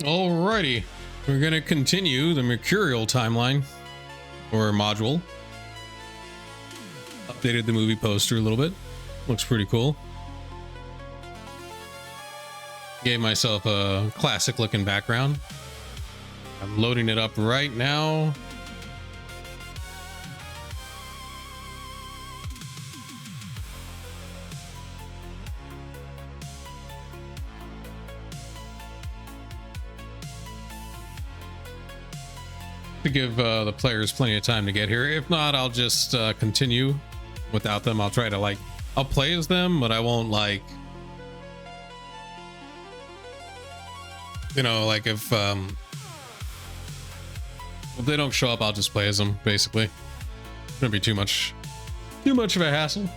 Alrighty, we're gonna continue the Mercurial timeline or module. Updated the movie poster a little bit. Looks pretty cool. Gave myself a classic looking background. I'm loading it up right now. To give the players plenty of time to get here. If not, I'll just continue without them. I'll try to I'll play as them, but I won't if they don't show up, I'll just play as them. Basically, shouldn't be too much of a hassle.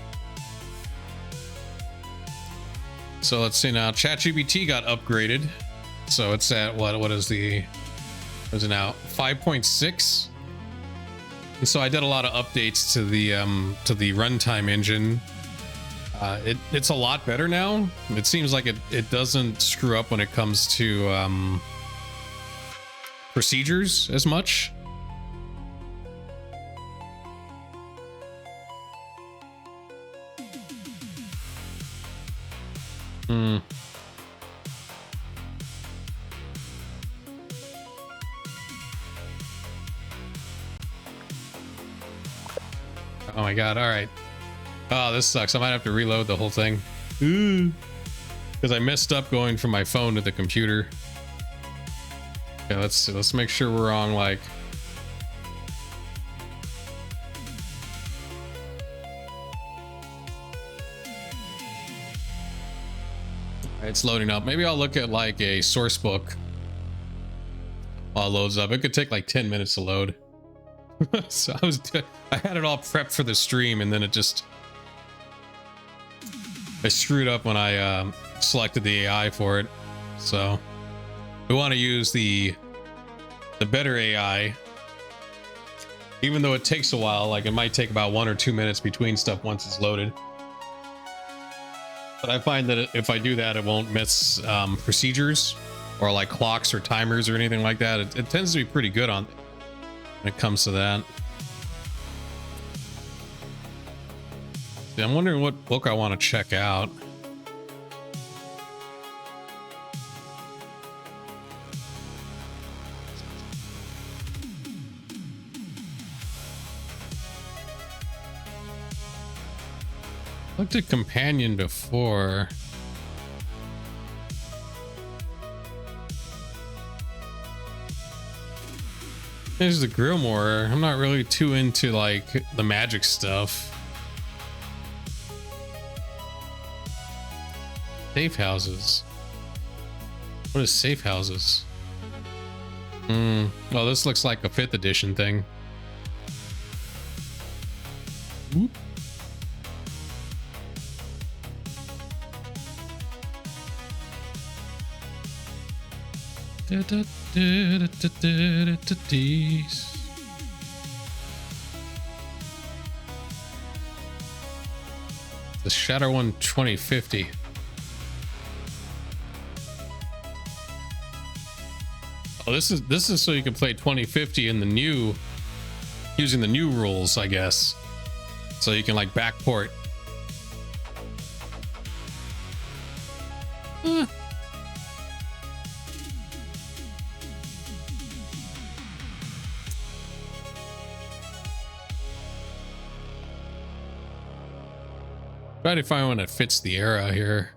So let's see now. ChatGPT got upgraded, so it's at what is it now? 5.6. And so I did a lot of updates to the runtime engine. It's a lot better now. It seems like it doesn't screw up when it comes to procedures as much. Oh my god, alright. Oh, this sucks. I might have to reload the whole thing. Because I messed up going from my phone to the computer. Okay, let's make sure we're on it's loading up. Maybe I'll look at a source book while it loads up. It could take 10 minutes to load. So I had it all prepped for the stream, and then I screwed up when I selected the AI for it. So we want to use the better AI, even though it takes a while. It might take about 1 or 2 minutes between stuff once it's loaded. But I find that if I do that, it won't miss procedures or clocks or timers or anything like that. It tends to be pretty good when it comes to that. I'm wondering what book I want to check out. I looked at Companion before. There's the Grimoire. I'm not really too into the magic stuff. Safe houses. What is safe houses? Oh, this looks like a 5th edition thing. Whoop. The Shadowrun 2050. Oh, this is so you can play 2050 in the new, using the new rules, I guess. So you can backport. Try to find one that fits the era here.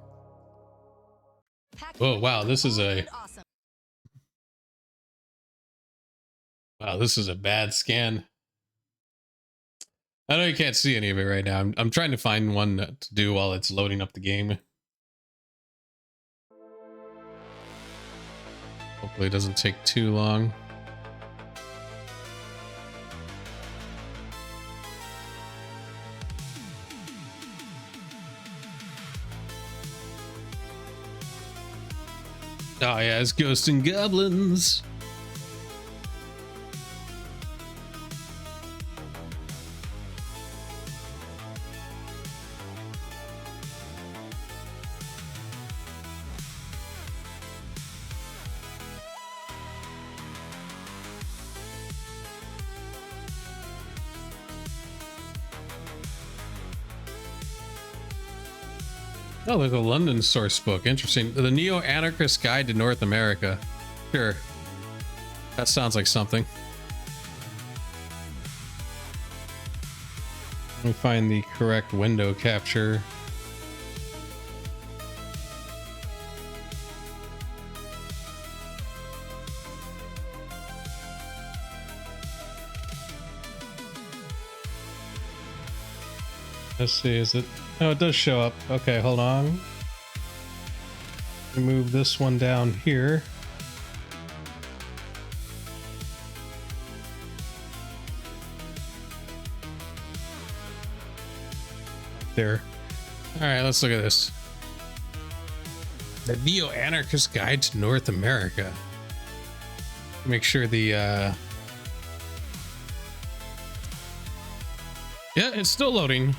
Oh wow, this is a bad scan. I know you can't see any of it right now. I'm trying to find one to do while it's loading up the game. Hopefully it doesn't take too long. Oh yeah, it's Ghosts and Goblins. Oh, there's a London source book. Interesting. The Neo-Anarchist Guide to North America. Sure. That sounds like something. Let me find the correct window capture. Let's see, is it? Oh, it does show up. Okay, hold on. Move this one down here. There. All right, let's look at this. The Neo-Anarchist Guide to North America. Make sure the yeah, it's still loading.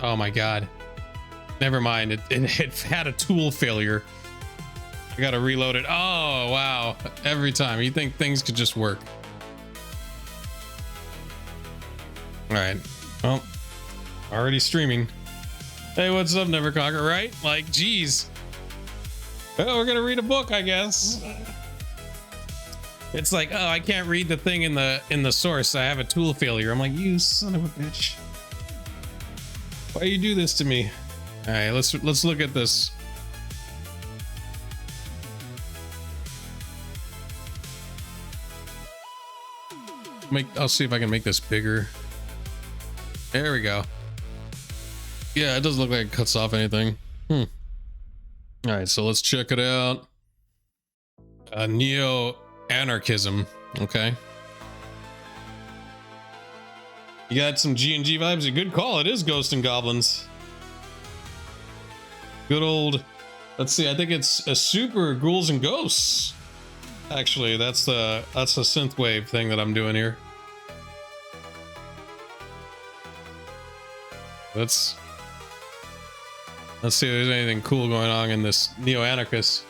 Oh my god. Never mind. It had a tool failure. I gotta reload it. Oh wow. Every time. You think things could just work. Alright. Well, already streaming. Hey, what's up, Neverconquer, right? Like, geez. Well, we're gonna read a book, I guess. It's like, oh, I can't read the thing in the source. I have a tool failure. I'm like, you son of a bitch. Why you do this to me? All right, let's look at this. I'll see if I can make this bigger. There we go. Yeah, it doesn't look like it cuts off anything. All right, so let's check it out. Neo-anarchism. Okay. You got some G&G vibes? A good call. It is Ghosts and Goblins. Good old... Let's see. I think it's a Super Ghouls and Ghosts. Actually, that's the synthwave thing that I'm doing here. Let's see if there's anything cool going on in this Neo-Anarchist.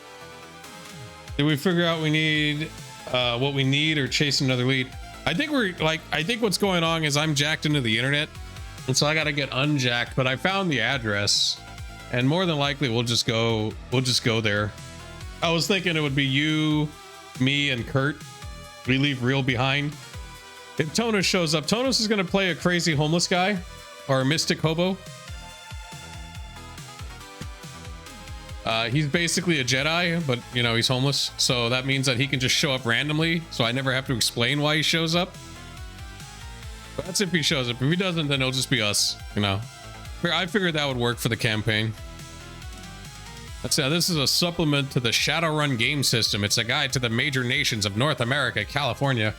Did we figure out we need what we need or chase another lead? I think what's going on is I'm jacked into the internet, and so I got to get unjacked, but I found the address, and more than likely we'll just go there. I was thinking it would be you, me, and Kurt. We leave Real behind. If Tonus shows up, Tonus is going to play a crazy homeless guy or a mystic hobo. He's basically a Jedi, but you know, he's homeless, so that means that he can just show up randomly, so I never have to explain why he shows up. But that's if he shows up. If he doesn't, then it'll just be us, you know. I figured that would work for the campaign. This is a supplement to the Shadowrun game system. It's a guide to the major nations of North America, California.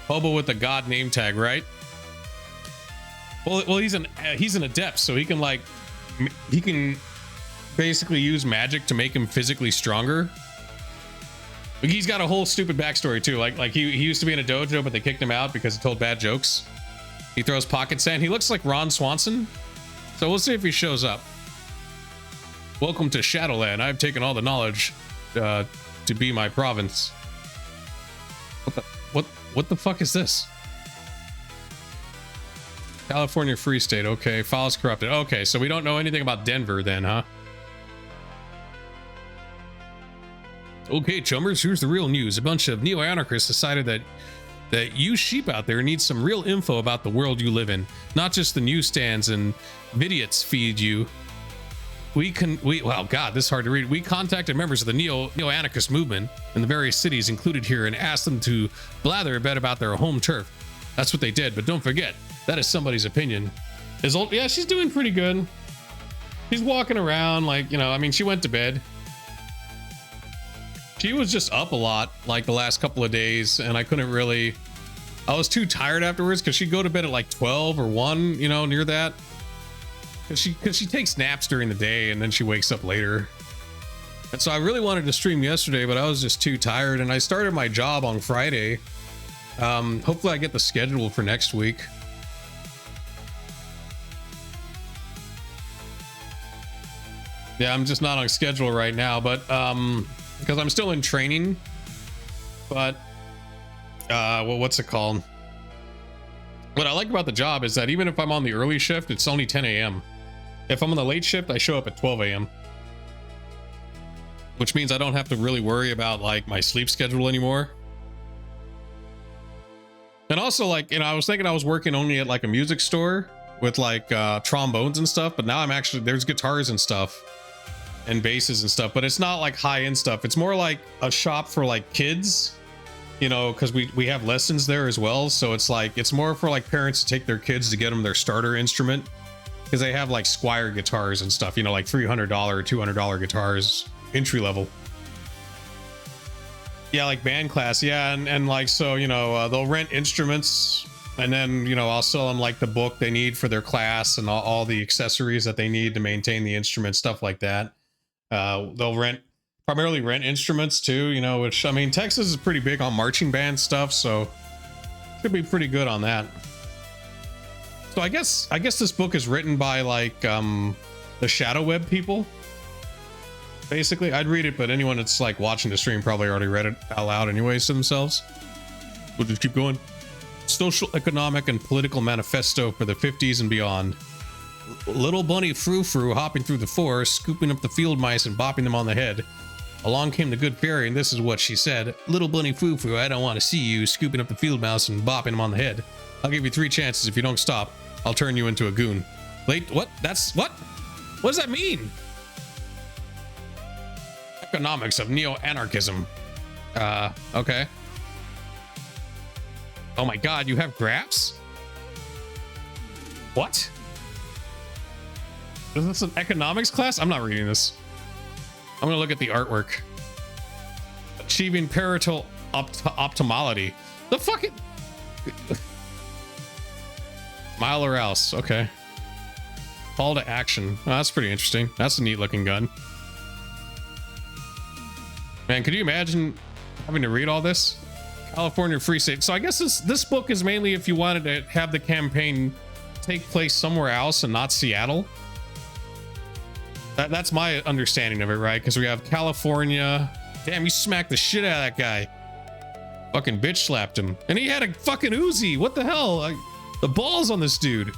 Hobo with the god name tag, right? Well, he's an adept, so he can basically use magic to make him physically stronger. He's got a whole stupid backstory too. Like he used to be in a dojo, but they kicked him out because he told bad jokes. He throws pocket sand. He looks like Ron Swanson. So we'll see if he shows up. Welcome to Shadowland. I've taken all the knowledge to be my province. What the fuck is this? California Free State. Okay, files corrupted. Okay, so we don't know anything about Denver then, huh? Okay, chummers, here's the real news. A bunch of neo-anarchists decided that you sheep out there need some real info about the world you live in, not just the newsstands and vidiots feed you. Wow, God, this is hard to read. We contacted members of the neo-anarchist movement in the various cities included here and asked them to blather a bit about their home turf. That's what they did, but don't forget, that is somebody's opinion. Yeah, she's doing pretty good. She's walking around like, you know, I mean, she went to bed. She was just up a lot like the last couple of days, and I was too tired afterwards because she'd go to bed at like 12 or 1, you know, near that. Because she takes naps during the day and then she wakes up later. And so I really wanted to stream yesterday, but I was just too tired, and I started my job on Friday. Hopefully I get the schedule for next week. Yeah, I'm just not on schedule right now, but because I'm still in training. But well, what's it called? What I like about the job is that even if I'm on the early shift, it's only 10 a.m. If I'm on the late shift, I show up at 12 a.m. Which means I don't have to really worry about like my sleep schedule anymore. And also, like, you know, I was thinking I was working only at like a music store with like trombones and stuff, but now I'm actually, there's guitars and stuff and basses and stuff, but it's not like high-end stuff. It's more like a shop for like kids, you know, because we have lessons there as well. So it's like, it's more for like parents to take their kids to get them their starter instrument, because they have like Squire guitars and stuff, you know, like $300 or $200 guitars, entry level. Yeah, like band class. Yeah, and like, so, you know, they'll rent instruments, and then, you know, I'll sell them like the book they need for their class and all the accessories that they need to maintain the instrument, stuff like that. They'll primarily rent instruments too, you know, which, I mean, Texas is pretty big on marching band stuff, so should be pretty good on that. So I guess this book is written by like the Shadow Web people. Basically, I'd read it, but anyone that's like watching the stream probably already read it out loud anyways to themselves. We'll just keep going. Social, economic, and political manifesto for the 50s and beyond. Little bunny frou-frou hopping through the forest, scooping up the field mice and bopping them on the head. Along came the good fairy, and this is what she said. Little bunny frou-frou, I don't want to see you scooping up the field mouse and bopping them on the head. I'll give you 3 chances. If you don't stop, I'll turn you into a goon. Late, what? That's, what? What does that mean? Economics of neo-anarchism. Okay. Oh my god, you have graphs? What? Is this an economics class? I'm not reading this. I'm gonna look at the artwork. Achieving parental optimality. The fucking... Mile or else. Okay. Call to action. Oh, that's pretty interesting. That's a neat looking gun. Man, could you imagine having to read all this? California Free State. So I guess this book is mainly if you wanted to have the campaign take place somewhere else and not Seattle. That's my understanding of it, right? Because we have California. Damn, you smacked the shit out of that guy. Fucking bitch slapped him. And he had a fucking Uzi. What the hell? Like, the balls on this dude.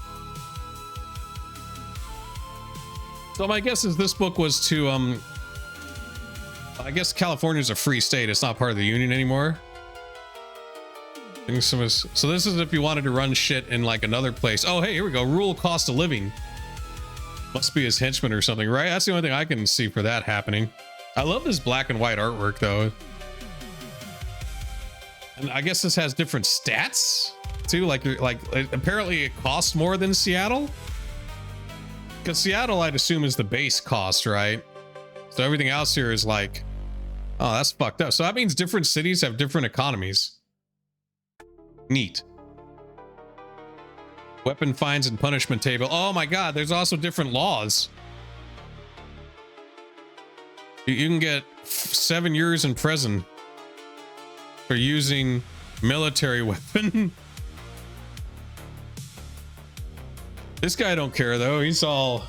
So my guess is this book was to, I guess California's a free state. It's not part of the union anymore. So this is if you wanted to run shit in like another place. Oh, hey, here we go. Rural cost of living. Must be his henchman or something, right? That's the only thing I can see for that happening. I love this black and white artwork though. And I guess this has different stats too. Like apparently it costs more than Seattle. Because Seattle, I'd assume, is the base cost, right? So everything else here is like, oh, that's fucked up. So that means different cities have different economies. Neat. Weapon fines and punishment table. Oh my god, there's also different laws. You can get 7 years in prison for using military weapon. This guy don't care though. He's all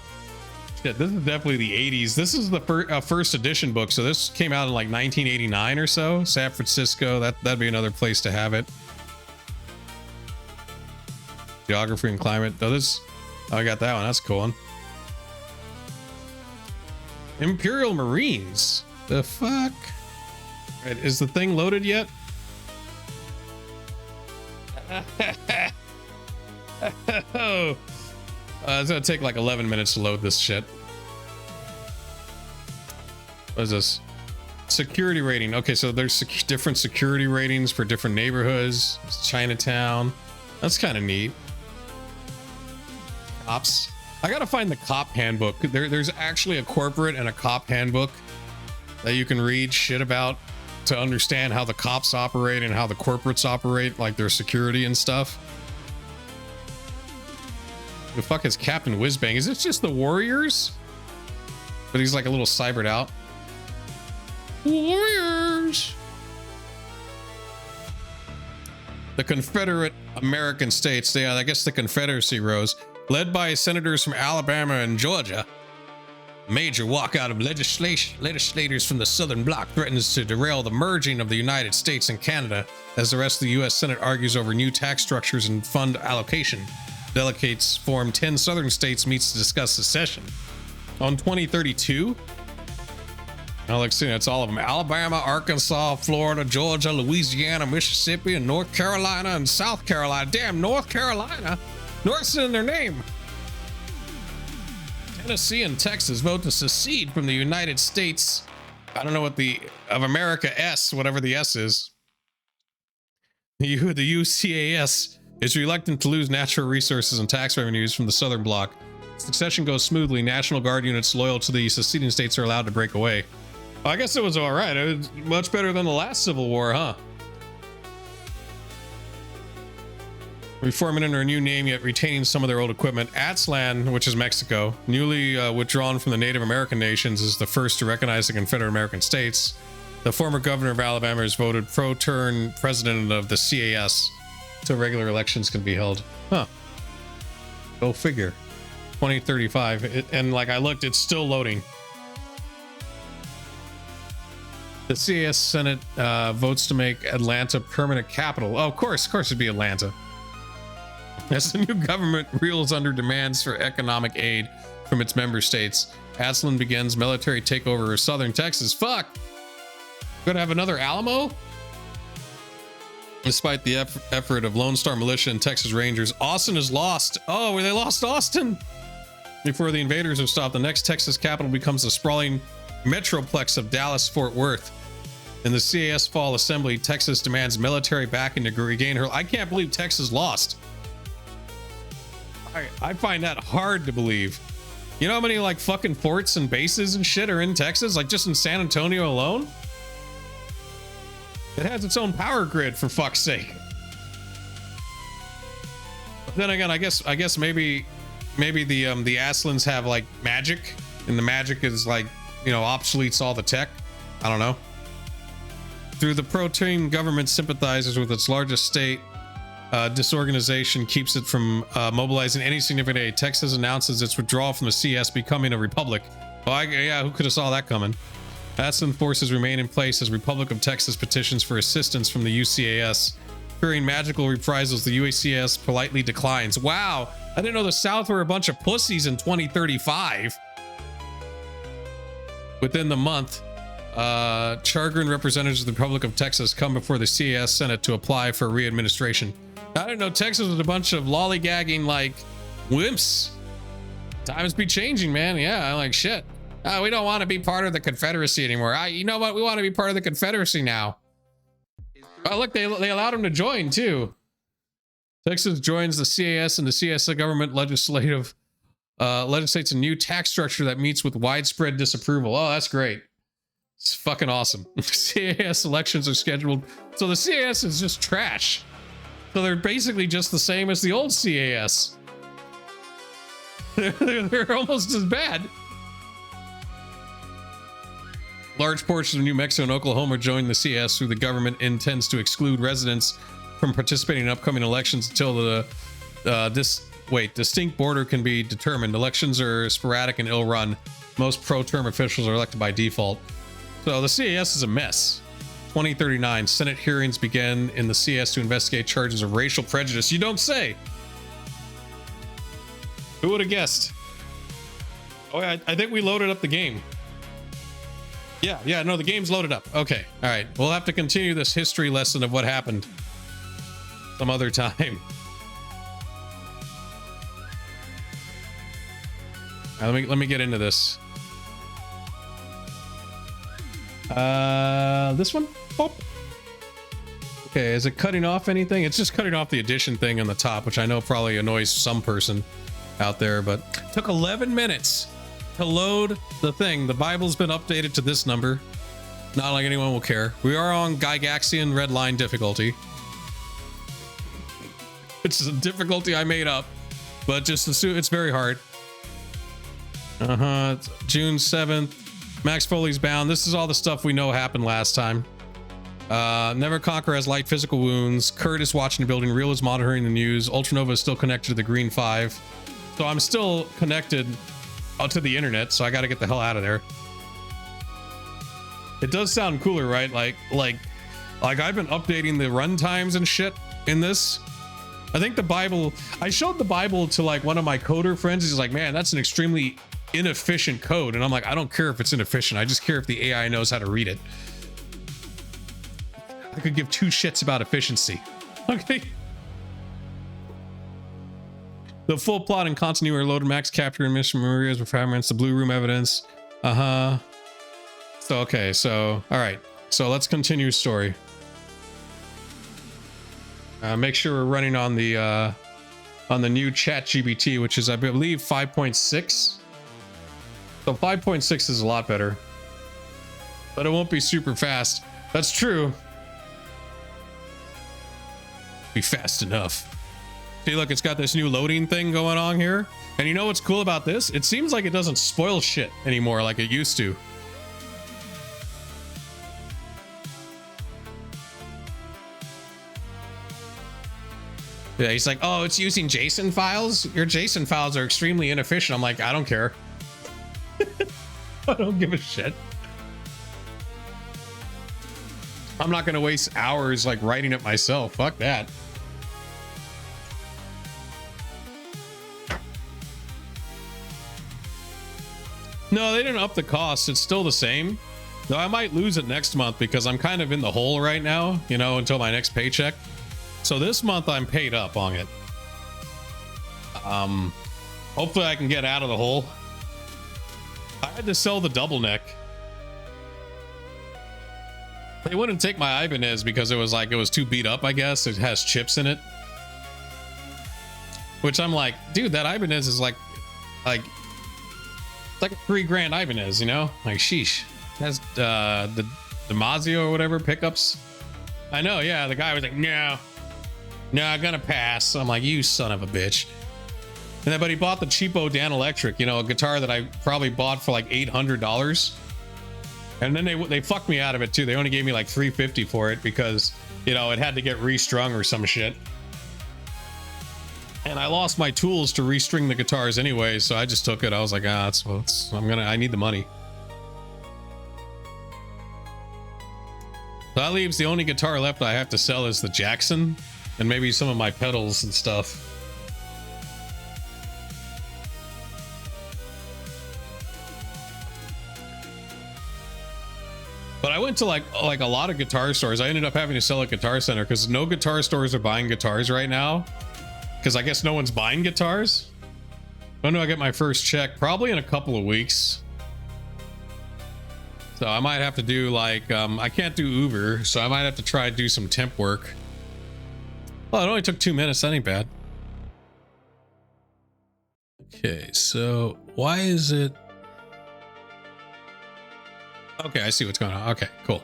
shit. This is definitely the 80s. This is the first edition book, so this came out in like 1989 or so. San Francisco. That'd be another place to have it. Geography and climate. Oh, I got that one. That's a cool one. Imperial Marines. The fuck? Right, is the thing loaded yet? Oh. It's gonna take like 11 minutes to load this shit. What is this? Security rating. Okay, so there's different security ratings for different neighborhoods. It's Chinatown. That's kind of neat. Cops. I gotta find the cop handbook. There's actually a corporate and a cop handbook that you can read shit about to understand how the cops operate and how the corporates operate, like their security and stuff. The fuck is Captain Whizbang? Is this just the Warriors? But he's like a little cybered out. Warriors! The Confederate American States. Yeah, I guess the Confederacy rose. Led by senators from Alabama and Georgia. Major walkout of legislators from the Southern Bloc threatens to derail the merging of the United States and Canada as the rest of the U.S. Senate argues over new tax structures and fund allocation. Delegates from 10 southern states meets to discuss secession. On 2032? Now, let's see, that's all of them. Alabama, Arkansas, Florida, Georgia, Louisiana, Mississippi, and North Carolina, and South Carolina. Damn, North Carolina. North's in their name. Tennessee and Texas vote to secede from the United States. I don't know what of America S, whatever the S is. The UCAS is reluctant to lose natural resources and tax revenues from the Southern Bloc. Succession goes smoothly. National Guard units loyal to the seceding states are allowed to break away. I guess it was all right. It was much better than the last Civil War, huh? Reforming under a new name, yet retaining some of their old equipment. Aztlan, which is Mexico, newly withdrawn from the Native American nations, is the first to recognize the Confederate American states. The former governor of Alabama is voted pro-turn president of the CAS, so regular elections can be held. Huh. Go figure. 2035, and like I looked, it's still loading. The CAS Senate votes to make Atlanta permanent capital. Oh, of course it'd be Atlanta. As the new government reels under demands for economic aid from its member states, Aztlan begins military takeover of southern Texas. Fuck! Gonna have another Alamo? Despite the effort of Lone Star Militia and Texas Rangers, Austin is lost. Oh, they lost Austin! Before the invaders have stopped, the next Texas capital becomes the sprawling metroplex of Dallas-Fort Worth. In the CAS Fall Assembly, Texas demands military backing to regain her. I can't believe Texas lost. I find that hard to believe. You know how many like fucking forts and bases and shit are in Texas? Like just in San Antonio alone? It has its own power grid, for fuck's sake. But then again, I guess maybe the Aslans have like magic, and the magic is like, you know, obsoletes all the tech. I don't know. Through the pro-team government sympathizes with its largest state, disorganization keeps it from mobilizing any significant aid. Texas announces its withdrawal from the CS, becoming a republic. Oh, yeah, who could have saw that coming? Aztlan forces remain in place as Republic of Texas petitions for assistance from the UCAS. Fearing magical reprisals, the UCAS politely declines. Wow, I didn't know the South were a bunch of pussies in 2035. Within the month, Chargrin representatives of the Republic of Texas come before the CAS Senate to apply for re-administration. I didn't know Texas was a bunch of lollygagging like wimps. Times be changing, man. Yeah, like shit. We don't want to be part of the Confederacy anymore. You know what? We want to be part of the Confederacy now. Oh, look, they allowed him to join too. Texas joins the CAS, and the CAS government legislates a new tax structure that meets with widespread disapproval. Oh, that's great. It's fucking awesome. CAS elections are scheduled. So the CAS is just trash. So they're basically just the same as the old CAS. They're almost as bad. Large portions of New Mexico and Oklahoma joined the CS, who the government intends to exclude residents from participating in upcoming elections until the distinct border can be determined. Elections are sporadic and ill-run. Most pro-term officials are elected by default. So the CAS is a mess. 2039, Senate hearings begin in the CS to investigate charges of racial prejudice. You don't say. Who would have guessed? Oh, yeah, I think we loaded up the game. Yeah, no, the game's loaded up. Okay, all right. We'll have to continue this history lesson of what happened some other time. All right, let me get into this. This one? Pop. Okay, is it cutting off anything? It's just cutting off the addition thing on the top, which I know probably annoys some person out there, but it took 11 minutes to load the thing. The Bible's been updated to this number. Not like anyone will care. We are on Gygaxian red line difficulty. It's a difficulty I made up, but just assume it's very hard. It's June 7th. Max Foley's bound. This is all the stuff we know happened last time. Neverconquer has light physical wounds. Kurt is watching the building. Real is monitoring the news. Ultranova is still connected to the Green 5. So I'm still connected out to the internet, so I got to get the hell out of there. It does sound cooler, right? Like I've been updating the run times and shit in this. I think the Bible, I showed the Bible to like one of my coder friends. He's like, man, that's an extremely inefficient code. And I'm like, I don't care if it's inefficient. I just care if the AI knows how to read it. I could give two shits about efficiency. Okay. The full plot and continuity are loaded. Max capturing Mission Maria's refinements, the Blue Room evidence. So, okay. So, all right. So let's continue story. Make sure we're running on the new ChatGPT, which is, I believe, 5.6. So 5.6 is a lot better, but it won't be super fast. That's true. Be fast enough. See, look, it's got this new loading thing going on here. And you know what's cool about this? It seems like it doesn't spoil shit anymore like it used to. Yeah, he's like, oh, it's using JSON files? Your JSON files are extremely inefficient. I'm like, I don't care. I don't give a shit. I'm not going to waste hours like writing it myself. Fuck that. No, they didn't up the cost. It's still the same. Though I might lose it next month because I'm kind of in the hole right now, you know, until my next paycheck. So this month I'm paid up on it. Hopefully I can get out of the hole. I had to sell the double neck. They wouldn't take my Ibanez because it was too beat up, I guess. It has chips in it. Which I'm like, dude, that Ibanez is like it's like a $3,000 Ibanez, you know? Like, sheesh. It has the Mazio or whatever pickups. I know, yeah. The guy was like, no, I'm gonna pass. I'm like, you son of a bitch. And then, but he bought the cheapo Dan Electric, you know, a guitar that I probably bought for like $800. And then they fucked me out of it too. They only gave me like $350 for it because, you know, it had to get restrung or some shit. And I lost my tools to restring the guitars anyway, so I just took it. I was like, I need the money. So that leaves the only guitar left I have to sell is the Jackson and maybe some of my pedals and stuff. But I went to like a lot of guitar stores. I ended up having to sell at Guitar Center because no guitar stores are buying guitars right now. Because I guess no one's buying guitars. When do I get my first check? Probably in a couple of weeks. So I might have to do like, I can't do Uber, so I might have to try to do some temp work. Well, it only took 2 minutes. That ain't bad. Okay, so why is it? Okay, I see what's going on. Okay, cool.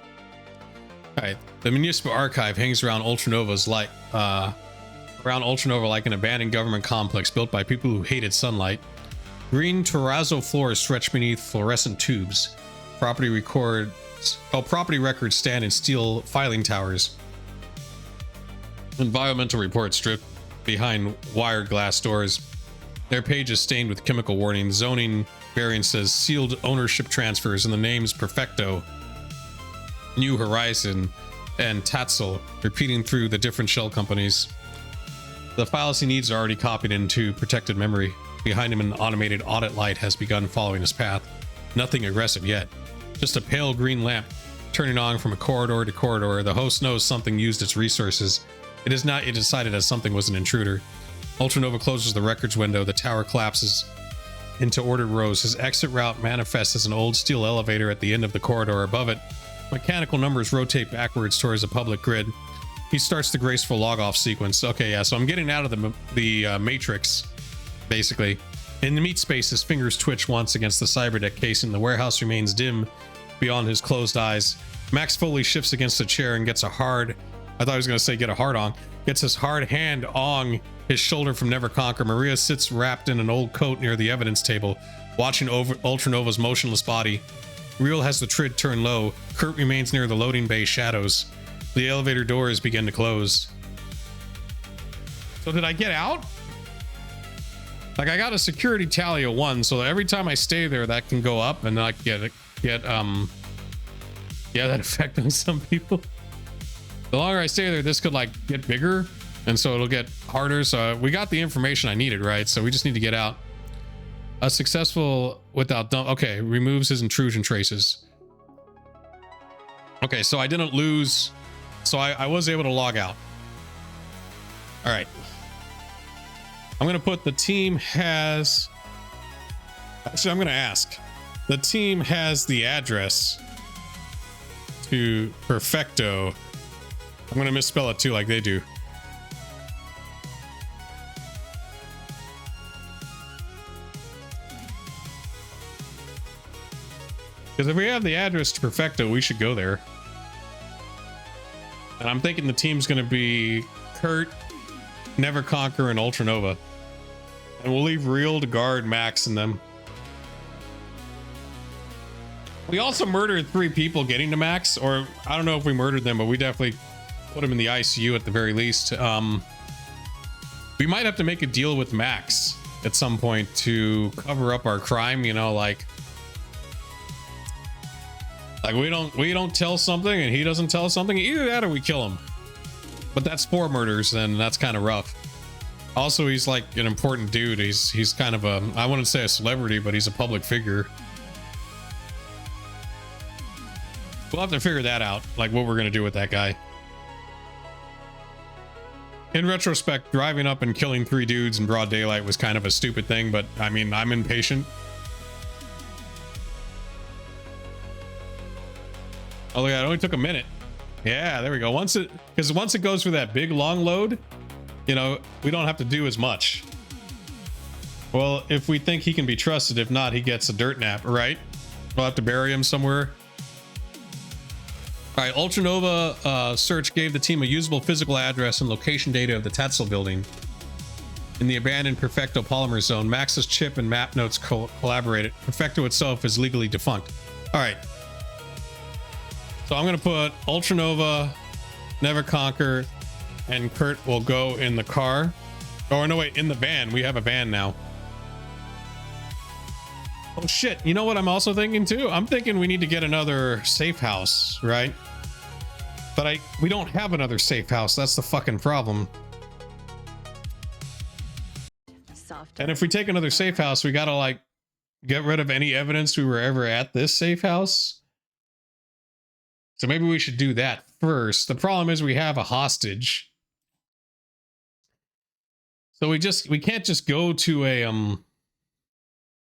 All right, the municipal archive hangs around Ultranova's like, around Ultranova like an abandoned government complex built by people who hated sunlight. Green terrazzo floors stretch beneath fluorescent tubes. Property records stand in steel filing towers. Environmental reports strip behind wired glass doors. Their page is stained with chemical warnings. Zoning variant says sealed ownership transfers and the names Perfekto, New Horizon, and Taetzel repeating through the different shell companies. The files he needs are already copied into protected memory. Behind him, an automated audit light has begun following his path. Nothing aggressive yet. Just a pale green lamp turning on from a corridor to corridor. The host knows something used its resources. It is not yet decided as something was an intruder. Ultranova closes the records window. The tower collapses into ordered rows. His exit route manifests as an old steel elevator at the end of the corridor. Above it, mechanical numbers rotate backwards towards a public grid. He starts the graceful log-off sequence. Okay, yeah, so I'm getting out of the Matrix, basically. In the meat space, his fingers twitch once against the cyberdeck casing. The warehouse remains dim beyond his closed eyes. Max Foley shifts against a chair and gets a hard... I thought he was going to say get a hard on. Gets his hard hand on his shoulder from Neverconquer. Maria sits wrapped in an old coat near the evidence table, watching over Ultranova's motionless body. Real has the trid turned low. Kurt remains near the loading bay shadows. The elevator doors begin to close. So did I get out? Like I got a security tally of 1, so every time I stay there, that can go up, and I get yeah, that effect on some people. The longer I stay there, this could like get bigger, and so it'll get harder. So we got the information I needed, right? So we just need to get out. A successful without dump. Okay, removes his intrusion traces. Okay, so I didn't lose, so I was able to log out. All right. I'm gonna put the team has. Actually, I'm gonna ask. The team has the address to Perfekto. I'm gonna misspell it too, like they do. Because if we have the address to Perfekto, we should go there. And I'm thinking the team's gonna be Kurt, Neverconquer, and Ultranova. And we'll leave Real to guard Max and them. We also murdered 3 people getting to Max, or I don't know if we murdered them, but we definitely put them in the ICU at the very least. We might have to make a deal with Max at some point to cover up our crime, you know, like we don't tell something and he doesn't tell something. Either that or we kill him. But that's 4 murders, and that's kind of rough. Also, he's like an important dude. He's kind of a, I wouldn't say a celebrity, but he's a public figure. We'll have to figure that out, like what we're gonna do with that guy. In retrospect, driving up and killing 3 dudes in broad daylight was kind of a stupid thing, but I mean, I'm impatient. Oh yeah, it only took a minute. Yeah, there we go. Once it goes for that big long load, you know, we don't have to do as much. Well, if we think he can be trusted, if not, he gets a dirt nap, right? We'll have to bury him somewhere. All right, Ultranova search gave the team a usable physical address and location data of the Taetzel building in the abandoned Perfekto polymer zone. Max's chip and map notes collaborated. Perfekto itself is legally defunct. All right. So I'm going to put Ultranova, Neverconquer, and Kurt will go in the car. Oh, no, wait, in the van. We have a van now. Oh, shit. You know what I'm also thinking, too? I'm thinking we need to get another safe house, right? But we don't have another safe house. That's the fucking problem. And if we take another safe house, we got to, like, get rid of any evidence we were ever at this safe house. So maybe we should do that first. The problem is we have a hostage. So we can't just go to a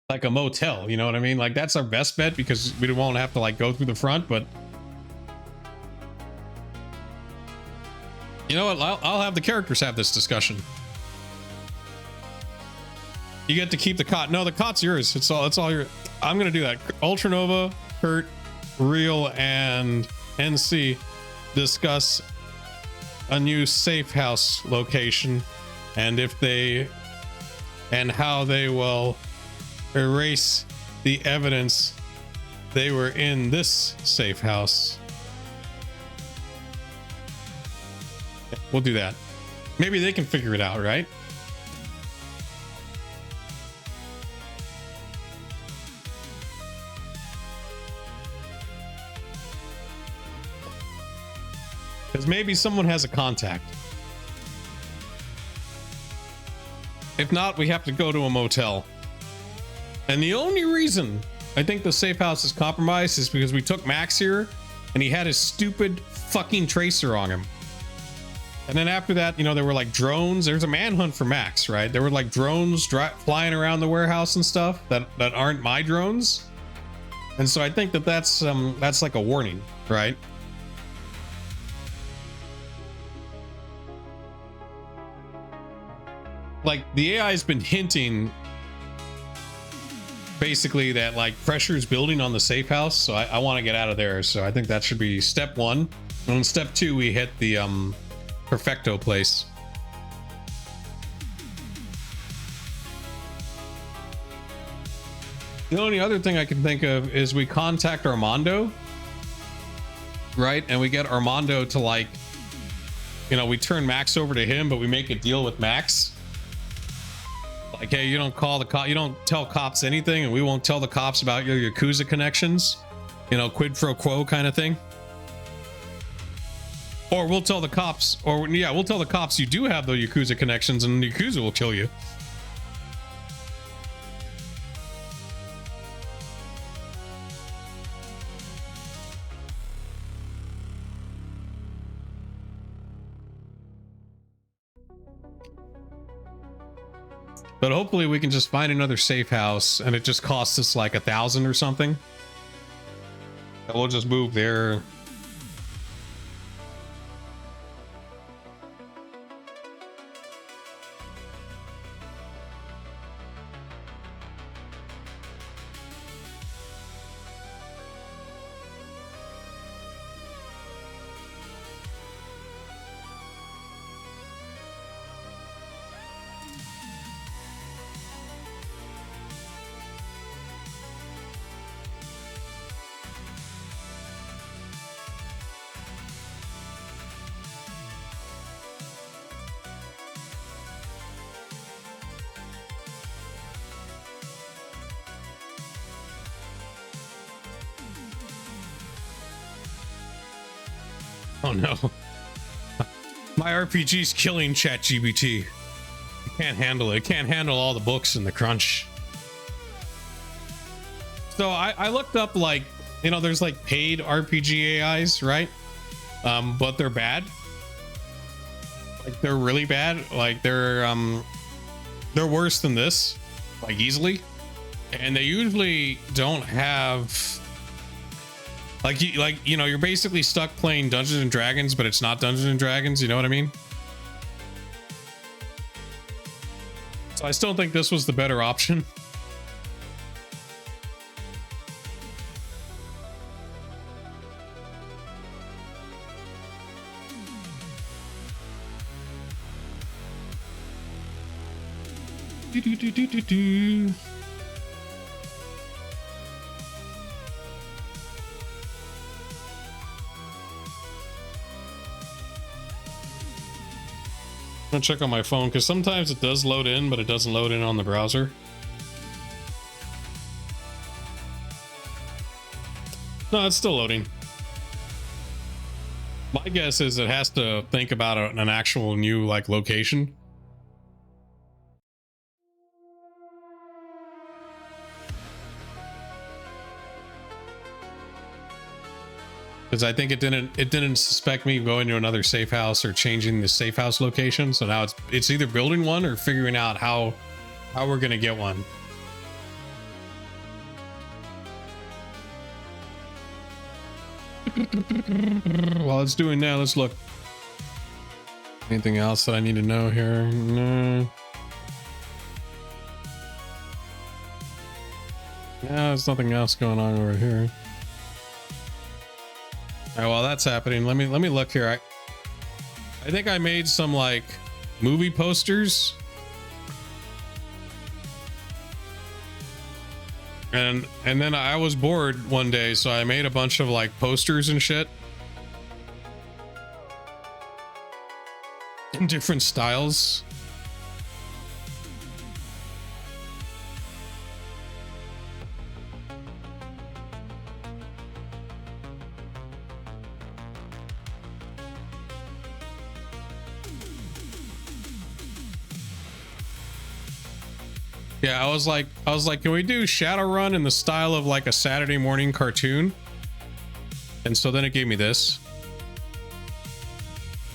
like a motel, you know what I mean? Like that's our best bet because we won't have to like go through the front, but you know what? I'll have the characters have this discussion. You get to keep the cot. No, the cot's yours. It's all your. I'm gonna do that. Ultranova, Kurt, Real, and NC discuss a new safe house location and how they will erase the evidence they were in this safe house. We'll do that. Maybe they can figure it out, right? Because maybe someone has a contact. If not, we have to go to a motel. And the only reason I think the safe house is compromised is because we took Max here and he had his stupid fucking tracer on him. And then after that, you know, there were like drones. There's a manhunt for Max, right? There were like drones flying around the warehouse and stuff that aren't my drones. And so I think that's like a warning, right? Like the AI has been hinting basically that like pressure is building on the safe house. So I want to get out of there. So I think that should be step 1. And in step 2, we hit the Perfekto place. The only other thing I can think of is we contact Armando, right? And we get Armando to like, you know, we turn Max over to him, but we make a deal with Max. Like, hey, you don't call the cop, you don't tell cops anything, and we won't tell the cops about your Yakuza connections. You know, quid pro quo kind of thing. Or we'll tell the cops, or yeah, we'll tell the cops you do have the Yakuza connections, and the Yakuza will kill you. But hopefully we can just find another safe house, and it just costs us like 1,000 or something. And we'll just move there. Oh no. My RPG's killing ChatGPT. It can't handle it. It can't handle all the books and the crunch. So I looked up, like, you know, there's like paid RPG AIs, right? But they're bad. Like, they're really bad. Like, they're worse than this, like, easily. And they usually don't have like you know, you're basically stuck playing Dungeons and Dragons, but it's not Dungeons and Dragons, you know what I mean? So I still think this was the better option. Do. I'm gonna check on my phone because sometimes it does load in, but it doesn't load in on the browser. No, it's still loading. My guess is it has to think about an actual new, like, location. Because I think it didn't suspect me going to another safe house or changing the safe house location. So now it's either building one or figuring out how we're gonna get one. While it's doing that, let's look. Anything else that I need to know here? No. Yeah, there's nothing else going on over here. All right, while that's happening, let me look here. I think I made some, like, movie posters, and then I was bored one day, so I made a bunch of, like, posters and shit in different styles. Yeah, I was like, can we do Shadowrun in the style of like a Saturday morning cartoon? And so then it gave me this.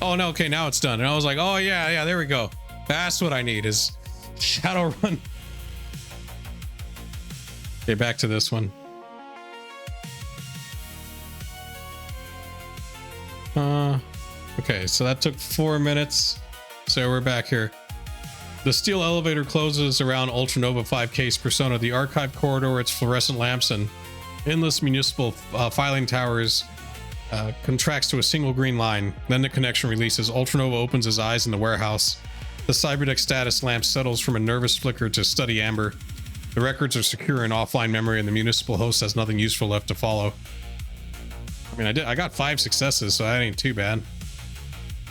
Oh no, okay, now it's done. And I was like, oh yeah, there we go. That's what I need, is Shadowrun. Okay, back to this one. Okay, so that took 4 minutes. So we're back here. The steel elevator closes around Ultranova 5K's persona. The archive corridor, its fluorescent lamps, and endless municipal filing towers contracts to a single green line. Then the connection releases. Ultranova opens his eyes in the warehouse. The cyberdeck status lamp settles from a nervous flicker to steady amber. The records are secure in offline memory, and the municipal host has nothing useful left to follow. I mean, I got 5 successes, so that ain't too bad.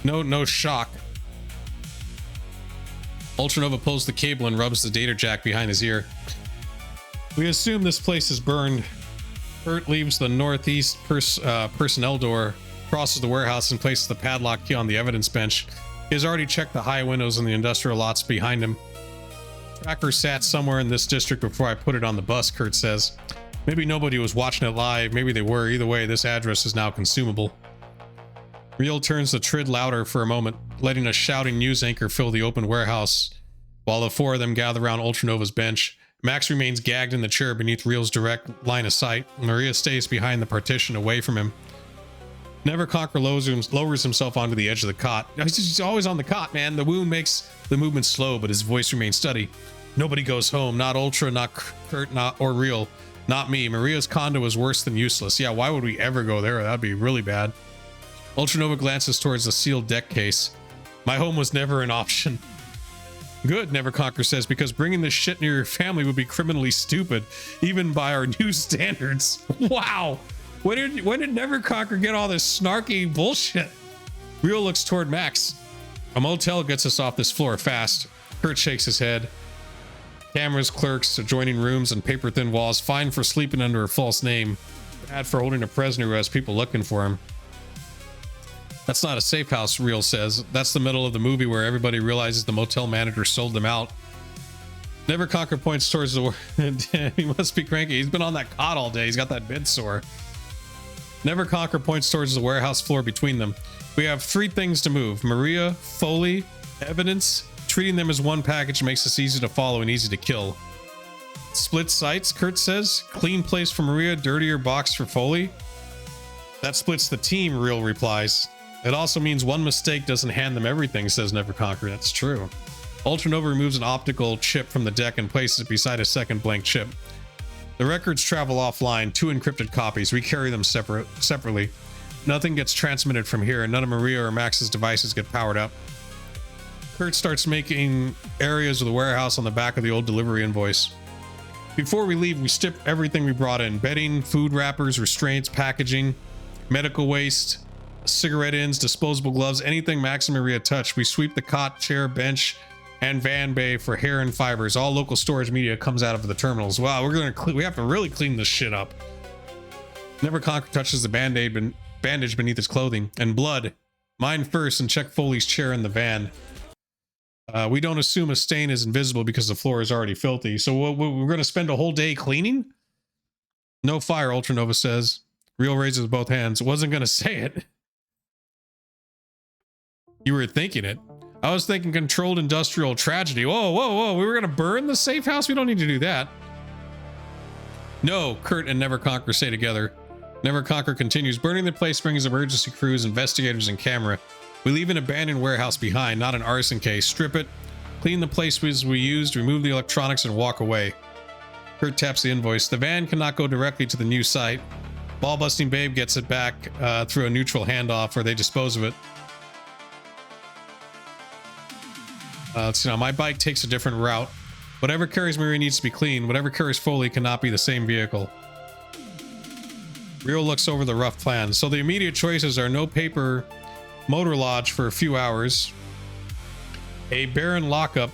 No shock. Ultranova pulls the cable and rubs the data jack behind his ear. We assume this place is burned. Kurt leaves the northeast personnel door, crosses the warehouse, and places the padlock key on the evidence bench. He has already checked the high windows in the industrial lots behind him. Tracker sat somewhere in this district before I put it on the bus, Kurt says. Maybe nobody was watching it live, maybe they were. Either way, this address is now consumable. Real turns the trid louder for a moment, letting a shouting news anchor fill the open warehouse, while the four of them gather around Ultranova's bench. Max remains gagged in the chair beneath Real's direct line of sight. Maria stays behind the partition away from him. Neverconquer lowers himself onto the edge of the cot. He's always on the cot, man. The wound makes the movement slow, but his voice remains steady. Nobody goes home. Not Ultra, not Kurt, or Real. Not me. Maria's condo is worse than useless. Yeah, why would we ever go there? That'd be really bad. Ultranova glances towards the sealed deck case. My home was never an option. Good, Neverconquer says, because bringing this shit near your family would be criminally stupid, even by our new standards. Wow. When did Neverconquer get all this snarky bullshit? Real looks toward Max. A motel gets us off this floor fast. Kurt shakes his head. Cameras, clerks, adjoining rooms, and paper-thin walls. Fine for sleeping under a false name. Bad for holding a prisoner who has people looking for him. That's not a safe house, Real says. That's the middle of the movie where everybody realizes the motel manager sold them out. Neverconquer points towards the... He must be cranky. He's been on that cot all day. He's got that bed sore. Neverconquer points towards the warehouse floor between them. We have 3 things to move. Maria, Foley, evidence. Treating them as one package makes us easy to follow and easy to kill. Split sites, Kurt says. Clean place for Maria, dirtier box for Foley. That splits the team, Real replies. It also means one mistake doesn't hand them everything, says Neverconquer. That's true. Ultranova removes an optical chip from the deck and places it beside a second blank chip. The records travel offline, 2 encrypted copies. We carry them separately. Nothing gets transmitted from here, and none of Maria or Max's devices get powered up. Kurt starts making areas of the warehouse on the back of the old delivery invoice. Before we leave, we strip everything we brought in. Bedding, food wrappers, restraints, packaging, medical waste, cigarette ends, disposable gloves, anything Max and Maria touch. We sweep the cot, chair, bench, and van bay for hair and fibers. All local storage media comes out of the terminals. Wow, we have to really clean this shit up. Neverconquer touches the bandage beneath his clothing. And blood. Mine first, and check Foley's chair in the van. We don't assume a stain is invisible because the floor is already filthy. So we're going to spend a whole day cleaning? No fire, Ultranova says. Real raises both hands. Wasn't going to say it. You were thinking it. I was thinking controlled industrial tragedy. Whoa. We were going to burn the safe house? We don't need to do that. No, Kurt and Neverconquer say together. Neverconquer continues. Burning the place brings emergency crews, investigators, and camera. We leave an abandoned warehouse behind, not an arson case. Strip it, clean the place we used, remove the electronics, and walk away. Kurt taps the invoice. The van cannot go directly to the new site. Ball-busting Babe gets it back through a neutral handoff where they dispose of it. Let's see now. My bike takes a different route. Whatever carries Maria needs to be clean. Whatever carries Foley cannot be the same vehicle. Real looks over the rough plan. So the immediate choices are no paper motor lodge for a few hours. A Baron lockup.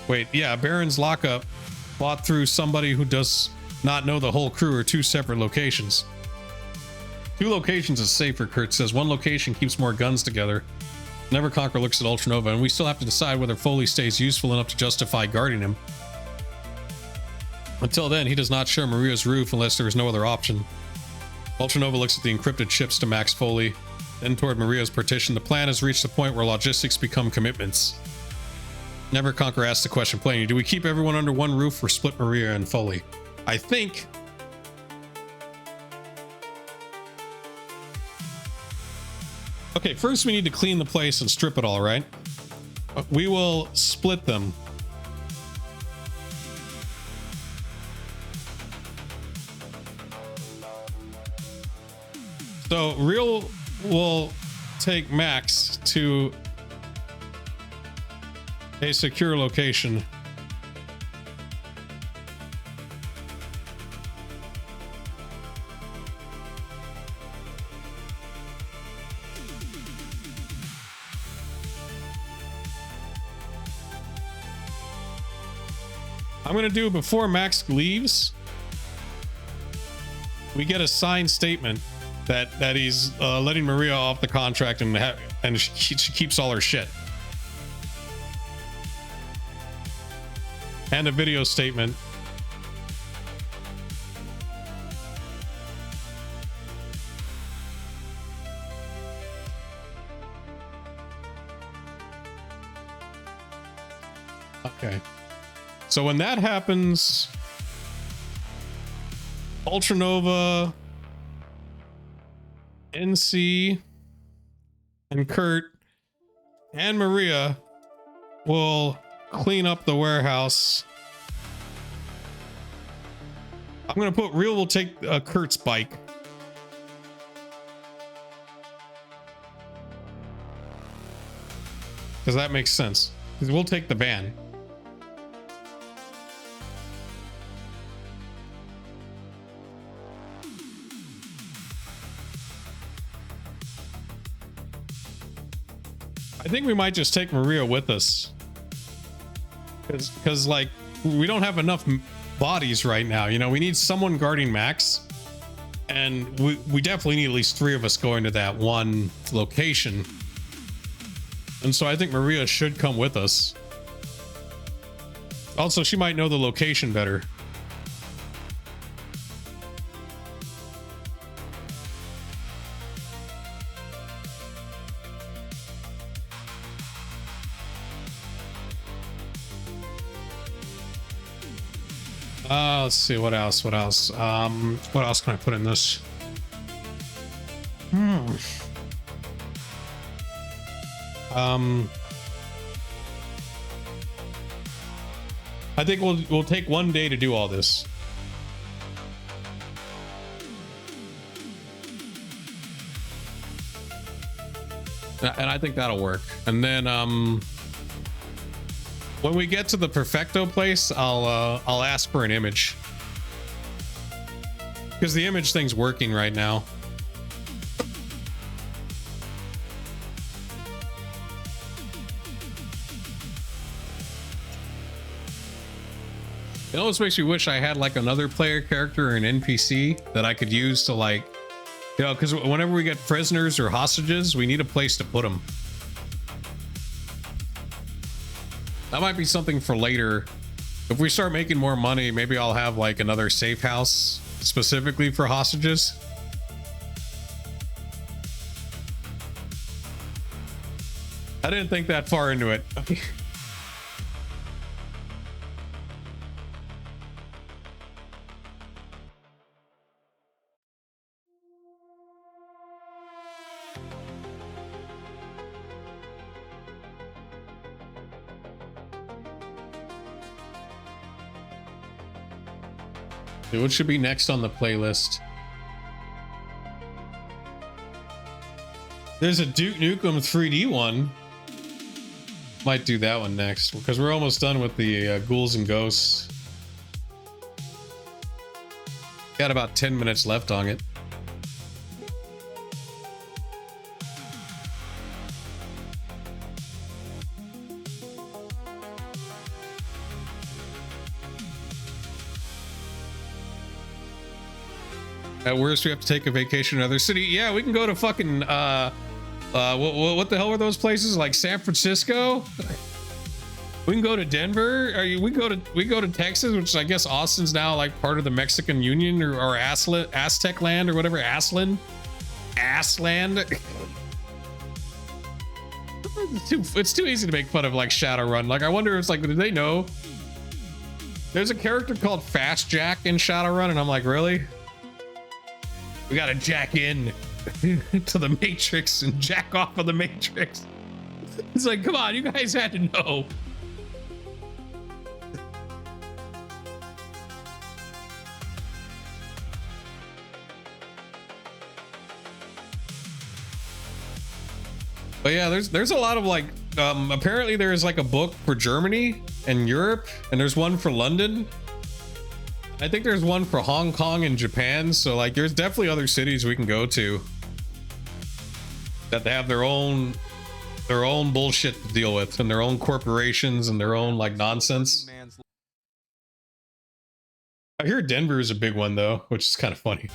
Baron's lockup bought through somebody who does not know the whole crew, or 2 separate locations. 2 locations is safer, Kurt says. 1 location keeps more guns together. Neverconquer looks at Ultranova, and we still have to decide whether Foley stays useful enough to justify guarding him. Until then, he does not share Maria's roof unless there is no other option. Ultranova looks at the encrypted chips to Max Foley, then toward Maria's partition. The plan has reached the point where logistics become commitments. Neverconquer asks the question plainly. Do we keep everyone under one roof or split Maria and Foley? I think... Okay, first we need to clean the place and strip it all, right? We will split them. So Real will take Max to a secure location. I'm gonna do before Max leaves. We get a signed statement that he's letting Maria off the contract and she keeps all her shit. And a video statement. Okay. So when that happens, Ultranova, NC, and Kurt and Maria will clean up the warehouse. I'm gonna put Real will take Kurt's bike. Because that makes sense. Because we'll take the van. I think we might just take Maria with us. Because like, we don't have enough bodies right now. You know, we need someone guarding Max. And we definitely need at least 3 of us going to that one location. And so I think Maria should come with us. Also, she might know the location better. Let's see, what else? What else can I put in this? I think we'll take one day to do all this. And I think that'll work. And then when we get to the Perfekto place, I'll ask for an image. Because the image thing's working right now. It almost makes me wish I had like another player character or an NPC that I could use to like, you know, because whenever we get prisoners or hostages, we need a place to put them. That might be something for later. If we start making more money, maybe I'll have like another safe house specifically for hostages. I didn't think that far into it. Okay. What should be next on the playlist? There's a Duke Nukem 3D one. Might do that one next because we're almost done with the ghouls and ghosts. Got about 10 minutes left on it. At worst, we have to take a vacation in another city. Yeah, we can go to fucking what the hell were those places? Like San Francisco? We can go to Denver. We go to Texas, which I guess Austin's now like part of the Mexican Union or Aztec land or whatever. Assland. It's too easy to make fun of like Shadowrun. Like I wonder if it's like, do they know? There's a character called Fast Jack in Shadowrun, and I'm like, really? We gotta jack in to the Matrix and jack off of the Matrix. It's like, come on, you guys had to know. But yeah, there's a lot of like, apparently there's like a book for Germany and Europe, and there's one for London. I think there's one for Hong Kong and Japan. So like there's definitely other cities we can go to that they have their own bullshit to deal with and their own corporations and their own like nonsense. I hear Denver is a big one though, which is kind of funny.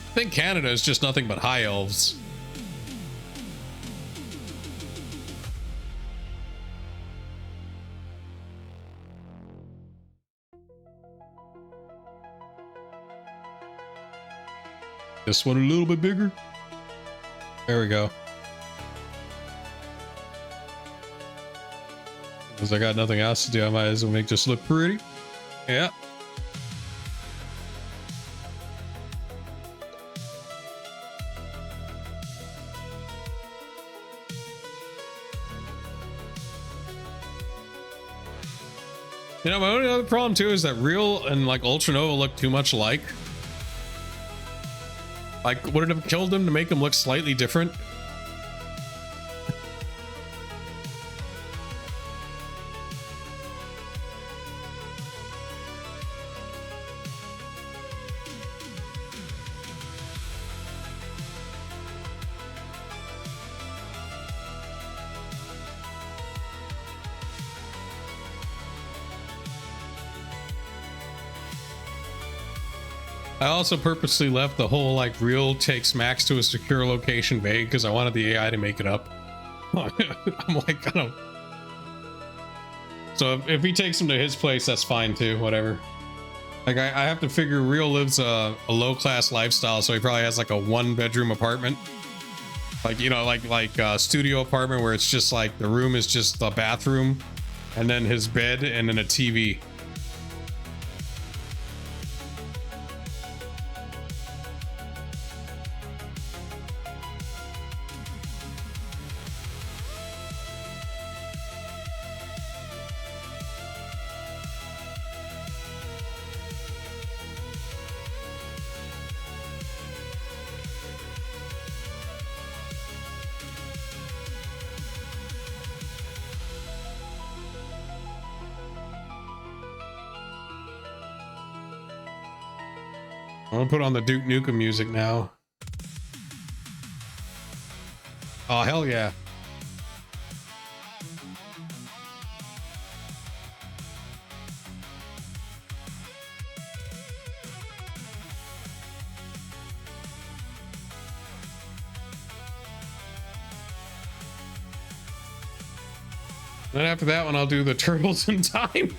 I think Canada is just nothing but high elves. This one a little bit bigger. There we go. Because I got nothing else to do, I might as well make this look pretty. Yeah. You know, my only other problem too is that Real and like Ultra Nova look too much alike. Like, would it have killed him to make him look slightly different? I also purposely left the whole like Real takes Max to a secure location vague because I wanted the AI to make it up. I'm like, I don't. So if he takes him to his place, that's fine too, whatever. Like I have to figure Real lives a low class lifestyle, so he probably has like a 1-bedroom apartment. Like, you know, like a studio apartment where it's just like the room is just the bathroom and then his bed and then a TV. I'm gonna put on the Duke Nukem music now. Oh, hell yeah. Then after that one, I'll do the Turtles in Time.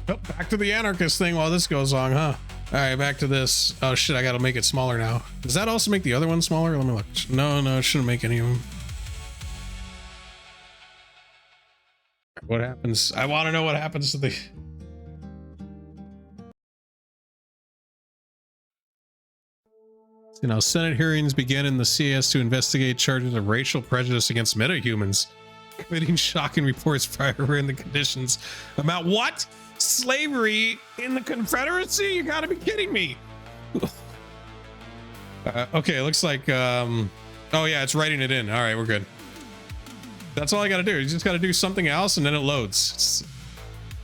Oh, back to the anarchist thing while this goes on, huh? All right, back to this. Oh shit, I gotta make it smaller now. Does that also make the other one smaller? Let me look. No, it shouldn't make any of them. What happens? I want to know what happens to the... You know, Senate hearings begin in the CS to investigate charges of racial prejudice against metahumans. committing shocking reports prior in the conditions about what? Slavery in the Confederacy? You gotta be kidding me. Okay, looks like, oh yeah, it's writing it in. All right, we're good. That's all I gotta do. You just gotta do something else and then it loads.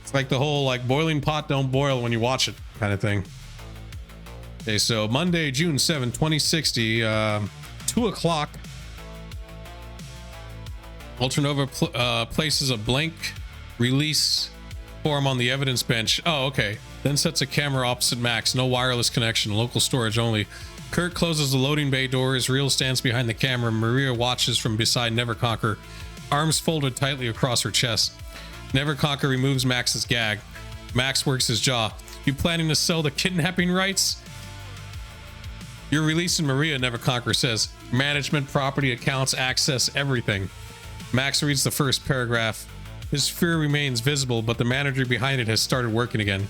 It's like the whole like boiling pot don't boil when you watch it kind of thing. Okay, so Monday, June 7, 2060, 2 o'clock. Ultranova places a blank release form on the evidence bench. Oh, okay. Then sets a camera opposite Max. No wireless connection. Local storage only. Kurt closes the loading bay doors. Real stands behind the camera. Maria watches from beside Neverconquer, arms folded tightly across her chest. Neverconquer removes Max's gag. Max works his jaw. You planning to sell the kidnapping rights? You're releasing Maria, Neverconquer says. Management, property, accounts, access, everything. Max reads the first paragraph. His fear remains visible, but the manager behind it has started working again.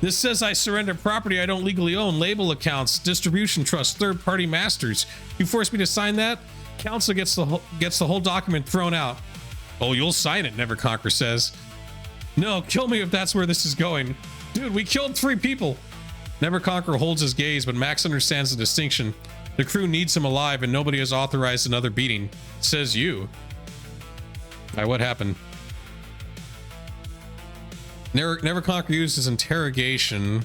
This says I surrender property I don't legally own, label accounts, distribution trusts, third-party masters. You forced me to sign that? Council gets the whole document thrown out. Oh, you'll sign it, Neverconquer says. No, kill me if that's where this is going. Dude, we killed 3 people. Neverconquer holds his gaze, but Max understands the distinction. The crew needs him alive and nobody has authorized another beating. Says you. Alright, what happened? Neverconquer used his interrogation.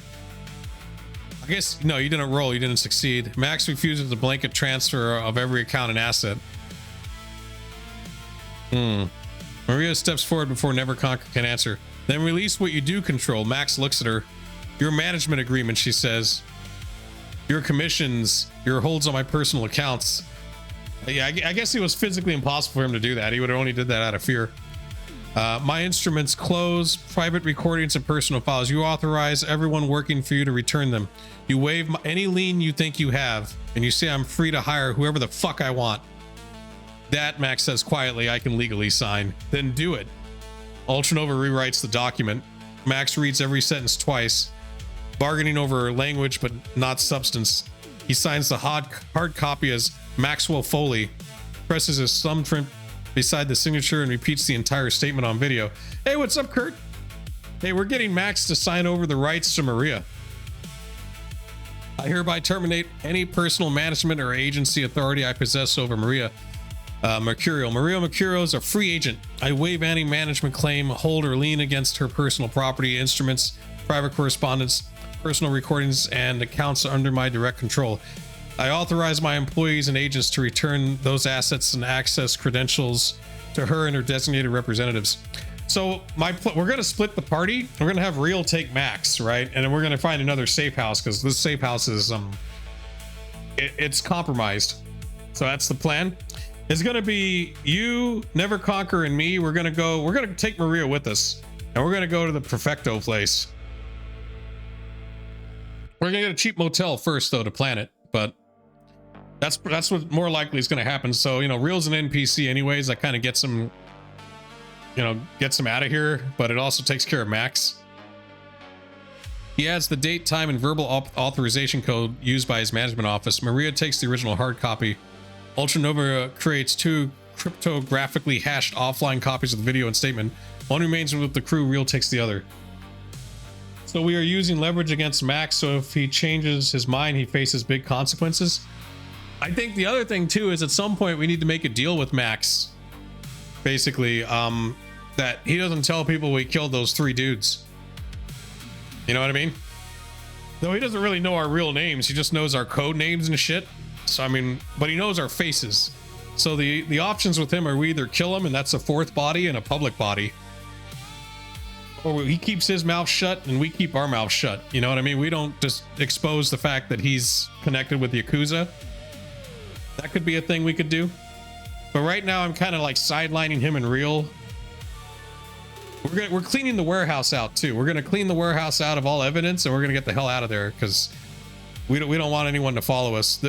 I guess, no, you didn't roll, you didn't succeed. Max refuses the blanket transfer of every account and asset. Maria steps forward before Neverconquer can answer. Then release what you do control. Max looks at her. Your management agreement, she says. Your commissions, your holds on my personal accounts. Yeah, I guess it was physically impossible for him to do that. He would have only did that out of fear. My instruments close, private recordings and personal files. You authorize everyone working for you to return them. You waive any lien you think you have, and you say I'm free to hire whoever the fuck I want. That, Max says quietly, I can legally sign. Then do it. Ultranova rewrites the document. Max reads every sentence twice, bargaining over language but not substance. He signs the hard copy as Maxwell Foley, presses his thumbprint beside the signature and repeats the entire statement on video. Hey, what's up, Kurt? Hey, we're getting Max to sign over the rights to Maria. I hereby terminate any personal management or agency authority I possess over Maria Mercurial. Maria Mercurial is a free agent. I waive any management claim, hold or lien against her personal property, instruments, private correspondence, personal recordings, and accounts under my direct control. I authorize my employees and agents to return those assets and access credentials to her and her designated representatives. So we're going to split the party. We're going to have Real take Max, right? And then we're going to find another safe house because this safe house is it's compromised. So that's the plan. It's going to be you, Neverconquer, and me. We're going to take Maria with us, and we're going to go to the Perfekto place. We're going to get a cheap motel first, though, to plan it, but that's what more likely is going to happen. So, you know, Real's an NPC anyways. That kind of gets him, you know, gets him out of here, but it also takes care of Max. He adds the date, time, and verbal authorization code used by his management office. Maria takes the original hard copy. Ultranova creates 2 cryptographically hashed offline copies of the video and statement. One remains with the crew. Real takes the other. So we are using leverage against Max, so if he changes his mind, he faces big consequences. I think the other thing too is at some point we need to make a deal with Max, basically, that he doesn't tell people we killed those 3 dudes. You know what I mean? Though he doesn't really know our real names, he just knows our code names and shit. So I mean, but he knows our faces. So the options with him are we either kill him and that's a 4th body and a public body, or he keeps his mouth shut and we keep our mouth shut. You know what I mean? We don't just expose the fact that he's connected with the Yakuza. That could be a thing we could do. But right now I'm kind of like sidelining him and Real. We're cleaning the warehouse out too. We're gonna clean the warehouse out of all evidence and we're gonna get the hell out of there because we don't want anyone to follow us.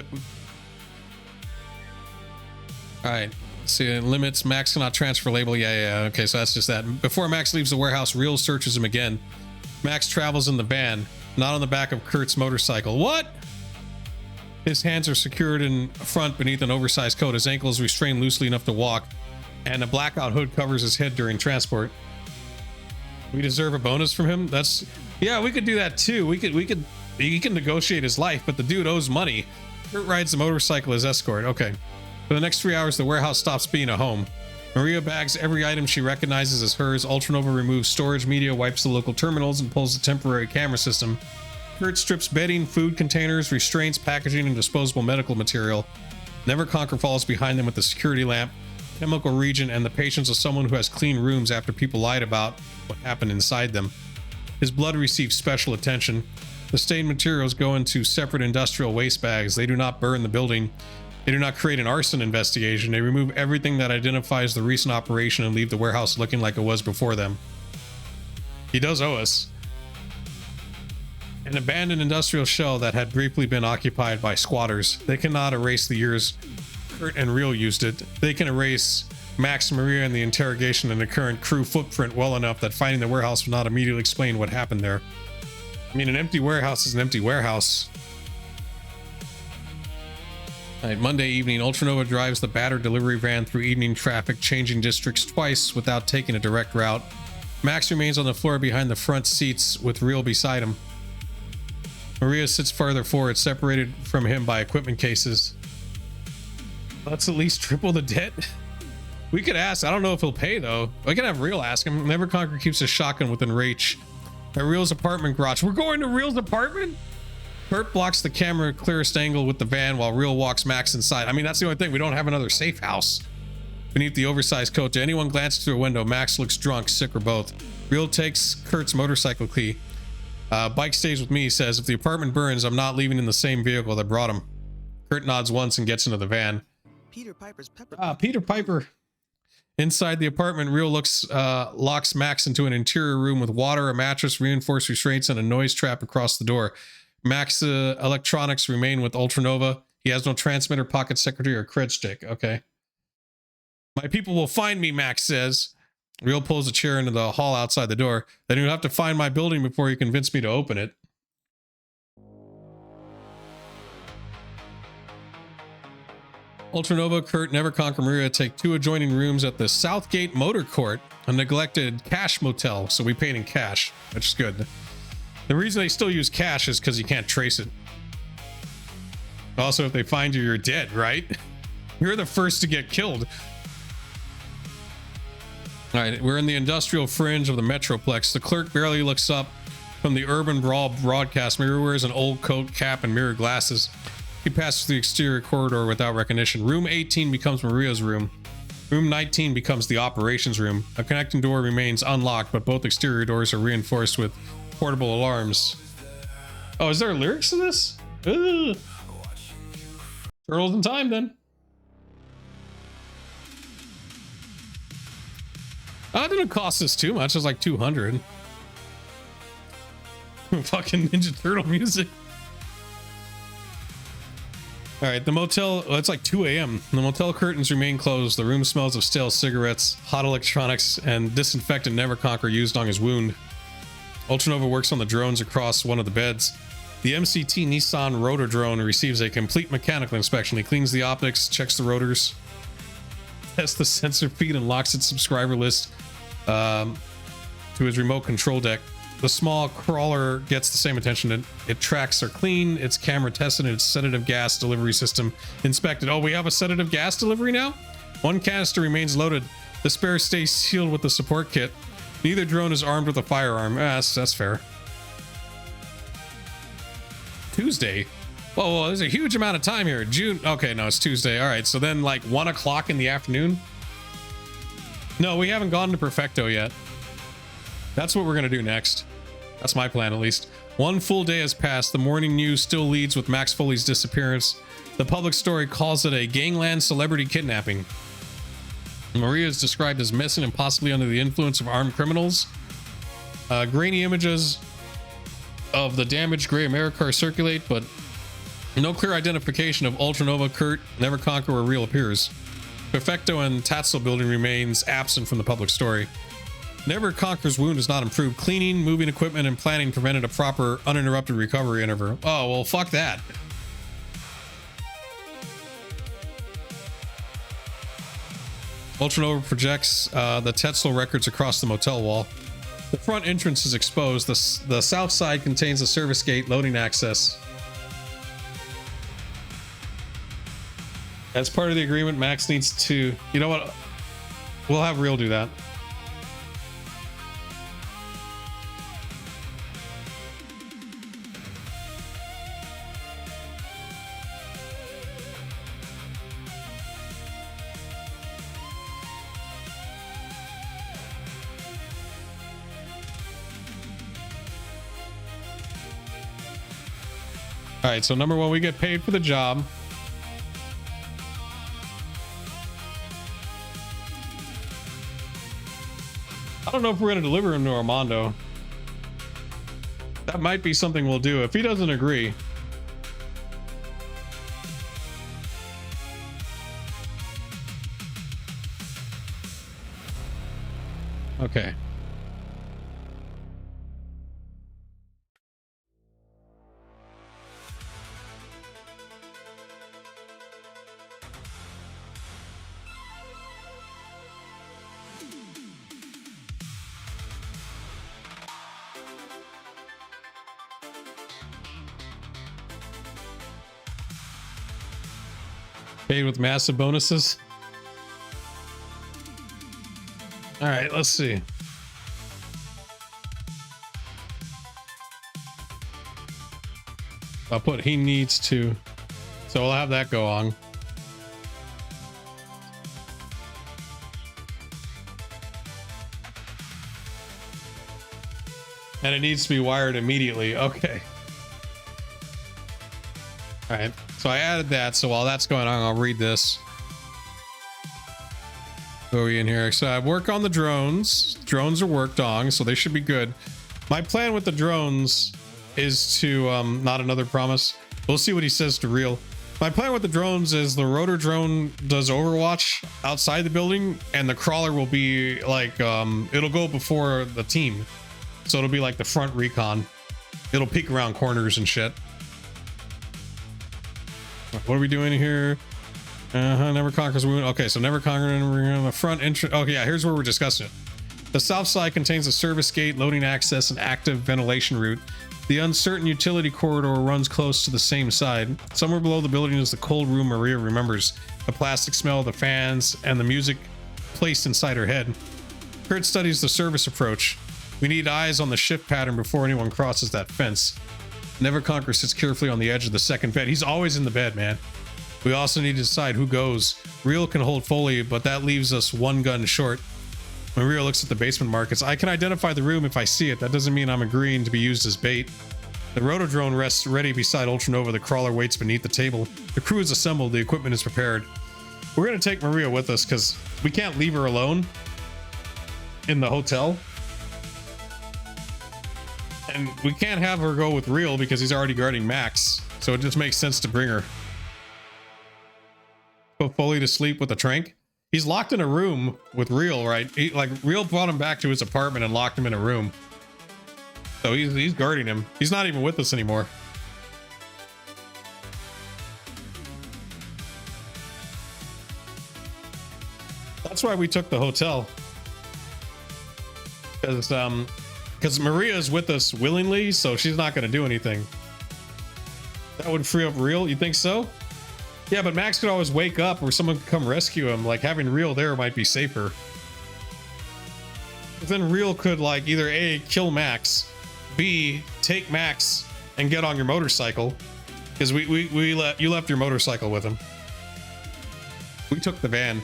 All right. See, limits. Max cannot transfer label. Yeah. Okay, so that's just that. Before Max leaves the warehouse, Real searches him again. Max travels in the van, not on the back of Kurt's motorcycle. What? His hands are secured in front beneath an oversized coat. His ankle is restrained loosely enough to walk. and a blackout hood covers his head during transport. We deserve a bonus from him. That's, yeah, we could do that too. He can negotiate his life, but the dude owes money. Kurt rides the motorcycle as escort. Okay. For the next 3 hours, the warehouse stops being a home. Maria bags every item she recognizes as hers. Ultranova removes storage media, wipes the local terminals, and pulls the temporary camera system. Kurt strips bedding, food containers, restraints, packaging, and disposable medical material. Neverconquer follows behind them with the security lamp, chemical region, and the patience of someone who has clean rooms after people lied about what happened inside them. His blood receives special attention. The stained materials go into separate industrial waste bags. They do not burn the building. They do not create an arson investigation. They remove everything that identifies the recent operation and leave the warehouse looking like it was before them. He does owe us. An abandoned industrial shell that had briefly been occupied by squatters. They cannot erase the years Kurt and Real used it. They can erase Max, Maria, and the interrogation and the current crew footprint well enough that finding the warehouse will not immediately explain what happened there. I mean, an empty warehouse is an empty warehouse. Alright, Monday evening, Ultranova drives the battered delivery van through evening traffic, changing districts twice without taking a direct route. Max remains on the floor behind the front seats with Real beside him. Maria sits farther forward, separated from him by equipment cases. Let's at least triple the debt. We could ask. I don't know if he'll pay, though. I can have Real ask him. Neverconquer keeps his shotgun within reach. At Real's apartment garage. We're going to Real's apartment? Kurt blocks the camera clearest angle with the van while Real walks Max inside. I mean, that's the only thing. We don't have another safe house. Beneath the oversized coat, to anyone glancing through a window, Max looks drunk, sick, or both. Real takes Kurt's motorcycle key. Bike stays with me, he says. If the apartment burns, I'm not leaving in the same vehicle that brought him. Kurt nods once and gets into the van. Peter Piper's pepper. Peter Piper. Inside the apartment, Real locks Max into an interior room with water, a mattress, reinforced restraints, and a noise trap across the door. Max electronics remain with Ultranova. He has no transmitter, pocket secretary, or cred stick. Okay. My people will find me, Max says. Real pulls a chair into the hall outside the door. Then you'll have to find my building before you convince me to open it. Ultranova, Kurt, Neverconquer, Maria take 2 adjoining rooms at the Southgate Motor Court, a neglected cash motel, so we paid in cash, which is good. The reason they still use cash is because you can't trace it. Also, if they find you, you're dead, right? You're the first to get killed. All right, we're in the industrial fringe of the Metroplex. The clerk barely looks up from the urban brawl broadcast. Maria wears an old coat, cap, and mirror glasses. He passes through the exterior corridor without recognition. Room 18 becomes Maria's room. Room 19 becomes the operations room. A connecting door remains unlocked, but both exterior doors are reinforced with portable alarms. Oh, is there lyrics to this? Ugh. Turtles in time, then. Oh, it didn't cost us too much. It was like 200. Fucking Ninja Turtle music. All right, the motel, well, it's like 2 a.m. The motel curtains remain closed. The room smells of stale cigarettes, hot electronics, and disinfectant Neverconquer used on his wound. Ultranova works on the drones across one of the beds. The MCT Nissan rotor drone receives a complete mechanical inspection. He cleans the optics, checks the rotors, tests the sensor feed, and locks its subscriber list to his remote control deck. The small crawler gets the same attention. It tracks are clean, its camera tested, and its sedative gas delivery system inspected. Oh, we have a sedative gas delivery now? One canister remains loaded. The spare stays sealed with the support kit. Neither drone is armed with a firearm. That's fair. Tuesday. Whoa, there's a huge amount of time here. June. Okay, no, it's Tuesday. All right, so then like 1 o'clock in the afternoon. No, we haven't gone to Perfekto yet. That's what we're going to do next. That's my plan, at least. 1 full day has passed. The morning news still leads with Max Foley's disappearance. The public story calls it a gangland celebrity kidnapping. Maria is described as missing and possibly under the influence of armed criminals. Grainy images of the damaged gray Americar circulate, but no clear identification of Ultranova, Kurt, Neverconquer, or Real appears. Perfekto and Taetzel building remains absent from the public story. Neverconquer's wound is not improved. Cleaning, moving equipment, and planning prevented a proper, uninterrupted recovery interval. Oh, well, fuck that. Ultranova projects the Taetzel records across the motel wall. The front entrance is exposed. The south side contains a service gate loading access. As part of the agreement, Max needs to... You know what? We'll have Real do that. All right, so number one, we get paid for the job. I don't know if we're going to deliver him to Armando. That might be something we'll do if he doesn't agree. Okay. Paid with massive bonuses. All right, let's see. I'll put he needs to. So we'll have that go on. And it needs to be wired immediately. Okay. All right. So I added that. So while that's going on, I'll read this. Go in here. So I work on the drones. Drones are worked on, so they should be good. My plan with the drones is to not another promise. We'll see what he says to Real. My plan with the drones is the rotor drone does overwatch outside the building, and the crawler will be like it'll go before the team. So it'll be like the front recon. It'll peek around corners and shit. What are we doing here? Neverconquer's wound. Okay, so Neverconquer the front entrance. Okay, yeah, here's where we're discussing it. The south side contains a service gate, loading access, and active ventilation route. The uncertain utility corridor runs close to the same side. Somewhere below the building is the cold room Maria remembers. The plastic smell, the fans, and the music placed inside her head. Kurt studies the service approach. We need eyes on the shift pattern before anyone crosses that fence. Neverconquer sits carefully on the edge of the second bed. He's always in the bed, man. We also need to decide who goes. Real can hold Foley, but that leaves us one gun short. When Real looks at the basement markets, I can identify the room if I see it. That doesn't mean I'm agreeing to be used as bait. The rotodrone rests ready beside Ultranova. The crawler waits beneath the table. The crew is assembled. The equipment is prepared. We're going to take Maria with us because we can't leave her alone in the hotel. And we can't have her go with Real because he's already guarding Max. So it just makes sense to bring her. Put Foley to sleep with a trank. He's locked in a room with Real, right? Real brought him back to his apartment and locked him in a room. So he's guarding him. He's not even with us anymore. That's why we took the hotel. Because Maria is with us willingly, so she's not going to do anything. That would free up Real? You think so? Yeah, but Max could always wake up or someone could come rescue him. Like, having Real there might be safer. But then Real could, like, either A, kill Max, B, take Max and get on your motorcycle. Because you left your motorcycle with him. We took the van.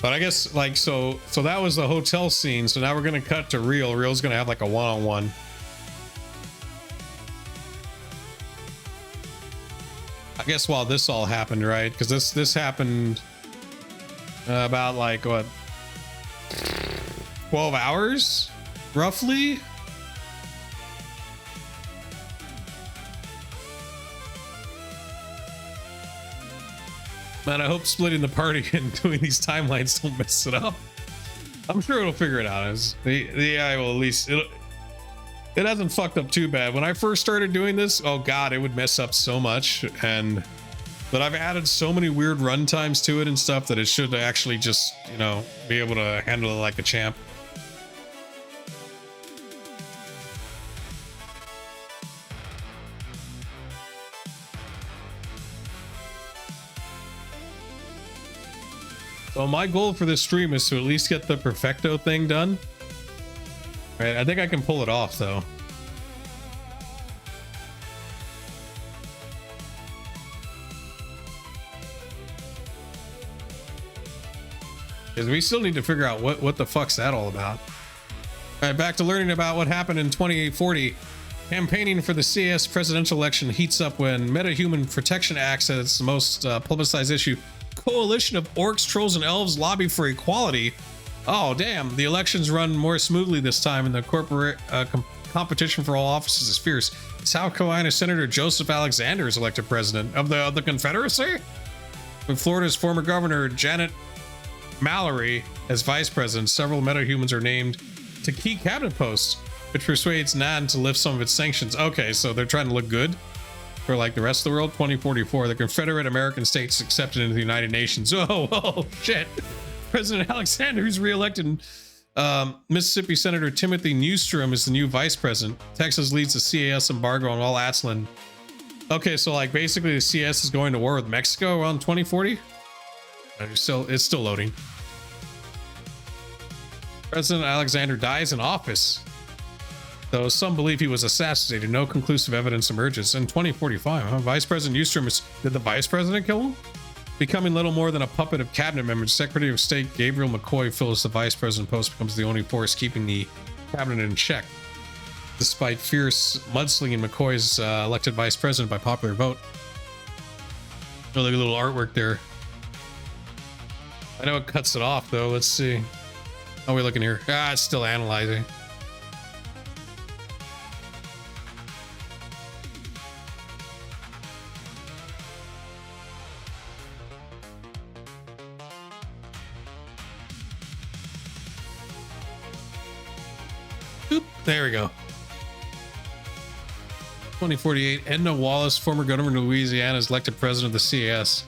But I guess, like, so that was the hotel scene. So now we're going to cut to Real. Real's going to have like a one-on-one. I guess while this all happened, right? Because this happened about like, what, 12 hours? Roughly? Man, I hope splitting the party and doing these timelines don't mess it up. I'm sure it'll figure it out. The AI will at least... It hasn't fucked up too bad. When I first started doing this, oh god, it would mess up so much. But I've added so many weird run times to it and stuff that it should actually just, you know, be able to handle it like a champ. So my goal for this stream is to at least get the Perfekto thing done. Right, I think I can pull it off though. Because we still need to figure out what the fuck's that all about. All right, back to learning about what happened in 2840. Campaigning for the CAS presidential election heats up when Metahuman Protection Act as its most publicized issue. Coalition of orcs, trolls, and elves lobby for equality. Oh, damn. The elections run more smoothly this time, and the corporate competition for all offices is fierce. South Carolina Senator Joseph Alexander is elected president of the Confederacy. With Florida's former governor, Janet Mallory, as vice president, several metahumans are named to key cabinet posts, which persuades NAN to lift some of its sanctions. Okay, so they're trying to look good for like the rest of the world. 2044, the Confederate American states accepted into the United Nations. Oh shit. President Alexander, who's reelected. Mississippi Senator Timothy Newstrom is the new vice president. Texas leads the CAS embargo on all Atlan. Okay, so like basically the CS is going to war with Mexico around 2040. It's still loading. President Alexander dies in office, though some believe he was assassinated. No conclusive evidence emerges. In 2045, Vice President Newstrom did the vice president kill him? Becoming little more than a puppet of cabinet members, Secretary of State Gabriel McCoy fills the vice president post, becomes the only force keeping the cabinet in check. Despite fierce mudslinging, McCoy is elected vice president by popular vote. Really good little artwork there. I know it cuts it off though. Let's see. How are we looking here? It's still analyzing. Oop, there we go. 2048, Edna Wallace, former governor of Louisiana, is elected president of the CAS.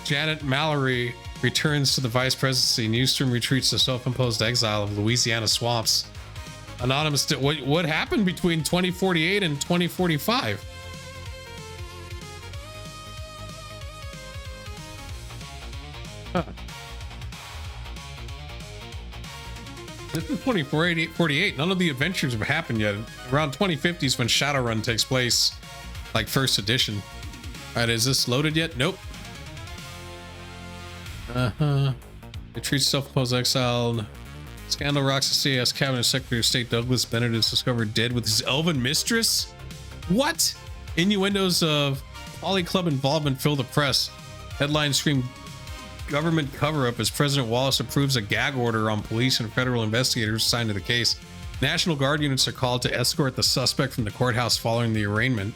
Janet Mallory returns to the vice presidency. Newstrom retreats to self-imposed exile of Louisiana swamps. Anonymous, what happened between 2048 and 2045? Huh. This is 2048. None of the adventures have happened yet. Around 2050 is when Shadowrun takes place, like first edition. All right, is this loaded yet? Nope. Retreats self-imposed exiled. Scandal rocks the CAS cabinet. Secretary of State Douglas Bennett is discovered dead with his elven mistress. What? Innuendos of Poly Club involvement fill the press. Headlines scream government cover-up as President Wallace approves a gag order on police and federal investigators assigned to the case. National Guard units are called to escort the suspect from the courthouse following the arraignment.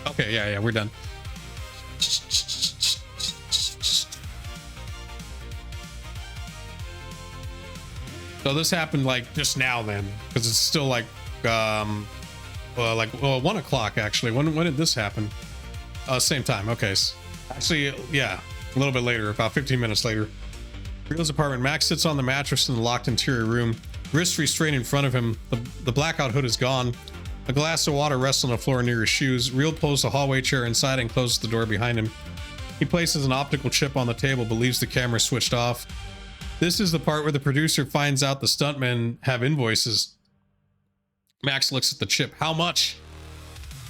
Okay, yeah, we're done. So this happened like just now then, because it's still like 1 o'clock actually. When did this happen? Same time. Okay. Actually, yeah, a little bit later, about 15 minutes later. Real's apartment. Max sits on the mattress in the locked interior room, wrist restrained in front of him. The blackout hood is gone. A glass of water rests on the floor near his shoes. Real pulls the hallway chair inside and closes the door behind him. He places an optical chip on the table, but leaves the camera switched off. This is the part where the producer finds out the stuntmen have invoices. Max looks at the chip. How much?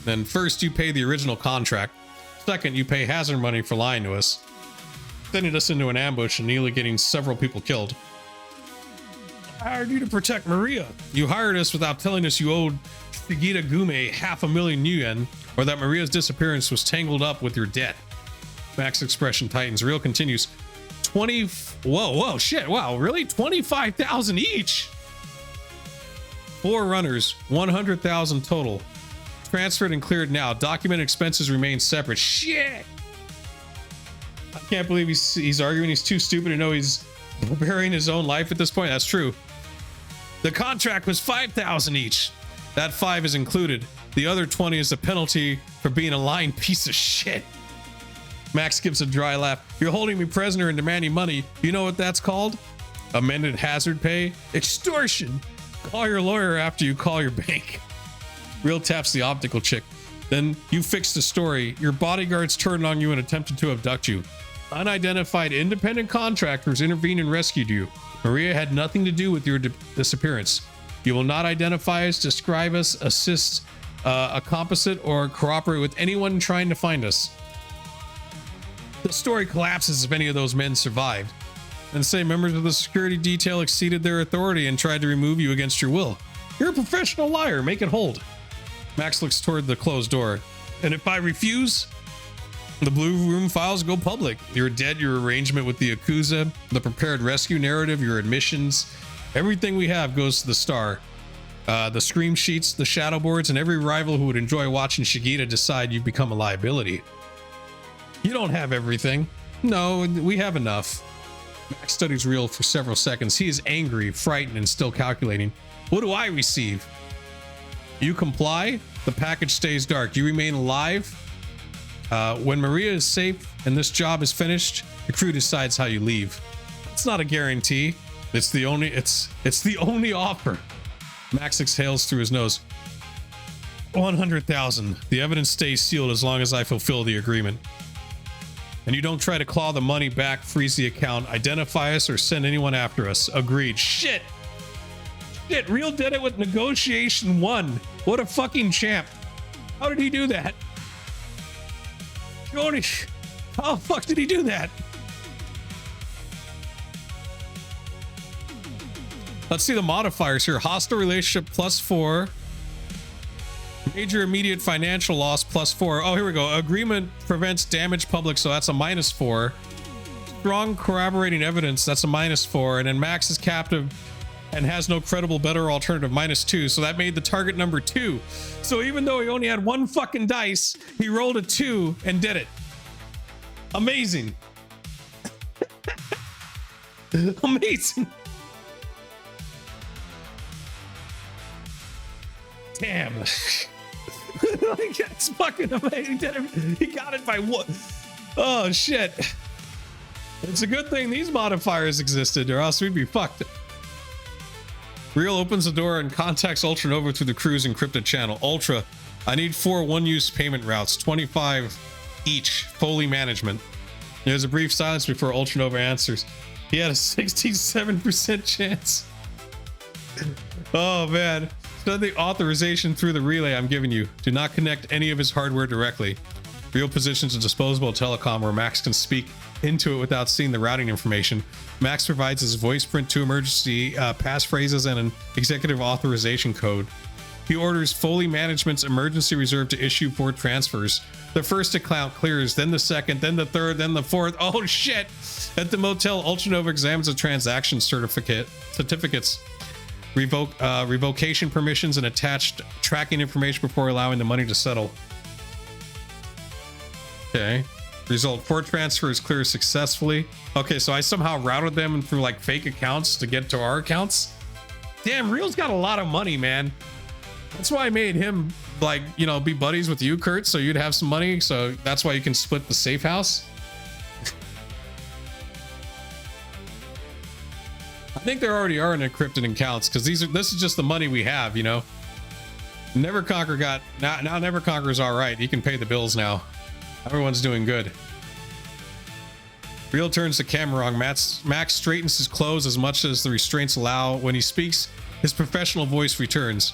Then first you pay the original contract. Second, you pay hazard money for lying to us. Sending us into an ambush and nearly getting several people killed. I hired you to protect Maria. You hired us without telling us you owed Shigita Gume 500,000 yen, or that Maria's disappearance was tangled up with your debt. Max's expression tightens. Real continues. Whoa, shit, wow, really? 25,000 each? 4 runners, 100,000 total. Transferred and cleared now. Document expenses remain separate. Shit! Can't believe he's arguing. He's too stupid to know he's preparing his own life at this point. That's true. The contract was 5,000 each. That 5 is included. The other 20 is the penalty for being a lying piece of shit. Max gives a dry laugh. You're holding me prisoner and demanding money. You know what that's called? Amended hazard pay? Extortion. Call your lawyer after you call your bank. Real taps the optical chick. Then you fixed the story. Your bodyguards turned on you and attempted to abduct you. Unidentified independent contractors intervened and rescued you. Maria had nothing to do with your disappearance. You will not identify us, describe us, assist, a composite, or cooperate with anyone trying to find us. The story collapses if any of those men survived. And say members of the security detail exceeded their authority and tried to remove you against your will. You're a professional liar. Make it hold. Max looks toward the closed door. And if I refuse, the blue room files go public. You're dead, your arrangement with the Yakuza, the prepared rescue narrative, your admissions, everything we have goes to the star. The scream sheets, the shadow boards, and every rival who would enjoy watching Shigita decide you've become a liability. You don't have everything. No, we have enough. Max studies Real for several seconds. He is angry, frightened, and still calculating. What do I receive? You comply, the package stays dark. You remain alive. When Maria is safe and this job is finished, the crew decides how you leave. It's not a guarantee. It's the only offer. Max exhales through his nose. 100,000. The evidence stays sealed as long as I fulfill the agreement. And you don't try to claw the money back, freeze the account, identify us, or send anyone after us. Agreed. Shit. Real did it with negotiation 1. What a fucking champ. How did he do that? Jody, how the fuck did he do that? Let's see the modifiers here. Hostile relationship +4. Major immediate financial loss +4. Oh, here we go. Agreement prevents damage public, so that's a -4. Strong corroborating evidence, that's a -4. And then Max is captive and has no credible better alternative, -2. So that made the target number 2. So even though he only had 1 fucking dice, he rolled a 2 and did it. Amazing. Amazing. Damn. That's fucking amazing. He got it by 1. Oh shit. It's a good thing these modifiers existed, or else we'd be fucked. Real opens the door and contacts Ultra Nova through the crew's encrypted channel. Ultra, I need 4 one-use payment routes, 25 each. Foley management. There's a brief silence before Ultra Nova answers. He had a 67% chance. Oh man. Send the authorization through the relay I'm giving you. Do not connect any of his hardware directly. Real positions a disposable telecom where Max can speak into it without seeing the routing information. Max provides his voice print to emergency passphrases and an executive authorization code. He orders Foley Management's emergency reserve to issue 4 transfers. The first account clears, then the second, then the third, then the fourth. Oh shit! At the motel, Ultranova examines the transaction certificates, revocation permissions, and attached tracking information before allowing the money to settle. Okay. Result: 4 transfers clear successfully. Okay, so I somehow routed them through like fake accounts to get to our accounts. Damn, Real's got a lot of money, man. That's why I made him, like, you know, be buddies with you, Kurt, so you'd have some money. So that's why you can split the safe house. I think there already are encrypted accounts because this is just the money we have, you know. Neverconquer got now Neverconquer's all right. He can pay the bills now. Everyone's doing good. Real turns the camera on. Max straightens his clothes as much as the restraints allow. When he speaks, his professional voice returns.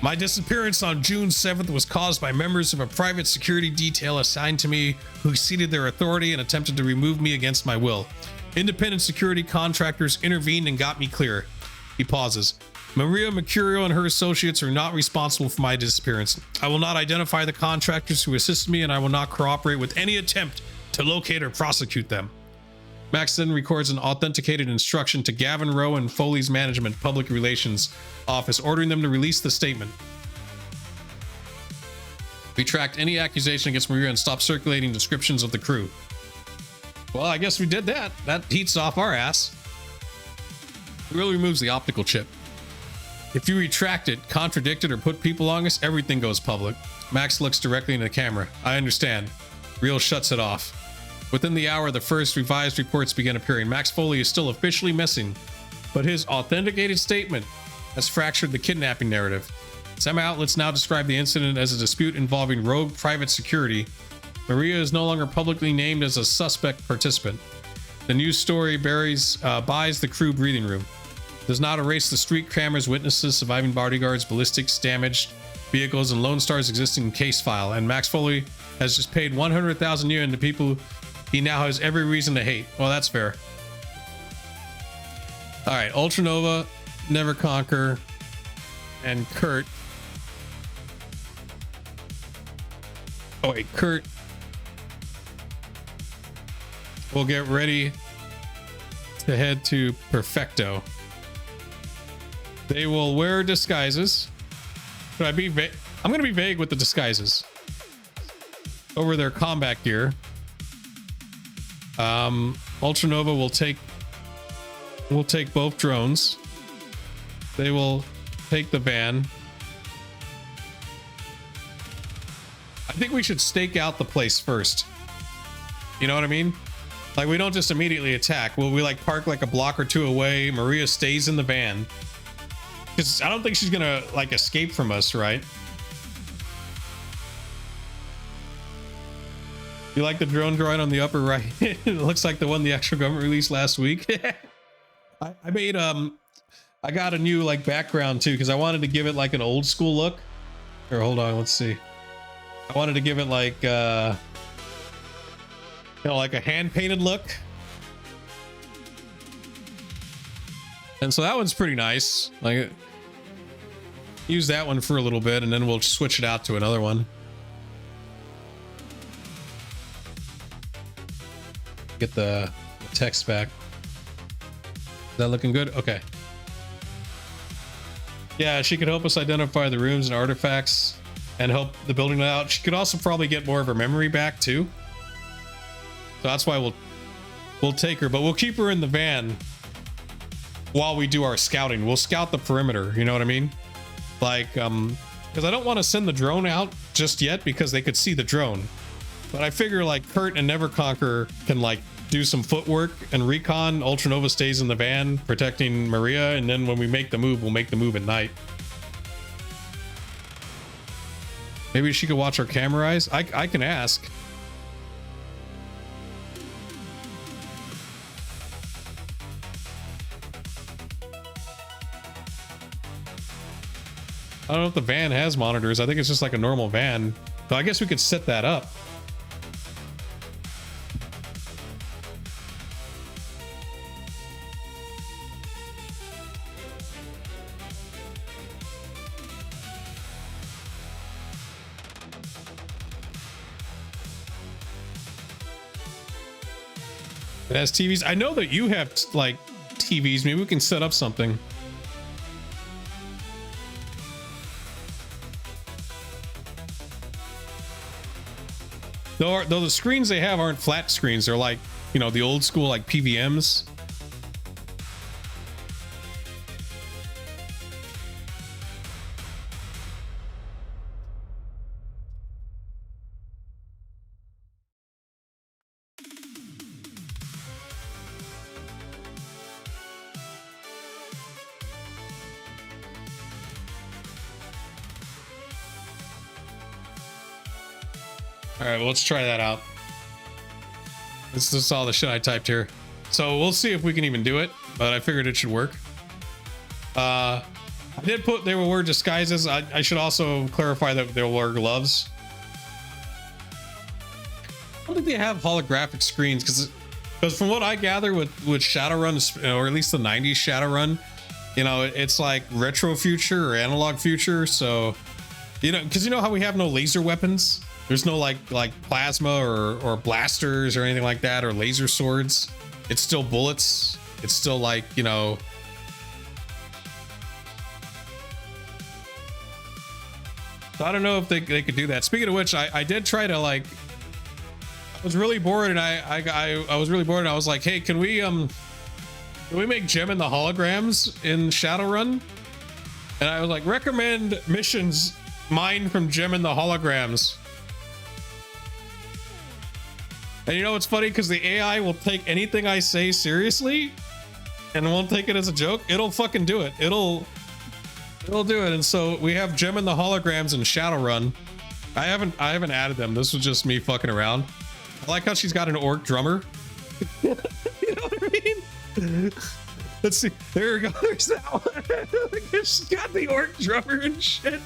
My disappearance on June 7th was caused by members of a private security detail assigned to me who exceeded their authority and attempted to remove me against my will. Independent security contractors intervened and got me clear. He pauses. Maria Mercurial and her associates are not responsible for my disappearance. I will not identify the contractors who assist me, and I will not cooperate with any attempt to locate or prosecute them. Max then records an authenticated instruction to Gavin Rowe and Foley's Management Public Relations Office, ordering them to release the statement. Retract any accusation against Maria and stop circulating descriptions of the crew. Well, I guess we did that. That heats off our ass. It really removes the optical chip. If you retract it, contradict it, or put people on us, everything goes public. Max looks directly into the camera. I understand. Real shuts it off. Within the hour, the first revised reports begin appearing. Max Foley is still officially missing, but his authenticated statement has fractured the kidnapping narrative. Some outlets now describe the incident as a dispute involving rogue private security. Maria is no longer publicly named as a suspect participant. The news story buys the crew breathing room. Does not erase the street cameras, witnesses, surviving bodyguards, ballistics, damaged vehicles, and Lone Star's existing case file. And Max Foley has just paid 100,000 yuan to people he now has every reason to hate. Well, that's fair. All right, Ultranova, Neverconquer, and Kurt. Oh wait, Kurt. We'll get ready to head to Perfekto. They will wear disguises. Should I be vague? I'm going to be vague with the disguises. Over their combat gear. Ultranova will take both drones. They will take the van. I think we should stake out the place first. You know what I mean? Like, we don't just immediately attack. Will we like park like a block or two away? Maria stays in the van. Because I don't think she's gonna like escape from us, right? You like the drone drawing on the upper right? It looks like the one the actual government released last week. I made I got a new like background too, because I wanted to give it like an old school look. Here, hold on, let's see. I wanted to give it like you know, like a hand painted look. And so that one's pretty nice. Like, use that one for a little bit, and then we'll switch it out to another one. Get the text back. Is that looking good? Okay. Yeah, she could help us identify the rooms and artifacts and help the building out. She could also probably get more of her memory back too. So that's why we'll take her, but we'll keep her in the van while we do our scouting. We'll scout the perimeter, you know what I mean? Like, because I don't want to send the drone out just yet because they could see the drone. But I figure like Kurt and Neverconquer can like do some footwork and recon. Ultranova stays in the van protecting Maria, and then when we make the move, we'll make the move at night. Maybe she could watch our camera eyes. I can ask. I don't know if the van has monitors. I think it's just like a normal van. So I guess we could set that up. It has TVs. I know that you have like TVs. Maybe we can set up something. Though the screens they have aren't flat screens. They're like, you know, the old school like PVMs. All right, well, let's try that out. This is all the shit I typed here. So we'll see if we can even do it, but I figured it should work. I did put they will wear disguises. I should also clarify that they'll wear gloves. I don't think they have holographic screens because from what I gather with Shadowrun, or at least the 90s Shadowrun, you know, it's like retro future or analog future. So, you know, because you know how we have no laser weapons. There's no like plasma or blasters or anything like that, or laser swords. It's still bullets. It's still like, you know. So I don't know if they could do that. Speaking of which, I did try to like, was really bored, and I was really bored, and I was like, hey, can we make Gem and the Holograms in Shadowrun? And I was like, recommend missions mined from Gem and the Holograms. And you know what's funny? Because the AI will take anything I say seriously and won't take it as a joke. It'll fucking do it. It'll do it. And so we have Gem and the Holograms in Shadowrun. I haven't added them. This was just me fucking around. I like how she's got an orc drummer. You know what I mean? Let's see. There we go. There's that one. She's got the orc drummer and shit.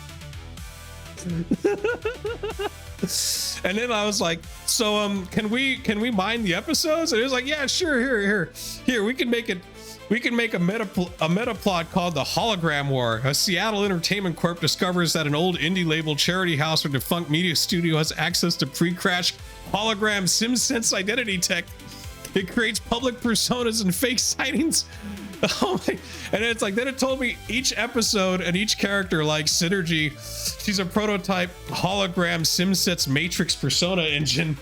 And then I was like, so can we mine the episodes? And it was like, yeah, sure. Here we can make a meta plot called the Hologram War. A Seattle Entertainment Corp discovers that an old indie label charity house or defunct media studio has access to pre-crash hologram SimSense identity tech. It creates public personas and fake sightings. Oh my! And it's like, then it told me each episode and each character, like Synergy, she's a prototype hologram SimSets matrix persona engine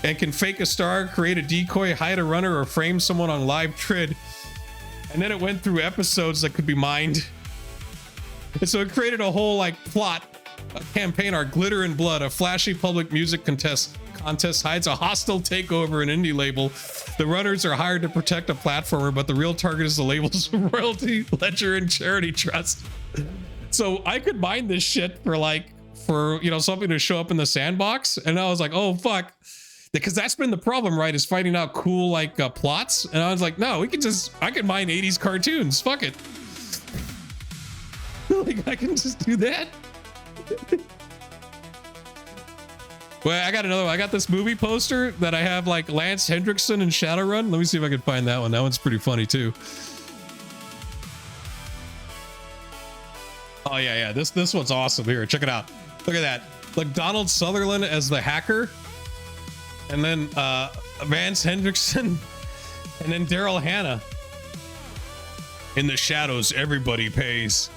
and can fake a star, create a decoy, hide a runner, or frame someone on live trid. And then it went through episodes that could be mined. And so it created a whole like plot, a campaign arc, Glitter and Blood, a flashy public music contest hides a hostile takeover an indie label. The runners are hired to protect a platformer, but the real target is the label's royalty, ledger, and charity trust. So I could mine this shit for something to show up in the sandbox. And I was like, oh fuck. Because that's been the problem, right? Is finding out cool plots. And I was like, no, I can mine 80s cartoons. Fuck it. Like I can just do that. Well, I got this movie poster that I have like Lance Hendrickson in Shadowrun. Let me see if I can find that one. That one's pretty funny too. Oh yeah. This one's awesome. Here, check it out. Look at that. Like Donald Sutherland as the hacker. And then Vance Hendrickson. And then Daryl Hannah. In the shadows, everybody pays.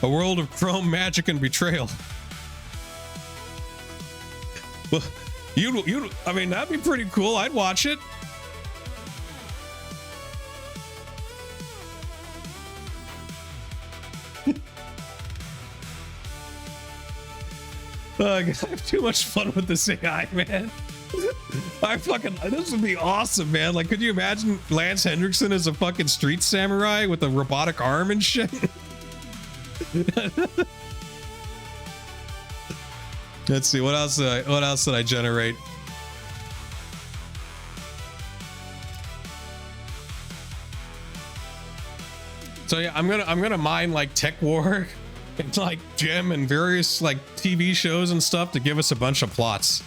A world of chrome magic and betrayal. Well, I mean, that'd be pretty cool. I'd watch it. I have too much fun with this AI, man. This would be awesome, man. Like, could you imagine Lance Hendrickson as a fucking street samurai with a robotic arm and shit? Let's see, what else did I generate? So yeah, I'm gonna mine like Tech War and like Gem and various like TV shows and stuff to give us a bunch of plots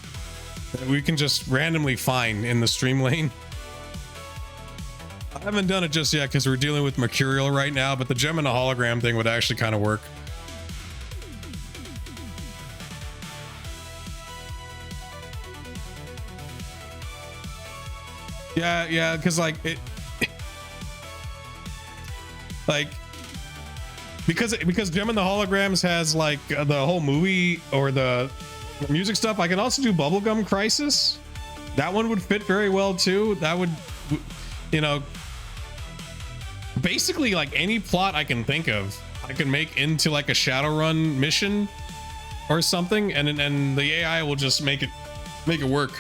that we can just randomly find in the stream lane. I haven't done it just yet because we're dealing with Mercurial right now, but the Gem and the Hologram thing would actually kind of work. Yeah, because like because Gem and the Holograms has like the whole movie or the music stuff. I can also do Bubblegum Crisis. That one would fit very well too. That would, basically like any plot I can think of, I can make into like a Shadowrun mission or something, and the AI will just make it work.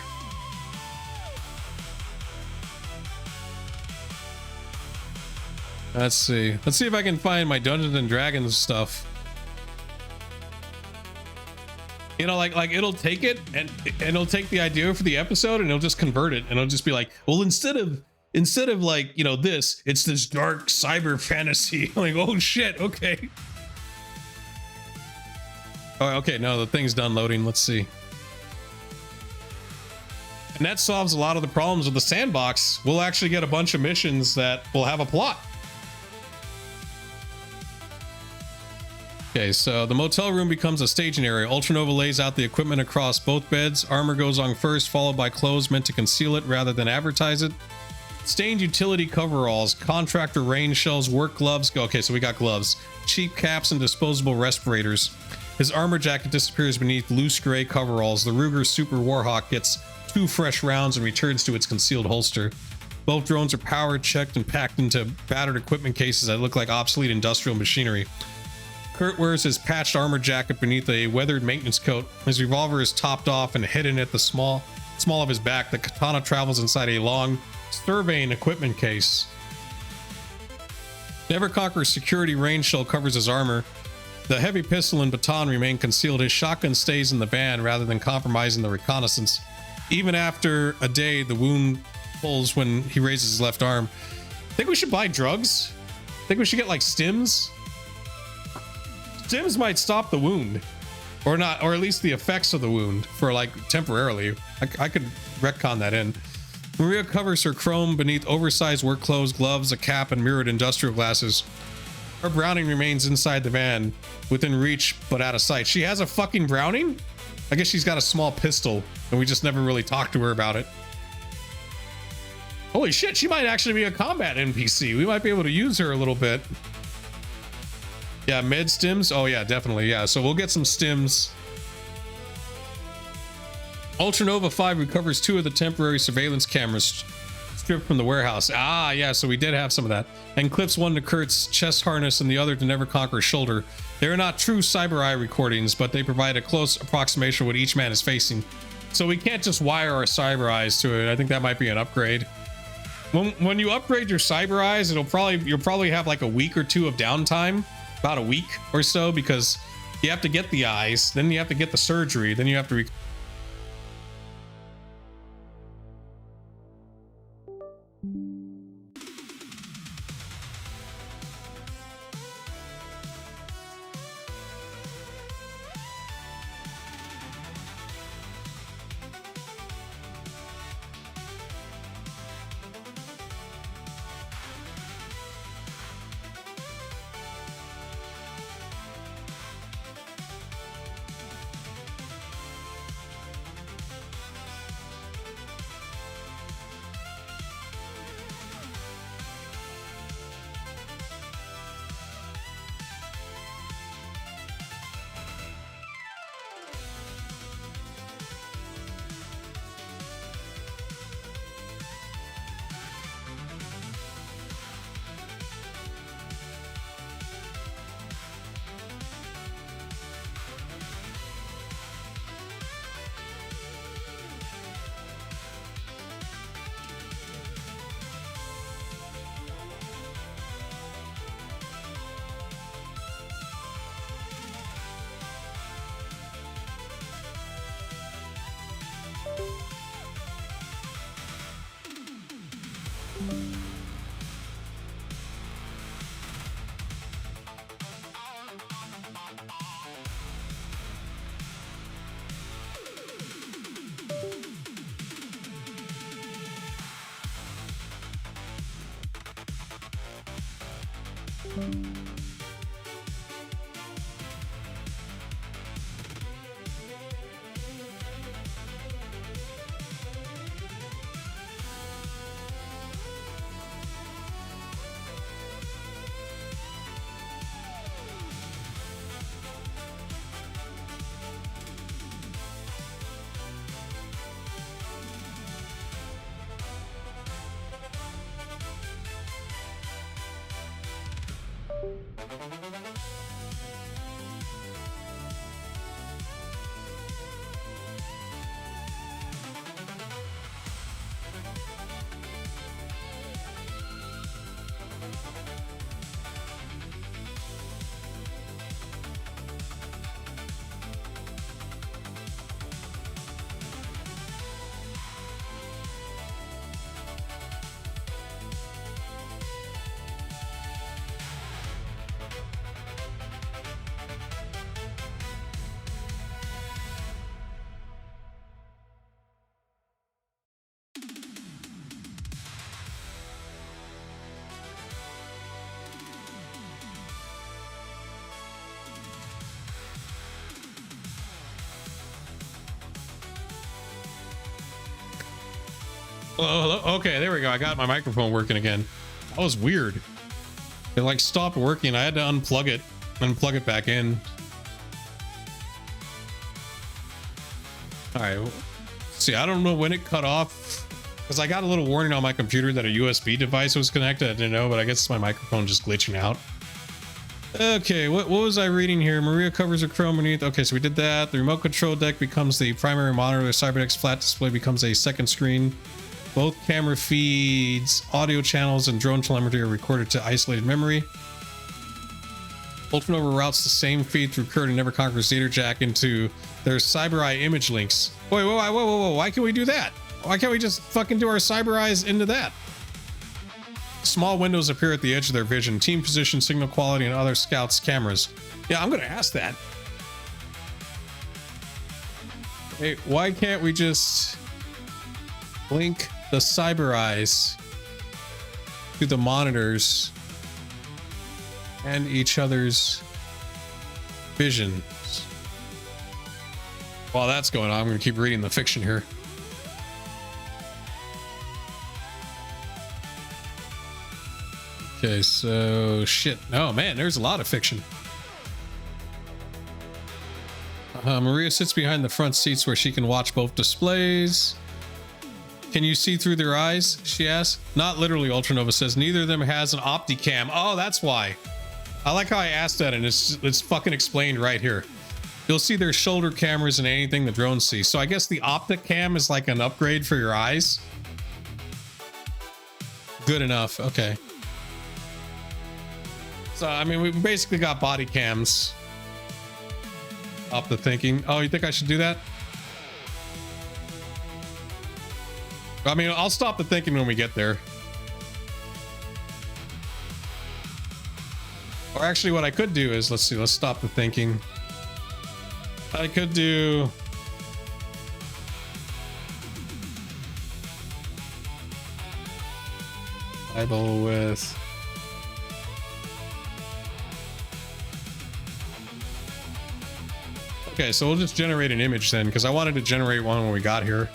Let's see if I can find my Dungeons and Dragons stuff. Like it'll take it and it'll take the idea for the episode and it'll just convert it, and it'll just be like, well, instead of like, this, it's this dark cyber fantasy. I'm like, oh shit, okay. Oh, okay, no, the thing's done loading. Let's see. And that solves a lot of the problems with the sandbox. We'll actually get a bunch of missions that will have a plot. Okay, so the motel room becomes a staging area. Ultranova lays out the equipment across both beds. Armor goes on first, followed by clothes meant to conceal it rather than advertise it. Stained utility coveralls, contractor rain shells, work gloves. Okay, so we got gloves. Cheap caps and disposable respirators. His armor jacket disappears beneath loose gray coveralls. The Ruger Super Warhawk gets 2 fresh rounds and returns to its concealed holster. Both drones are powered, checked, and packed into battered equipment cases that look like obsolete industrial machinery. Kurt wears his patched armor jacket beneath a weathered maintenance coat. His revolver is topped off and hidden at the small of his back. The katana travels inside a long, surveying equipment case. Neverconquer's security range shell covers his armor. The heavy pistol and baton remain concealed. His shotgun stays in the van rather than compromising the reconnaissance. Even after a day, the wound pulls when he raises his left arm. Think we should buy drugs? Think we should get like stims? Stims might stop the wound. Or not, or at least the effects of the wound for like temporarily. I could retcon that in. Maria covers her chrome beneath oversized work clothes, gloves, a cap, and mirrored industrial glasses. Her Browning remains inside the van, within reach but out of sight. She has a fucking Browning? I guess she's got a small pistol, and we just never really talked to her about it. Holy shit, she might actually be a combat NPC. We might be able to use her a little bit. Yeah, med stims? Oh yeah, definitely, yeah. So we'll get some stims. Ultranova 5 recovers 2 of the temporary surveillance cameras stripped from the warehouse. Ah, yeah, so we did have some of that. And clips one to Kurt's chest harness and the other to Neverconquer's shoulder. They are not true cyber eye recordings, but they provide a close approximation of what each man is facing. So we can't just wire our cyber eyes to it. I think that might be an upgrade. When you upgrade your cyber eyes, you'll probably have like a week or 2 of downtime, about a week or so, because you have to get the eyes, then you have to get the surgery, then you have to Hello? Okay, there we go. I got my microphone working again. That was weird. It like stopped working. I had to unplug it back in. All right, see, I don't know when it cut off because I got a little warning on my computer that a USB device was connected. I didn't know, but I guess my microphone just glitching out. Okay, what was I reading here? Maria covers her chrome beneath. Okay, so we did that. The remote control deck becomes the primary monitor. The Cyberdeck's flat display becomes a second screen. Both camera feeds, audio channels, and drone telemetry are recorded to isolated memory. Ultranova routes the same feed through Kurt and Neverconquer's data jack into their Cyber Eye image links. Wait, whoa, why can't we do that? Why can't we just fucking do our Cyber Eyes into that? Small windows appear at the edge of their vision. Team position, signal quality, and other scouts' cameras. Yeah, I'm gonna ask that. Hey, why can't we just link the Cyber Eyes to the monitors and each other's visions? While that's going on, I'm gonna keep reading the fiction here. Okay, so shit. Oh man, there's a lot of fiction. Maria sits behind the front seats where she can watch both displays. Can you see through their eyes? She asks. Not literally, Ultranova says. Neither of them has an Opticam. Oh, that's why. I like how I asked that, and it's fucking explained right here. You'll see their shoulder cameras and anything the drones see. So I guess the Opticam is like an upgrade for your eyes. Good enough. Okay. So, I mean, we basically got body cams. Up the thinking. Oh, you think I should do that? I mean, I'll stop the thinking when we get there. Or actually, what I could do is, let's see, let's stop the thinking. I could do... Bible with... Okay, so we'll just generate an image then, because I wanted to generate one when we got here.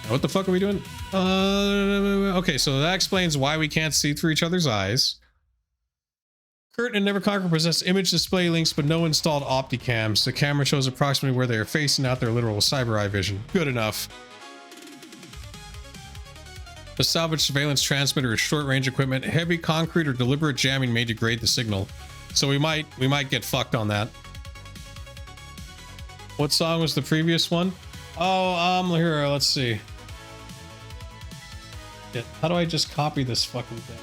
What the fuck are we doing? Okay, so that explains why we can't see through each other's eyes. Kurt and Neverconquer possess image display links, but no installed Opticams. The camera shows approximately where they are facing, out their literal Cyber Eye vision. Good enough. The salvage surveillance transmitter is short-range equipment. Heavy concrete or deliberate jamming may degrade the signal. So we might get fucked on that. What song was the previous one? Oh, here, let's see. How do I just copy this fucking thing?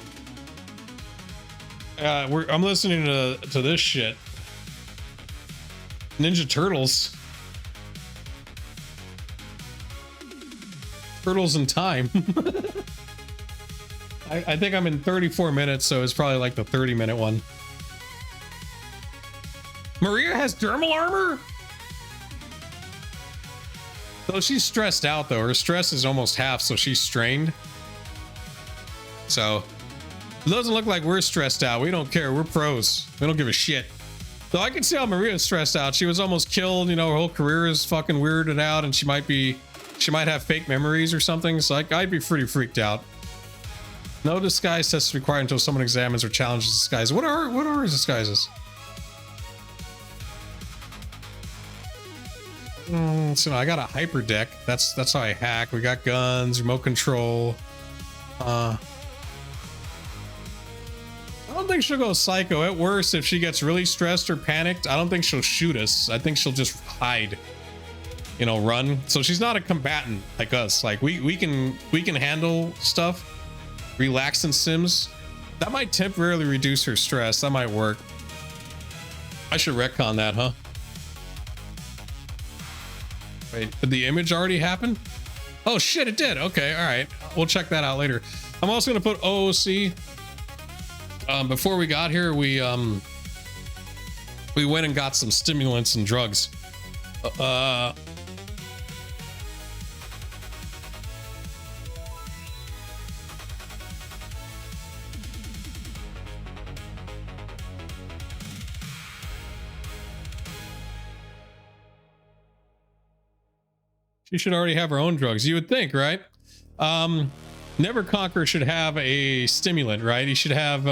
I'm listening to this shit. Ninja Turtles. Turtles in Time. I think I'm in 34 minutes, so it's probably like the 30-minute one. Maria has dermal armor? So she's stressed out, though. Her stress is almost half, so she's strained. So it doesn't look like we're stressed out. We don't care. We're pros. We don't give a shit. So I can see how Maria's stressed out. She was almost killed. You know, her whole career is fucking weirded out, and she might have fake memories or something. So I'd be pretty freaked out. No disguise test is required until someone examines or challenges disguise. What are disguises? So I got a hyper deck. That's how I hack. We got guns, remote control. I don't think she'll go psycho. At worst, if she gets really stressed or panicked, I don't think she'll shoot us. I think she'll just hide. You know, run. So she's not a combatant like us. Like we can handle stuff. Relax in sims. That might temporarily reduce her stress. That might work. I should retcon that, huh? Wait, did the image already happen? Oh shit, it did. Okay, all right. We'll check that out later. I'm also gonna put OOC. Before we got here, we went and got some stimulants and drugs. She should already have her own drugs. You would think, right? Neverconquer should have a stimulant, right? He should have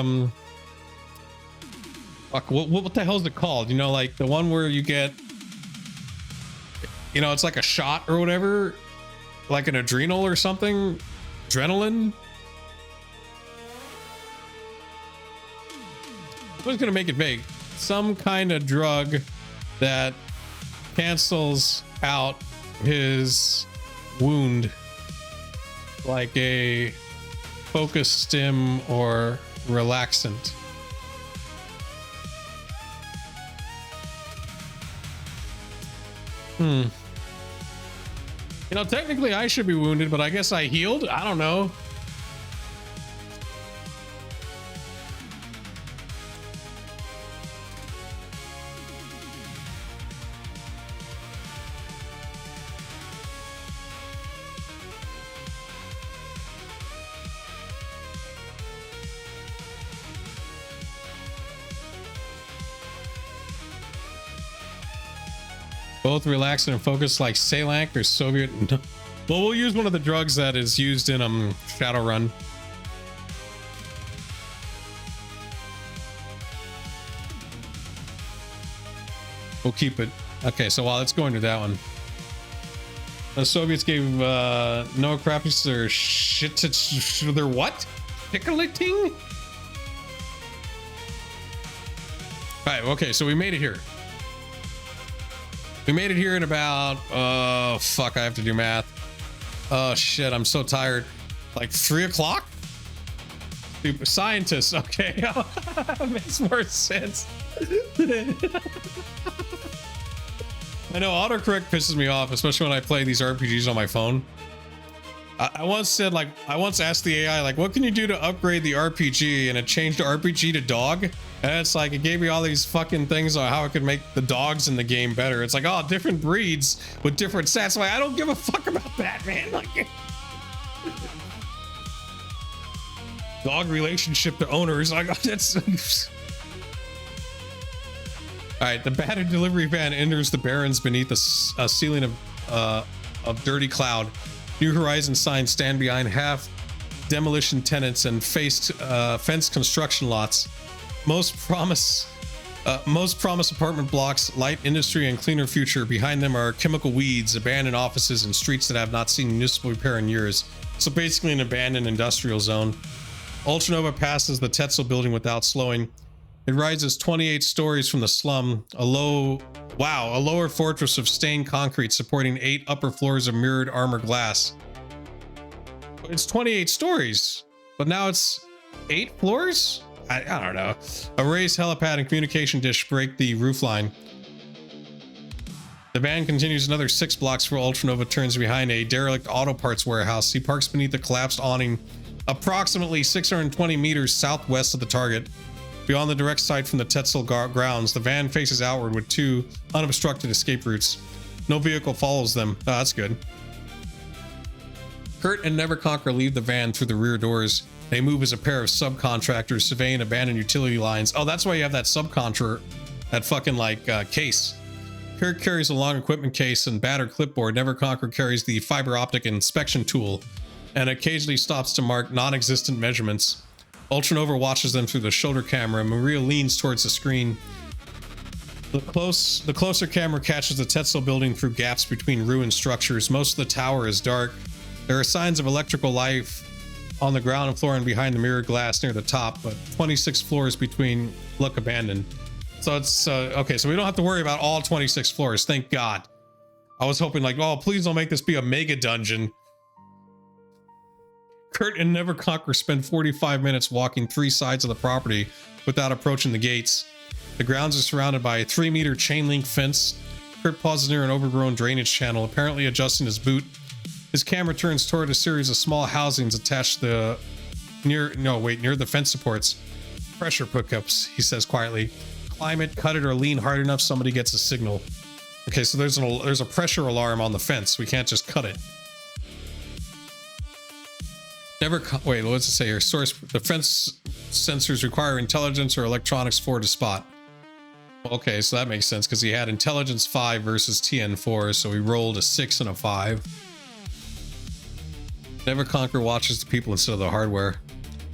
fuck, what the hell is it called? You know, like the one where you get you know, it's like a shot or whatever, like an adrenal or something, adrenaline. What's gonna make it vague? Some kind of drug that cancels out his wound, like a focus stim or relaxant. You know, technically I should be wounded, but I guess I healed. I don't know. Both relaxant and focus like Salank or Soviet. Well, we'll use one of the drugs that is used in Shadowrun. We'll keep it. Okay, so while it's going to that one. The Soviets gave no crappies their shit to their what? Pickling? Alright, okay, so we made it here. We made it here in about, oh, fuck, I have to do math. Oh, shit, I'm so tired. Like 3 o'clock? Scientists, okay. Makes more sense. I know autocorrect pisses me off, especially when I play these RPGs on my phone. I once said, like, I once asked the AI, like, what can you do to upgrade the RPG? And it changed RPG to dog. And it's like, it gave me all these fucking things on how it could make the dogs in the game better. It's like, oh, different breeds with different stats. Like, I don't give a fuck about that, man. Like, dog relationship to owners. Like, that's... All right, the battered delivery van enters the barrens beneath a ceiling of dirty cloud. New Horizon signs stand behind half demolition tenants and fenced construction lots. Most promise apartment blocks, light industry and cleaner future. Behind them are chemical weeds, abandoned offices, and streets that have not seen municipal repair in years. So basically an abandoned industrial zone. Ultranova passes the Taetzel building without slowing. It rises 28 stories from the slum, a lower fortress of stained concrete supporting 8 upper floors of mirrored armor glass. It's 28 stories, but now it's 8 floors? I don't know. A raised helipad and communication dish break the roofline. The van continues another 6 blocks before Ultranova turns behind a derelict auto parts warehouse. He parks beneath the collapsed awning, approximately 620 meters southwest of the target. Beyond the direct sight from the Taetzel grounds, the van faces outward with 2 unobstructed escape routes. No vehicle follows them. Oh, that's good. Kurt and Neverconquer leave the van through the rear doors. They move as a pair of subcontractors surveying abandoned utility lines. Oh, that's why you have that subcontractor, that fucking like case. Kurt carries a long equipment case and battered clipboard. Neverconquer carries the fiber optic inspection tool and occasionally stops to mark non-existent measurements. Ultranova watches them through the shoulder camera. Maria leans towards the screen. The closer camera catches the Taetzel building through gaps between ruined structures. Most of the tower is dark. There are signs of electrical life on the ground floor and behind the mirrored glass near the top, but 26 floors between look abandoned. So it's okay, so we don't have to worry about all 26 floors, thank God. I was hoping like, oh, please don't make this be a mega dungeon. Kurt and Neverconquer spend 45 minutes walking 3 sides of the property without approaching the gates. The grounds are surrounded by a 3-meter chain link fence. Kurt pauses near an overgrown drainage channel, apparently adjusting his boot. His camera turns toward a series of small housings attached to near the fence supports. Pressure pickups, he says quietly. Climb it, cut it, or lean hard enough, somebody gets a signal. Okay, so there's a pressure alarm on the fence. We can't just cut it. Wait, what's it say here? Source: the fence sensors require intelligence or electronics 4 to spot. Okay, so that makes sense because he had intelligence 5 versus TN 4, so he rolled a 6 and a 5. Neverconquer watches the people instead of the hardware.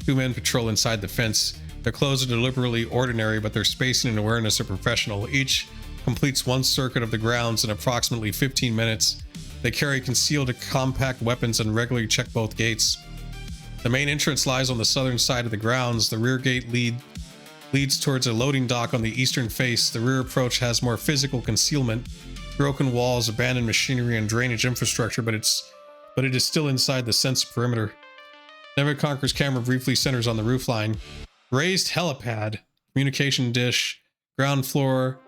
2 men patrol inside the fence. Their clothes are deliberately ordinary, but their spacing and awareness are professional. Each completes one circuit of the grounds in approximately 15 minutes. They carry concealed compact weapons and regularly check both gates. The main entrance lies on the southern side of the grounds. The rear gate leads towards a loading dock on the eastern face. The rear approach has more physical concealment, broken walls, abandoned machinery, and drainage infrastructure, but it is still inside the sensor perimeter. Neverconquer's camera briefly centers on the roofline. Raised helipad, communication dish, ground floor,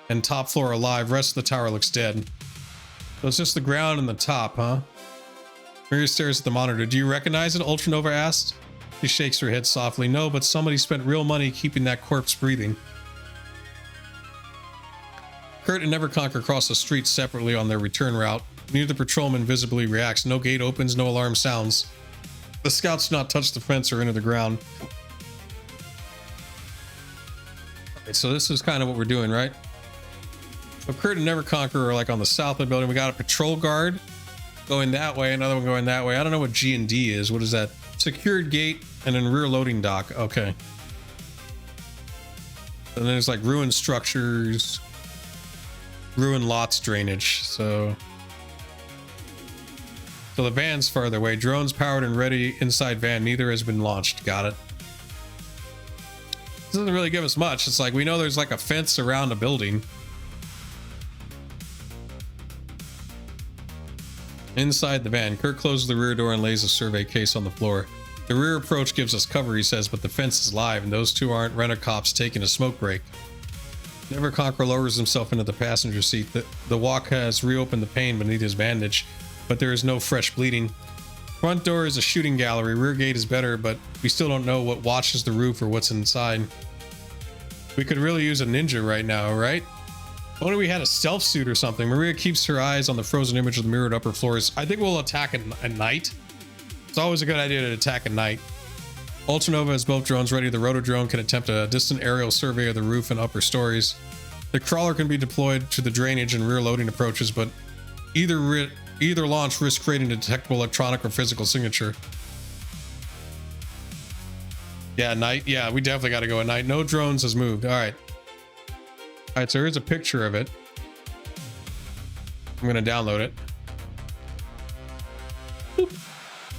and top floor alive. Rest of the tower looks dead. So it's just the ground and the top, huh? Maria stares at the monitor. Do you recognize it? Ultranova asked. She shakes her head softly. No, but somebody spent real money keeping that corpse breathing. Kurt and Neverconquer cross the street separately on their return route. Neither patrolman visibly reacts. No gate opens, no alarm sounds. The scouts do not touch the fence or enter the ground. Okay, so this is kind of what we're doing, right? So Kurt and Neverconquer are like on the south of the building. We got a patrol guard going that way, another one going that way. I don't know what G and D is. What is that? Secured gate and then rear loading dock. Okay. And then there's like ruined structures, ruined lots, drainage. So the van's farther away. Drones powered and ready inside van. Neither has been launched. Got it. This doesn't really give us much. It's like we know there's like a fence around a building. Inside the van, Kurt closes the rear door and lays a survey case on the floor. The rear approach gives us cover, he says, but the fence is live and those two aren't rent-a-cops taking a smoke break. Neverconquer lowers himself into the passenger seat. The walk has reopened the pain beneath his bandage, but there is no fresh bleeding. Front door is a shooting gallery. Rear gate is better, but we still don't know what watches the roof or what's inside. We could really use a ninja right now, right? What if we had a stealth suit or something? Maria keeps her eyes on the frozen image of the mirrored upper floors. I think we'll attack at night. It's always a good idea to attack at night. Ultranova has both drones ready. The Rotodrone can attempt a distant aerial survey of the roof and upper stories. The crawler can be deployed to the drainage and rear loading approaches, but either launch risks creating a detectable electronic or physical signature. Yeah, night. Yeah, we definitely got to go at night. No drones has moved. All right. All right, so here's a picture of it. I'm going to download it. Boop.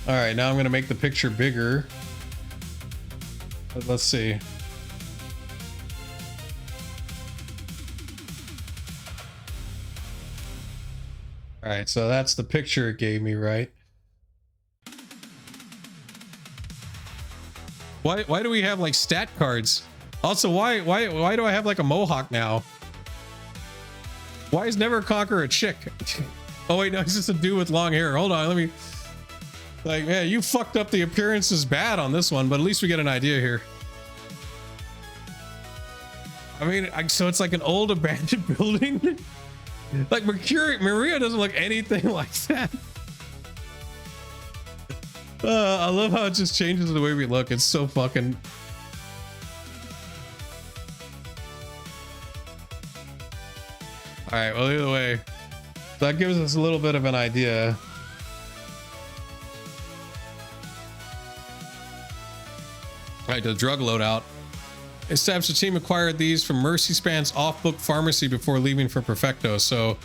All right, now I'm going to make the picture bigger. Let's see. All right, so that's the picture it gave me, right? Why do we have like stat cards? Also, why do I have like a mohawk now? Why is Neverconquer a chick? Oh wait, no, he's just a dude with long hair. Hold on, let me. Like, man, you fucked up the appearances bad on this one, but at least we get an idea here. I mean, so it's like an old abandoned building. Like Maria doesn't look anything like that. I love how it just changes the way we look. It's so fucking. All right, well, either way, that gives us a little bit of an idea. All right, the drug loadout. Established the team acquired these from Mercy Span's off-book pharmacy before leaving for Perfekto. So,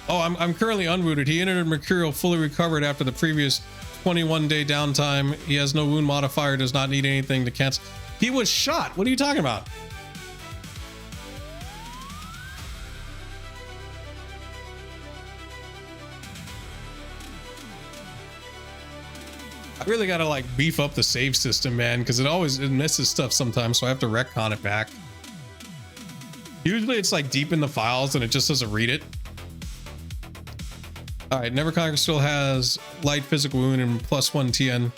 oh, I'm currently unwounded. He entered Mercurial fully recovered after the previous 21-day downtime. He has no wound modifier, does not need anything to cancel. He was shot. What are you talking about? I really gotta like beef up the save system, man, because it misses stuff sometimes, so I have to retcon it back. Usually it's like deep in the files and it just doesn't read it. All right, Neverconquer still has light physical wound and +1 TN.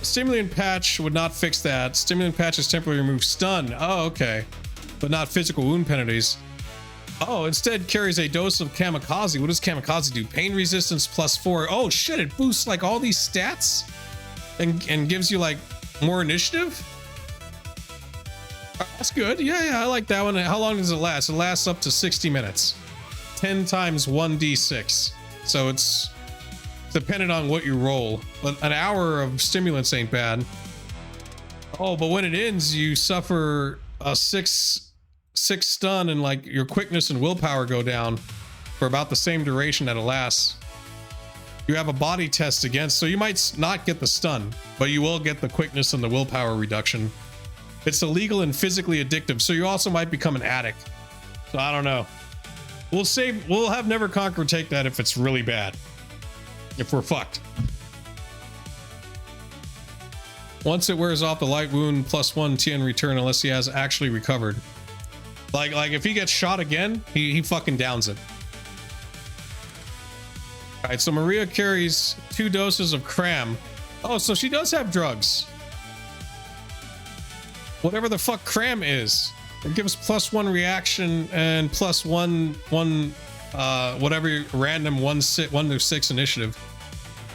Stimulant patch would not fix that. Stimulant patch is temporarily remove stun. Oh, okay, but not physical wound penalties. Oh, instead carries a dose of kamikaze. What does kamikaze do? Pain resistance +4. Oh shit, it boosts like all these stats and gives you like more initiative. That's good. Yeah, I like that one. How long does it last? It lasts up to 60 minutes. 10 times 1d6. So it's dependent on what you roll. But an hour of stimulants ain't bad. Oh, but when it ends, you suffer a 6 6 stun and like your quickness and willpower go down for about the same duration that it lasts. You have a body test against, so you might not get the stun, but you will get the quickness and the willpower reduction. It's illegal and physically addictive, so you also might become an addict. So I don't know. We'll have Neverconquer take that if it's really bad. If we're fucked. Once it wears off, the light wound +1 TN return unless he has actually recovered. Like if he gets shot again, he fucking downs it. All right, so Maria carries 2 doses of cram. Oh, so she does have drugs. Whatever the fuck cram is. It gives +1 reaction and +1 whatever random 1 to 6 initiative.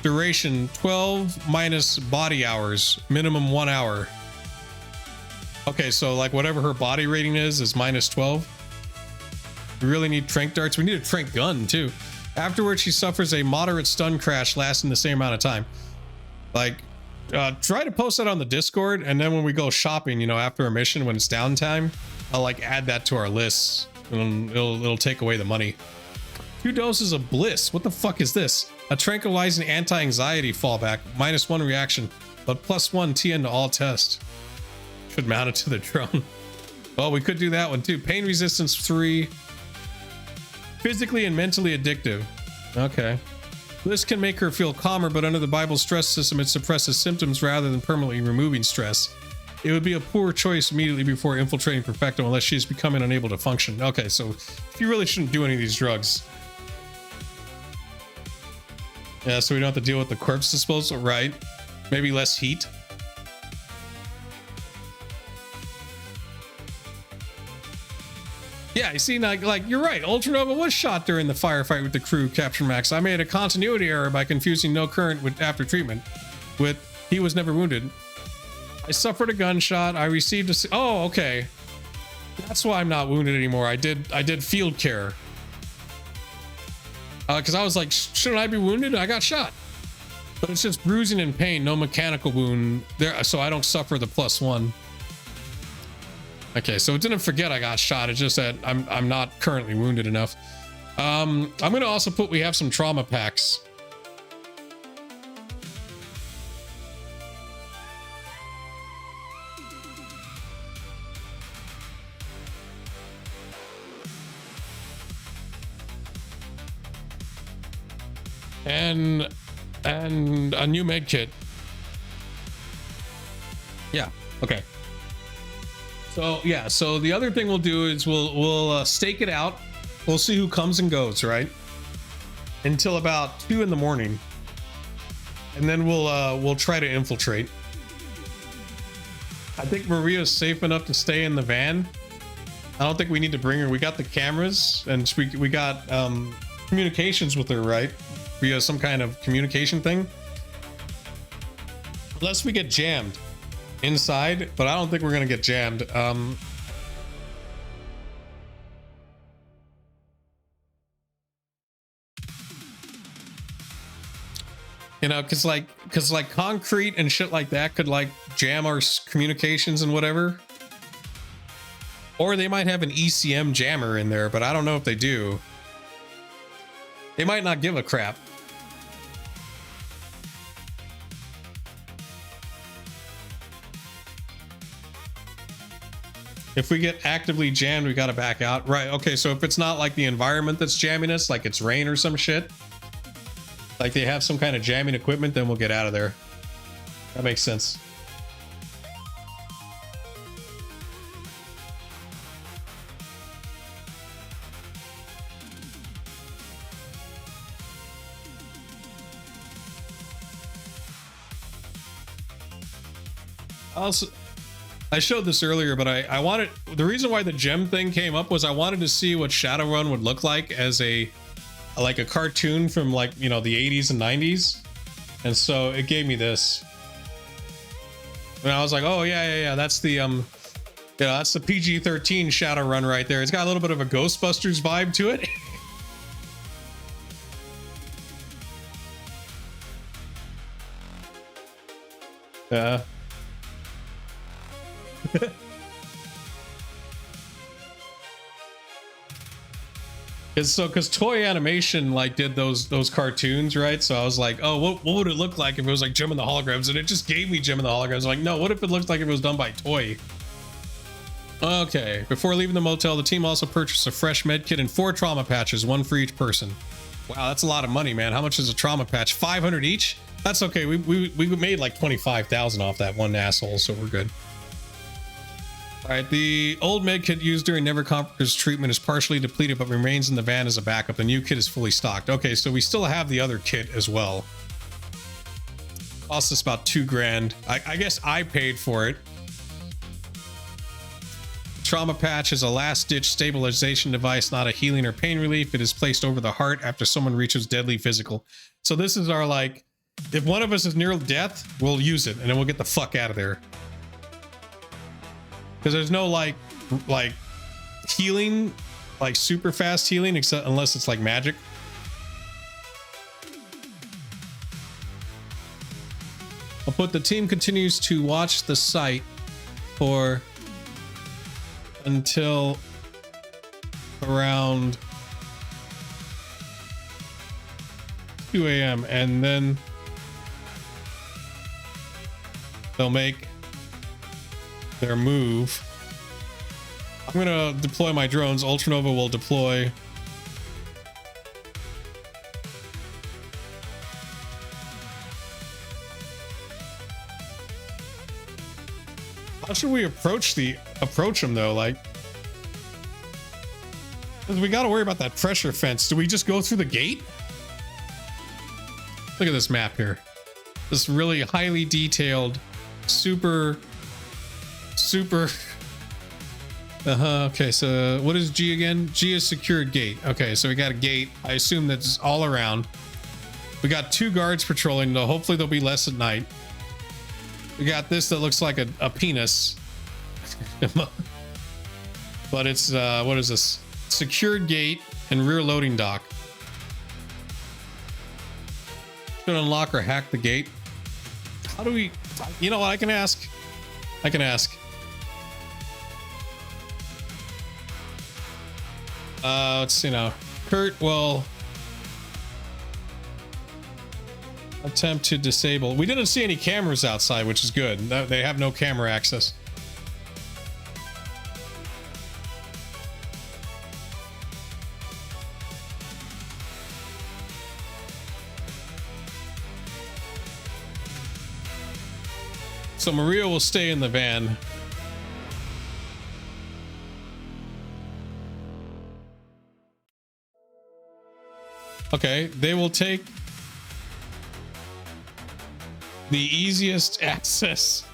Duration 12 minus body hours, minimum 1 hour. Okay, so like whatever her body rating is -12. We really need trank darts. We need a trank gun too. Afterwards, she suffers a moderate stun crash lasting the same amount of time. Like, try to post that on the Discord, and then when we go shopping, you know, after a mission when it's downtime, I'll like add that to our lists, and it'll take away the money. 2 doses of bliss. What the fuck is this? A tranquilizing anti-anxiety fallback, -1 reaction, but +1 TN to all tests. Should mount it to the drone. Well, we could do that one too. Pain resistance 3. Physically and mentally addictive. Okay. This can make her feel calmer, but under the Bible stress system, it suppresses symptoms rather than permanently removing stress. It would be a poor choice immediately before infiltrating Perfekto unless she's becoming unable to function. Okay, so you really shouldn't do any of these drugs. Yeah, so we don't have to deal with the corpse disposal, right? Maybe less heat. Yeah, you see, like you're right. Ultranova was shot during the firefight with the crew, Captain Max. I made a continuity error by confusing no current with after treatment with he was never wounded. I suffered a gunshot. I received a... Oh, okay. That's why I'm not wounded anymore. I did field care. Because I was like, shouldn't I be wounded? I got shot. But it's just bruising and pain, no mechanical wound there, so I don't suffer the +1. Okay, so it didn't forget I got shot. It's just that I'm not currently wounded enough. I'm gonna also put we have some trauma packs. And a new med kit. Yeah, okay. So yeah, so the other thing we'll do is we'll stake it out. We'll see who comes and goes, right? Until about 2 in the morning. And then we'll try to infiltrate. I think Maria's safe enough to stay in the van. I don't think we need to bring her. We got the cameras and we got communications with her, right? Via some kind of communication thing. Unless we get jammed inside, but I don't think we're gonna get jammed. You know, because like concrete and shit like that could like jam our communications and whatever. Or they might have an ECM jammer in there, but I don't know if they do. They might not give a crap. If we get actively jammed, we gotta back out. Right, okay, so if it's not like the environment that's jamming us, like it's rain or some shit, like they have some kind of jamming equipment, then we'll get out of there. That makes sense. Also, I showed this earlier, but I wanted, the reason why the gem thing came up was I wanted to see what Shadowrun would look like as a cartoon from like, you know, the 80s and 90s. And so it gave me this. And I was like, oh yeah, that's the that's the PG-13 Shadowrun right there. It's got a little bit of a Ghostbusters vibe to it. Because Toy Animation like did those cartoons, right? So I was like, oh, what would it look like if it was like Gem and the Holograms? And it just gave me Gem and the Holograms. I'm like, no, what if it looked like if it was done by Toy? Okay, before leaving the motel, the team also purchased a fresh med kit and 4 trauma patches, 1 for each person. Wow, that's a lot of money, man. How much is a trauma patch? 500 each? That's okay. We made like 25,000 off that one asshole, so we're good. All right, the old med kit used during Neverconquer's treatment is partially depleted, but remains in the van as a backup. The new kit is fully stocked. Okay, so we still have the other kit as well. Cost us about 2 grand. I guess I paid for it. Trauma patch is a last-ditch stabilization device, not a healing or pain relief. It is placed over the heart after someone reaches deadly physical. So this is our, like, if one of us is near death, we'll use it, and then we'll get the fuck out of there. Because there's no, like healing, like, super fast healing, except unless it's, like, magic. I'll put the team continues to watch the site for until around 2 a.m. and then they'll make their move. I'm gonna deploy my drones. Ultranova will deploy how should we approach them though? Like, because we got to worry about that pressure fence. Do we just go through the gate? Look at this map here. This really highly detailed, super. Okay, so what is G again? G is secured gate. Okay, so we got a gate. I assume that's all around. We got 2 guards patrolling, though. Hopefully there'll be less at night. We got this that looks like a penis. But it's, what is this? Secured gate and rear loading dock. Should unlock or hack the gate. How do we, you know what, I can ask. Let's see now. Kurt will attempt to disable. We didn't see any cameras outside, which is good. They have no camera access. So Maria will stay in the van. Okay, they will take the easiest access.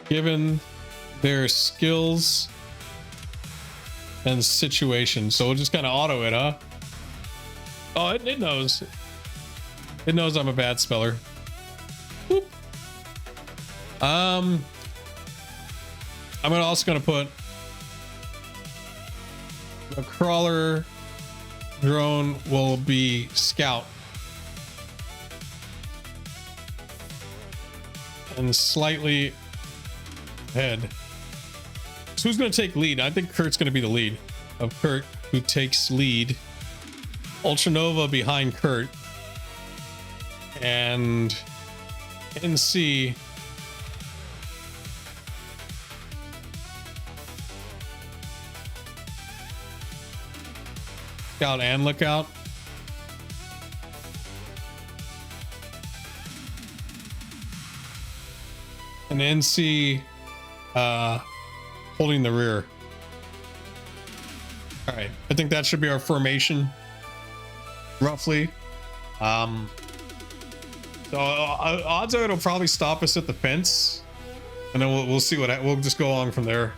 Given their skills and situation. So we'll just kind of auto it, huh? Oh, it knows. It knows I'm a bad speller. Boop. I'm also gonna put the crawler drone will be scout and slightly ahead. So who's gonna take lead? I think Kurt's gonna be the lead. Of Kurt, who takes lead. Ultranova behind Kurt. And NC scout and lookout. And NC holding the rear. All right, I think that should be our formation roughly. So odds are it'll probably stop us at the fence, and then we'll see what we'll just go along from there.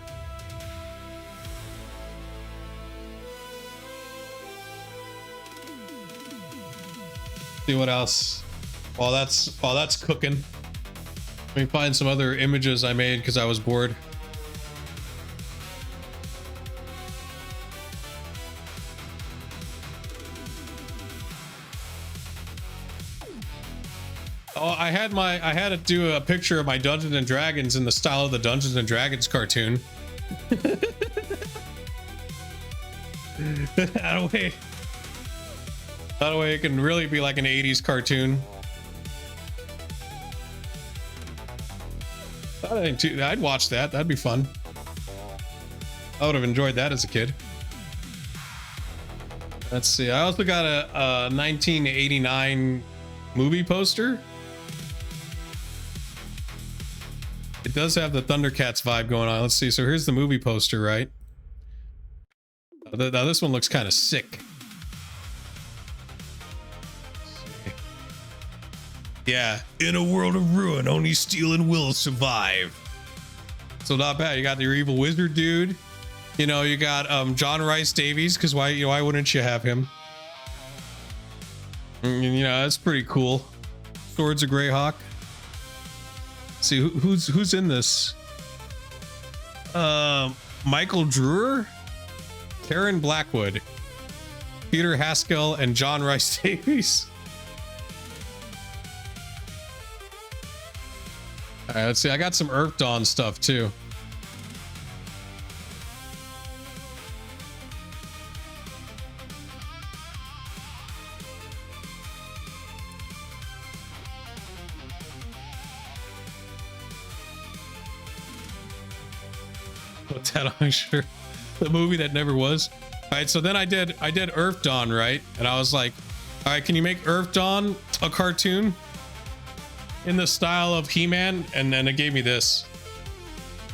See what else. While that's cooking, let me find some other images I made because I was bored. Oh, I had to do a picture of my Dungeons and Dragons in the style of the Dungeons and Dragons cartoon. That way it can really be like an 80s cartoon. I'd watch that. That'd be fun. I would have enjoyed that as a kid. Let's see. I also got a 1989 movie poster. It does have the Thundercats vibe going on. Let's see. So here's the movie poster, right? Now this one looks kind of sick. Yeah. In a world of ruin, only Steel will survive. So not bad. You got your evil wizard dude. You know, you got John Rice Davies, because why wouldn't you have him? And, you know, that's pretty cool. Swords of Greyhawk. Let's see who's in this? Michael Drewer, Karen Blackwood, Peter Haskell, and John Rice Davies. All right, let's see. I got some Earth Dawn stuff too. Put that on, sure. The movie that never was. All right, so then I did Earth Dawn, right? And I was like, all right, can you make Earth Dawn a cartoon in the style of He-Man? And then it gave me this.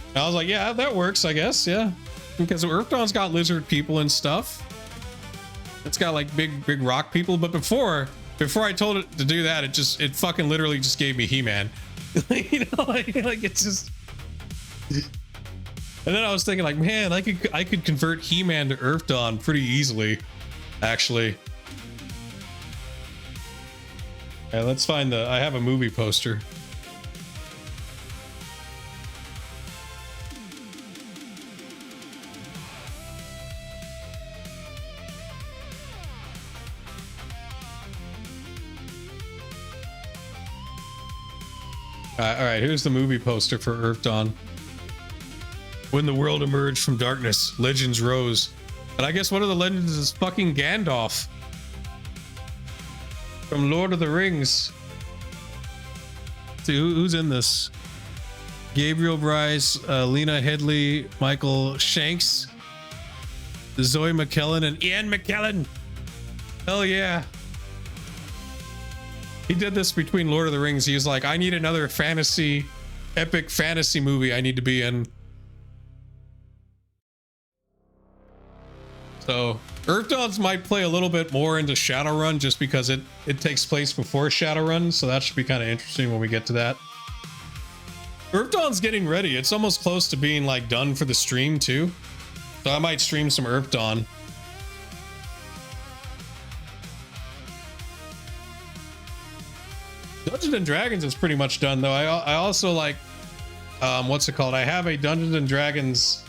And I was like, yeah, that works, I guess. Yeah, because Earth Dawn's got lizard people and stuff. It's got like big rock people. But before I told it to do that, it fucking literally just gave me He-Man. You know, like it's just. And then I was thinking, like, man, I could convert He-Man to Earth Dawn pretty easily, actually. Yeah, let's find I have a movie poster. All right, here's the movie poster for Earth Dawn. When the world emerged from darkness, legends rose. And I guess one of the legends is fucking Gandalf from Lord of the Rings. Let's see, who's in this? Gabriel Bryce, Lena Headley, Michael Shanks, Zoe McKellen, and Ian McKellen. Hell yeah. He did this between Lord of the Rings. He was like, I need another epic fantasy movie I need to be in. So Earth Dawns might play a little bit more into Shadowrun just because it takes place before Shadowrun, so that should be kind of interesting when we get to that. Earth Dawn's getting ready. It's almost close to being like done for the stream too. So I might stream some Earth Dawn. Dungeons and Dragons is pretty much done though. I also like what's it called? I have a Dungeons and Dragons.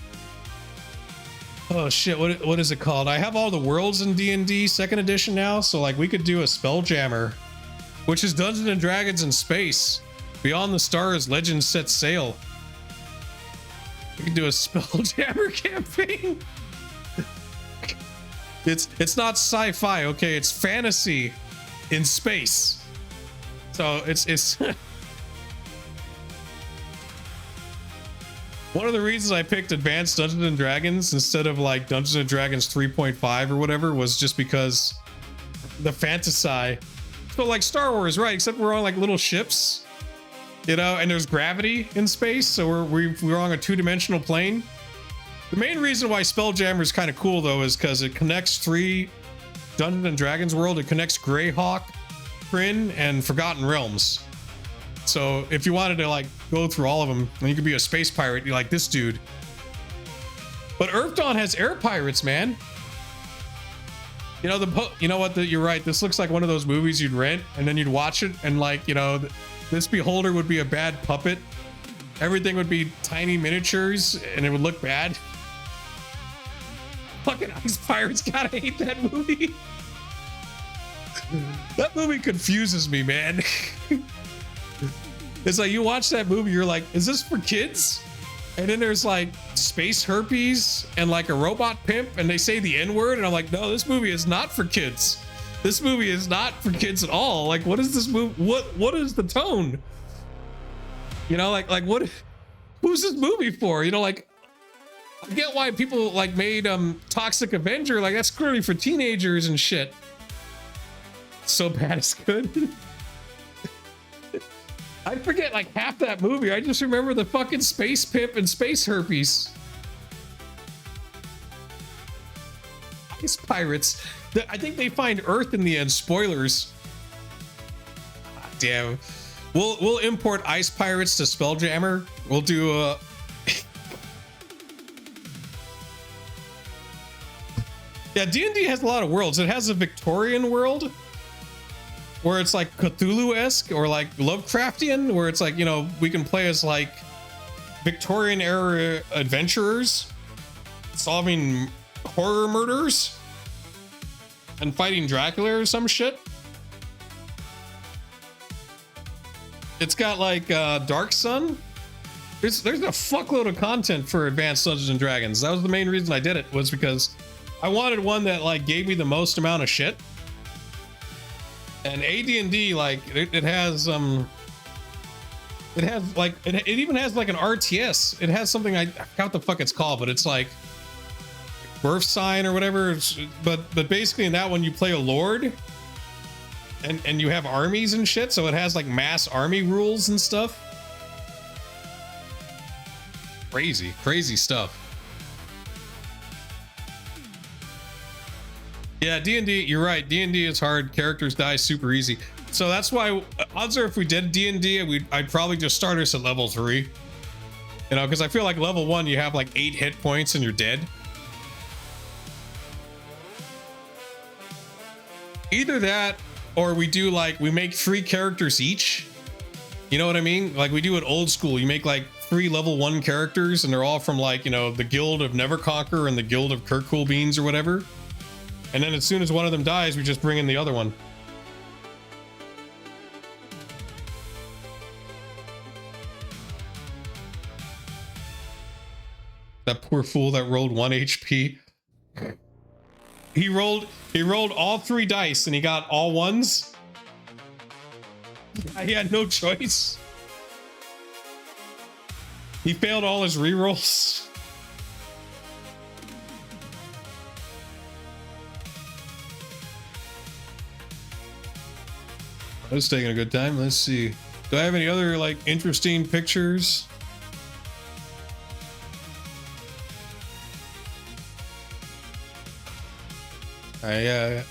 Oh shit, what is it called? I have all the worlds in D&D 2nd edition now, so like we could do a Spelljammer, which is Dungeons and Dragons in space. Beyond the Stars, Legends Set Sail. We could do a Spelljammer campaign. It's not sci-fi, okay? It's fantasy in space. So it's one of the reasons I picked Advanced Dungeons and Dragons instead of like Dungeons and Dragons 3.5 or whatever was just because the fantasy. So like Star Wars, right? Except we're on like little ships, you know, and there's gravity in space, so we're on a two-dimensional plane. The main reason why Spelljammer is kind of cool though is because it connects 3 Dungeons and Dragons world. It connects Greyhawk, Kryn, and Forgotten Realms. So if you wanted to like go through all of them, then you could be a space pirate. You're like this dude. But Earth Dawn has air pirates, man. You know you know what? You're right. This looks like one of those movies you'd rent and then you'd watch it and like, you know, this beholder would be a bad puppet. Everything would be tiny miniatures and it would look bad. Fucking Ice Pirates, gotta hate that movie. That movie confuses me, man. It's like you watch that movie, you're like, is this for kids? And then there's like space herpes and like a robot pimp, and they say the N-word, and I'm like, no, this movie is not for kids. This movie is not for kids at all. Like, what is this movie? What is the tone? You know, like what? Who's this movie for? You know, like, I get why people like made Toxic Avenger. Like, that's clearly for teenagers and shit. So bad it's good. I forget like half that movie. I just remember the fucking space pimp and space herpes. Ice pirates. I think they find Earth in the end. Spoilers. Damn. We'll import ice pirates to Spelljammer. We'll do yeah, D&D has a lot of worlds. It has a Victorian world where it's like Cthulhu-esque or like Lovecraftian, where it's like, you know, we can play as like Victorian era adventurers solving horror murders and fighting Dracula or some shit. It's got like Dark Sun. There's a fuckload of content for Advanced Dungeons and Dragons. That was the main reason I did it, was because I wanted one that like gave me the most amount of shit. And AD&D, like it has like it even has like an RTS. It has something, I forgot what the fuck it's called, but it's like birth sign or whatever. But basically in that one you play a lord and you have armies and shit, so it has like mass army rules and stuff. Crazy stuff. Yeah, D&D, you're right. D&D is hard. Characters die super easy. So that's why odds are if we did D&D, I'd probably just start us at level 3. You know, because I feel like level 1, you have like 8 hit points and you're dead. Either that, or we do like, we make 3 characters each. You know what I mean? Like we do it old school. You make like 3 level 1 characters and they're all from like, you know, the Guild of Neverconquer and the Guild of KurtCoolBeans or whatever. And then as soon as one of them dies, we just bring in the other one. That poor fool that rolled 1 HP. He rolled all 3 dice and he got all 1s. He had no choice. He failed all his rerolls. I was taking a good time. Let's see. Do I have any other like interesting pictures? Yeah.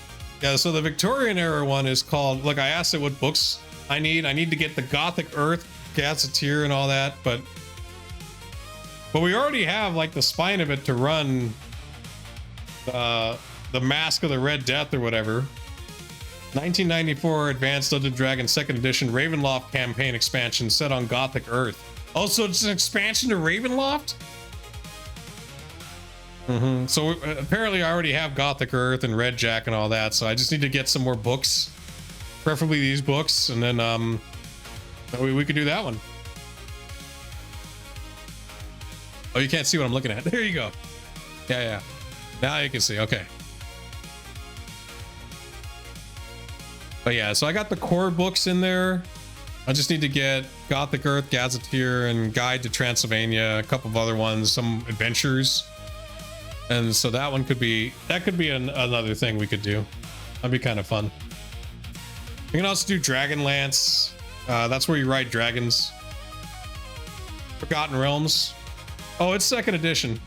So the Victorian era one is called, look, I asked it what books I need to get the Gothic Earth, Gazetteer and all that, but we already have like the spine of it to run the Mask of the Red Death or whatever. 1994 Advanced Dungeons & Dragons 2nd Edition Ravenloft campaign expansion set on Gothic Earth. Oh, so it's an expansion to Ravenloft? So apparently I already have Gothic Earth and Red Jack and all that, so I just need to get some more books. Preferably these books, and then we could do that one. Oh, you can't see what I'm looking at. There you go. Yeah. Now you can see. Okay. But yeah, so I got the core books in there. I just need to get Gothic Earth, Gazetteer, and Guide to Transylvania, a couple of other ones, some adventures. And so that one could be, another thing we could do. That'd be kind of fun. We can also do Dragonlance. That's where you ride dragons. Forgotten Realms. Oh, it's 2nd edition.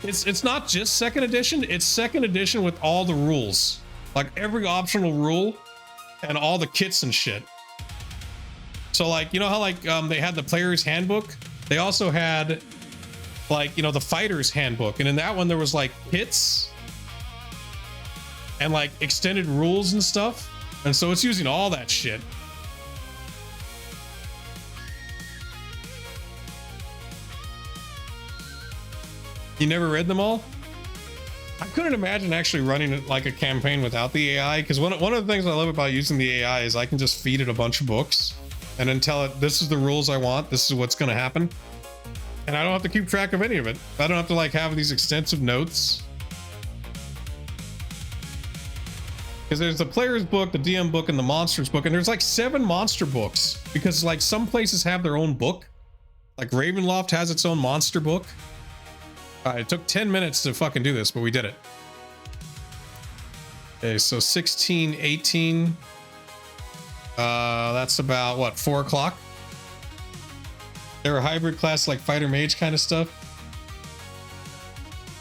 It's not just 2nd edition, it's 2nd edition with all the rules. Like every optional rule. And all the kits and shit. So like, you know how like they had the player's handbook? They also had like, you know, the fighter's handbook. And in that one there was like kits and like extended rules and stuff. And so it's using all that shit. You never read them all? I couldn't imagine actually running like a campaign without the AI, because one of the things I love about using the AI is I can just feed it a bunch of books and then tell it, this is the rules I want, this is what's going to happen. And I don't have to keep track of any of it. I don't have to like have these extensive notes. Because there's the player's book, the DM book, and the monsters book. And there's like 7 monster books. Because like some places have their own book. Like Ravenloft has its own monster book. It took 10 minutes to fucking do this, but we did it. Okay, so 16, 18. That's about what, 4 o'clock? They're a hybrid class like fighter mage kind of stuff.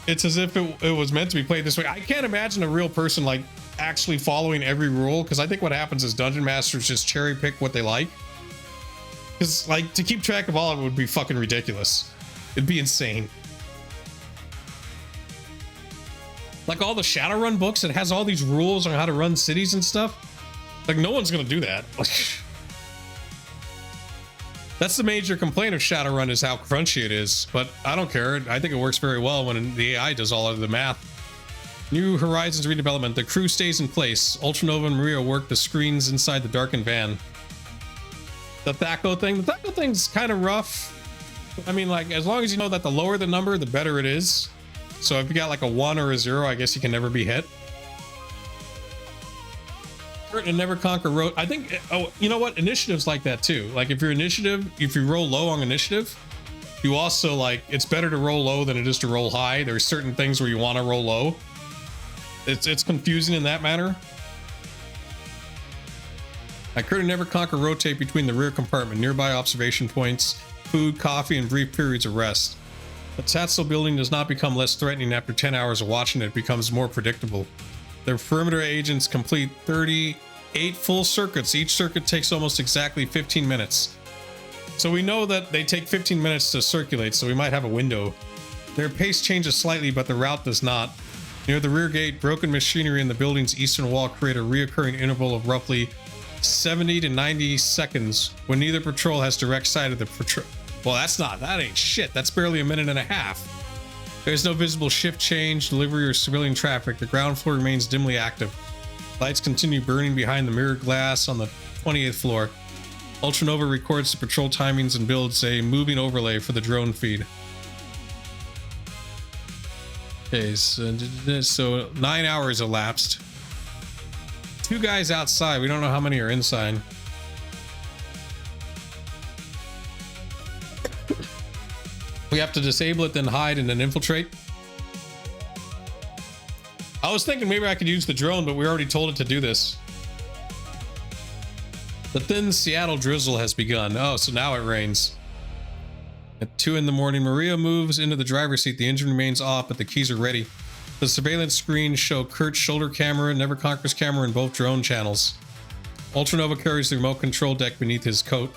It's as if it was meant to be played this way. I can't imagine a real person like actually following every rule, because I think what happens is dungeon masters just cherry pick what they like. Because like to keep track of all of it would be fucking ridiculous. It'd be insane. Like all the Shadowrun books, it has all these rules on how to run cities and stuff. Like no one's gonna do that. That's the major complaint of Shadowrun, is how crunchy it is, but I don't care. I think it works very well when the AI does all of the math. New Horizons redevelopment. The crew stays in place. Ultranova and Maria work the screens inside the darkened van. The Thaco thing. The Thaco thing's kind of rough. I mean, like, as long as you know that the lower the number, the better it is. So if you got like a 1 or a 0, I guess you can never be hit. Kurt and Neverconquer wrote, I think, oh, you know what? Initiative's like that too. Like if you're initiative, if you roll low on initiative, you also like, it's better to roll low than it is to roll high. There's certain things where you want to roll low. It's confusing in that manner. Kurt and Neverconquer rotate between the rear compartment, nearby observation points, food, coffee, and brief periods of rest. The Taetzel building does not become less threatening after 10 hours of watching it. It becomes more predictable. Their perimeter agents complete 38 full circuits. Each circuit takes almost exactly 15 minutes. So we know that they take 15 minutes to circulate, so we might have a window. Their pace changes slightly, but the route does not. Near the rear gate, broken machinery in the building's eastern wall create a reoccurring interval of roughly 70 to 90 seconds when neither patrol has direct sight of the patrol. Well, that ain't shit. That's barely a minute and a half. There's no visible shift change, delivery, or civilian traffic. The ground floor remains dimly active. Lights continue burning behind the mirrored glass on the 28th floor. Ultranova records the patrol timings and builds a moving overlay for the drone feed. Okay, so 9 hours elapsed. 2 guys outside. We don't know how many are inside. We have to disable it, then hide, and then infiltrate. I was thinking maybe I could use the drone, but we already told it to do this. The thin Seattle drizzle has begun. Oh, so now it rains. At 2 in the morning, Maria moves into the driver's seat. The engine remains off, but the keys are ready. The surveillance screens show Kurt's shoulder camera, Neverconquer's camera, and both drone channels. Ultranova carries the remote control deck beneath his coat.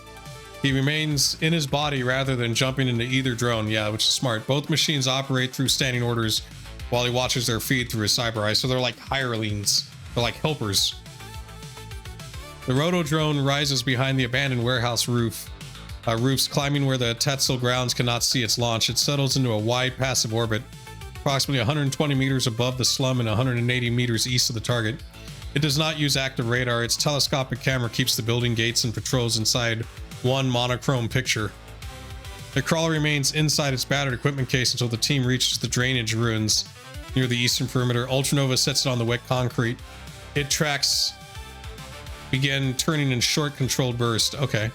He remains in his body rather than jumping into either drone. Yeah, which is smart. Both machines operate through standing orders while he watches their feed through his cyber eye. So they're like hirelings. They're like helpers. The roto drone rises behind the abandoned warehouse roofs, climbing where the Taetzel grounds cannot see its launch. It settles into a wide passive orbit, approximately 120 meters above the slum and 180 meters east of the target. It does not use active radar. Its telescopic camera keeps the building gates and patrols inside one monochrome picture. The crawler remains inside its battered equipment case until the team reaches the drainage ruins near the eastern perimeter. Ultranova sets it on the wet concrete. It tracks begin turning in short controlled burst. Okay.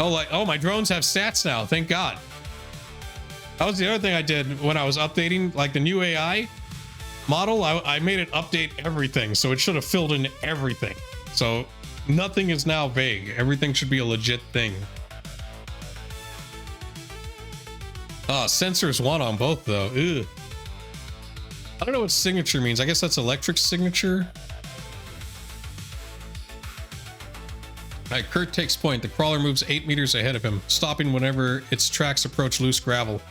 Oh, my drones have stats now. Thank God. That was the other thing I did when I was updating, like the new AI model. I made it update everything, so it should have filled in everything. So nothing is now vague. Everything should be a legit thing. Sensors 1 on both though. Ugh. I don't know what signature means. I guess that's electric signature. All right, Kurt takes point. The crawler moves 8 meters ahead of him, stopping whenever its tracks approach loose gravel.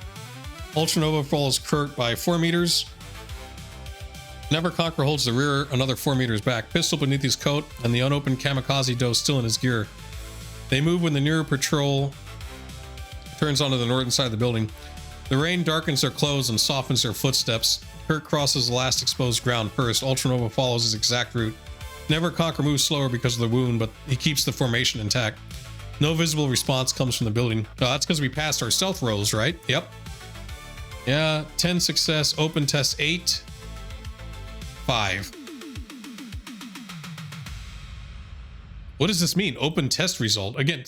Ultranova follows Kurt by 4 meters. Neverconquer holds the rear another 4 meters back, pistol beneath his coat, and the unopened kamikaze dose still in his gear. They move when the nearer patrol turns onto the northern side of the building. The rain darkens their clothes and softens their footsteps. Kurt crosses the last exposed ground first. Ultranova follows his exact route. Neverconquer moves slower because of the wound, but he keeps the formation intact. No visible response comes from the building. Oh, that's because we passed our stealth rolls, right? Yep. Yeah, 10 success, open test 8, 5. What does this mean? Open test result. Again,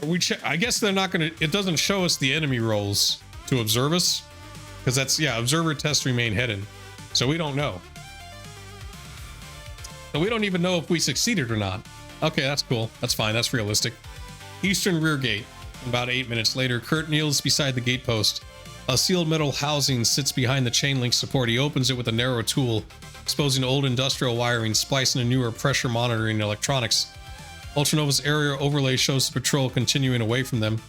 are we I guess they're not gonna, it doesn't show us the enemy rolls to observe us. Because that's, yeah, observer test remain hidden. So we don't know. So we don't even know if we succeeded or not. Okay, that's cool. That's fine. That's realistic. Eastern rear gate. About 8 minutes later, Kurt kneels beside the gate post. A sealed metal housing sits behind the chain link support. He opens it with a narrow tool, exposing old industrial wiring, splicing a newer pressure monitoring electronics. Ultranova's area overlay shows the patrol continuing away from them.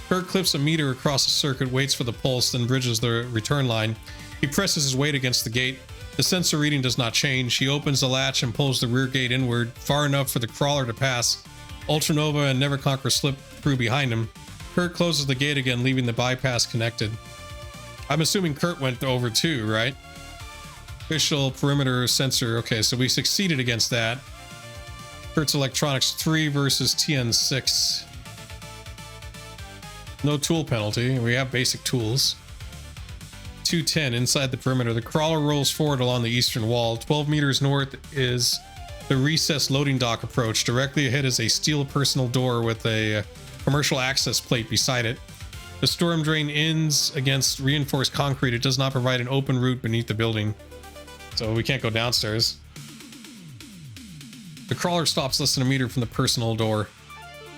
Kurt clips a meter across the circuit, waits for the pulse, then bridges the return line. He presses his weight against the gate. The sensor reading does not change. He opens the latch and pulls the rear gate inward, far enough for the crawler to pass. Ultranova and Neverconquer slip through behind him. Kurt closes the gate again, leaving the bypass connected. I'm assuming Kurt went over too, right? Official perimeter sensor. Okay, so we succeeded against that. Kurt's electronics 3 versus TN 6. No tool penalty. We have basic tools. 210 inside the perimeter. The crawler rolls forward along the eastern wall. 12 meters north is the recessed loading dock approach. Directly ahead is a steel personal door with a commercial access plate beside it. The storm drain ends against reinforced concrete. It does not provide an open route beneath the building, so we can't go downstairs. The crawler stops less than a meter from the personal door.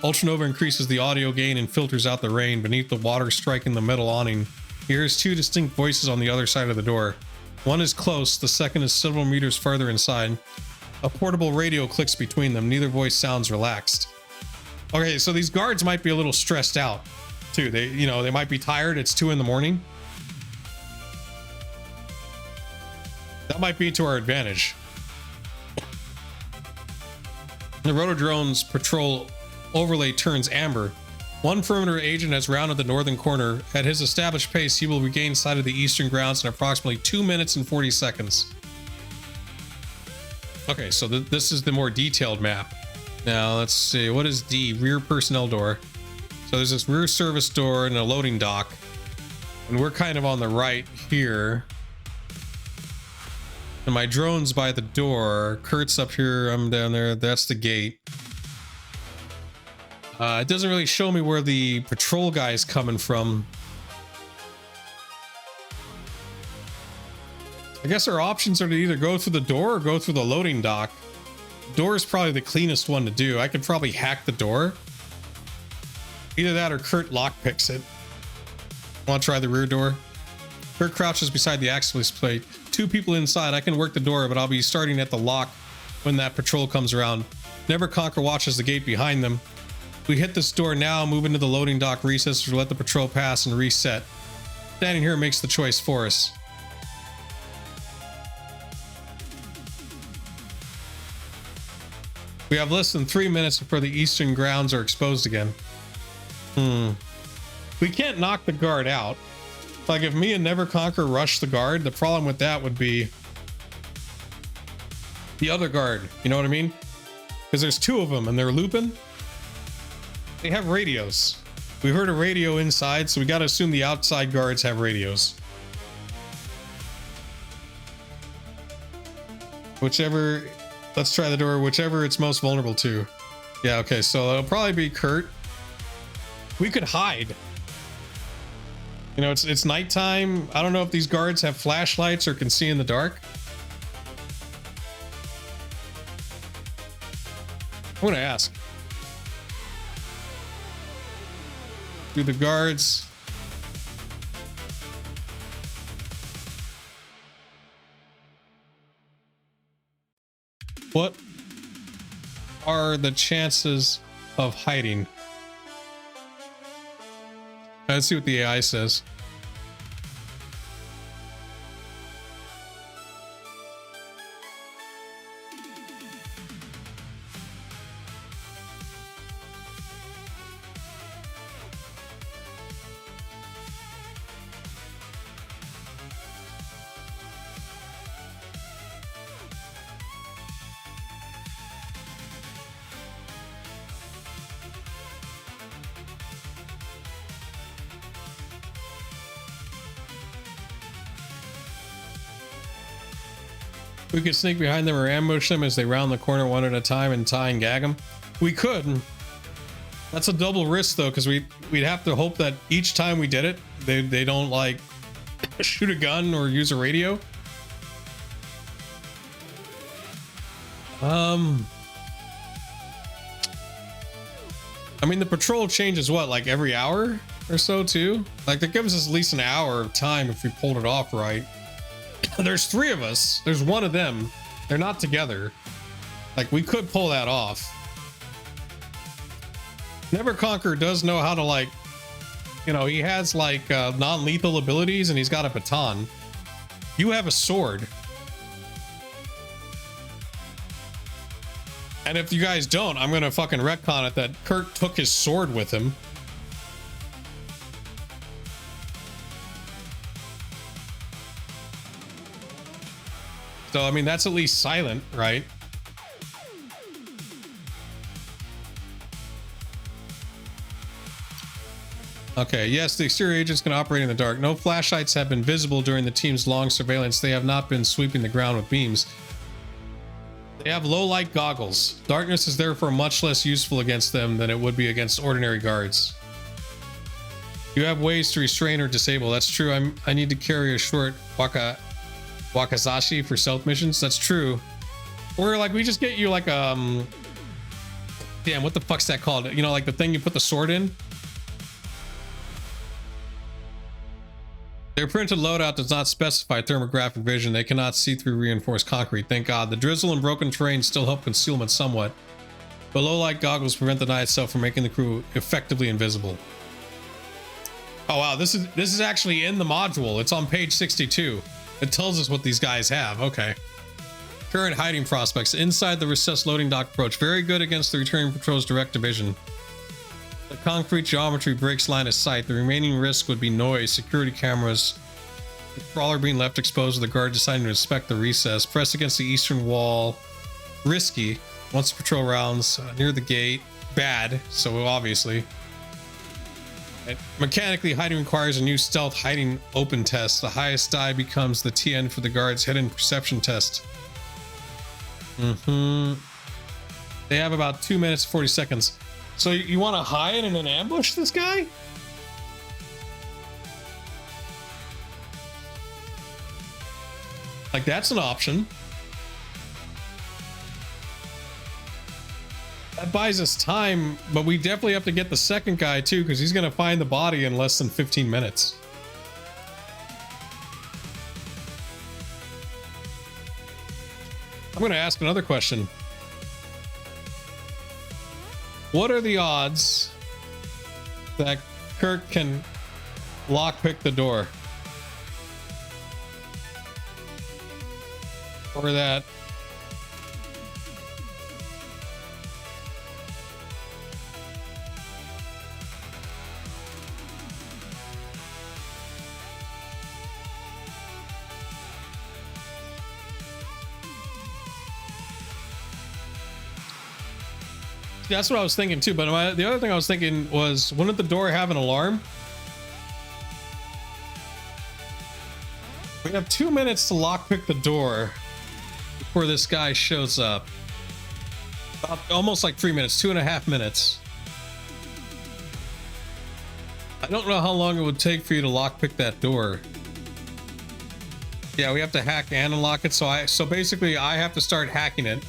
Ultranova increases the audio gain and filters out the rain. Beneath the water striking the metal awning, he hears 2 distinct voices on the other side of the door. One is close, the second is several meters farther inside. A portable radio clicks between them. Neither voice sounds relaxed. Okay, so these guards might be a little stressed out too. They might be tired. It's 2 in the morning. That might be to our advantage. The rotodrone's patrol overlay turns amber. One perimeter agent has rounded the northern corner. At his established pace, he will regain sight of the eastern grounds in approximately 2 minutes and 40 seconds. Okay, so this is the more detailed map. Now, let's see. What is D? Rear personnel door. So there's this rear service door and a loading dock. And we're kind of on the right here. And my drone's by the door. Kurt's up here. I'm down there. That's the gate. It doesn't really show me where the patrol guy is coming from. I guess our options are to either go through the door or go through the loading dock. Door is probably the cleanest one to do. I could probably hack the door. Either that or Kurt lockpicks it. Want to try the rear door? Kurt crouches beside the access plate. 2 people inside. I can work the door, but I'll be starting at the lock when that patrol comes around. Neverconquer watches the gate behind them. We hit this door now, move into the loading dock recess, or let the patrol pass and reset. Standing here makes the choice for us. We have less than 3 minutes before the eastern grounds are exposed again. We can't knock the guard out. Like, if me and Neverconquer rush the guard, the problem with that would be the other guard. You know what I mean? Because there's 2 of them and they're looping. They have radios. We heard a radio inside, so we got to assume the outside guards have radios. Whichever, let's try the door, whichever it's most vulnerable to. Yeah, okay, so it'll probably be Kurt. We could hide. You know, it's nighttime. I don't know if these guards have flashlights or can see in the dark. I'm gonna ask. Do the guards. What are the chances of hiding? Let's see what the AI says. We could sneak behind them or ambush them as they round the corner one at a time and tie and gag them. We could. That's a double risk though, because we'd have to hope that each time we did it, they don't like shoot a gun or use a radio. I mean, the patrol changes what, like every hour or so too? Like that gives us at least an hour of time if we pulled it off right. There's 3 of us. There's 1 of them. They're not together. Like we could pull that off. Neverconquer does know how to, like, you know, he has like non-lethal abilities and he's got a baton. You have a sword. And if you guys don't, I'm gonna fucking retcon it that Kurt took his sword with him. So, I mean, that's at least silent, right? Okay, yes, the exterior agents can operate in the dark. No flashlights have been visible during the team's long surveillance. They have not been sweeping the ground with beams. They have low light goggles. Darkness is therefore much less useful against them than it would be against ordinary guards. You have ways to restrain or disable. That's true. I need to carry a short wakazashi for stealth missions. That's true. Or like we just get you like damn, what the fuck's that called? You know, like the thing you put the sword in. Their printed loadout does not specify thermographic vision. They cannot see through reinforced concrete. Thank God. The drizzle and broken terrain still help concealment somewhat, but low light goggles prevent the night itself from making the crew effectively invisible. Oh wow, this is actually in the module. It's on page 62. It tells us what these guys have. Okay. Current hiding prospects inside the recessed loading dock approach. Very good against the returning patrol's direct division. The concrete geometry breaks line of sight. The remaining risk would be noise, security cameras, the crawler being left exposed with the guard deciding to inspect the recess. Press against the eastern wall. Risky. Once the patrol rounds near the gate. Bad, so obviously. And mechanically, hiding requires a new stealth hiding open test. The highest die becomes the TN for the guard's hidden perception test. They have about 2 minutes, 40 seconds. So you want to hide and then ambush this guy? Like, that's an option. That buys us time, but we definitely have to get the second guy too, because he's going to find the body in less than 15 minutes. I'm going to ask another question. What are the odds that Kurt can lockpick the door? Or that that's what I was thinking too, but the other thing I was thinking was, wouldn't the door have an alarm? We have 2 minutes to lockpick the door before this guy shows up. Almost like 3 minutes, 2.5 minutes. I don't know how long it would take for you to lockpick that door. Yeah, we have to hack and unlock it, so basically I have to start hacking it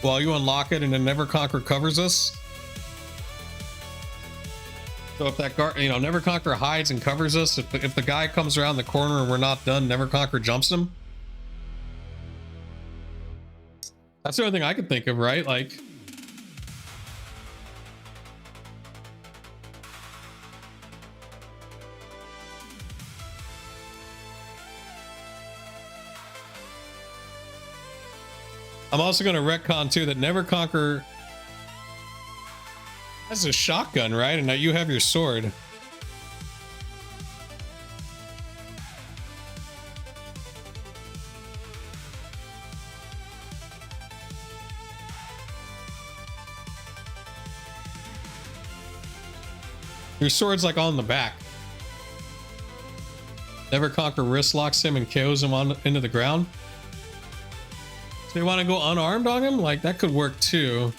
while you unlock it, and then Neverconquer covers us. So if that guard, you know, Neverconquer hides and covers us, if the guy comes around the corner and we're not done, Neverconquer jumps him. That's the only thing I could think of, right? Like, I'm also going to retcon too that Neverconquer has a shotgun, right? And now you have your sword. Your sword's like on the back. Neverconquer wrist locks him and KOs him into the ground. They want to go unarmed on him? Like, that could work too.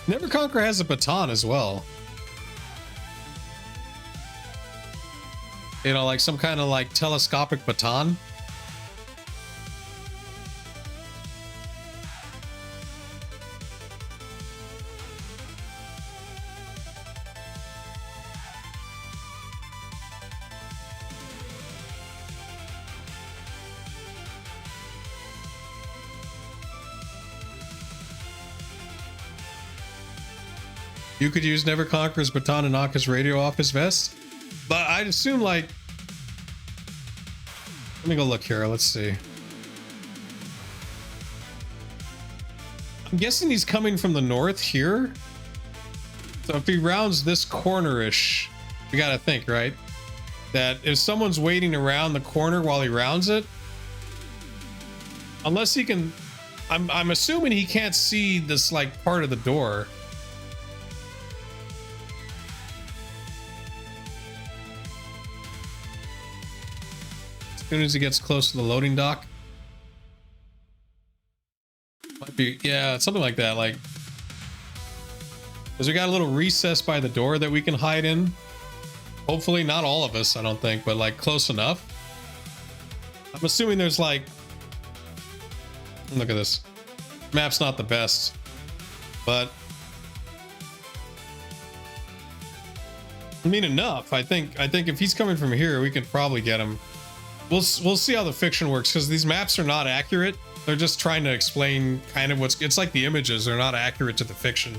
Neverconquer has a baton as well. You know, like some kind of like telescopic baton. You could use Neverconquer's baton to knock his radio off his vest. But I'd assume, like... Let me go look here. Let's see. I'm guessing he's coming from the north here. So if he rounds this corner-ish, we gotta think, right? That if someone's waiting around the corner while he rounds it... Unless he can... I'm assuming he can't see this, like, part of the door. As soon as he gets close to the loading dock. Might be, yeah, something like that. Like, because we got a little recess by the door that we can hide in. Hopefully, not all of us, I don't think, but like close enough. I'm assuming there's like, look at this. Map's not the best, but I mean enough. I think if he's coming from here, we can probably get him. We'll see how the fiction works, because these maps are not accurate. They're just trying to explain kind of what's... It's like the images. They're not accurate to the fiction.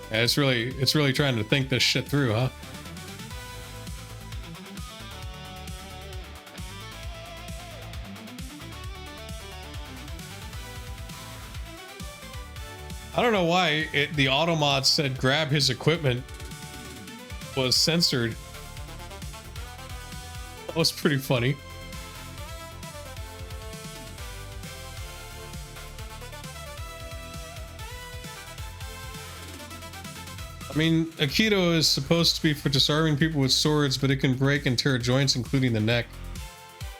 Yeah, it's really trying to think this shit through, huh? I don't know why the auto mod said grab his equipment was censored. That was pretty funny. I mean, Aikido is supposed to be for disarming people with swords, but it can break and tear joints, including the neck.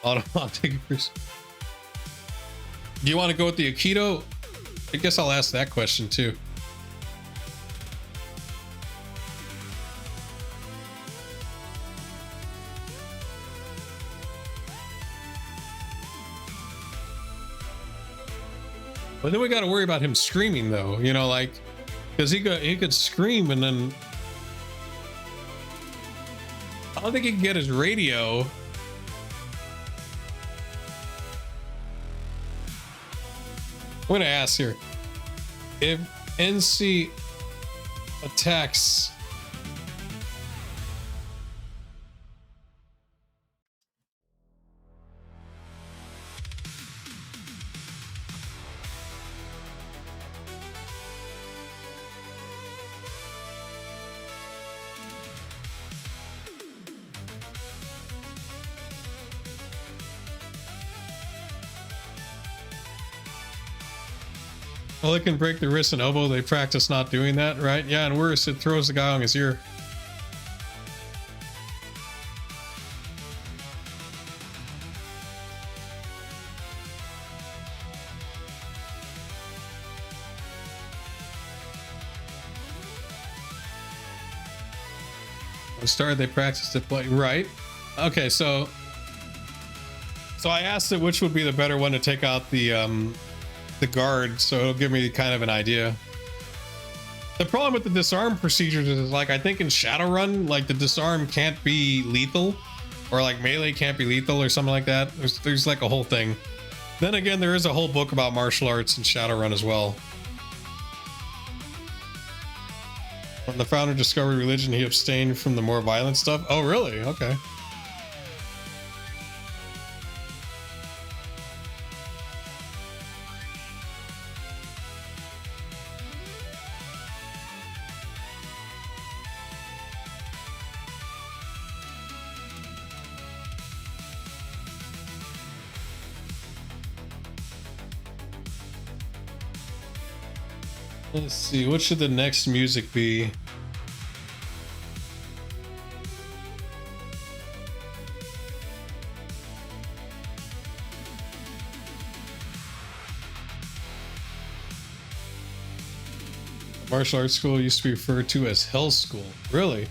Auto mod, take it first. Do you want to go with the Aikido? I guess I'll ask that question too. But then we got to worry about him screaming, though. You know, like, because he could scream and then I don't think he can get his radio. I'm gonna ask here, if NC attacks well, it can break the wrist and elbow. They practice not doing that, right? Yeah, and worse, it throws the guy on his ear. When started, they practiced it, right? Okay, so I asked it which would be the better one to take out the guard, so it'll give me kind of an idea. The problem with the disarm procedures is, like, I think in Shadowrun, like, the disarm can't be lethal, or like melee can't be lethal or something like that. There's like a whole thing. Then again, there is a whole book about martial arts in Shadowrun as well. When the founder discovered religion, he abstained from the more violent stuff. Oh, really? Okay. Let's see, what should the next music be? Martial arts school used to be referred to as Hell School. Really?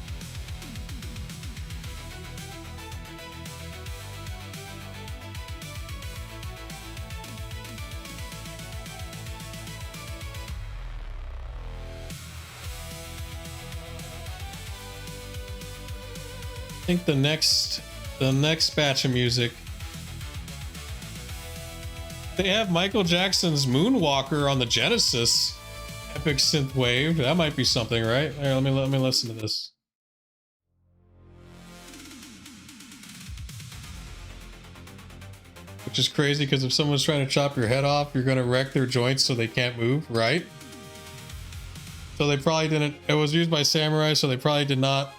I think the next batch of music, they have Michael Jackson's Moonwalker on the Genesis. Epic synth wave. That might be something, right? Here, let me listen to this. Which is crazy because if someone's trying to chop your head off, you're gonna wreck their joints so they can't move, right? So they probably didn't. It was used by samurai, so they probably did not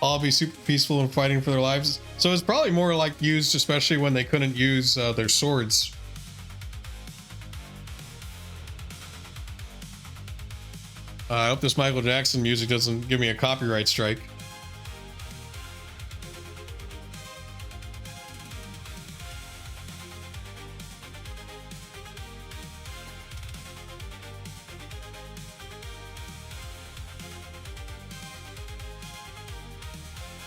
all be super peaceful and fighting for their lives. So it's probably more like used, especially when they couldn't use their swords. I hope this Michael Jackson music doesn't give me a copyright strike.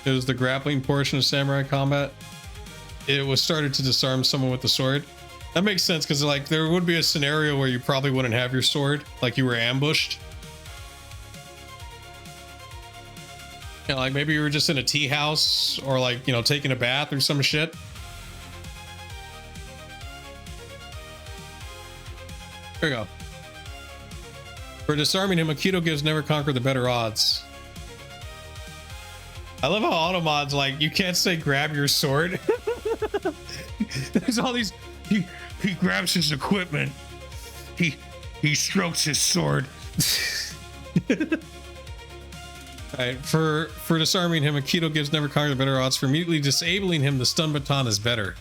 It was the grappling portion of samurai combat. It was started to disarm someone with the sword. That makes sense because like there would be a scenario where you probably wouldn't have your sword, like you were ambushed. You know, like maybe you were just in a tea house or like, you know, taking a bath or some shit. There you go. For disarming him, Aikido gives Neverconquer the better odds. I love how Automod's like, you can't say grab your sword. There's all these, he grabs his equipment. He strokes his sword. Alright, for disarming him, Aikido gives Neverconquer the better odds. For immediately disabling him, the stun baton is better.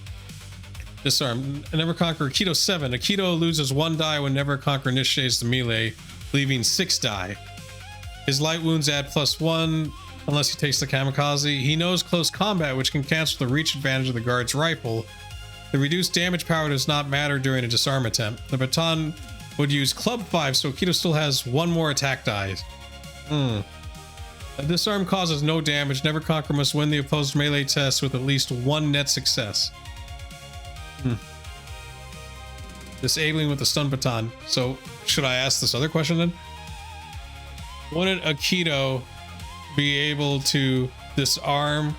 Disarm. Neverconquer Aikido 7. Aikido loses 1 die when Neverconquer initiates the melee, leaving 6 die. His light wounds add +1 unless he takes the kamikaze. He knows close combat, which can cancel the reach advantage of the guard's rifle. The reduced damage power does not matter during a disarm attempt. The baton would use Club 5, so Aikido still has 1 more attack die. A disarm causes no damage. Neverconquer must win the opposed melee test with at least 1 net success. Disabling with the stun baton. So, should I ask this other question then? Wouldn't Aikido be able to disarm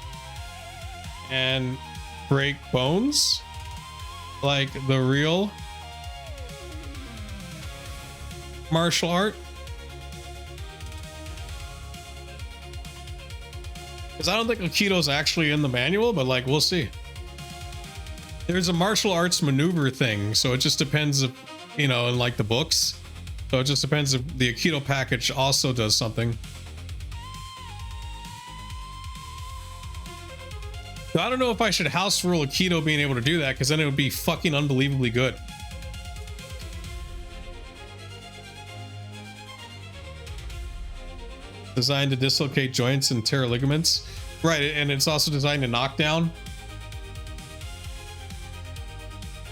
and break bones? Like the real martial art? Because I don't think Aikido's actually in the manual, but like, we'll see. There's a martial arts maneuver thing, so it just depends if, you know, in like the books. So it just depends if the Aikido package also does something. So I don't know if I should house rule Aikido being able to do that, because then it would be fucking unbelievably good. Designed to dislocate joints and tear ligaments. Right, and it's also designed to knock down.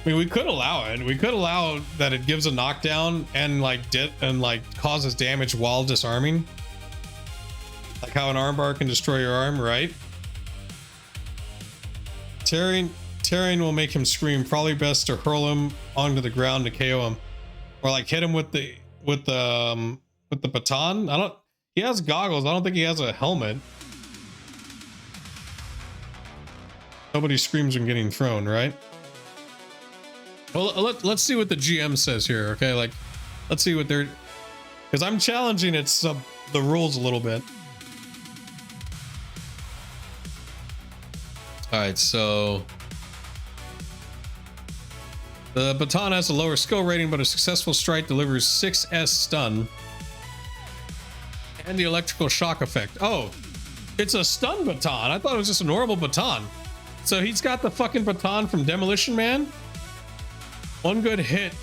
I mean, we could allow it. We could allow that it gives a knockdown and like causes damage while disarming. Like how an armbar can destroy your arm, right? Tearing will make him scream. Probably best to hurl him onto the ground to KO him, or like hit him with the baton. He has goggles. I don't think he has a helmet. Nobody screams when getting thrown, right? Well, let's see what the GM says here, okay? Like, let's see what they're... Because I'm challenging the rules a little bit. Alright, so... The baton has a lower skill rating, but a successful strike delivers 6S stun. And the electrical shock effect. Oh, it's a stun baton. I thought it was just a normal baton. So he's got the fucking baton from Demolition Man. 1 good hit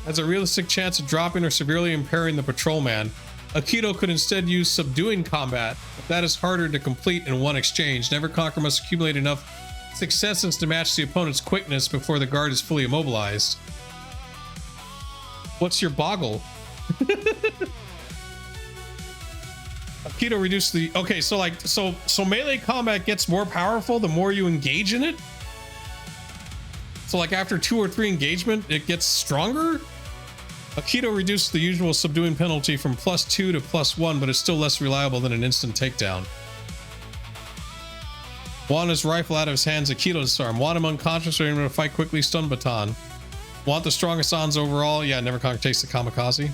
has a realistic chance of dropping or severely impairing the patrolman. Aikido could instead use subduing combat, but that is harder to complete in one exchange. Neverconquer must accumulate enough successes to match the opponent's quickness before the guard is fully immobilized. What's your boggle? Aikido reduced the... Okay, so like, so melee combat gets more powerful the more you engage in it? So like after 2 or 3 engagement, it gets stronger? Aikido reduced the usual subduing penalty from +2 to +1, but is still less reliable than an instant takedown. Want his rifle out of his hands, Aikido disarm. Want him unconscious or able to fight quickly, stun baton. Want the strongest ons overall? Yeah, Neverconquer takes the kamikaze.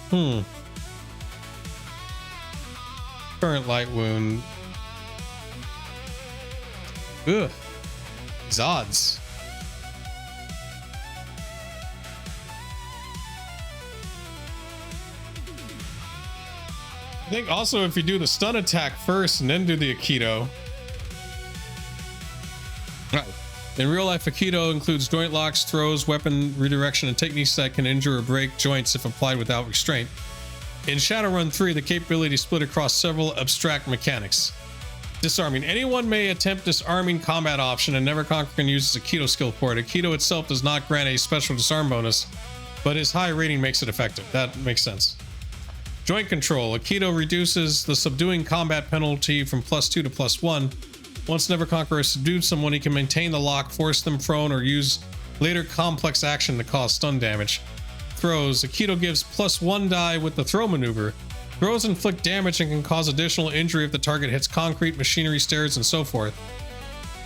Current light wound. Ugh. These odds. I think also if you do the stun attack first and then do the Aikido. Right. In real life, Aikido includes joint locks, throws, weapon redirection, and techniques that can injure or break joints if applied without restraint. In Shadowrun 3, the capability is split across several abstract mechanics. Disarming. Anyone may attempt disarming combat option, and Neverconquer can use his Aikido skill for it. Aikido itself does not grant a special disarm bonus, but his high rating makes it effective. That makes sense. Joint control. Aikido reduces the subduing combat penalty from +2 to +1. Once Neverconquer has subdued someone, he can maintain the lock, force them prone, or use later complex action to cause stun damage. Throws. Aikido gives +1 die with the throw maneuver. Throws inflict damage and can cause additional injury if the target hits concrete, machinery, stairs, and so forth.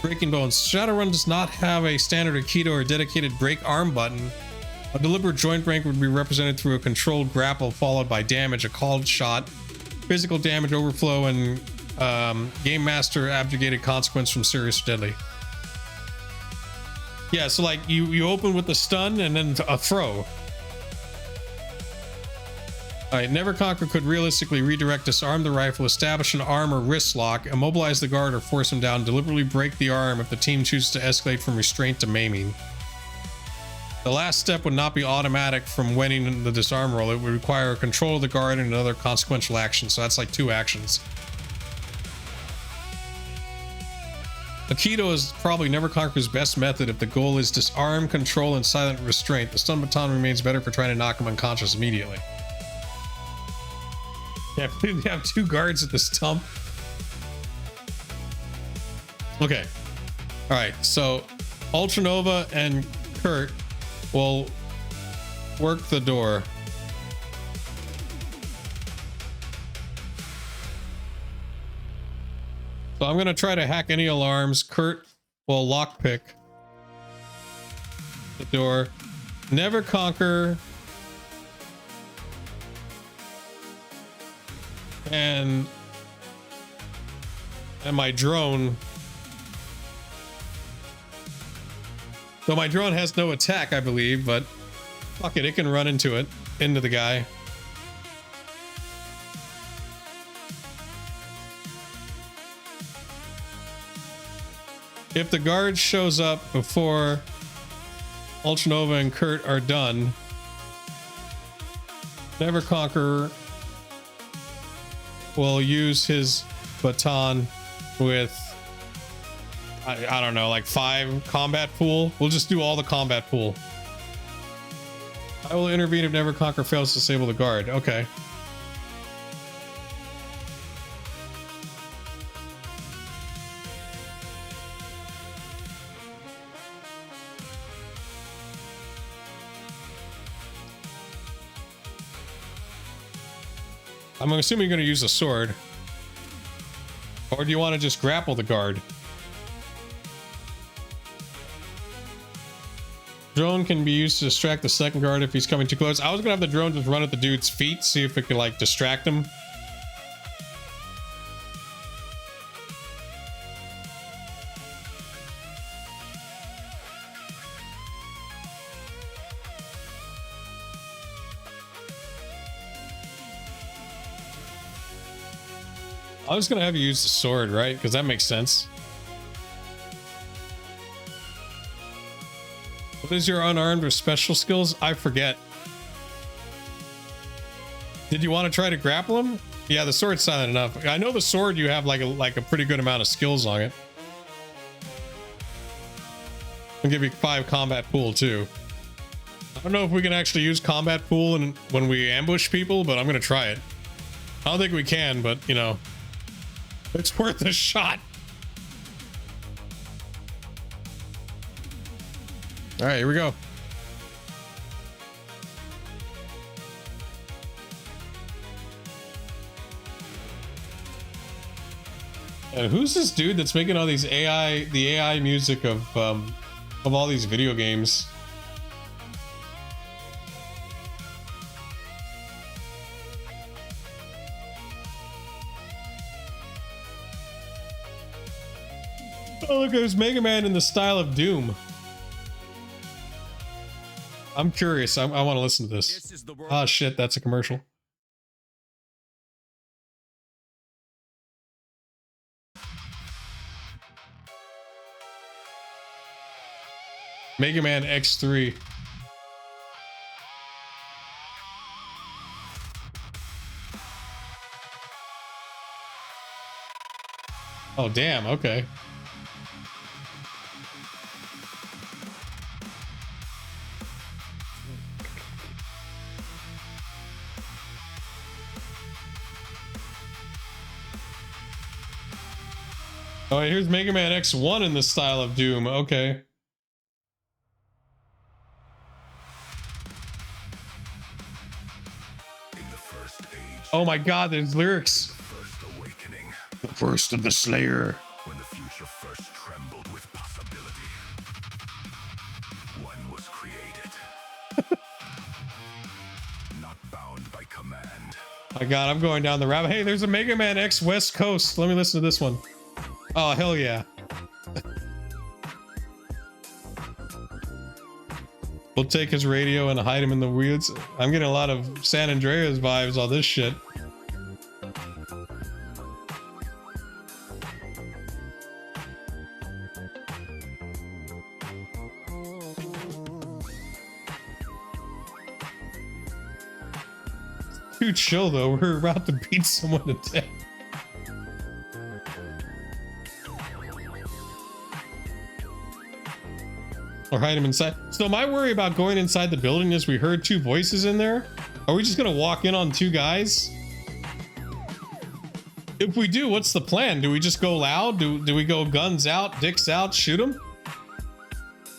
Breaking bones. Shadowrun does not have a standard Aikido or dedicated break arm button. A deliberate joint break would be represented through a controlled grapple followed by damage, a called shot, physical damage overflow, and Game Master abjugated consequence from serious or deadly. Yeah, so like you open with the stun and then a throw. Alright, Neverconquer could realistically redirect, disarm the rifle, establish an arm or wrist lock, immobilize the guard or force him down, deliberately break the arm if the team chooses to escalate from restraint to maiming. The last step would not be automatic from winning the disarm roll. It would require control of the guard and another consequential action, so that's like 2 actions. Aikido is probably Neverconquer's best method if the goal is disarm, control, and silent restraint. The stun baton remains better for trying to knock him unconscious immediately. Yeah, I believe they have 2 guards at the stump. Okay. Alright, so Ultranova and Kurt will work the door. So I'm gonna try to hack any alarms. Kurt will lockpick the door. Neverconquer and my drone. So my drone has no attack, I believe, but fuck it, it can run into the guy. If the guard shows up before Ultranova and Kurt are done, Neverconquer will use his baton with I don't know, like 5 combat pool. We'll just do all the combat pool. I will intervene if Neverconquer fails to disable the guard. Okay. I'm assuming you're going to use a sword. Or do you want to just grapple the guard? Drone can be used to distract the second guard if he's coming too close. I was gonna have the drone just run at the dude's feet, see if it could like distract him. I was gonna have you use the sword, right? Because that makes sense. What is your unarmed or special skills? I forget. Did you want to try to grapple him? Yeah, the sword's silent enough. I know the sword, you have like a pretty good amount of skills on it. I'll give you 5 combat pool too. I don't know if we can actually use combat pool when we ambush people, but I'm gonna try it. I don't think we can, but you know, it's worth a shot. All right, here we go. And who's this dude that's making all these the AI music of all these video games? Oh, look, there's Mega Man in the style of Doom. I'm curious. I want to listen to this. Oh shit, that's a commercial. Mega Man X3. Oh damn, okay. Oh, here's Mega Man X1 in the style of Doom. Okay. Oh my god, there's lyrics. The first of the Slayer. When the future first trembled with possibility, one was created. Not bound by command. My god, I'm going down the rabbit. Hey, there's a Mega Man X West Coast. Let me listen to this one. Oh, hell yeah. We'll take his radio and hide him in the woods. I'm getting a lot of San Andreas vibes on this shit. Too chill though, we're about to beat someone to death. Or hide him inside. So my worry about going inside the building is we heard 2 voices in there. Are we just gonna walk in on 2 guys? If we do, what's the plan? Do we just go loud? Do we go guns out, dicks out, shoot them?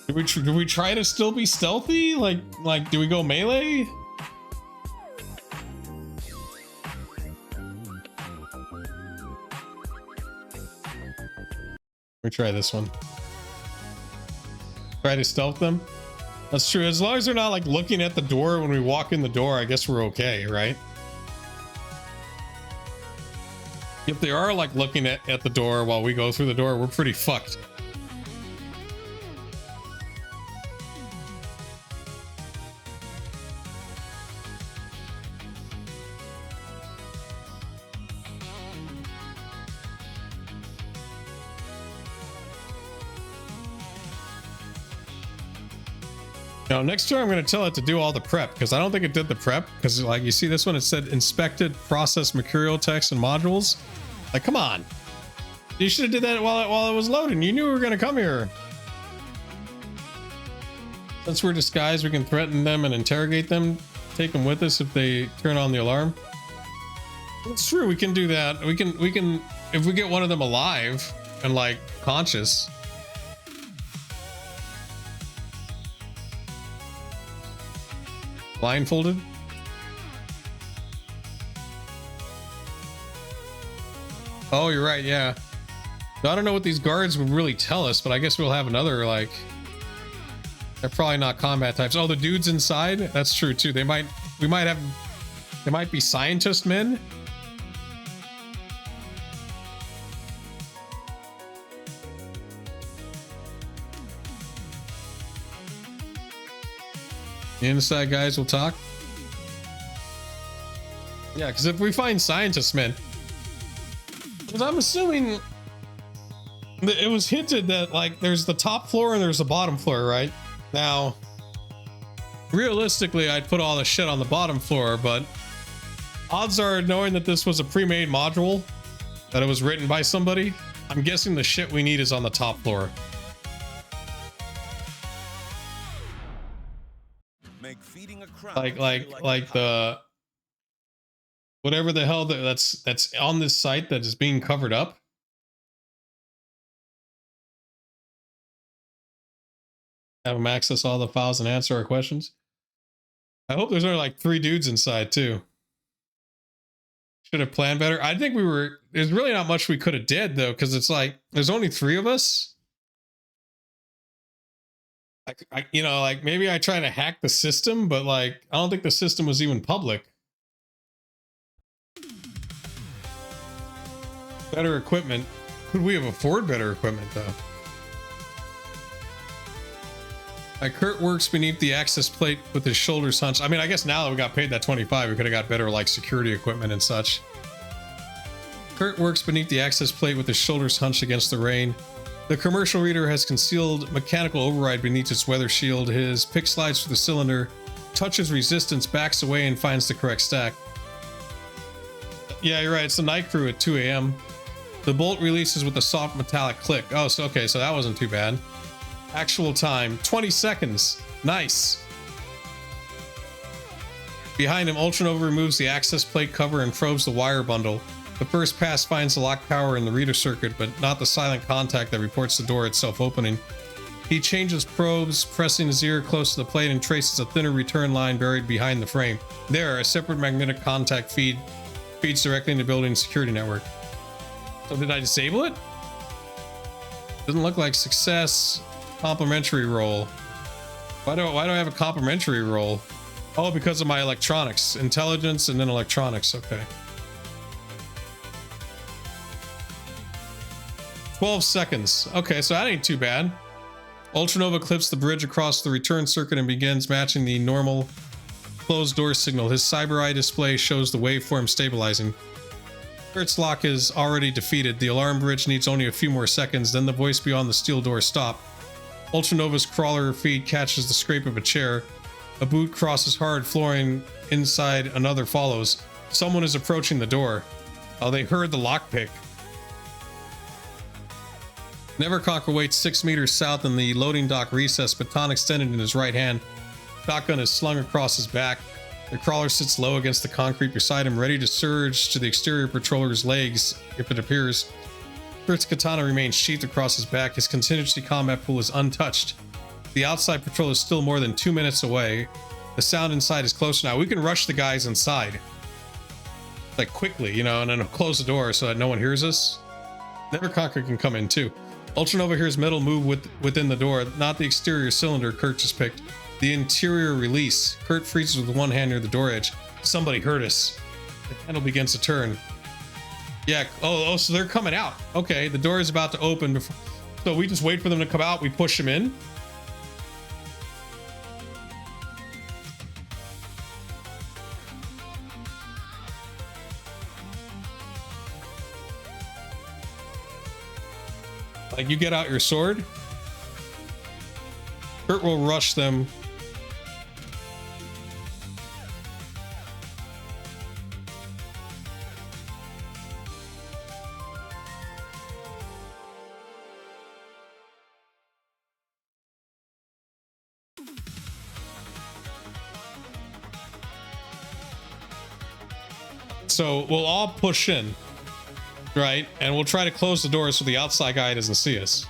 Do we try to still be stealthy? Like do we go melee? Let me try this one. Try to stealth them. That's true. As long as they're not like looking at the door when we walk in the door, I guess we're okay, right? If they are like looking at the door while we go through the door, we're pretty fucked. Now, next turn, I'm going to tell it to do all the prep because I don't think it did the prep because, like, you see this one, it said inspected, process Mercurial text and modules. Like, come on. You should have did that while it was loading. You knew we were going to come here. Since we're disguised, we can threaten them and interrogate them. Take them with us if they turn on the alarm. It's true. We can do that. We can, if we get one of them alive and, like, conscious. Blindfolded? Oh, you're right, yeah. I don't know what these guards would really tell us, but I guess we'll have another, like... They're probably not combat types. Oh, the dudes inside? That's true, too. They might be scientist men? The inside guys will talk. Yeah, because if we find scientists, men, because I'm assuming it was hinted that like there's the top floor and there's the bottom floor, right? Now, realistically, I'd put all the shit on the bottom floor, but Odds are, knowing that this was a pre-made module, that it was written by somebody, I'm guessing the shit we need is on the top floor. Make feeding a crowd Like the whatever the hell that's on this site that is being covered up. Have them access all the files and answer our questions. I hope there's only like 3 dudes inside too. Should have planned better. I think there's really not much we could have did though, because it's like there's only 3 of us. You know, like maybe I try to hack the system, but like I don't think the system was even public. Better equipment. Could we have afford better equipment though? Kurt works beneath the access plate with his shoulders hunched. I mean, I guess now that we got paid that 25, we could have got better like security equipment and such. Kurt works beneath the access plate with his shoulders hunched against the rain. The commercial reader has concealed mechanical override beneath its weather shield. His pick slides through the cylinder, touches resistance, backs away, and finds the correct stack. Yeah, you're right. It's the night crew at 2 a.m. The bolt releases with a soft metallic click. Oh, so okay, so that wasn't too bad. Actual time, 20 seconds. Nice. Behind him, Ultranova removes the access plate cover and probes the wire bundle. The first pass finds the lock power in the reader circuit, but not the silent contact that reports the door itself opening. He changes probes, pressing his ear close to the plate, and traces a thinner return line buried behind the frame. There, a separate magnetic contact feeds directly into the building's security network. So did I disable it? Doesn't look like success. Complimentary roll. Why do I have a complimentary roll? Oh, because of my electronics. Intelligence and then electronics. Okay. 12 seconds. Okay, so that ain't too bad. Ultranova clips the bridge across the return circuit and begins matching the normal closed door signal. His cyber eye display shows the waveform stabilizing. Kurt's lock is already defeated. The alarm bridge needs only a few more seconds, then the voice beyond the steel door stop. Ultranova's crawler feed catches the scrape of a chair. A boot crosses hard flooring inside, another follows. Someone is approaching the door. Oh, they heard the lockpick. Neverconquer waits 6 meters south in the loading dock recess, baton extended in his right hand. Shotgun is slung across his back. The crawler sits low against the concrete beside him, ready to surge to the exterior patroller's legs if it appears. Kurt's katana remains sheathed across his back. His contingency combat pool is untouched. The outside patrol is still more than 2 minutes away. The sound inside is closer now. We can rush the guys inside. Like quickly, you know, and then close the door so that no one hears us. Neverconquer can come in too. Ultranova hears metal move within the door, not the exterior cylinder Kurt just picked. The interior release. Kurt freezes with one hand near the door edge. Somebody heard us. The handle begins to turn. Yeah, oh, so they're coming out. Okay, the door is about to open. So we just wait for them to come out, we push them in. Like, you get out your sword. Kurt will rush them. So we'll all push in, right? And we'll try to close the door so the outside guy doesn't see us.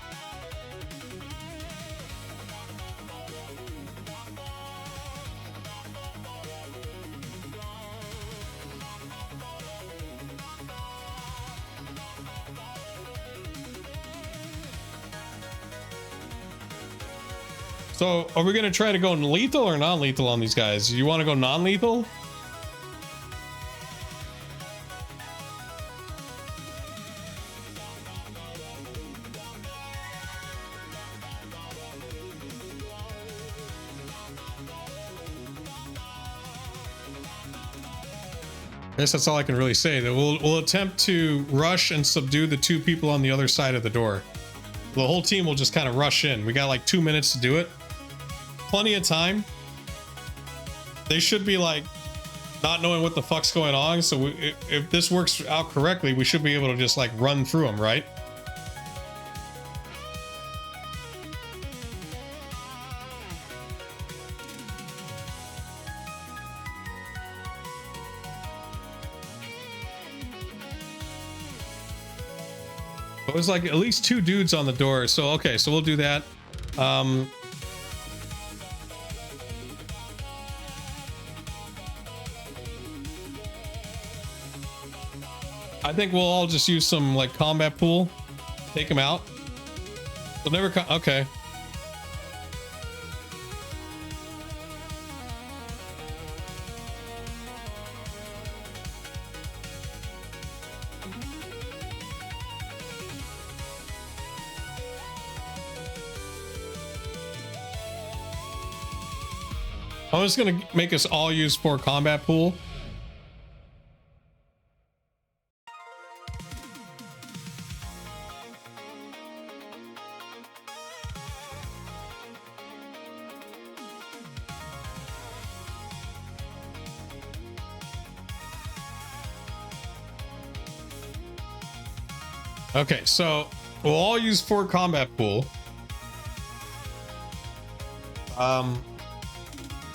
So are we going to try to go lethal or non-lethal on these guys? You want to go non-lethal? I guess that's all I can really say. That we'll attempt to rush and subdue the 2 people on the other side of the door. The whole team will just kind of rush in. We got like 2 minutes to do it. Plenty of time. They should be like not knowing what the fuck's going on. So if this works out correctly, we should be able to just like run through them, right? It was like at least 2 dudes on the door. So, okay, so we'll do that. I think we'll all just use some like combat pool, take them out. They'll never come. Okay. I'm just gonna make us all use 4 combat pool. Okay, so we'll all use 4 combat pool.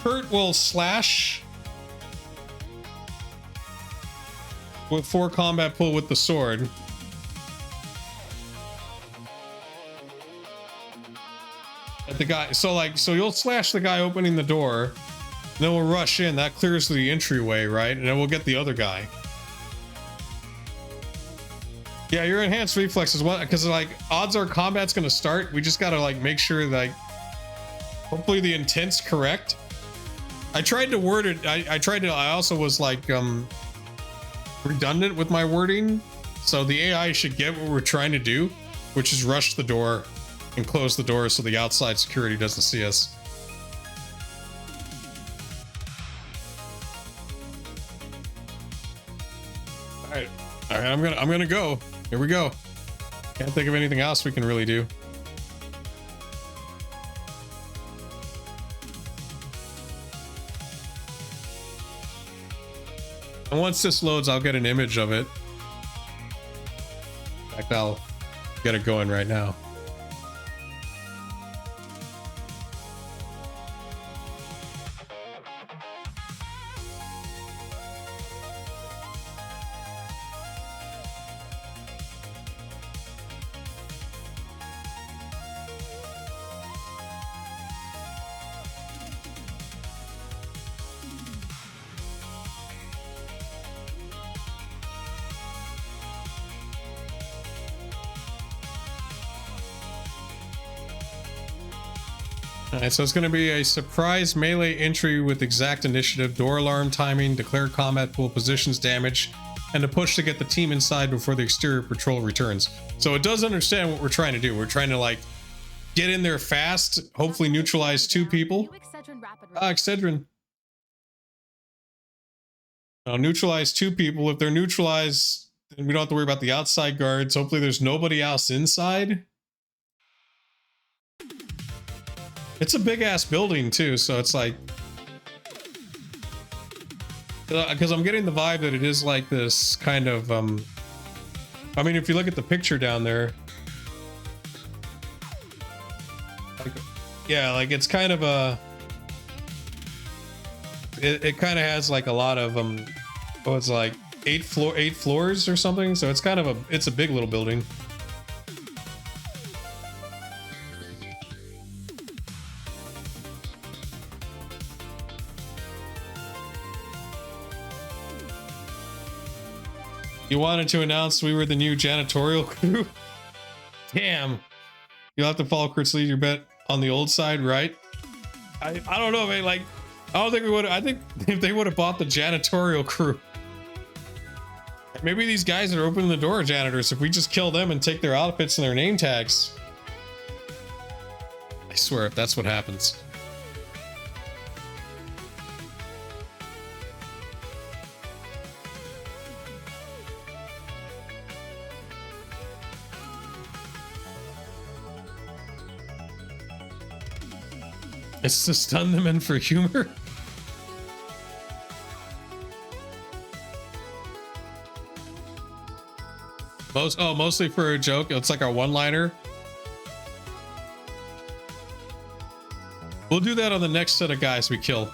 Kurt will slash with 4 combat pool with the sword. At the guy, so you'll slash the guy opening the door, and then we'll rush in. That clears the entryway, right? And then we'll get the other guy. Yeah, your enhanced reflexes, what? Because like odds are combat's gonna start. We just gotta like make sure like hopefully the intent's correct. I tried to word it. I also was like redundant with my wording, so the AI should get what we're trying to do, which is rush the door and close the door so the outside security doesn't see us. All right, I'm gonna go. Here we go. Can't think of anything else we can really do. And once this loads, I'll get an image of it. In fact, I'll get it going right now. Alright, so it's going to be a surprise melee entry with exact initiative, door alarm timing, declare combat pool, positions damage, and a push to get the team inside before the exterior patrol returns. So it does understand what we're trying to do. We're trying to like get in there fast, hopefully neutralize 2 people. Excedrin. I'll neutralize 2 people. If they're neutralized, then we don't have to worry about the outside guards. Hopefully there's nobody else inside. It's a big ass building too, so it's like, because I'm getting the vibe that it is like this kind of I mean, if you look at the picture down there, like, yeah, like it's kind of a it kind of has like a lot of oh, it's like 8 floors or something, so it's kind of it's a big little building. You wanted to announce we were the new janitorial crew? Damn. You'll have to follow Kurt's lead. Your bet on the old side, right? I don't know, man. Like, I don't think we would. I think if they would have bought the janitorial crew. Maybe these guys that are opening the door are janitors. If we just kill them and take their outfits and their name tags. I swear, if that's what happens. It's to stun them in for humor. Mostly for a joke. It's like our one-liner. We'll do that on the next set of guys we kill.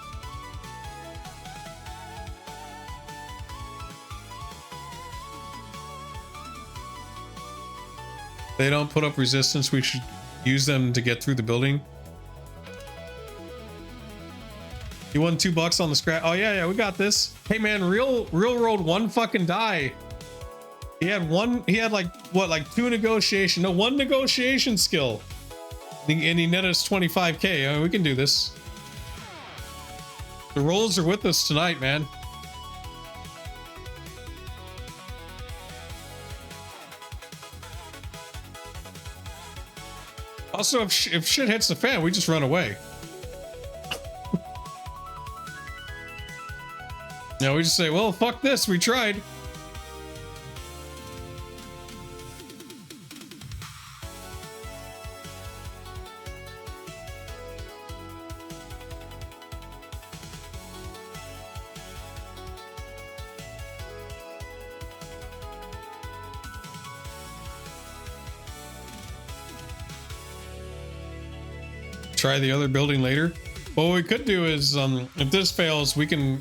They don't put up resistance. We should use them to get through the building. You won $2 on the scrap. Oh yeah, we got this. Hey man, real rolled one fucking die. He had like what, like one negotiation skill. And he netted us 25k. I mean, we can do this. The rolls are with us tonight, man. Also, if shit hits the fan, we just run away. No, we just say, well, fuck this, we tried. Try the other building later. What we could do is, if this fails, we can...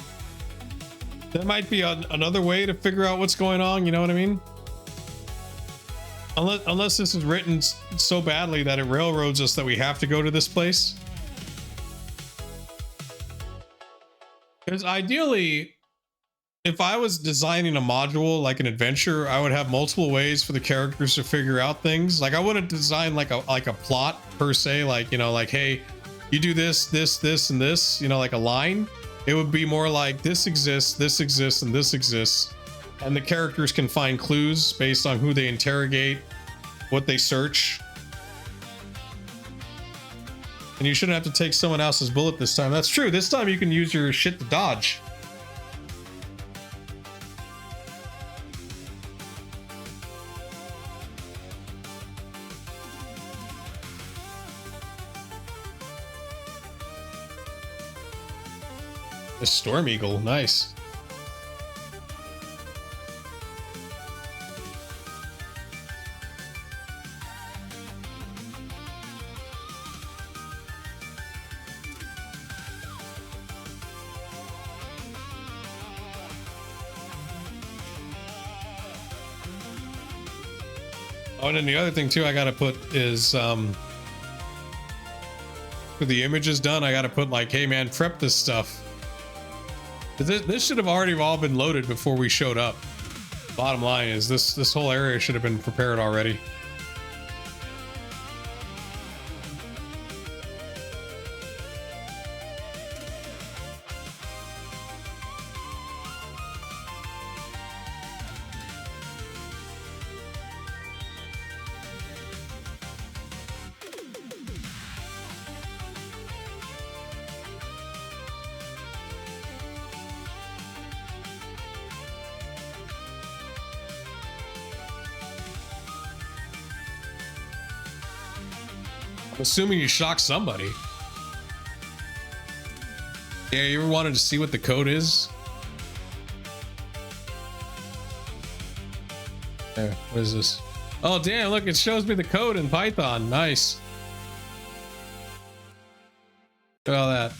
There might be another way to figure out what's going on, you know what I mean? Unless this is written so badly that it railroads us that we have to go to this place. Because ideally, if I was designing a module like an adventure, I would have multiple ways for the characters to figure out things. Like I wouldn't design like a plot per se, like, you know, like, hey, you do this, and this, you know, like a line. It would be more like this exists, and this exists. And the characters can find clues based on who they interrogate, what they search. And you shouldn't have to take someone else's bullet this time. That's true. This time you can use your shit to dodge. The Storm Eagle, nice. Oh, and then the other thing too I gotta put is for the images done, I gotta put like, hey man, prep this stuff. This should have already all been loaded before we showed up. Bottom line is this whole area should have been prepared already. I'm assuming you shocked somebody. Yeah, you ever wanted to see what the code is? There, what is this? Oh damn, look, it shows me the code in Python. Nice. Look at all that.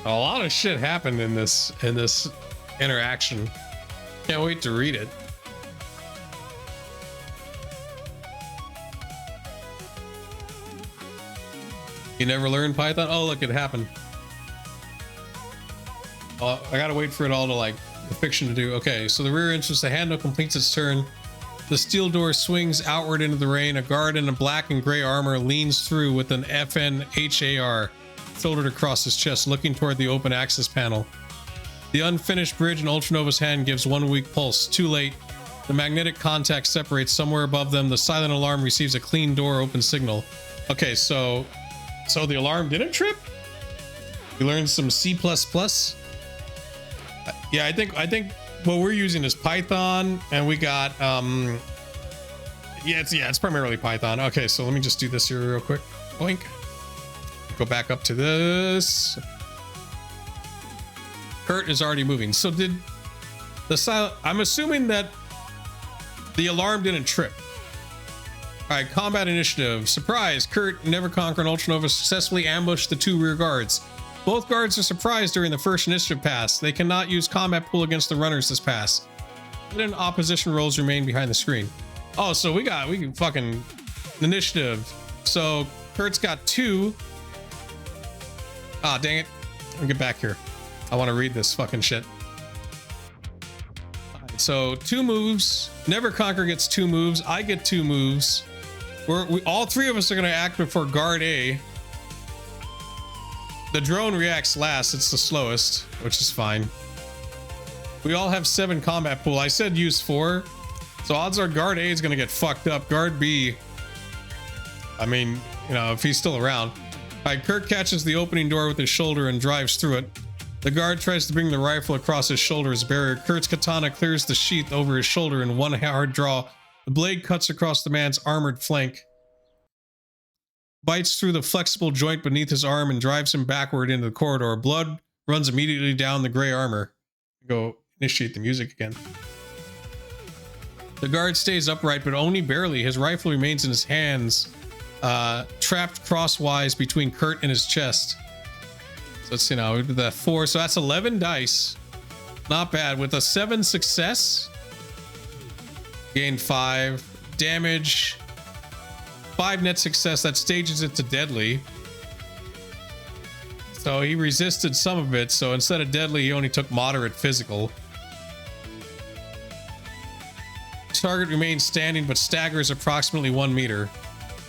A lot of shit happened in this interaction. Can't wait to read it. You never learned Python? Oh, look, it happened. I gotta wait for it all to like the fiction to do. Okay, so the rear entrance, the handle completes its turn. The steel door swings outward into the rain. A guard in a black and gray armor leans through with an FNHAR shouldered across his chest, looking toward the open access panel. The unfinished bridge in Ultranova's hand gives one weak pulse. Too late. The magnetic contact separates somewhere above them. The silent alarm receives a clean door open signal. Okay, so the alarm didn't trip? We learned some C++. Yeah, I think what we're using is Python, and we got it's primarily Python. Okay, so let me just do this here real quick. Blink. Go back up to this. Kurt is already moving. So did the silent? I'm assuming that the alarm didn't trip. All right, combat initiative. Surprise! Kurt, Neverconquer, and Ultranova successfully ambushed the 2 rear guards. Both guards are surprised during the first initiative pass. They cannot use combat pool against the runners this pass. Hidden opposition rolls remain behind the screen. Oh, so we can fucking initiative. So Kurt's got 2. Ah, dang it. Let me get back here. I want to read this fucking shit. Right, so 2 moves. Neverconquer gets 2 moves. I get 2 moves. We all 3 of us are going to act before guard A. The drone reacts last. It's the slowest, which is fine. We all have 7 combat pool. I said use 4. So odds are guard A is going to get fucked up. Guard B, I mean, you know, if he's still around. All right, Kurt catches the opening door with his shoulder and drives through it. The guard tries to bring the rifle across his shoulder as barrier. Kurt's katana clears the sheath over his shoulder in one hard draw. The blade cuts across the man's armored flank, bites through the flexible joint beneath his arm, and drives him backward into the corridor. Blood runs immediately down the gray armor. Go initiate the music again. The guard stays upright, but only barely. His rifle remains in his hands, trapped crosswise between Kurt and his chest. So let's see now. We did that 4, so that's 11 dice. Not bad. With a 7 success, gain 5 damage. 5 net success, that stages it to deadly. So he resisted some of it, so instead of deadly, he only took moderate physical. Target remains standing but staggers approximately 1 meter.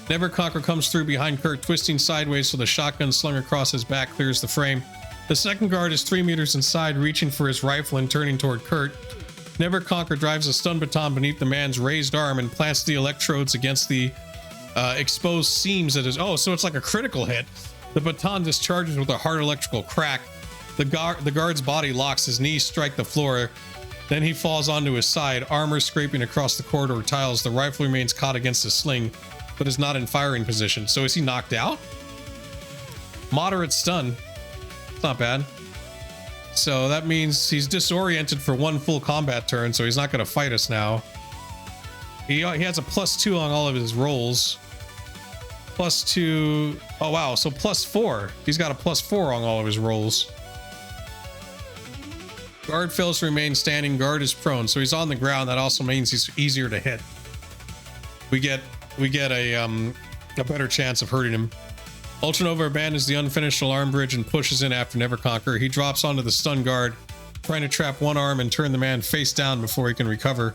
Neverconquer comes through behind Kurt, twisting sideways so the shotgun slung across his back clears the frame. The second guard is 3 meters inside, reaching for his rifle and turning toward Kurt. Neverconquer drives a stun baton beneath the man's raised arm and plants the electrodes against the exposed seams at his... Oh, so it's like a critical hit. The baton discharges with a hard electrical crack. The guard's body locks, his knees strike the floor. Then he falls onto his side, armor scraping across the corridor tiles. The rifle remains caught against his sling, but is not in firing position. So is he knocked out? Moderate stun. It's not bad. So that means he's disoriented for 1 full combat turn, so he's not going to fight us now. He has a +2 on all of his rolls. +2. Oh, wow. So +4. He's got a +4 on all of his rolls. Guard fails to remain standing. Guard is prone, so he's on the ground. That also means he's easier to hit. We get a better chance of hurting him. Ultranova abandons the unfinished alarm bridge and pushes in after Neverconquer. He drops onto the stun guard, trying to trap one arm and turn the man face down before he can recover.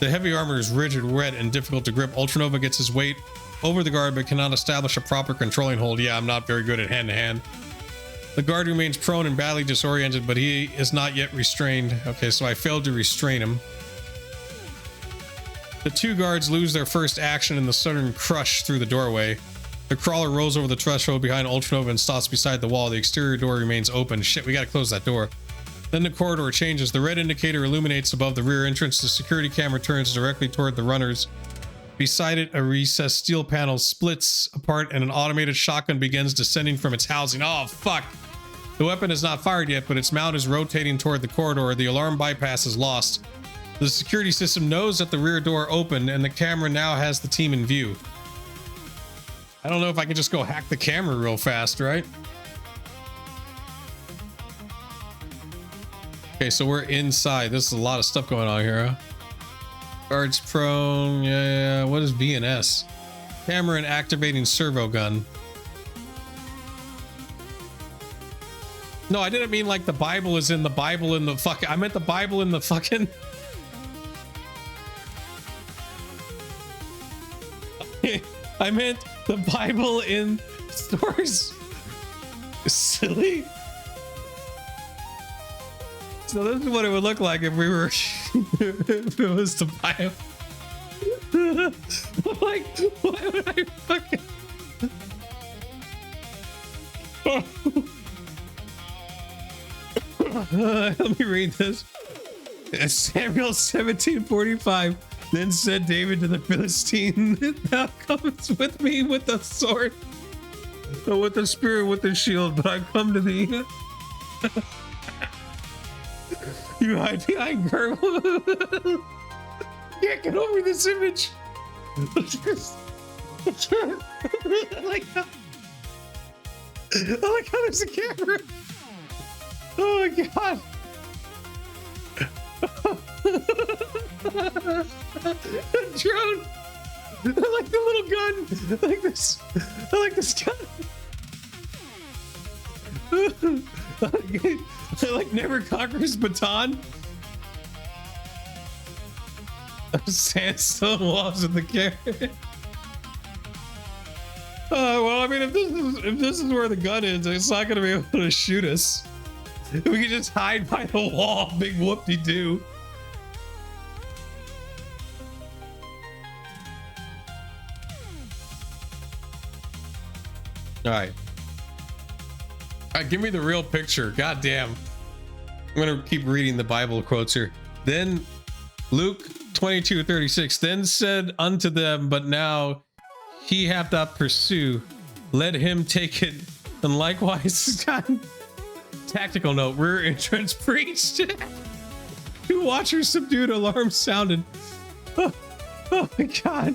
The heavy armor is rigid, wet, and difficult to grip. Ultranova gets his weight over the guard but cannot establish a proper controlling hold. Yeah, I'm not very good at hand-to-hand. The guard remains prone and badly disoriented, but he is not yet restrained. Okay, so I failed to restrain him. The 2 guards lose their first action in the sudden crush through the doorway. The crawler rolls over the threshold behind Ultranova and stops beside the wall. The exterior door remains open. Shit, we gotta close that door. Then the corridor changes. The red indicator illuminates above the rear entrance. The security camera turns directly toward the runners. Beside it, a recessed steel panel splits apart and an automated shotgun begins descending from its housing. Oh, fuck. The weapon is not fired yet, but its mount is rotating toward the corridor. The alarm bypass is lost. The security system knows that the rear door opened, and the camera now has the team in view. I don't know if I can just go hack the camera real fast, right? Okay, so we're inside. This is a lot of stuff going on here, huh? Guards prone. Yeah. What is VNS? Camera and activating servo gun. No, I didn't mean like the Bible is in the Bible in the fucking... I meant the Bible in the fucking... I meant the Bible in stores. Silly. So this is what it would look like if we were... if it was the Bible. Like, why would I fucking... Let me read this. Samuel 17:45. Then said David to the Philistine, "Thou comest with me with the sword, with the spear, with the shield, but I come to thee." You hide behind girl. Can't get over this image. I like how there's a camera. Oh my god. Drone. I like the little gun. I like this. I like this gun. I like Neverconquer's baton. Sandstone walls in the carrot. Well, I mean, if this is where the gun is, it's not gonna be able to shoot us. We can just hide by the wall. Big whoop-de-doo. All right, give me the real picture. God damn. I'm gonna keep reading the Bible quotes here. Then Luke 22:36. Then said unto them, but now he hath not pursue. Let him take it. And likewise, tactical note, rear entrance breached. Two watchers subdued, alarm sounded. Oh my god.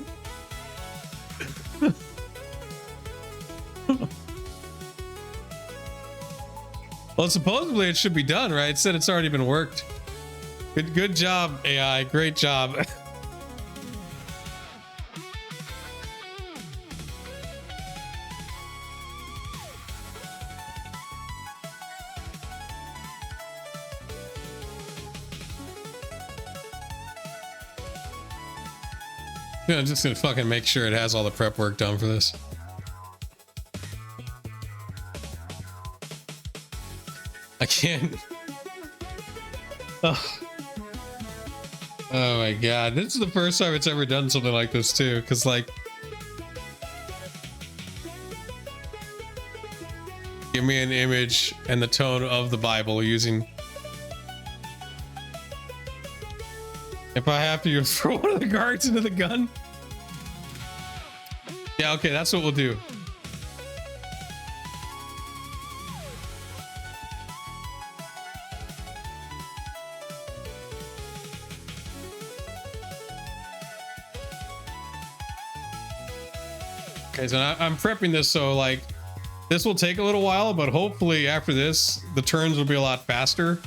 Well, supposedly it should be done, right? It said it's already been worked. Good job, AI. Great job. Yeah, I'm just gonna fucking make sure it has all the prep work done for this. I can't. Oh. Oh my god, this is the first time it's ever done something like this too, because like, give me an image and the tone of the Bible using. If I have to, you throw one of the guards into the gun. Yeah, okay, that's what we'll do. Okay, so I'm prepping this so like this will take a little while, but hopefully after this the turns will be a lot faster.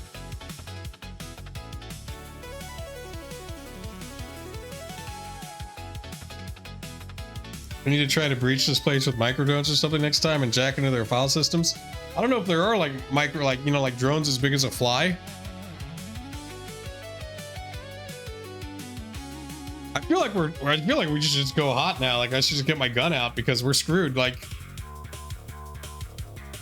We need to try to breach this place with micro drones or something next time and jack into their file systems. I don't know if there are like micro, like, you know, like drones as big as a fly. I feel like we should just go hot now. Like I should just get my gun out because we're screwed. Like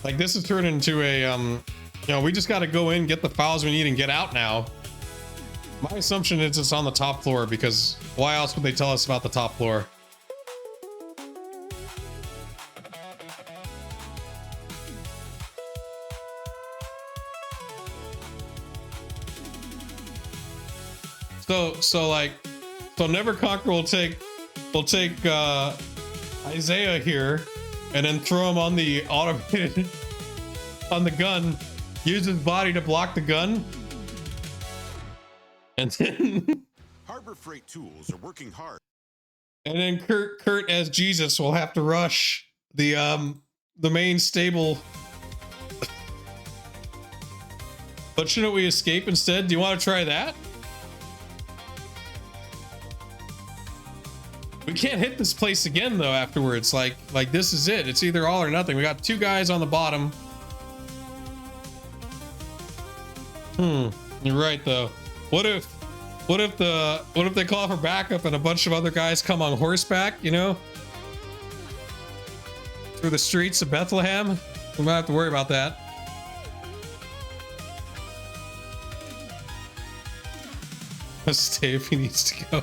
this has turned into a you know, we just got to go in, get the files we need, and get out now. My assumption is it's on the top floor because why else would they tell us about the top floor? So Neverconquer will take Isaiah here and then throw him on the automated on the gun, use his body to block the gun, and then Harbor Freight tools are working hard. And then Kurt as Jesus will have to rush the main stable. But shouldn't we escape instead? Do you want to try that? We can't hit this place again though afterwards. Like this is it. It's either all or nothing. We got two guys on the bottom. You're right though. What if they call for backup and a bunch of other guys come on horseback, you know? Through the streets of Bethlehem? We might have to worry about that. Let's stay if he needs to go.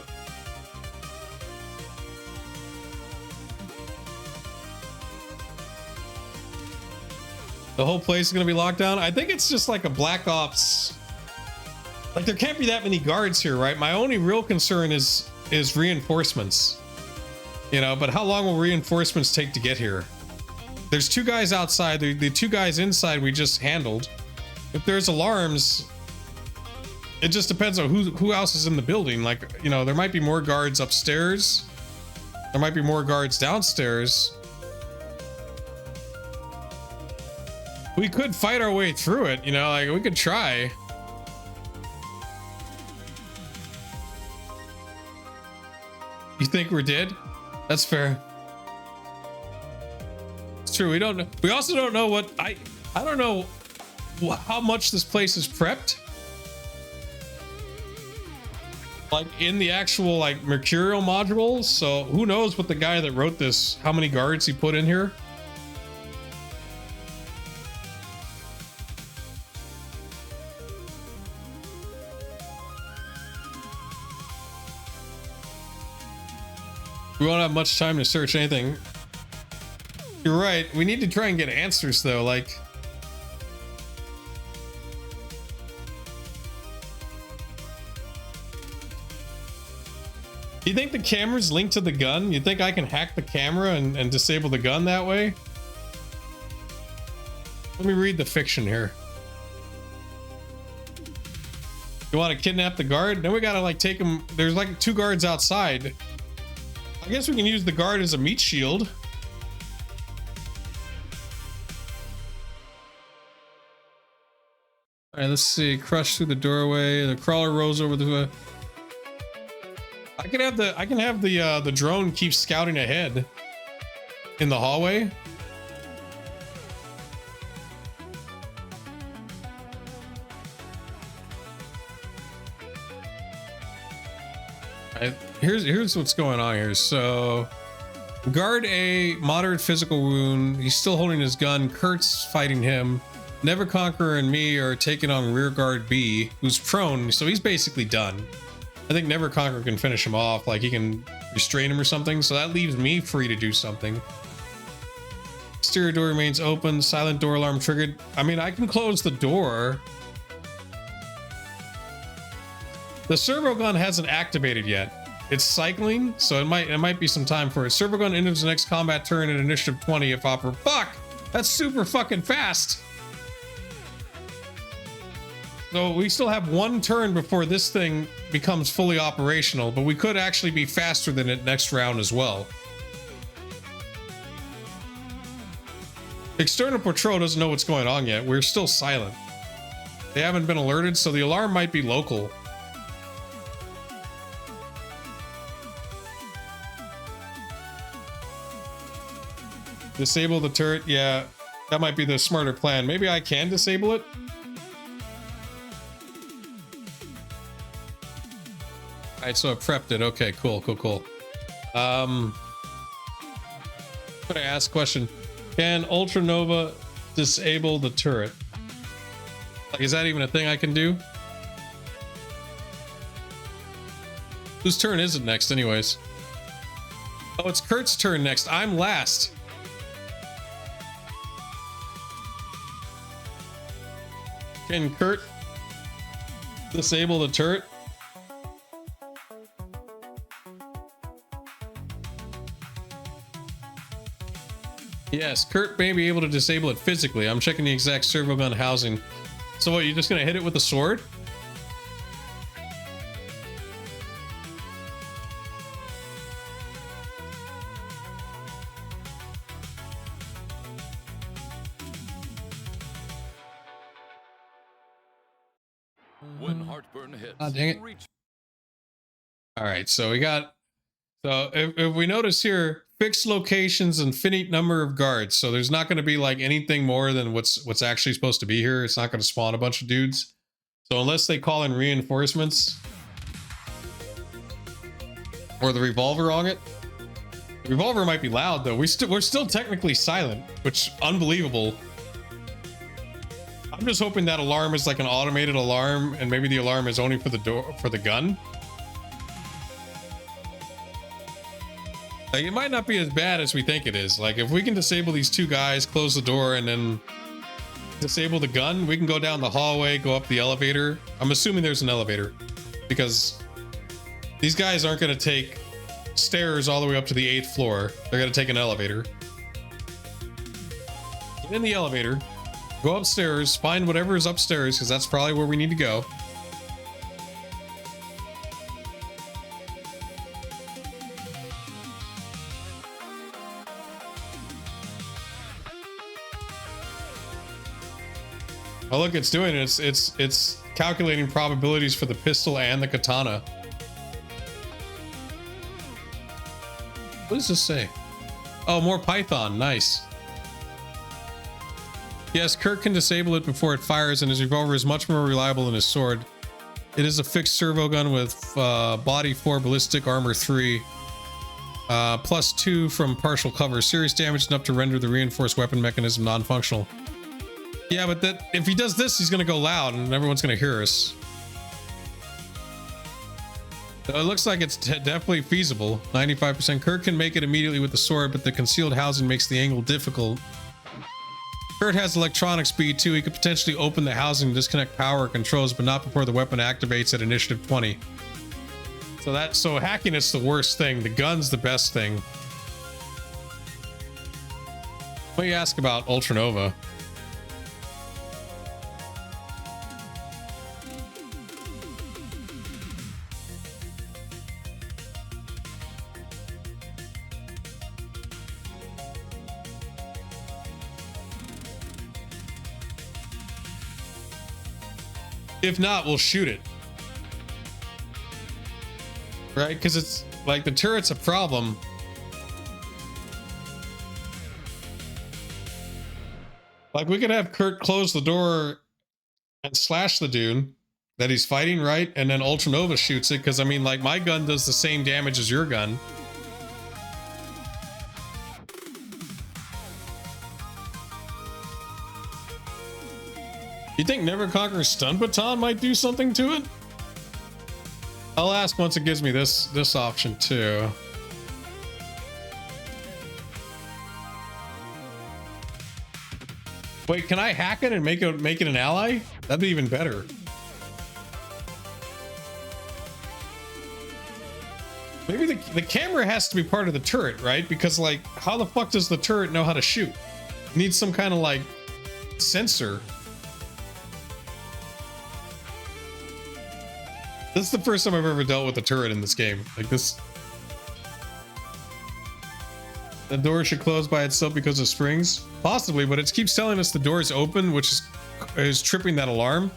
The whole place is gonna be locked down. I think it's just like a Black Ops. Like there can't be that many guards here, right? My only real concern is reinforcements. You know, but how long will reinforcements take to get here? There's 2 guys outside. The 2 guys inside we just handled. If there's alarms, it just depends on who else is in the building. Like, you know, there might be more guards upstairs. There might be more guards downstairs. We could fight our way through it, you know, like we could try. You think we're dead? That's fair. It's true. We don't know. We also don't know what I don't know how much this place is prepped. Like in the actual like Mercurial module. So who knows what the guy that wrote this, how many guards he put in here. We won't have much time to search anything. You're right. We need to try and get answers though. Like, you think the camera's linked to the gun? You think I can hack the camera and disable the gun that way? Let me read the fiction here. You want to kidnap the guard? Then we gotta like take him. There's like 2 guards outside. I guess we can use the guard as a meat shield. All right, let's see. Crush through the doorway. The crawler rolls over the. I can have the drone keep scouting ahead in the hallway. Here's what's going on here. So guard A, moderate physical wound. He's still holding his gun. Kurt's fighting him. Neverconquer and me are taking on rear guard B, who's prone, so he's basically done. I think Neverconquer can finish him off, like he can restrain him or something, so that leaves me free to do something. Exterior door remains open. Silent door alarm triggered. I mean, I can close the door. The servo gun hasn't activated yet. It's cycling, so it might be some time for it. Servo gun enters the next combat turn at initiative 20 if opera. Fuck! That's super fucking fast! So we still have 1 turn before this thing becomes fully operational, but we could actually be faster than it next round as well. External patrol doesn't know what's going on yet. We're still silent. They haven't been alerted, so the alarm might be local. Disable the turret. Yeah, that might be the smarter plan. Maybe I can disable it. All right, so I prepped it. Okay, cool. I'm gonna ask a question. Can Ultra Nova disable the turret? Like, is that even a thing I can do? Whose turn is it next anyways? Oh, it's Kurt's turn next. I'm last. Can Kurt disable the turret? Yes, Kurt may be able to disable it physically. I'm checking the exact servo gun housing. So what, you're just gonna hit it with a sword? When heartburn hits, Oh, dang it. All right, so we got, so if we notice here, fixed locations and finite number of guards. So there's not going to be like anything more than what's actually supposed to be here. It's not going to spawn a bunch of dudes. So unless they call in reinforcements or the revolver on it. The revolver might be loud though. We're still technically silent, which unbelievable. I'm just hoping that alarm is like an automated alarm, and maybe the alarm is only for the door, for the gun. Like, it might not be as bad as we think it is. Like, if we can disable these 2 guys, close the door, and then disable the gun, we can go down the hallway, go up the elevator. I'm assuming there's an elevator because these guys aren't going to take stairs all the way up to the 8th floor. They're going to take an elevator. Get in the elevator, go upstairs, find whatever is upstairs because that's probably where we need to go. Oh look, it's doing it. It's calculating probabilities for the pistol and the katana. What does this say? Oh, more Python. Nice. Yes, Kurt can disable it before it fires, and his revolver is much more reliable than his sword. It is a fixed servo gun with body 4, ballistic armor 3, +2 from partial cover. Serious damage enough to render the reinforced weapon mechanism non-functional. Yeah, but that if he does this, he's gonna go loud and everyone's gonna hear us. So it looks like it's definitely feasible. 95%. Kurt can make it immediately with the sword, but the concealed housing makes the angle difficult. Kurt has electronic speed too. He could potentially open the housing and disconnect power controls, but not before the weapon activates at initiative 20. So hacking is the worst thing. The gun's the best thing. What do you ask about Ultranova? If not, we'll shoot it. Right? Because it's like the turret's a problem. Like we could have Kurt close the door and slash the dude that he's fighting, right? And then Ultranova shoots it. Because I mean, like my gun does the same damage as your gun. You think Neverconquer's stun baton might do something to it? I'll ask once it gives me this option too. Wait, can I hack it and make it an ally? That'd be even better. Maybe the camera has to be part of the turret, right? Because like, how the fuck does the turret know how to shoot? It needs some kind of like sensor. This is the first time I've ever dealt with a turret in this game. Like this. The door should close by itself because of springs? Possibly, but it keeps telling us the door is open, which is tripping that alarm.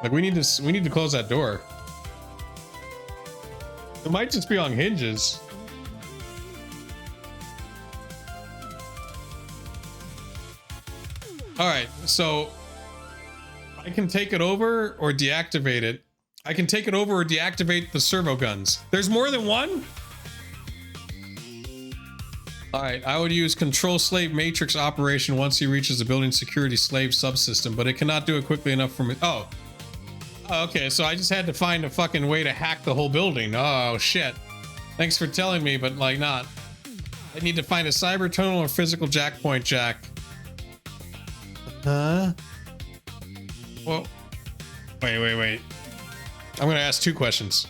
Like we need to close that door. It might just be on hinges. All right, so I can take it over or deactivate it. I can take it over or deactivate the servo guns. There's more than one? All right, I would use control slave matrix operation once he reaches the building security slave subsystem, but it cannot do it quickly enough for me. Oh, okay, so I just had to find a fucking way to hack the whole building. Oh, shit. Thanks for telling me, but like not. I need to find a cyber tunnel or physical jack point jack. Huh? Well, wait. I'm gonna ask two questions.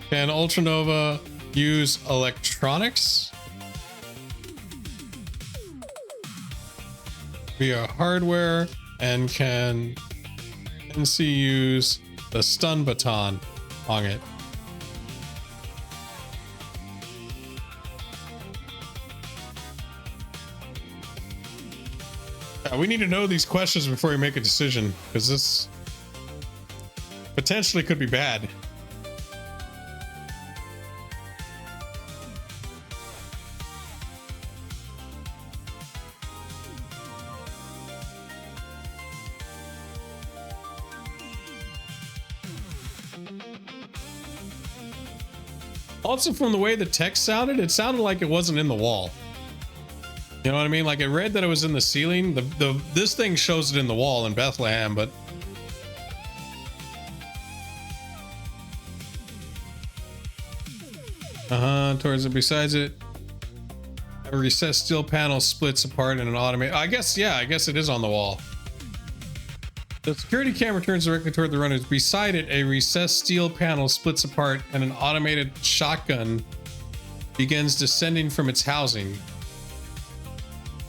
Can Ultranova use electronics via hardware, and can NC use the stun baton on it? We need to know these questions before we make a decision, because this potentially could be bad. Also, from the way the text sounded, it sounded like it wasn't in the wall. You know what I mean? Like it read that it was in the ceiling. This thing shows it in the wall in Bethlehem, but towards it. Besides it, a recessed steel panel splits apart in an automated. I guess, yeah, I guess it is on the wall. The security camera turns directly toward the runners. Beside it, a recessed steel panel splits apart and an automated shotgun begins descending from its housing.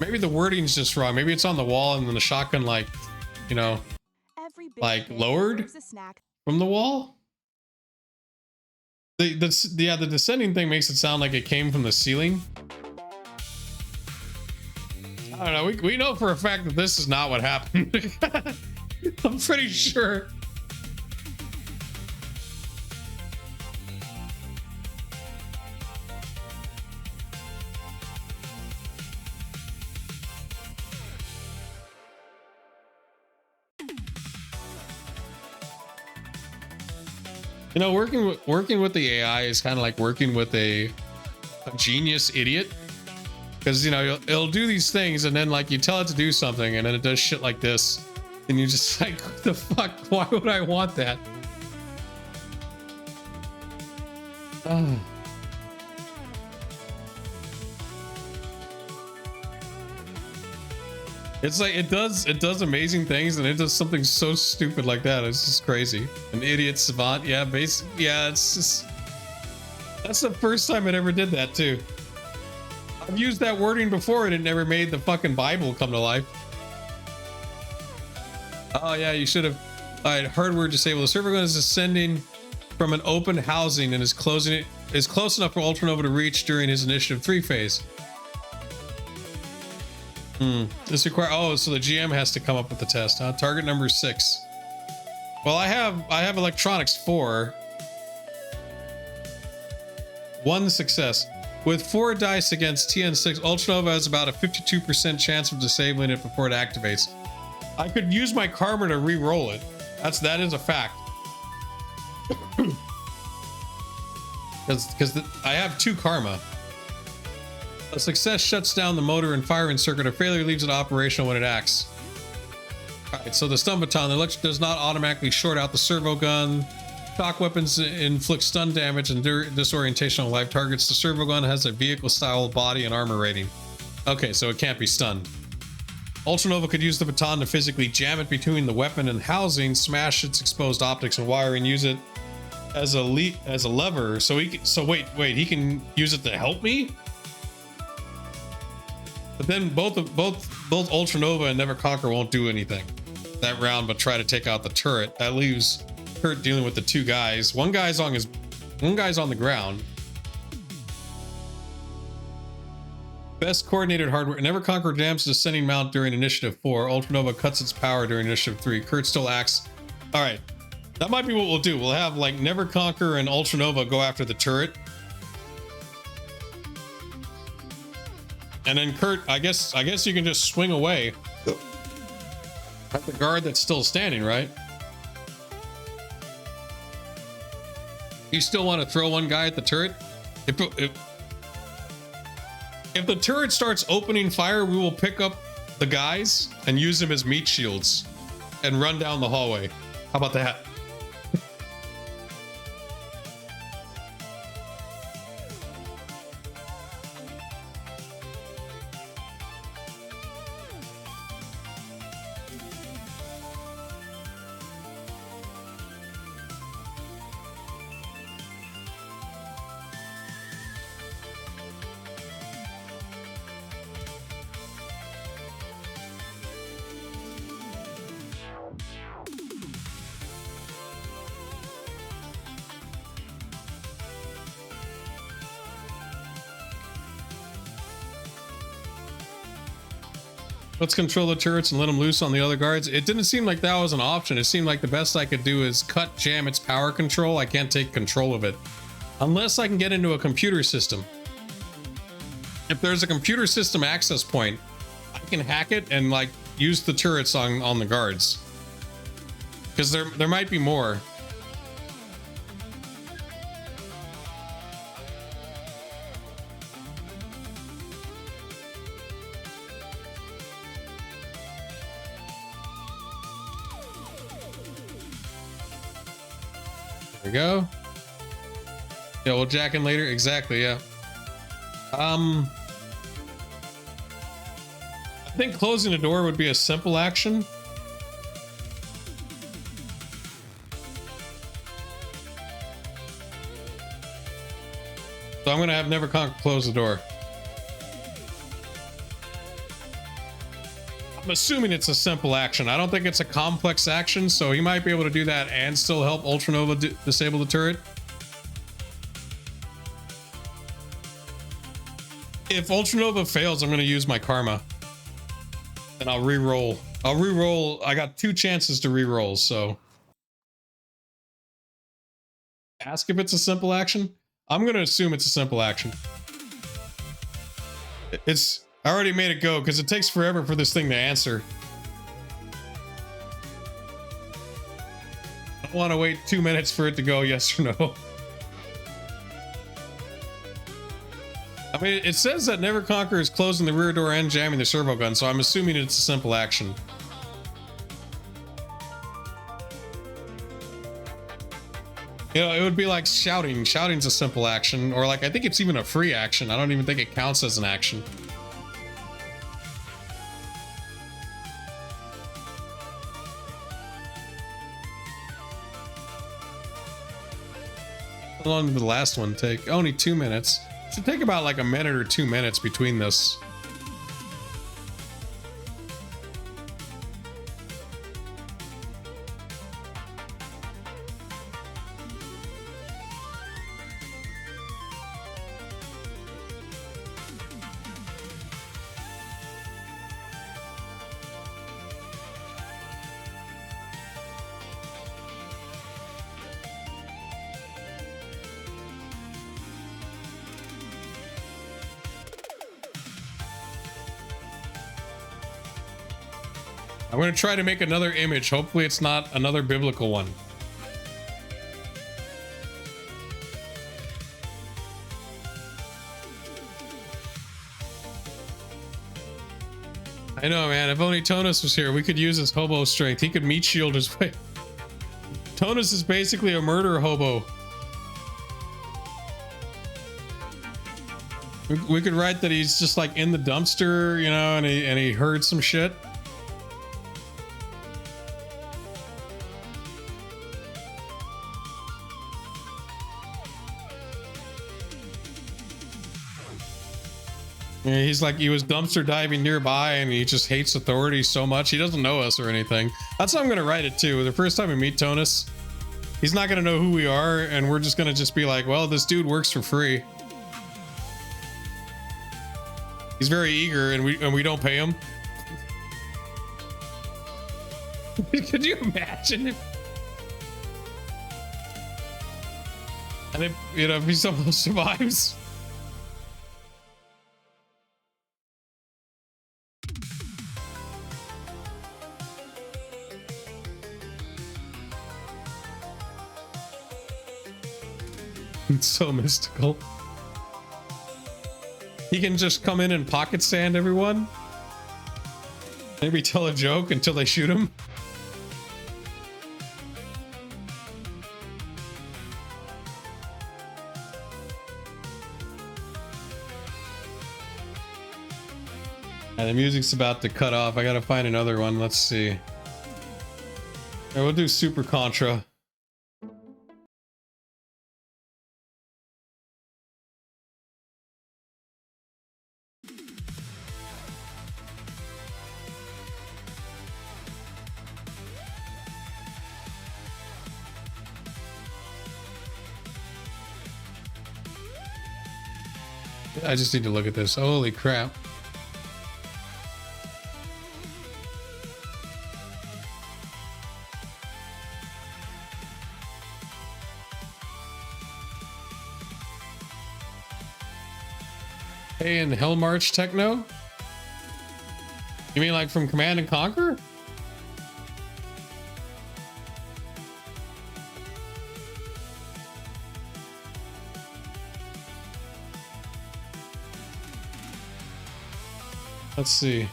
Maybe the wording's just wrong. Maybe it's on the wall and then the shotgun, like, you know, like lowered from the wall. The descending thing makes it sound like it came from the ceiling. I don't know. We know for a fact that this is not what happened. I'm pretty sure. You know, working with the AI is kind of like working with a genius idiot, because you know it'll do these things and then like you tell it to do something and then it does shit like this, and you're just like, what the fuck? Why would I want that? It's like it does amazing things and it does something so stupid like that. It's just crazy. An idiot savant. Yeah, basically. Yeah, it's just, that's the first time it ever did that too. I've used that wording before and it never made the fucking Bible come to life. Oh yeah, you should have. All right, hardware disabled. The server gun is ascending from an open housing and is close enough for Ultranova to reach during his Initiative 3 phase. This require, oh, so the GM has to come up with the test, huh? Target number 6. Well, I have electronics 4. 1 success. With 4 dice against TN6, Ultranova has about a 52% chance of disabling it before it activates. I could use my karma to re-roll it. That is a fact. Because I have 2 karma. A success shuts down the motor and firing circuit. A failure leaves it operational when it acts. Alright, so the stun baton. The electric does not automatically short out the servo gun. Shock weapons inflict stun damage and disorientation on live targets. The servo gun has a vehicle-style body and armor rating. Okay, so it can't be stunned. Ultranova could use the baton to physically jam it between the weapon and housing, smash its exposed optics and wiring, use it as a lever. So wait, he can use it to help me? But then both Ultranova and Neverconquer won't do anything that round but try to take out the turret. That leaves Kurt dealing with the 2 guys. One guy's on the ground. Best coordinated hardware. Neverconquer jams the descending mount during Initiative 4. Ultranova cuts its power during Initiative 3. Kurt still acts. Alright. That might be what we'll do. We'll have like Neverconquer and Ultranova go after the turret. And then Kurt, I guess you can just swing away at the guard that's still standing, right? You still want to throw one guy at the turret? If the turret starts opening fire, we will pick up the guys and use them as meat shields and run down the hallway. How about that? Let's control the turrets and let them loose on the other guards. It didn't seem like that was an option. It seemed like the best I could do is jam its power control. I can't take control of it unless I can get into a computer system. If there's a computer system access point, I can hack it and like use the turrets on the guards. Because there might be more. There we go. Yeah, we'll jack in later. Exactly, yeah. I think closing the door would be a simple action. So I'm gonna have Neverconquer close the door. I'm assuming it's a simple action. I don't think it's a complex action, so he might be able to do that and still help Ultranova disable the turret. If Ultranova fails, I'm going to use my karma. And I'll re-roll. I'll re-roll. I got 2 chances to re-roll, so. Ask if it's a simple action. I'm going to assume it's a simple action. I already made it go because it takes forever for this thing to answer. I don't want to wait 2 minutes for it to go yes or no. I mean, it says that Neverconquer is closing the rear door and jamming the servo gun, so I'm assuming it's a simple action. You know, it would be like shouting. Shouting's a simple action, or like I think it's even a free action. I don't even think it counts as an action. How long did the last one take? Only 2 minutes. It should take about like a minute or 2 minutes between this. I'm going to try to make another image. Hopefully it's not another biblical one. I know, man. If only Tonus was here, we could use his hobo strength. He could meat shield his way. Tonus is basically a murder hobo. We could write that he's just like in the dumpster, you know, and he heard some shit. Yeah, he's like, he was dumpster diving nearby and he just hates authority so much. He doesn't know us or anything. That's how I'm going to write it too. The first time we meet Tonus, he's not going to know who we are. And we're just going to just be like, well, this dude works for free. He's very eager and we don't pay him. Could you imagine if, and if, you know, if he somehow survives? It's so mystical. He can just come in and pocket sand everyone. Maybe tell a joke until they shoot him. And the music's about to cut off. I gotta find another one. Let's see. Yeah, we'll do Super Contra. I just need to look at this. Holy crap. Hey, in Hell March Techno? You mean like from Command and Conquer? Let's see.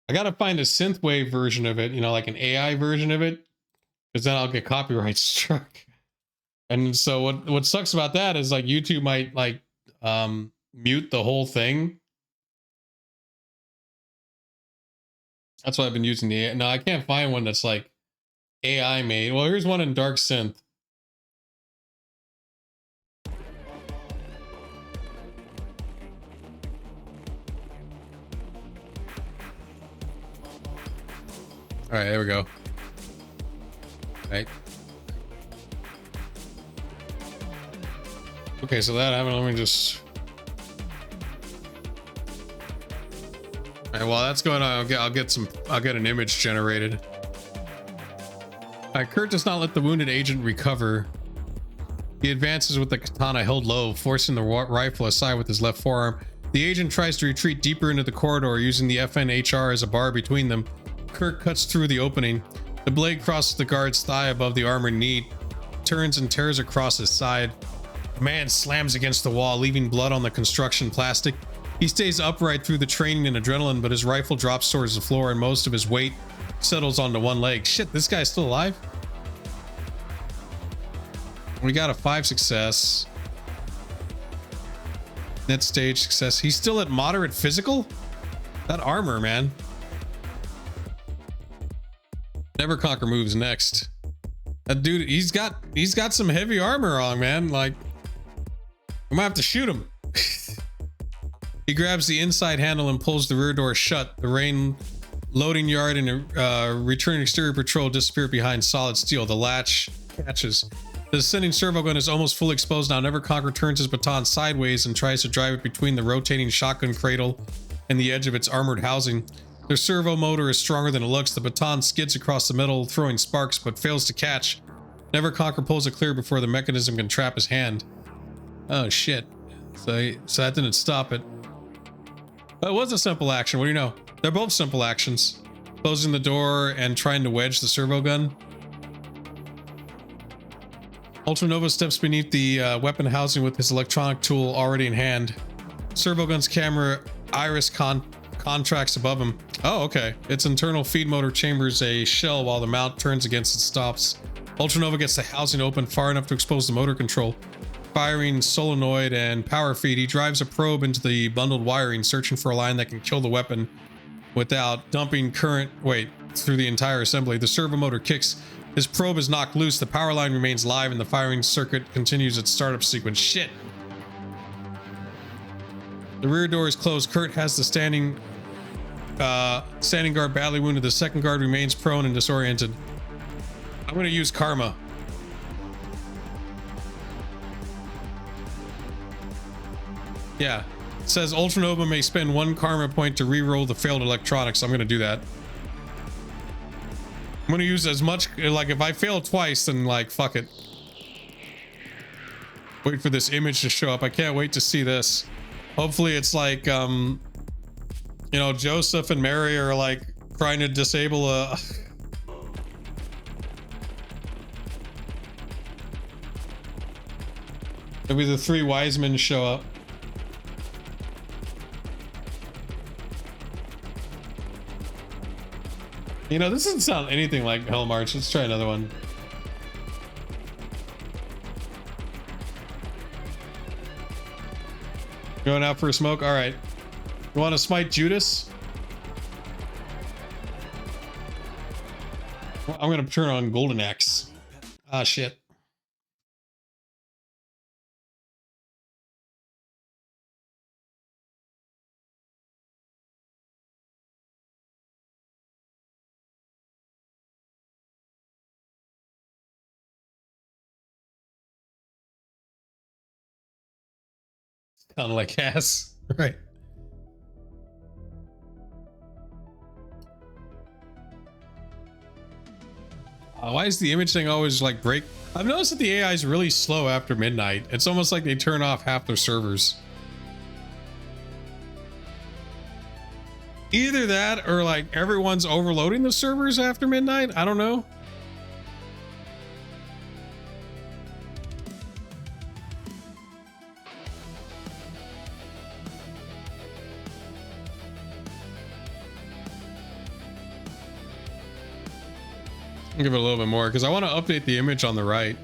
I gotta find a synthwave version of it, you know, like an AI version of it, because then I'll get copyright struck. And so what sucks about that is like YouTube might like mute the whole thing. That's why I've been using the AI. No, I can't find one that's like AI made. Well, here's one in Dark Synth. All right, there we go. All right. Okay, so that happened. Let me just. All right, while that's going on, I'll get an image generated. All right, Kurt does not let the wounded agent recover. He advances with the katana held low, forcing the rifle aside with his left forearm. The agent tries to retreat deeper into the corridor, using the FNHR as a bar between them. Kurt cuts through the opening. The blade crosses the guard's thigh above the armored knee, turns and tears across his side. The man slams against the wall, leaving blood on the construction plastic. He stays upright through the training and adrenaline, but his rifle drops towards the floor and most of his weight settles onto one leg. Shit, this guy's still alive? We got a 5 success. Net stage success. He's still at moderate physical? That armor, man. Neverconquer moves next. That dude, he's got some heavy armor on, man. Like, we might have to shoot him. He grabs the inside handle and pulls the rear door shut. The rain loading yard and returning exterior patrol disappear behind solid steel. The latch catches. The descending servo gun is almost fully exposed now. Neverconquer turns his baton sideways and tries to drive it between the rotating shotgun cradle and the edge of its armored housing. Their servo motor is stronger than it looks. The baton skids across the metal, throwing sparks, but fails to catch. Neverconquer pulls it clear before the mechanism can trap his hand. Oh shit. So that didn't stop it. But it was a simple action. What do you know? They're both simple actions. Closing the door and trying to wedge the servo gun. Ultranova steps beneath the weapon housing with his electronic tool already in hand. Servo gun's camera iris contracts above him. Oh, okay. Its internal feed motor chambers a shell while the mount turns against its stops. Ultranova gets the housing open far enough to expose the motor control. Firing solenoid and power feed, he drives a probe into the bundled wiring, searching for a line that can kill the weapon without dumping current through the entire assembly. The servo motor kicks. His probe is knocked loose. The power line remains live and the firing circuit continues its startup sequence. Shit. The rear door is closed. Kurt has the standing guard badly wounded. The second guard remains prone and disoriented. I'm going to use karma. Yeah. It says Ultranova may spend 1 karma point to re-roll the failed electronics. I'm going to do that. I'm going to use as much, like, if I fail twice, then, like, fuck it. Wait for this image to show up. I can't wait to see this. Hopefully it's like, you know, Joseph and Mary are, like, trying to disable a... Maybe the 3 wise men show up. You know, this doesn't sound anything like Hell March. Let's try another one. Going out for a smoke? All right. You want to smite Judas? I'm going to turn on Golden Axe. Ah, shit. Kind of like ass, right? Why is the image thing always like break? I've noticed that the AI is really slow after midnight. It's almost like they turn off half their servers. Either that or like everyone's overloading the servers after midnight. I don't know. Give it a little bit more because I want to update the image on the right.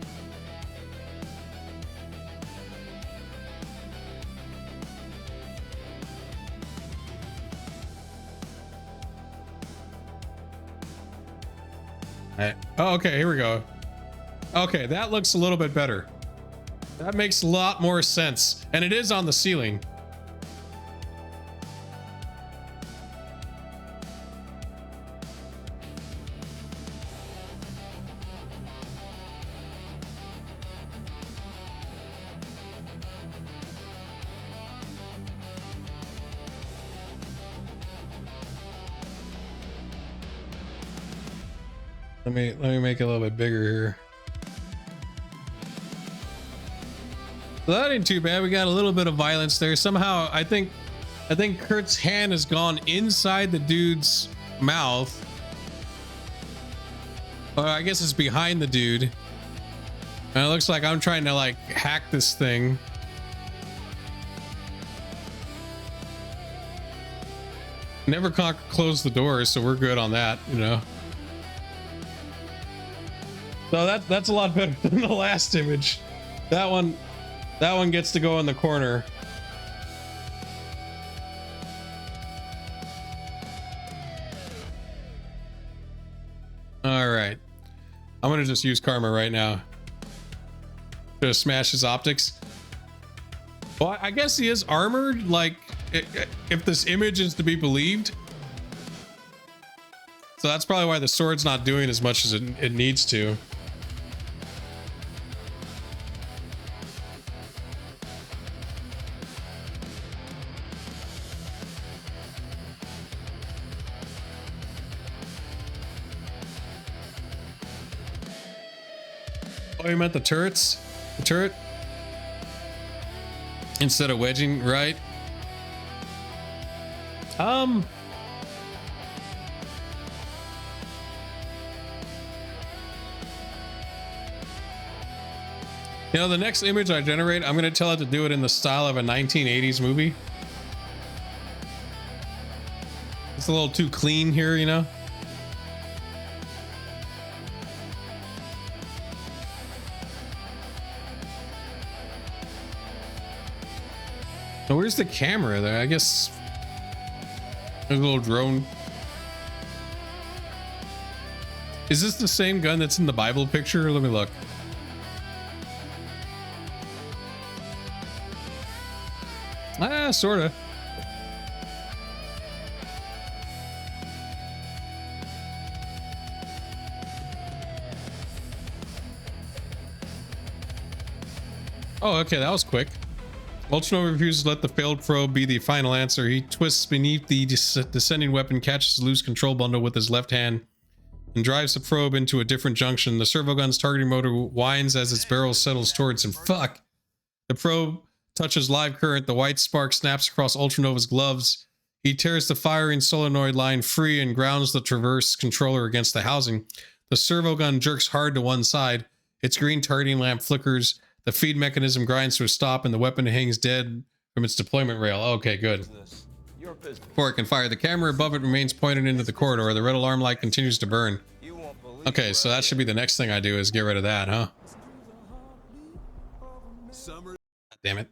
Oh, okay, here we go. Okay, that looks a little bit better. That makes a lot more sense. And it is on the ceiling. Let me make it a little bit bigger here. So that ain't too bad. We got a little bit of violence there. Somehow, I think Kurt's hand has gone inside the dude's mouth. Or I guess it's behind the dude. And it looks like I'm trying to like hack this thing. Neverconquer closed the door, so we're good on that, you know. So that's a lot better than the last image. That one gets to go in the corner. All right, I'm gonna just use karma right now to smash his optics. Well, I guess he is armored, like if this image is to be believed. So that's probably why the sword's not doing as much as it needs to. Oh, you meant the turrets? The turret? Instead of wedging, right? You know, the next image I generate, I'm gonna tell it to do it in the style of a 1980s movie. It's a little too clean here, you know? So where's the camera there? I guess there's a little drone. Is this the same gun that's in the Bible picture? Let me look. Ah, sorta. Oh, okay, that was quick. Ultranova refuses to let the failed probe be the final answer. He twists beneath the descending weapon, catches the loose control bundle with his left hand, and drives the probe into a different junction. The servo gun's targeting motor whines as its barrel settles towards him. Fuck! The probe touches live current. The white spark snaps across Ultranova's gloves. He tears the firing solenoid line free and grounds the traverse controller against the housing. The servo gun jerks hard to one side. Its green targeting lamp flickers. The feed mechanism grinds to a stop, and the weapon hangs dead from its deployment rail. Okay, good. Before it can fire, the camera above it remains pointed into the corridor. The red alarm light continues to burn. Okay, so that should be the next thing I do, is get rid of that, huh? God damn it.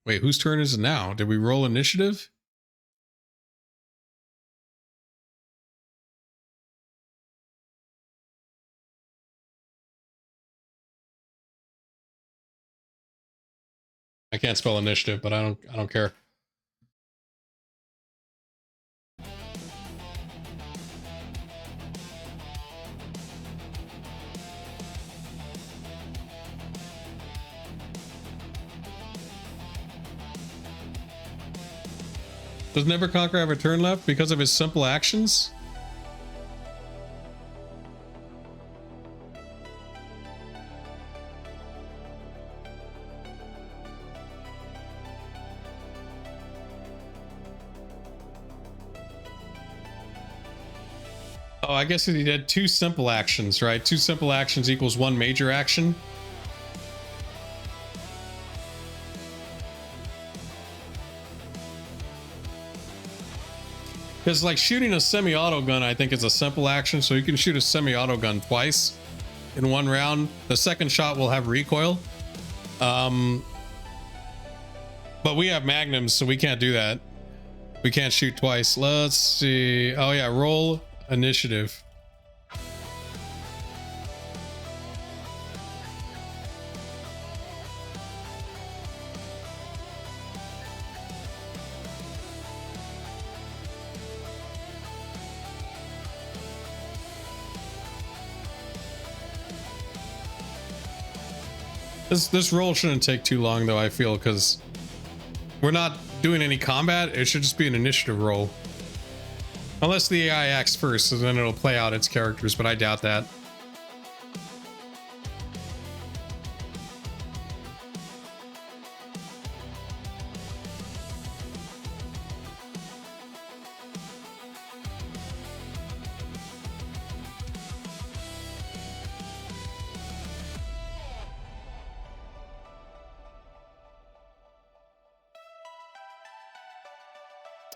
Wait, whose turn is it now? Did we roll initiative? I can't spell initiative, but I don't care. Does Neverconquer have a turn left because of his simple actions? Oh, I guess he did two simple actions, right? Two simple actions equals one major action. Because like shooting a semi-auto gun, I think is a simple action. So you can shoot a semi-auto gun twice in one round. The second shot will have recoil. But we have magnums, so we can't do that. We can't shoot twice. Let's see. Oh yeah, roll initiative. This roll shouldn't take too long though, I feel, because we're not doing any combat. It should just be an initiative roll. Unless the AI acts first, so then it'll play out its characters, but I doubt that.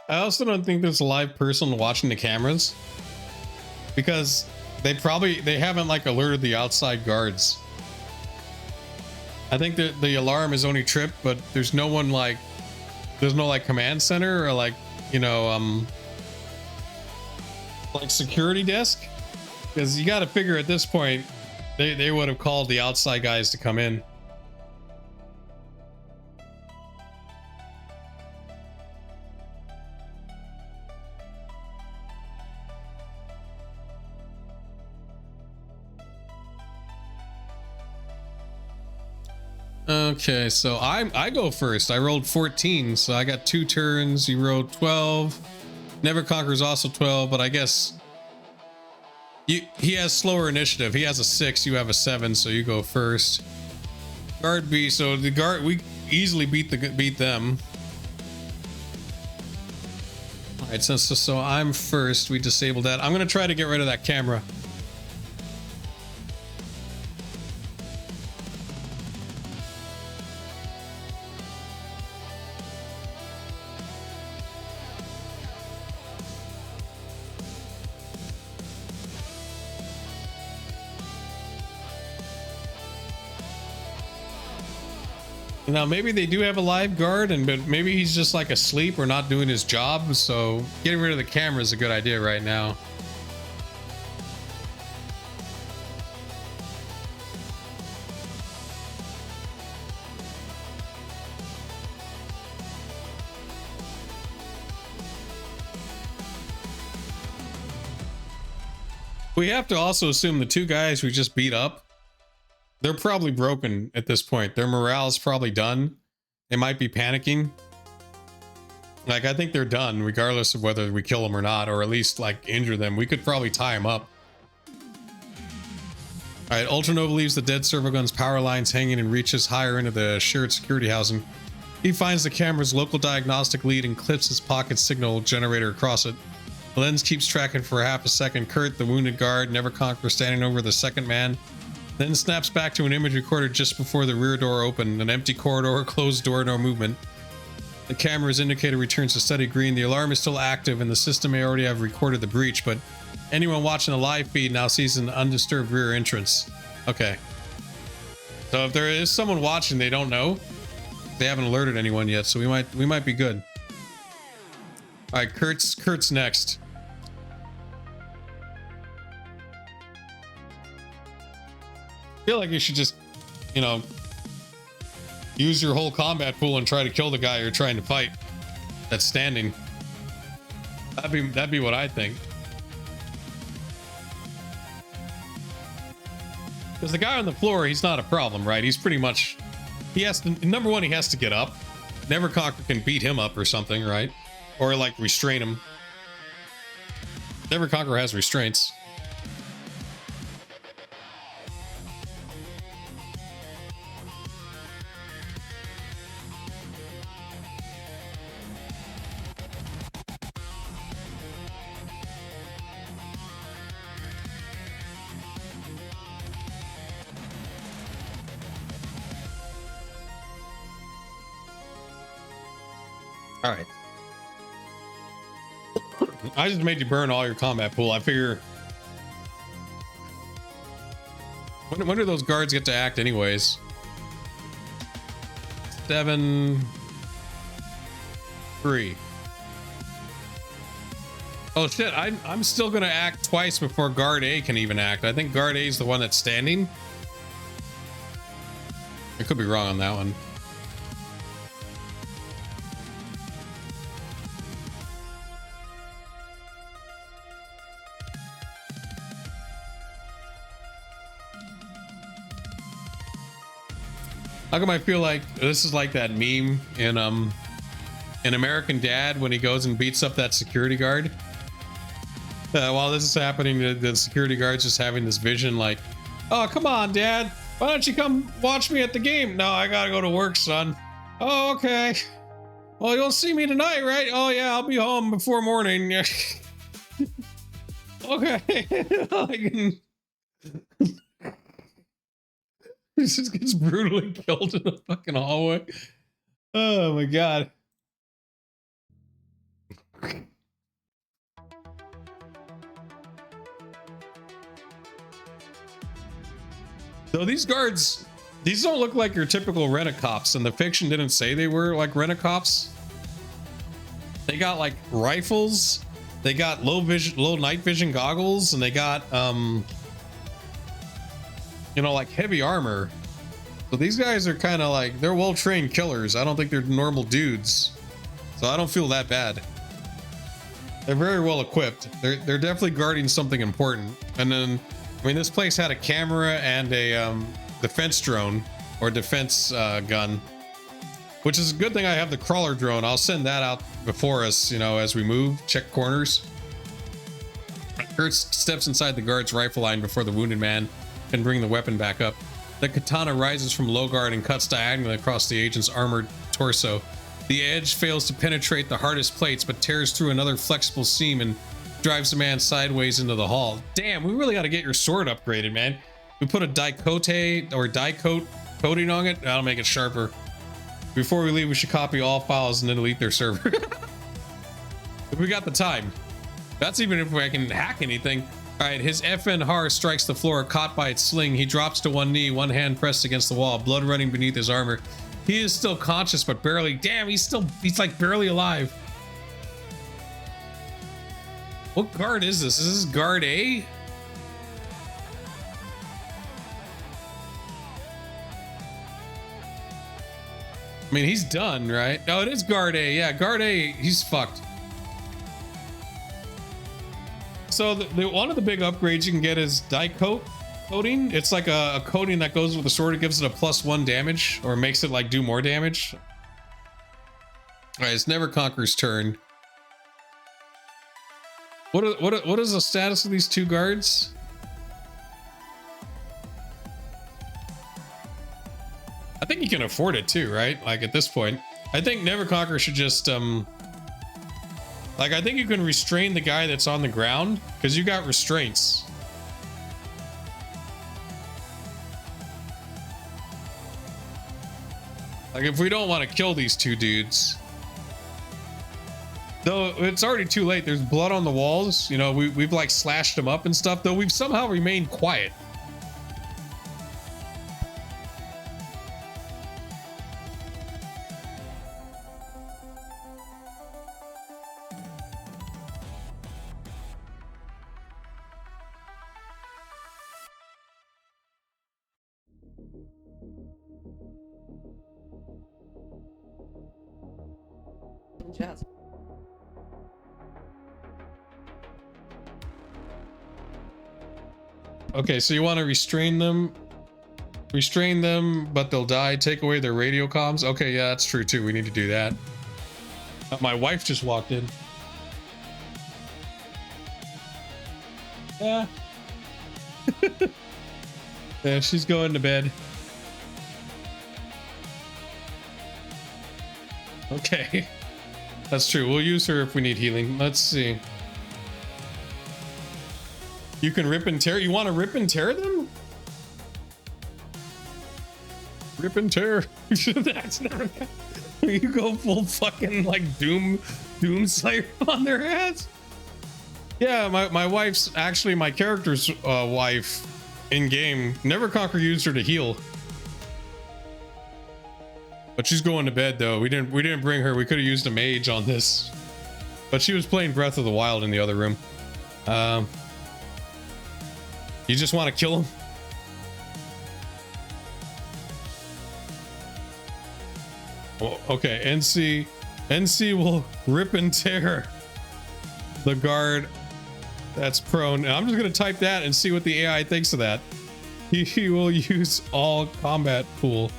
I also don't think there's a live person watching the cameras, because they haven't like alerted the outside guards. I think that the alarm is only tripped, but there's no one like, there's no like command center or like, you know, like security desk, because you got to figure at this point they would have called the outside guys to come in. Okay, so I go first. I rolled 14, so I got 2 turns. You rolled 12. Neverconquer is also 12, but I guess he has slower initiative. He has a 6, you have a 7, so you go first. Guard B, so the guard, we easily beat them. All right, so I'm first. We disabled that. I'm gonna try to get rid of that camera. Now maybe they do have a live guard, but maybe he's just like asleep or not doing his job, so getting rid of the camera is a good idea right now. We have to also assume the 2 guys we just beat up, they're probably broken at this point. Their morale is probably done. They might be panicking. Like, I think they're done, regardless of whether we kill them or not, or at least, like, injure them. We could probably tie them up. Alright, Ultranova leaves the dead servogun's power lines hanging and reaches higher into the shared security housing. He finds the camera's local diagnostic lead and clips his pocket signal generator across it. The lens keeps tracking for half a second. Kurt, the wounded guard, Neverconquer standing over the second man, then snaps back to an image recorded just before the rear door opened. An empty corridor, closed door, no movement. The camera's indicator returns to steady green. The alarm is still active and the system may already have recorded the breach, but anyone watching the live feed now sees an undisturbed rear entrance. Okay. So if there is someone watching, they don't know. They haven't alerted anyone yet, so we might be good. All right, Kurt's next. I feel like you should just, you know, use your whole combat pool and try to kill the guy you're trying to fight that's standing. That'd be what I think. Because the guy on the floor, he's not a problem, right? He's pretty much, he has to, number one, he has to get up. Neverconquer can beat him up or something, right? Or like restrain him. Neverconquer has restraints. All right. I just made you burn all your combat pool. I figure. When do those guards get to act, anyways? 7, 3. Oh shit, I'm still gonna act twice before guard A can even act. I think guard A is the one that's standing. I could be wrong on that one. How come I feel like this is like that meme in American Dad when he goes and beats up that security guard? While this is happening, the security guard's just having this vision like, oh, come on, Dad. Why don't you come watch me at the game? No, I gotta go to work, son. Oh, okay. Well, you'll see me tonight, right? Oh, yeah, I'll be home before morning. Okay. He just gets brutally killed in the fucking hallway. Oh, my God. So these guards, these don't look like your typical rent-a-cops, and the fiction didn't say they were like rent-a-cops. They got like rifles, they got low night vision goggles, and they got you know, like heavy armor. So these guys are kind of like, they're well-trained killers. I don't think they're normal dudes, so I don't feel that bad. They're very well equipped. They're definitely guarding something important. And then, I mean, this place had a camera and a defense drone or defense gun, which is a good thing I have the crawler drone. I'll send that out before us, you know, as we move, check corners. Kurt steps inside the guard's rifle line before the wounded man can bring the weapon back up. The katana rises from low guard and cuts diagonally across the agent's armored torso. The edge fails to penetrate the hardest plates, but tears through another flexible seam and drives the man sideways into the hall. Damn, we really got to get your sword upgraded, man. We put a die-coat or die-coat coating on it. That'll make it sharper. Before we leave, we should copy all files and then delete their server. If we got the time. That's even if I can hack anything. All right, his FN Har strikes the floor, caught by its sling. He drops to one knee, one hand pressed against the wall, blood running beneath his armor. He is still conscious, but barely. Damn, he's like barely alive. What guard is this? Is this guard A? I mean, he's done, right? No, it is guard A. Yeah, guard A, he's fucked. So one of the big upgrades you can get is die coating. It's like a coating that goes with the sword. It gives it a +1 damage, or makes it like do more damage. All right, it's Neverconquer's turn. What is the status of these two guards? I think you can afford it too, right? Like at this point, I think Neverconquer should just like, I think you can restrain the guy that's on the ground because you got restraints. Like, if we don't want to kill these two dudes, though, it's already too late. There's blood on the walls. You know, we've like slashed them up and stuff, though we've somehow remained quiet. Jazz. Okay, so you want to restrain them, but they'll die. Take away their radio comms. Okay, yeah, that's true too. We need to do that. My wife just walked in. Yeah. Yeah, she's going to bed. Okay. That's true. We'll use her if we need healing. Let's see. You can rip and tear. You want to rip and tear them? Rip and tear. That's not. You go full fucking like Doom Slayer on their ass. Yeah, my wife's actually my character's wife in game. Neverconquer used her to heal. But she's going to bed though. We didn't bring her. We could have used a mage on this. But she was playing Breath of the Wild in the other room. You just want to kill him? Oh, okay, NC will rip and tear the guard that's prone. And I'm just gonna type that and see what the AI thinks of that. He will use all combat pool.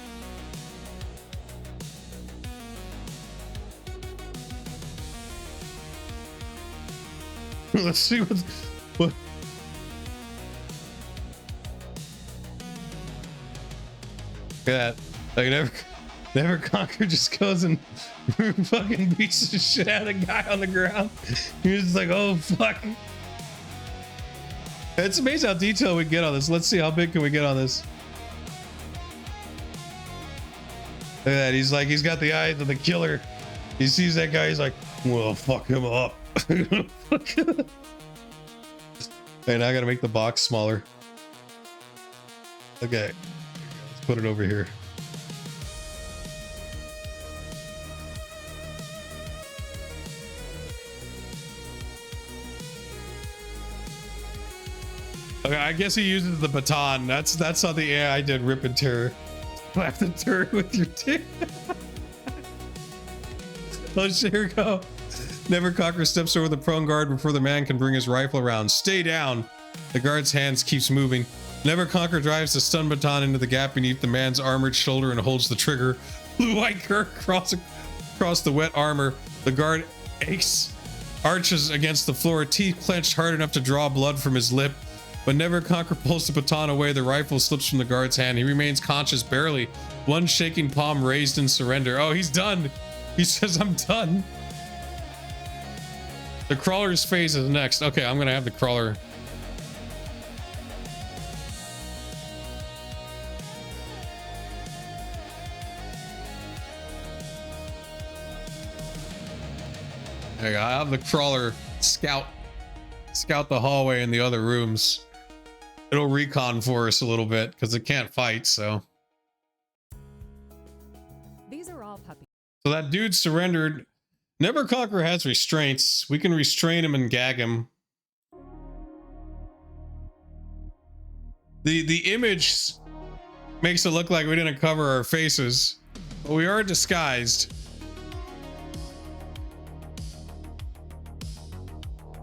Let's see what. Look at that. Like Neverconquer just goes and fucking beats the shit out of the guy on the ground. He's just like, oh fuck. It's amazing how detailed we get on this. Let's see, how big can we get on this? Look at that. He's like, he's got the eyes of the killer. He sees that guy. He's like, well, fuck him up. And I gotta make the box smaller. Okay, let's put it over here. Okay, I guess he uses the baton. That's how the AI did rip and tear. Slap the turret with your dick. Oh shit, here we go. Neverconquer steps over the prone guard before the man can bring his rifle around. Stay down. The guard's hands keeps moving. Neverconquer drives the stun baton into the gap beneath the man's armored shoulder and holds the trigger. Blue-white curve across the wet armor. The guard arches against the floor, teeth clenched hard enough to draw blood from his lip. When Neverconquer pulls the baton away, the rifle slips from the guard's hand. He remains conscious barely, one shaking palm raised in surrender. Oh, he's done. He says, I'm done. The crawler's phase is next. Okay, I'm gonna have the crawler. There you go. I have the crawler scout the hallway and the other rooms. It'll recon for us a little bit because it can't fight, so. These are all puppies. So that dude surrendered. Neverconquer has restraints. We can restrain him and gag him. The image makes it look like we didn't cover our faces, but we are disguised.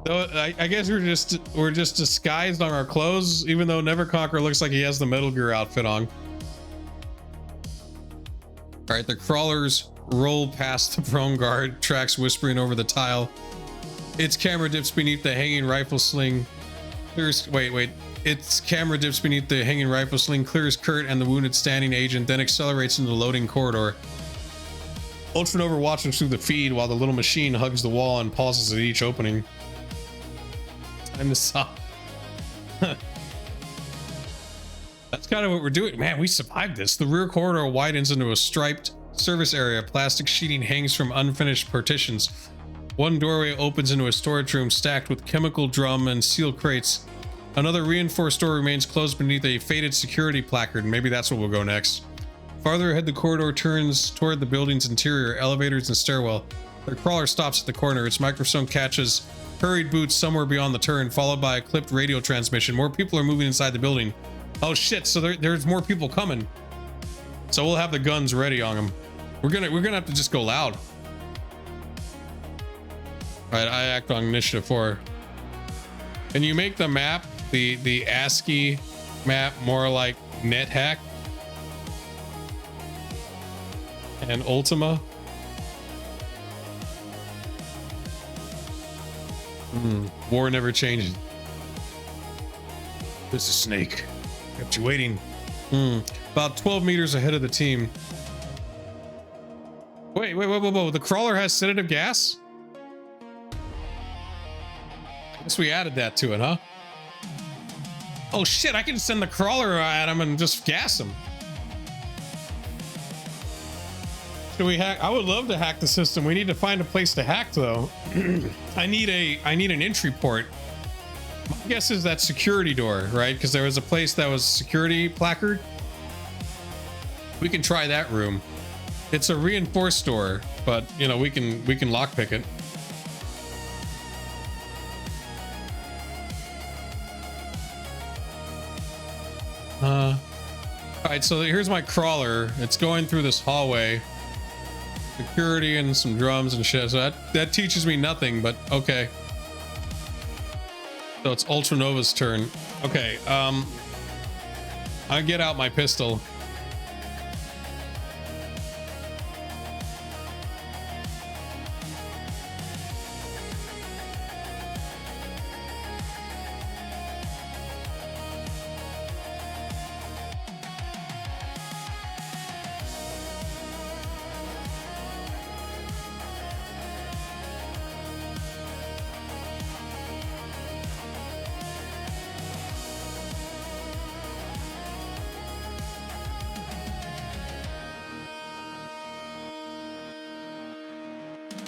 So I guess we're just disguised on our clothes, even though Neverconquer looks like he has the Metal Gear outfit on. All right, the crawlers roll past the prone guard, tracks whispering over the tile. Its camera dips beneath the hanging rifle sling. Its camera dips beneath the hanging rifle sling, clears Kurt and the wounded standing agent, then accelerates into the loading corridor. Ultranova watches through the feed while the little machine hugs the wall and pauses at each opening. Time to stop. That's kind of what we're doing. Man, we survived this. The rear corridor widens into a striped service area. Plastic sheeting hangs from unfinished partitions. One doorway opens into a storage room stacked with chemical drum and steel crates. Another reinforced door remains closed beneath a faded security placard. Maybe that's where we'll go next. Farther ahead, the corridor turns toward the building's interior, elevators and stairwell. The crawler stops at the corner. Its microphone catches hurried boots somewhere beyond the turn, followed by a clipped radio transmission. More people are moving inside the building. Oh shit, so there's more people coming. So we'll have the guns ready on them. We're gonna have to just go loud. All right, I act on initiative 4. Can you make the map, the ASCII map, more like NetHack and Ultima? War never changes. This is Snake. Kept you waiting. About 12 meters ahead of the team. Wait. The crawler has sedative gas? I guess we added that to it, huh? Oh shit, I can send the crawler at him and just gas him. Should we hack? I would love to hack the system. We need to find a place to hack though. I need an entry port. My guess is that security door, right? Because there was a place that was security placard. We can try that room. It's a reinforced door, but you know, we can lockpick it. All right, so here's my crawler. It's going through this hallway. Security and some drums and shit. So that teaches me nothing, but okay. So it's Ultra Nova's turn. Okay, I get out my pistol.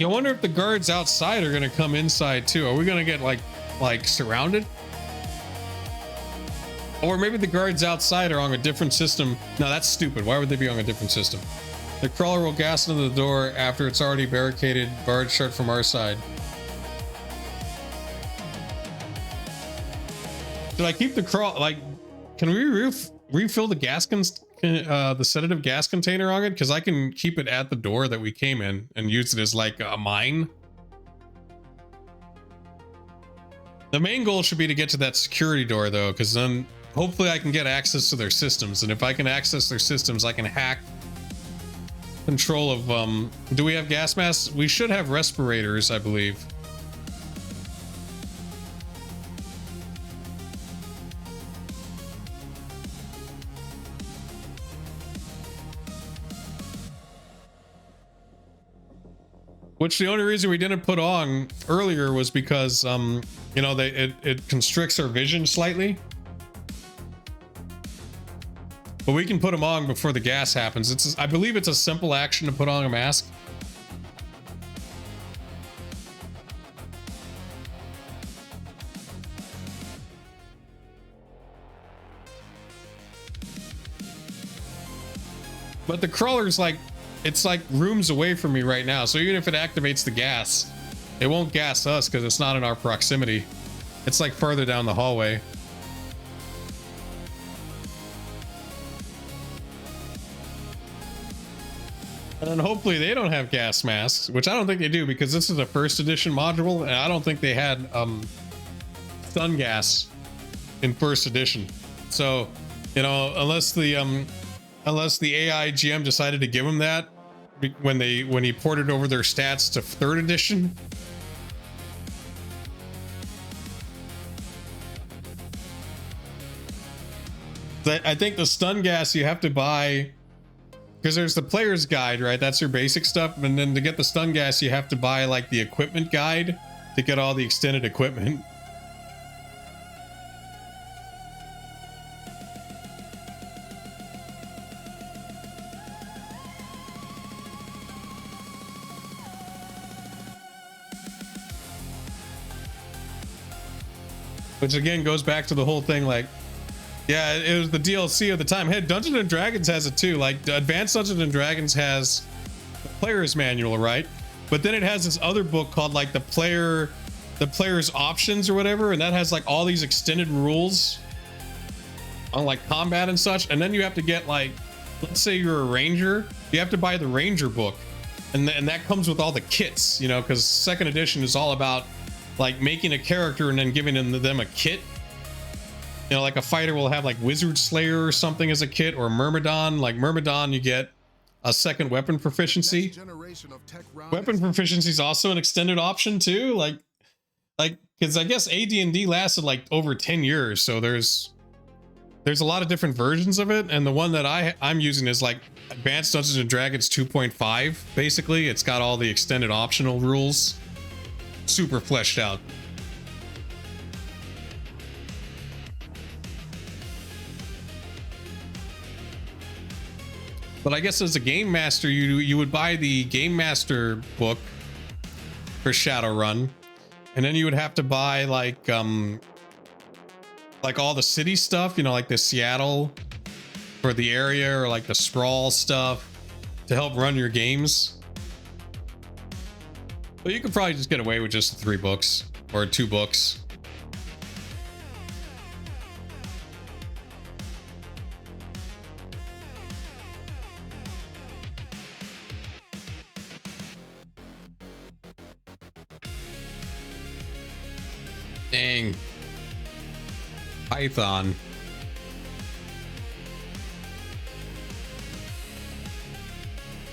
I wonder if the guards outside are gonna come inside too. Are we gonna get like surrounded? Or maybe the guards outside are on a different system. No, that's stupid. Why would they be on a different system? The crawler will gas into the door after it's already barricaded. Guards shut from our side. Did I keep the crawl? Like, can we refill the gas the sedative gas container on it? Because I can keep it at the door that we came in and use it as like a mine. The main goal should be to get to that security door though, because then hopefully I can get access to their systems. And if I can access their systems, I can hack control of do we have gas masks? We should have respirators, I believe. Which the only reason we didn't put on earlier was because, you know, it constricts our vision slightly. But we can put them on before the gas happens. I believe it's a simple action to put on a mask. But the crawler's like, it's like rooms away from me right now. So even if it activates the gas, it won't gas us because it's not in our proximity. It's like further down the hallway. And then hopefully they don't have gas masks, which I don't think they do because this is a first edition module and I don't think they had stun gas in first edition. So, you know, unless the AI GM decided to give them that when he ported over their stats to third edition. I think the stun gas you have to buy because there's the player's guide, right? That's your basic stuff. And then to get the stun gas, you have to buy like the equipment guide to get all the extended equipment. Which again goes back to the whole thing, like, yeah, it was the DLC of the time. Hey, Dungeons and Dragons has it too. Like, Advanced Dungeons and Dragons has the player's manual, right? But then it has this other book called like the player's options or whatever, and that has like all these extended rules on like combat and such. And then you have to get like, let's say you're a ranger, you have to buy the ranger book, and that comes with all the kits, you know, because second edition is all about like making a character and then giving them a kit. You know, like a fighter will have like Wizard Slayer or something as a kit, or Myrmidon. Like Myrmidon, you get a second weapon proficiency. Weapon proficiency is also an extended option too. Like, because I guess AD&D lasted like over 10 years, so there's a lot of different versions of it, and the one that I'm using is like Advanced Dungeons and Dragons 2.5. Basically, it's got all the extended optional rules. Super fleshed out. But I guess as a game master, you would buy the game master book for Shadowrun, and then you would have to buy like all the city stuff, you know, like the Seattle for the area, or like the Sprawl stuff to help run your games. But you could probably just get away with just 3 books or 2 books. Dang. Python.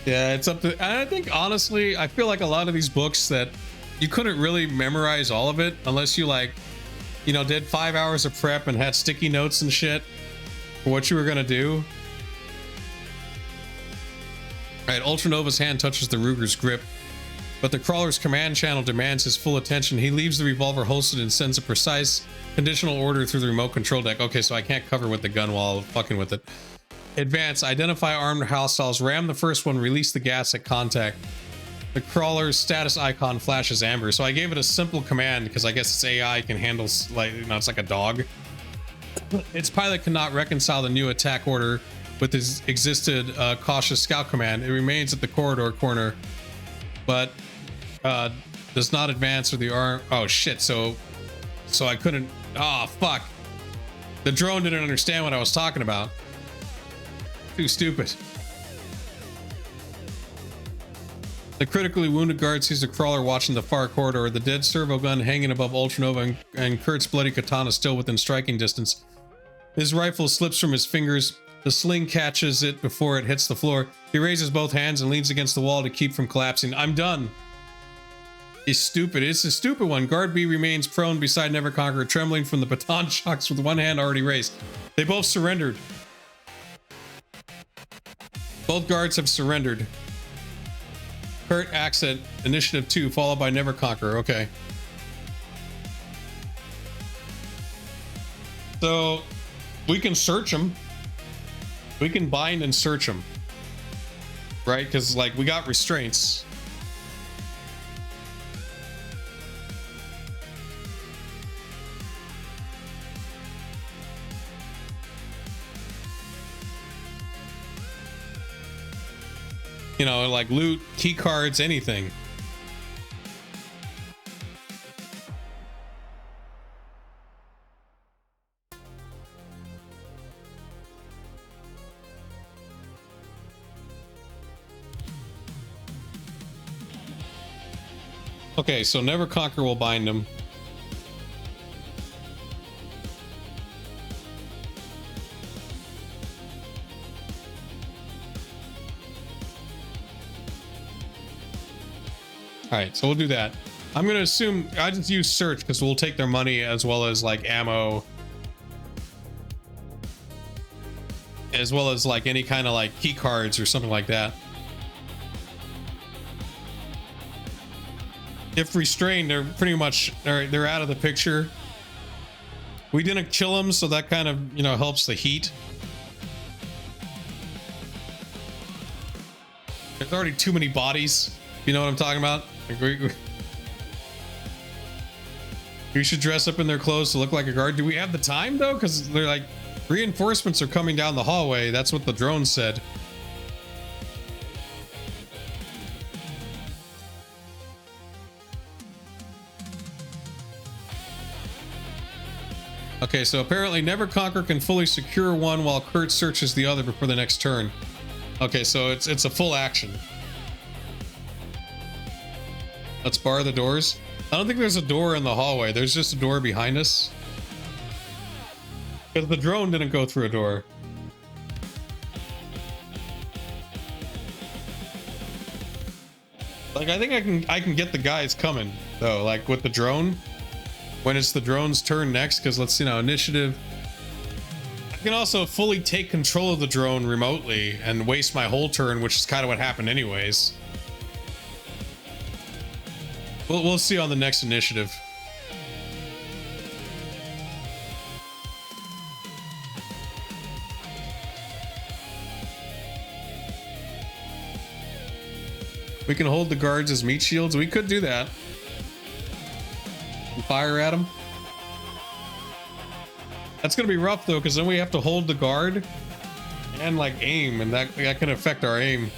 Yeah, it's up to, and I think honestly, I feel like a lot of these books that you couldn't really memorize all of it unless you like, you know, did 5 hours of prep and had sticky notes and shit for what you were gonna do. All right, Ultranova's hand touches the Ruger's grip, but the crawler's command channel demands his full attention. He leaves the revolver holstered and sends a precise conditional order through the remote control deck. Okay, so I can't cover with the gun while fucking with it. Advance, identify armed hostiles, ram the first one, release the gas at contact. The crawler's status icon flashes amber. So I gave it a simple command because I guess its AI can handle, like, you know, it's like a dog. Its pilot cannot reconcile the new attack order with his existed cautious scout command. It remains at the corridor corner, but does not advance with the arm. Oh shit, so I couldn't, oh fuck. The drone didn't understand what I was talking about. Too stupid. The critically wounded guard sees the crawler watching the far corridor, the dead servo gun hanging above Ultranova and Kurt's bloody katana still within striking distance. His rifle slips from his fingers. The sling catches it before it hits the floor. He raises both hands and leans against the wall to keep from collapsing. I'm done. He's stupid. It's a stupid one. Guard B remains prone beside Neverconquer, trembling from the baton shocks with one hand already raised. They both surrendered. Both guards have surrendered. Kurt acts at initiative 2, followed by Neverconquer. Okay. So we can search them. We can bind and search them. Right? Because, like, we got restraints. You know, like loot, key cards, anything. Okay, so Neverconquer will bind him. All right, so we'll do that. I'm gonna assume I just use search because we'll take their money as well as like ammo, as well as like any kind of like key cards or something like that. If restrained, they're pretty much they're out of the picture. We didn't kill them, so that kind of, you know, helps the heat. There's already too many bodies. You know what I'm talking about? Like we should dress up in their clothes to look like a guard. Do we have the time though? Because they're like, reinforcements are coming down the hallway. That's what the drone said. Okay, so apparently Neverconquer can fully secure one while Kurt searches the other before the next turn. Okay, so it's a full action. Let's bar the doors. I don't think there's a door in the hallway. There's just a door behind us. Because the drone didn't go through a door. Like, I think I can get the guys coming though, like with the drone. When it's the drone's turn next, because let's see now, initiative. I can also fully take control of the drone remotely and waste my whole turn, which is kind of what happened anyways. We'll see on the next initiative. We can hold the guards as meat shields. We could do that. Fire at them. That's gonna be rough though, because then we have to hold the guard and like aim, and that can affect our aim.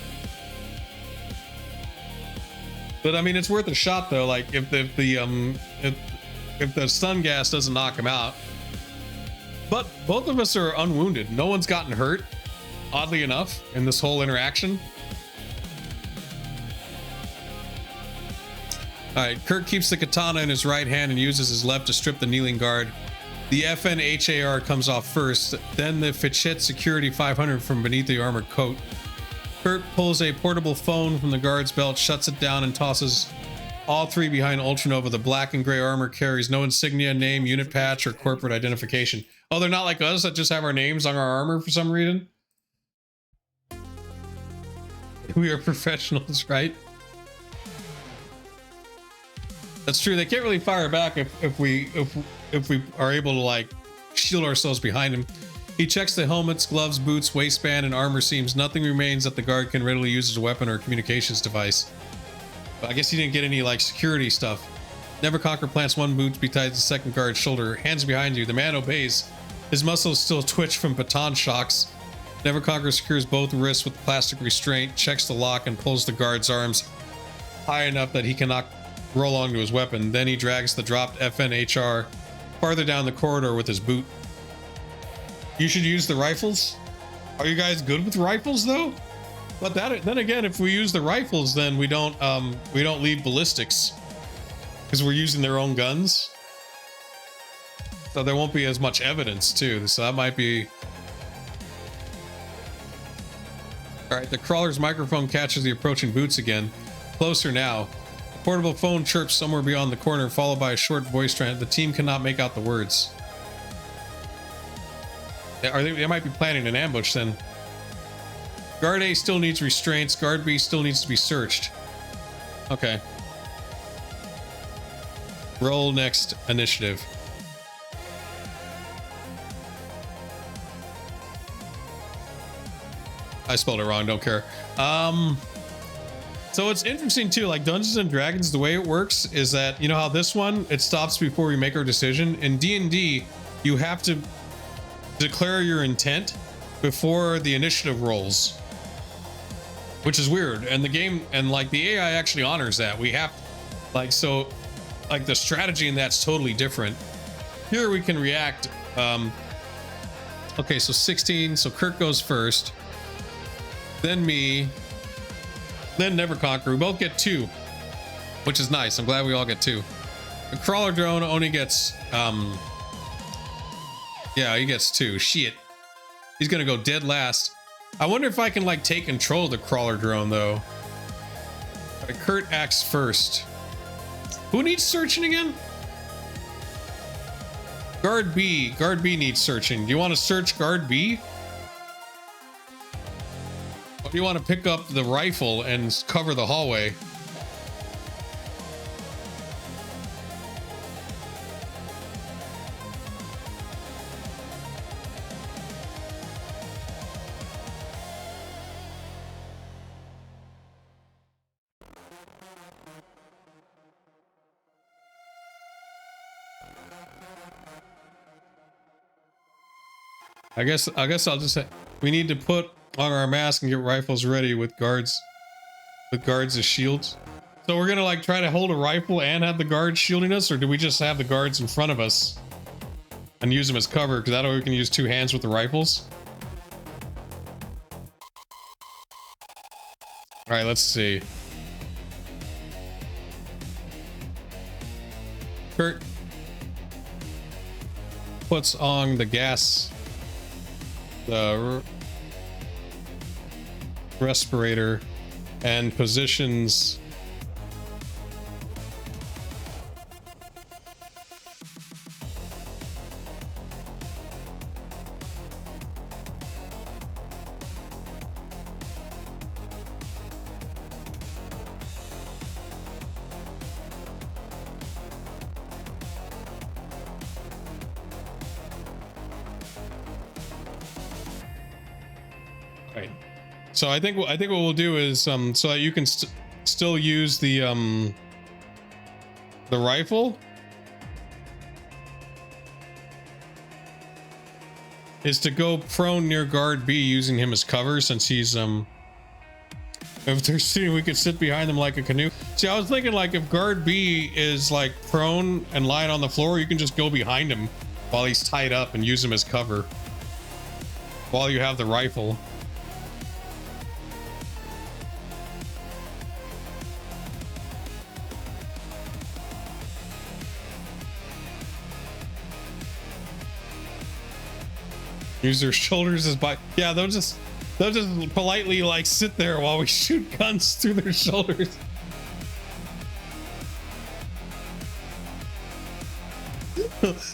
But I mean, it's worth a shot though. Like if the stun gas doesn't knock him out. But both of us are unwounded. No one's gotten hurt, oddly enough, in this whole interaction. All right, Kurt keeps the katana in his right hand and uses his left to strip the kneeling guard. The FNHAR comes off first, then the Fichet Security 500 from beneath the armored coat. Kurt pulls a portable phone from the guard's belt, shuts it down, and tosses all three behind Ultranova. The black and gray armor carries no insignia, name, unit patch, or corporate identification. Oh, they're not like us that just have our names on our armor for some reason? We are professionals, right? That's true. They can't really fire back if we are able to like shield ourselves behind him. He checks the helmets, gloves, boots, waistband, and armor seams. Nothing remains that the guard can readily use as a weapon or communications device. But I guess he didn't get any like security stuff. Neverconquer plants one boot to be tied to the second guard's shoulder. Hands behind you. The man obeys. His muscles still twitch from baton shocks. Neverconquer secures both wrists with plastic restraint, checks the lock, and pulls the guard's arms high enough that he cannot roll onto his weapon. Then he drags the dropped FNHR farther down the corridor with his boot. You should use the rifles. Are you guys good with rifles though? But then again, if we use the rifles, then we don't lead ballistics because we're using their own guns. So there won't be as much evidence too. So that might be. All right, the crawler's microphone catches the approaching boots again. Closer now. The portable phone chirps somewhere beyond the corner, followed by a short voice trend. The team cannot make out the words. They might be planning an ambush then. Guard A still needs restraints. Guard B still needs to be searched. Okay. Roll next initiative. I spelled it wrong, don't care. So it's interesting too, like Dungeons and Dragons, the way it works is that, you know how this one, it stops before we make our decision. In D&D, you have to declare your intent before the initiative rolls, which is weird. And the game, and like the AI actually honors that. We have, like, so, like the strategy in that's totally different. Here we can react. Okay, so 16, so Kurt goes first. Then me, then Neverconquer. We both get 2, which is nice. I'm glad we all get 2. The crawler drone only gets, yeah, he gets 2. Shit. He's gonna go dead last. I wonder if I can like take control of the crawler drone though. All right, Kurt acts first. Who needs searching again? Guard B. Guard B needs searching. Do you want to search Guard B? Or do you want to pick up the rifle and cover the hallway? I guess I'll just say we need to put on our mask and get rifles ready with guards as shields. So we're gonna like try to hold a rifle and have the guards shielding us, or do we just have the guards in front of us and use them as cover? Because that way we can use 2 hands with the rifles. All right, let's see. Kurt puts on the gas, the respirator, and positions right. So I think what we'll do is so that you can still use the rifle is to go prone near guard B using him as cover, since he's if they're sitting, we could sit behind them like a canoe. See, I was thinking like if guard B is like prone and lying on the floor, you can just go behind him while he's tied up and use him as cover while you have the rifle. Use their shoulders as by. Yeah, they'll just politely like sit there while we shoot guns through their shoulders.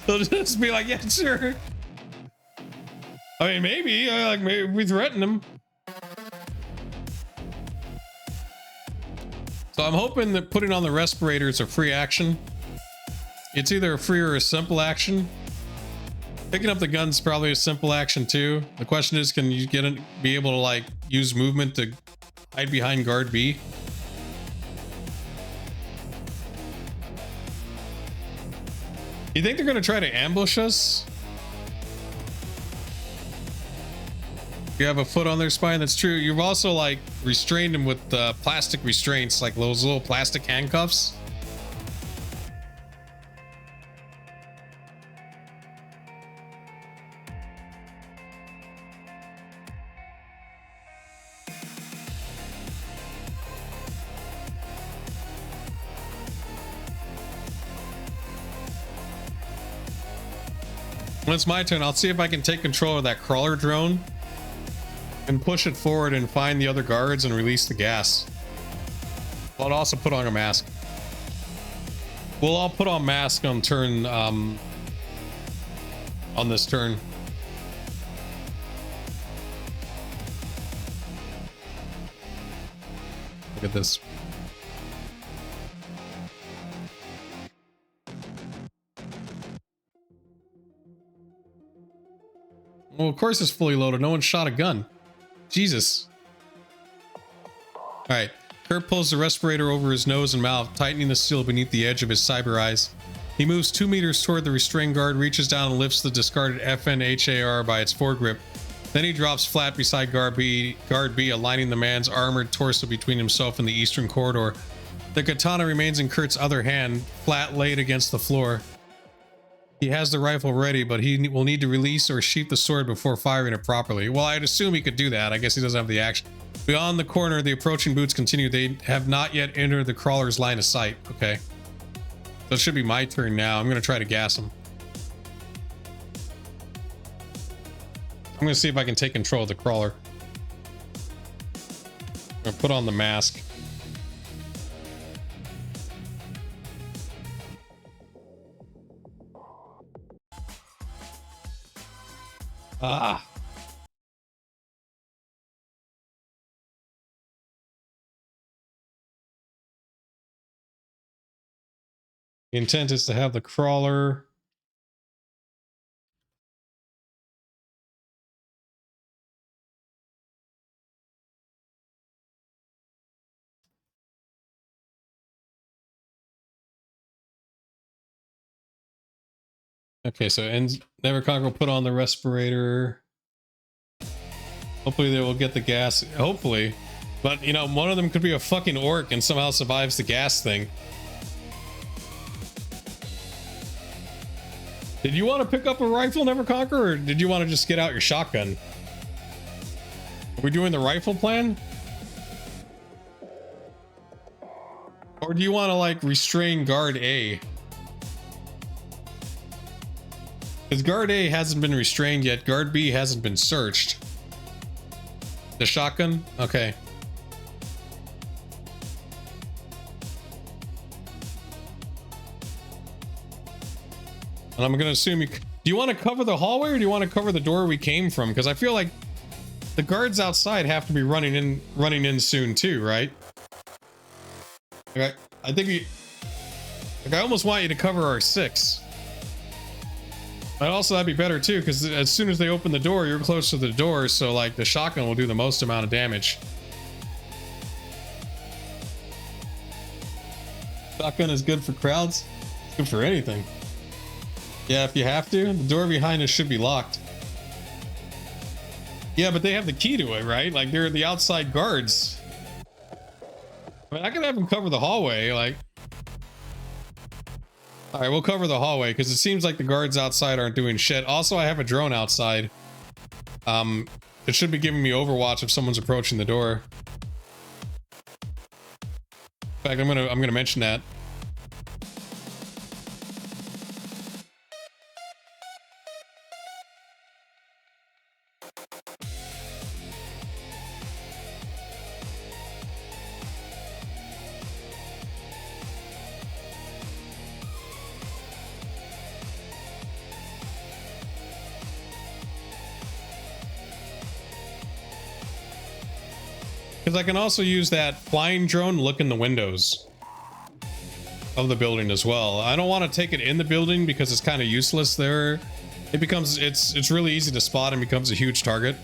They'll just be like, yeah, sure. I mean, maybe like maybe we threaten them. So I'm hoping that putting on the respirator is a free action. It's either a free or a simple action. Picking up the gun's probably a simple action too. The question is, can you be able to like use movement to hide behind guard B? You think they're gonna try to ambush us? You have a foot on their spine. That's true. You've also like restrained them with plastic restraints, like those little plastic handcuffs. When it's my turn, I'll see if I can take control of that crawler drone and push it forward and find the other guards and release the gas. I'll also put on a mask. We'll all put on mask on turn, on this turn. Look at this. Well, of course it's fully loaded. No one shot a gun. Jesus. All right. Kurt pulls the respirator over his nose and mouth, tightening the seal beneath the edge of his cyber eyes. He moves 2 meters toward the restrained guard, reaches down and lifts the discarded FNHAR by its foregrip. Then he drops flat beside guard B, aligning the man's armored torso between himself and the eastern corridor. The katana remains in Kurt's other hand, flat laid against the floor. He has the rifle ready, but he will need to release or sheath the sword before firing it properly. Well, I'd assume he could do that. I guess he doesn't have the action. Beyond the corner, the approaching boots continue. They have not yet entered the crawler's line of sight. Okay. So it should be my turn now. I'm going to try to gas him. I'm going to see if I can take control of the crawler. I'm going to put on the mask. Ah. The intent is to have the crawler okay, so Neverconquer will put on the respirator. Hopefully they will get the gas. Hopefully. But, you know, one of them could be a fucking orc and somehow survives the gas thing. Did you want to pick up a rifle, Neverconquer, or did you want to just get out your shotgun? Are we doing the rifle plan? Or do you want to, like, restrain guard A? Because guard A hasn't been restrained yet. Guard B hasn't been searched. The shotgun? Okay. And I'm gonna assume you... Do you want to cover the hallway or do you want to cover the door we came from? Because I feel like the guards outside have to be running in soon too, right? Okay, I think we... Like, I almost want you to cover our 6. But also that'd be better too, because as soon as they open the door, you're close to the door, so like the shotgun will do the most amount of damage. Shotgun is good for crowds. It's good for anything. Yeah, if you have to. The door behind us should be locked. Yeah, but they have the key to it, right? Like, they're the outside guards. I mean, I can have them cover the hallway, like... Alright, we'll cover the hallway, because it seems like the guards outside aren't doing shit. Also, I have a drone outside. It should be giving me overwatch if someone's approaching the door. In fact, I'm gonna mention that. Because I can also use that flying drone to look in the windows of the building as well. I don't want to take it in the building because it's kind of useless there. It becomes, it's really easy to spot and becomes a huge target.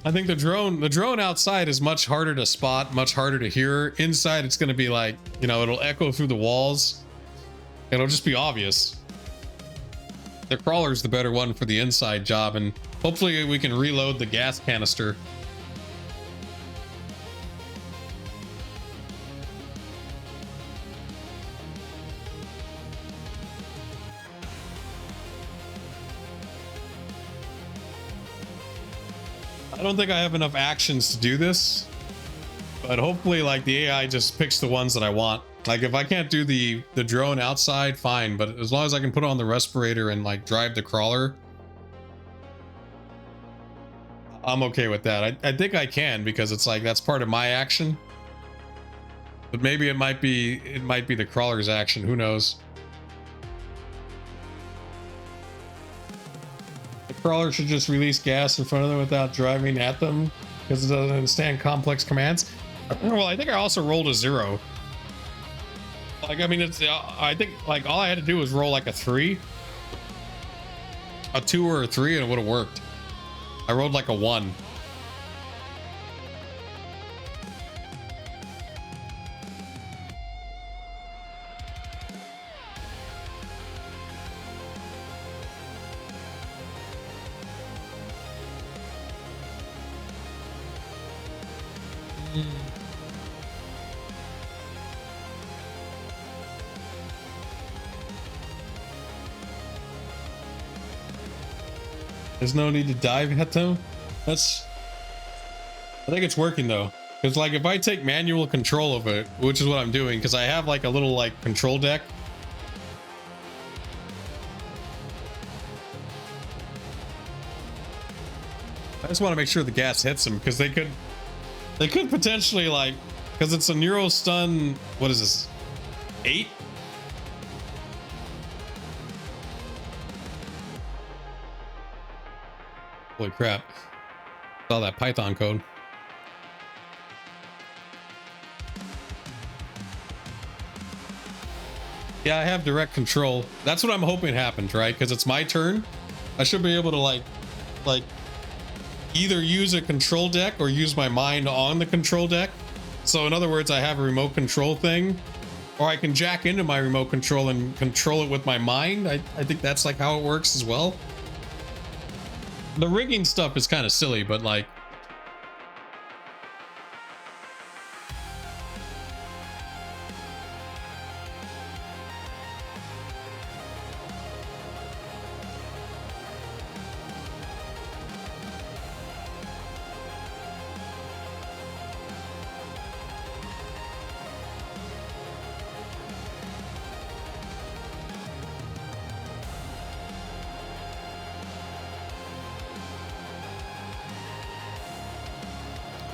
I think the drone outside is much harder to spot, much harder to hear. Inside, it's going to be like, you know, it'll echo through the walls. It'll just be obvious. The crawler's the better one for the inside job, and hopefully we can reload the gas canister. I don't think I have enough actions to do this, but hopefully like the AI just picks the ones that I want. Like if I can't do the drone outside, fine, but as long as I can put on the respirator and like drive the crawler, I'm okay with that. I think I can, because it's like that's part of my action. But maybe it might be the crawler's action, who knows. The crawler should just release gas in front of them without driving at them because it doesn't understand complex commands. Well, I think I also rolled a 0. Like, I mean, it's, I think like all I had to do was roll like a 3, a 2 or a 3, and it would have worked. I rolled like a 1. There's no need to dive at them. I think it's working though. Because like if I take manual control of it, which is what I'm doing, because I have like a little like control deck. I just want to make sure the gas hits them, because they could potentially like, because it's a Neuro-Stun, what is this, 8? Holy crap. Saw that Python code. Yeah, I have direct control. That's what I'm hoping happens, right? Because it's my turn. I should be able to like either use a control deck or use my mind on the control deck. So in other words, I have a remote control thing, or I can jack into my remote control and control it with my mind. I think that's like how it works as well. The rigging stuff is kind of silly, but like,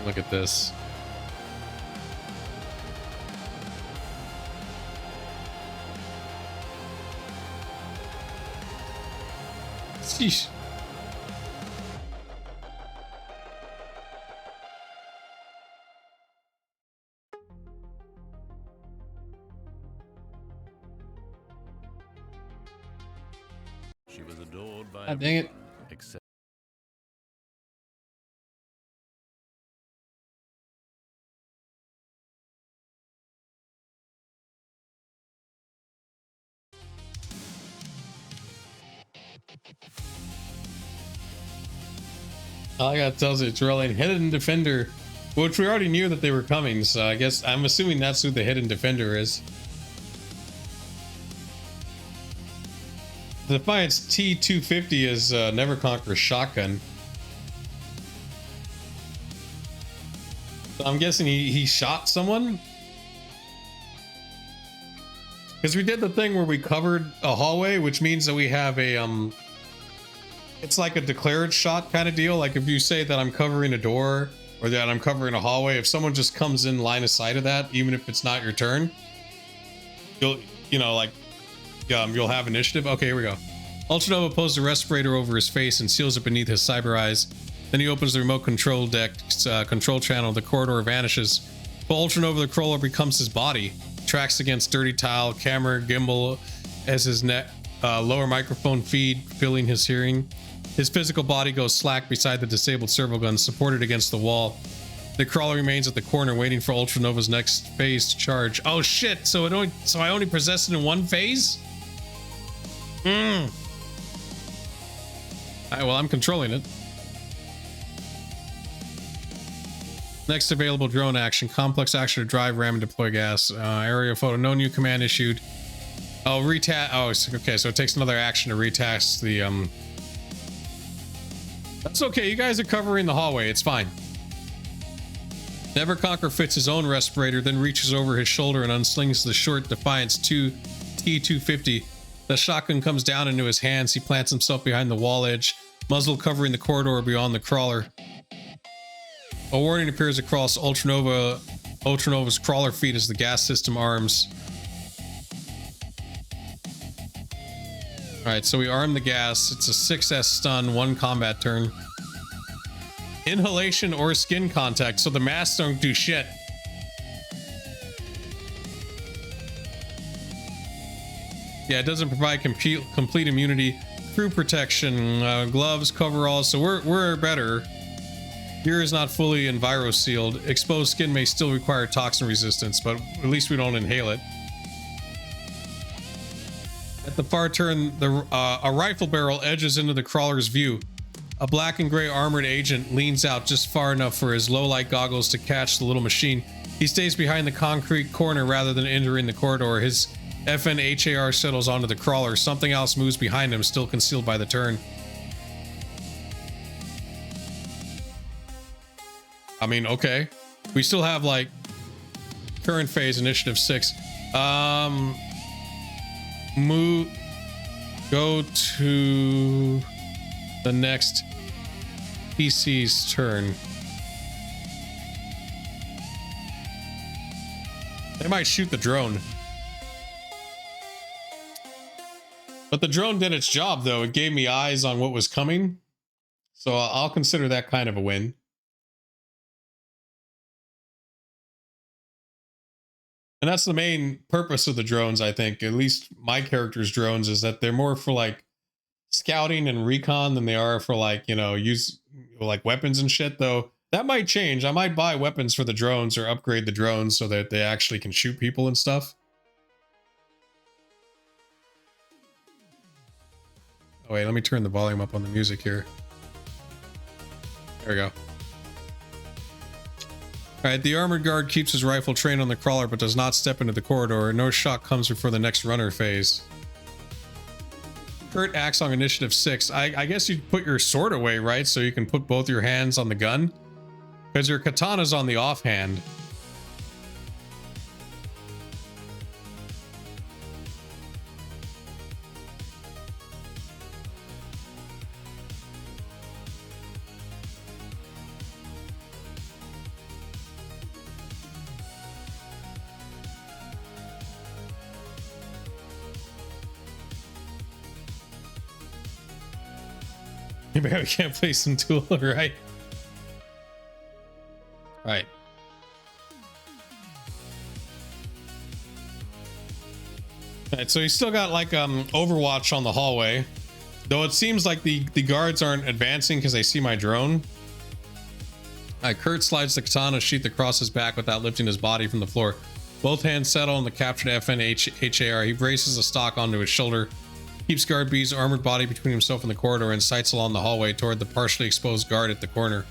look at this. Sheesh. She was adored by God dang it. everyone except All I got tells you it's rolling hidden defender, which we already knew that they were coming. So I guess I'm assuming that's who the hidden defender is. The Defiance T250 is Neverconquer shotgun. So I'm guessing he shot someone. Because we did the thing where we covered a hallway, which means that we have a it's like a declared shot kind of deal. Like if you say that I'm covering a door or that I'm covering a hallway, if someone just comes in line of sight of that, even if it's not your turn, you know, like you'll have initiative. Okay, here we go. Ultranova pulls the respirator over his face and seals it beneath his cyber eyes. Then he opens the remote control deck's control channel. The corridor vanishes. But Ultranova, the crawler, becomes his body. Tracks against dirty tile, camera, gimbal as his lower microphone feed, filling his hearing. His physical body goes slack beside the disabled servo gun, supported against the wall. The crawler remains at the corner, waiting for Ultranova's next phase to charge. Oh shit! So I only possess it in one phase? Alright, well, I'm controlling it. Next available drone action: complex action to drive, ram, and deploy gas. Area photo. No new command issued. Oh, oh, okay. So it takes another action to retask the That's okay. You guys are covering the hallway. It's fine. Neverconquer fits his own respirator, then reaches over his shoulder and unslings the short Defiance 2 T250. The shotgun comes down into his hands. He plants himself behind the wall edge, muzzle covering the corridor beyond the crawler. A warning appears across Ultranova's crawler feet as the gas system arms. Alright, so we arm the gas. It's a 6S stun, 1 combat turn. Inhalation or skin contact, so the masks don't do shit. Yeah, it doesn't provide complete immunity. Crew protection, gloves, coveralls, so we're better. Gear is not fully enviro sealed. Exposed skin may still require toxin resistance, but at least we don't inhale it. At the far turn, a rifle barrel edges into the crawler's view. A black and gray armored agent leans out just far enough for his low-light goggles to catch the little machine. He stays behind the concrete corner rather than entering the corridor. His FNHAR settles onto the crawler. Something else moves behind him, still concealed by the turn. I mean, okay. We still have, like, current phase initiative 6. Go to the next PC's turn. They might shoot the drone. But the drone did its job, though. It gave me eyes on what was coming. So I'll consider that kind of a win. And that's the main purpose of the drones, I think. At least my character's drones, is that they're more for, like, scouting and recon than they are for, like, you know, use, like, weapons and shit, though. That might change. I might buy weapons for the drones or upgrade the drones so that they actually can shoot people and stuff. Oh, wait, let me turn the volume up on the music here. There we go. Alright, the armored guard keeps his rifle trained on the crawler but does not step into the corridor. No shot comes before the next runner phase. Kurt acts on initiative 6. I guess you put your sword away, right? So you can put both your hands on the gun? Because your katana's on the offhand. Maybe we can't play some Tool, right? Right. Alright, so he's still got like Overwatch on the hallway. Though it seems like the guards aren't advancing because they see my drone. Alright, Kurt slides the katana sheath across his back without lifting his body from the floor. Both hands settle on the captured FNHAR. He braces the stock onto his shoulder. Keeps guard B's armored body between himself and the corridor and sights along the hallway toward the partially exposed guard at the corner.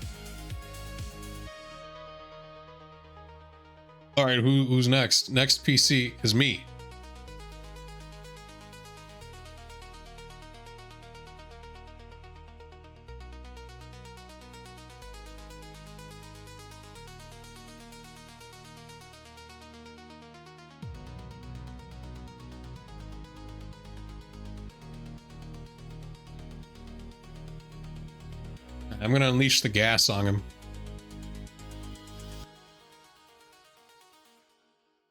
Alright, who's next? Next PC is me. I'm gonna unleash the gas on him.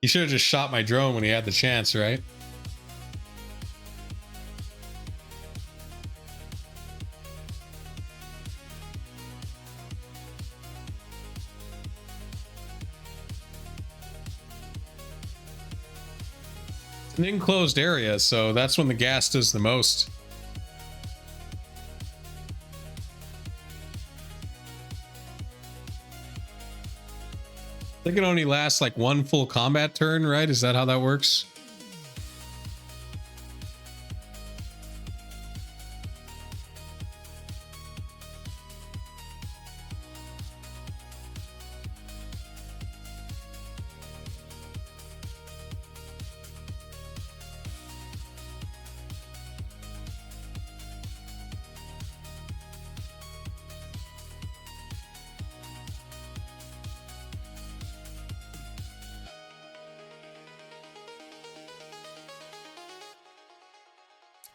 He should have just shot my drone when he had the chance, right? an enclosed area, so that's when the gas does the most. I think it only lasts like one full combat turn, right? Is that how that works?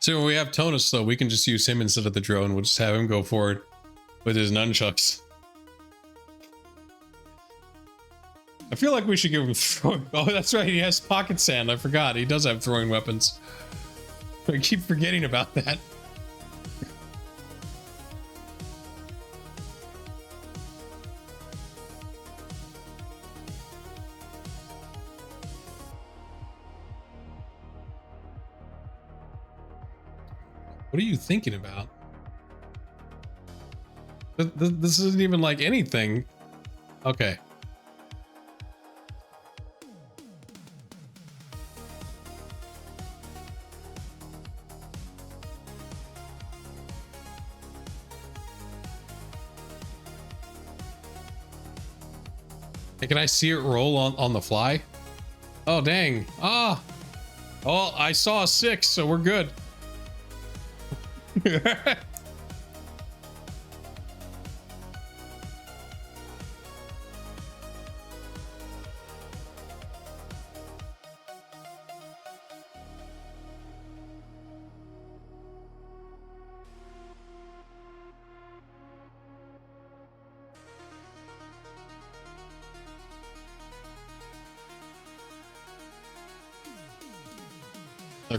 So when we have Tonus, though, we can just use him instead of the drone. We'll just have him go forward with his nunchucks. I feel like we should give him throwing. Oh, that's right. He has pocket sand. I forgot. He does have throwing weapons. I keep forgetting about that. What are you thinking about? This isn't even like anything. Okay. Hey, can I see it roll on the fly? Oh, dang. Ah. Oh, I saw a 6, so we're good. The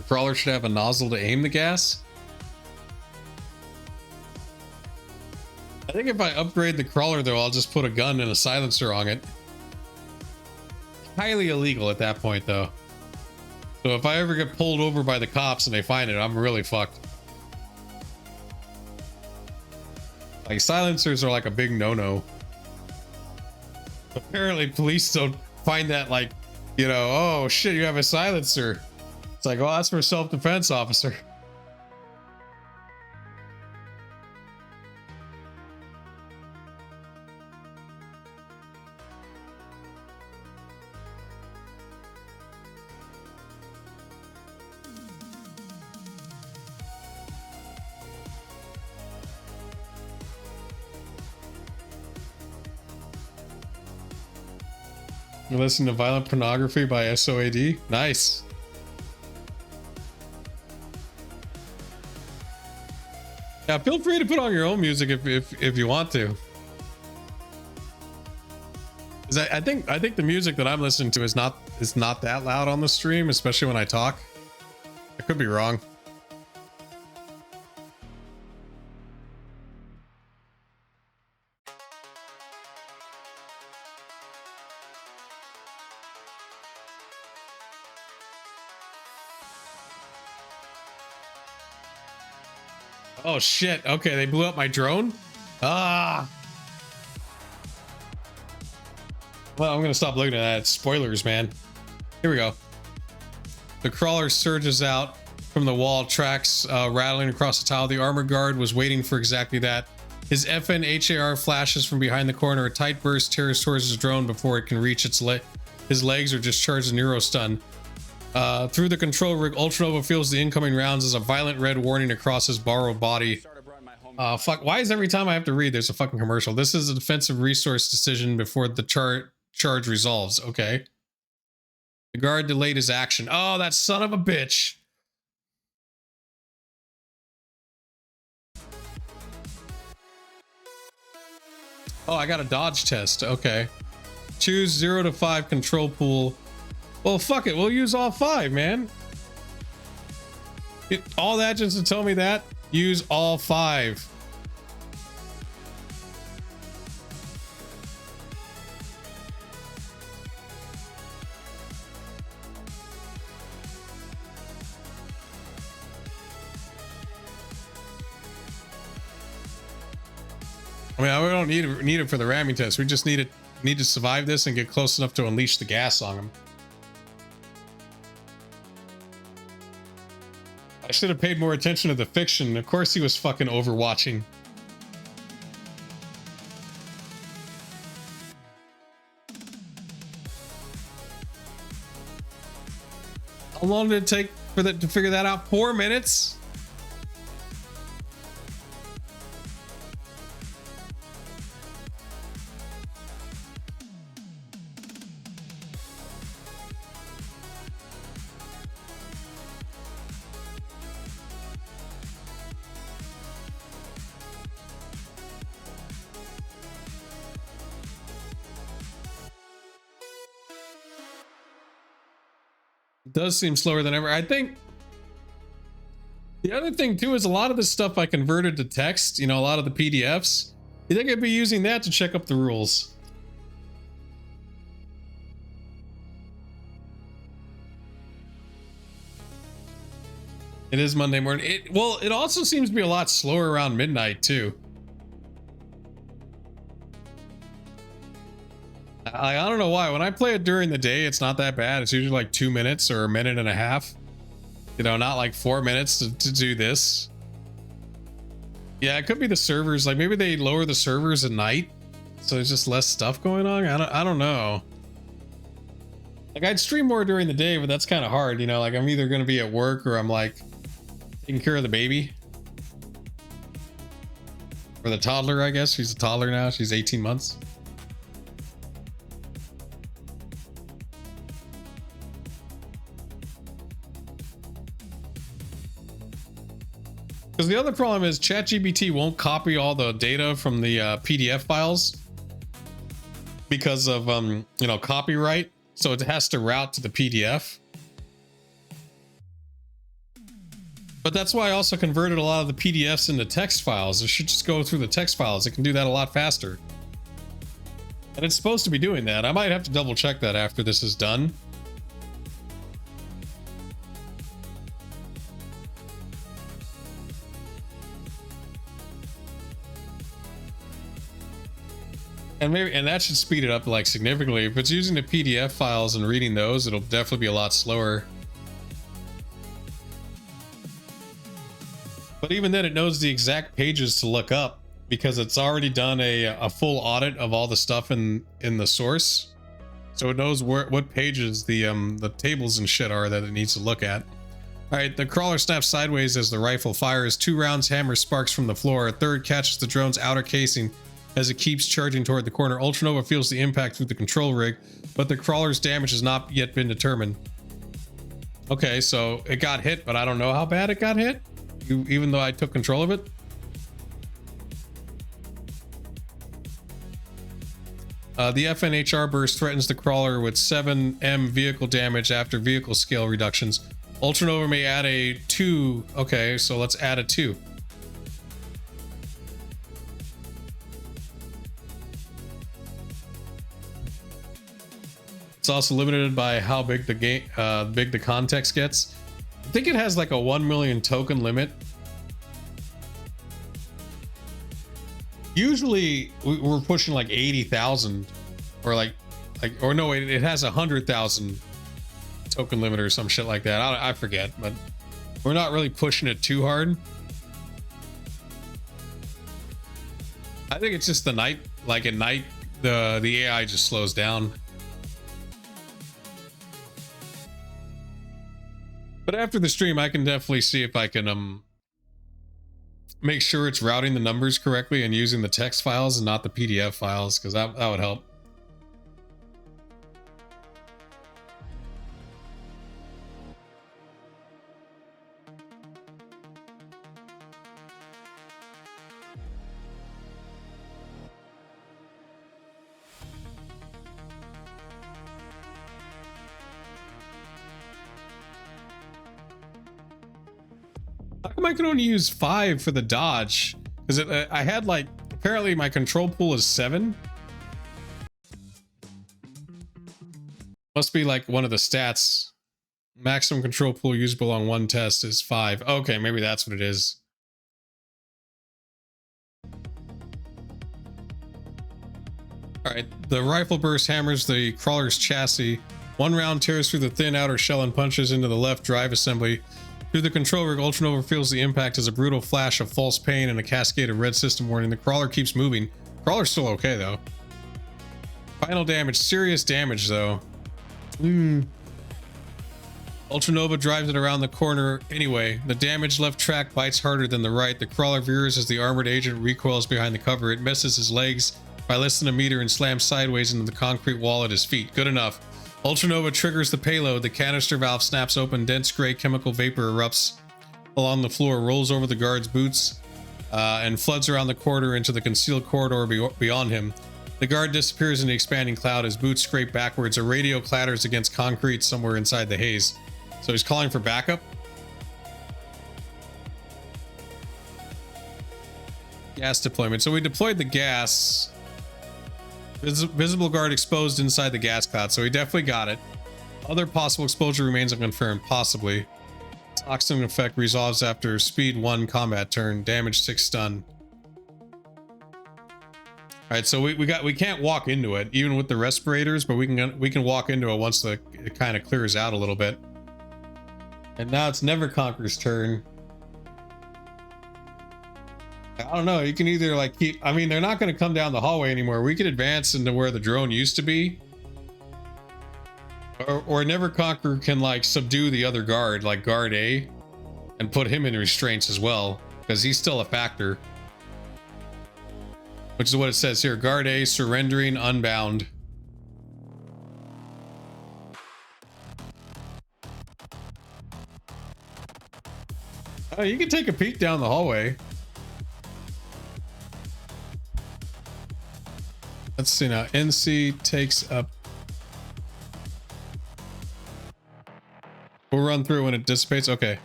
crawler should have a nozzle to aim the gas. I think if I upgrade the crawler, though, I'll just put a gun and a silencer on it. Highly illegal at that point, though. So if I ever get pulled over by the cops and they find it, I'm really fucked. Like, silencers are like a big no-no. Apparently, police don't find that, like, you know, oh shit, you have a silencer. It's like, well, that's for self-defense, officer. You listen to Violent Pornography by SOAD? Nice. Yeah, feel free to put on your own music if you want to. 'Cause I think the music that I'm listening to is not that loud on the stream, especially when I talk. I could be wrong. Oh shit, okay, they blew up my drone? Ah! Well, I'm gonna stop looking at that. It's spoilers, man. Here we go. The crawler surges out from the wall, tracks rattling across the tile. The armor guard was waiting for exactly that. His FNHAR flashes from behind the corner. A tight burst tears towards his drone before it can reach its his legs are discharged a Neuro-Stun. Through the control rig, Ultranova feels the incoming rounds as a violent red warning across his borrowed body. Fuck, why is every time I have to read there's a fucking commercial? This is a defensive resource decision before the charge resolves. Okay. The guard delayed his action. Oh, that son of a bitch. Oh, I got a dodge test. Okay. Choose 0 to 5 control pool. Well, fuck it. We'll use all 5, man. All that just to tell me that. Use all 5. I mean, we don't need it for the ramming test. We just need to survive this and get close enough to unleash the gas on him. I should have paid more attention to the fiction. Of course he was fucking overwatching. How long did it take for that to figure that out? 4 minutes? Does seem slower than ever. I think the other thing too is a lot of this stuff I converted to text, you know, a lot of the PDFs. You think I'd be using that to check up the rules? It is Monday morning. It also seems to be a lot slower around midnight too. I don't know why. When I play it during the day, it's not that bad. It's usually like 2 minutes or a minute and a half. You know, not like 4 minutes to do this. Yeah, it could be the servers. Like maybe they lower the servers at night, so there's just less stuff going on. I don't know. Like I'd stream more during the day, but that's kind of hard. You know, like I'm either going to be at work or I'm like taking care of the baby. Or the toddler, I guess. She's a toddler now. She's 18 months. Because the other problem is ChatGPT won't copy all the data from the PDF files because of you know, copyright. So it has to route to the PDF. But that's why I also converted a lot of the PDFs into text files. It should just go through the text files. It can do that a lot faster. And it's supposed to be doing that. I might have to double check that after this is done. And that should speed it up like significantly. If it's using the PDF files and reading those, it'll definitely be a lot slower. But even then, it knows the exact pages to look up because it's already done a full audit of all the stuff in the source. So it knows what pages the tables and shit are that it needs to look at. All right, the crawler snaps sideways as the rifle fires. 2 rounds hammer sparks from the floor. A third catches the drone's outer casing as it keeps charging toward the corner. Ultranova feels the impact through the control rig, but the crawler's damage has not yet been determined. Okay, so it got hit, but I don't know how bad it got hit, even though I took control of it. The FNHR burst threatens the crawler with 7M vehicle damage after vehicle scale reductions. Ultranova may add a 2. Okay, so let's add a 2. It's also limited by how big the game, big the context gets. I think it has like a 1 million token limit. Usually we're pushing like 80,000, or or no, it has 100,000 token limit or some shit like that. I forget, but we're not really pushing it too hard. I think it's just the night, like at night, the AI just slows down. But after the stream, I can definitely see if I can make sure it's routing the numbers correctly and using the text files and not the PDF files, because that would help. How come I can only use 5 for the dodge? Because I had like, apparently my control pool is 7. Must be like one of the stats. Maximum control pool usable on one test is 5. Okay, maybe that's what it is. All right, the rifle burst hammers the crawler's chassis. One round tears through the thin outer shell and punches into the left drive assembly. Through the control rig, Ultranova feels the impact as a brutal flash of false pain and a cascade of red system warning. The crawler keeps moving. Crawler's still okay though. Final damage, serious damage though. Ultranova drives it around the corner anyway. The damaged left track bites harder than the right. The crawler veers as the armored agent recoils behind the cover. It misses his legs by less than a meter and slams sideways into the concrete wall at his feet. Good enough. Ultranova triggers the payload. The canister valve snaps open. Dense gray chemical vapor erupts along the floor, rolls over the guard's boots, and floods around the corridor into the concealed corridor beyond him. The guard disappears in the expanding cloud. His boots scrape backwards. A radio clatters against concrete somewhere inside the haze. So he's calling for backup. Gas deployment. So we deployed the gas. Visible guard exposed inside the gas cloud, so he definitely got it. Other possible exposure remains unconfirmed, possibly. Oxygen effect resolves after speed 1 combat turn, damage 6 stun. Alright, so we can't walk into it, even with the respirators, but we can walk into it once it kind of clears out a little bit. And now it's Neverconquer's turn. I don't know, you can either like keep, I mean, they're not going to come down the hallway anymore. We could advance into where the drone used to be. Or Neverconquer can like subdue the other guard, like guard A, and put him in restraints as well, because he's still a factor. Which is what it says here, guard A surrendering unbound. Oh, you can take a peek down the hallway. Let's see now. NC takes up. We'll run through when it dissipates. Okay.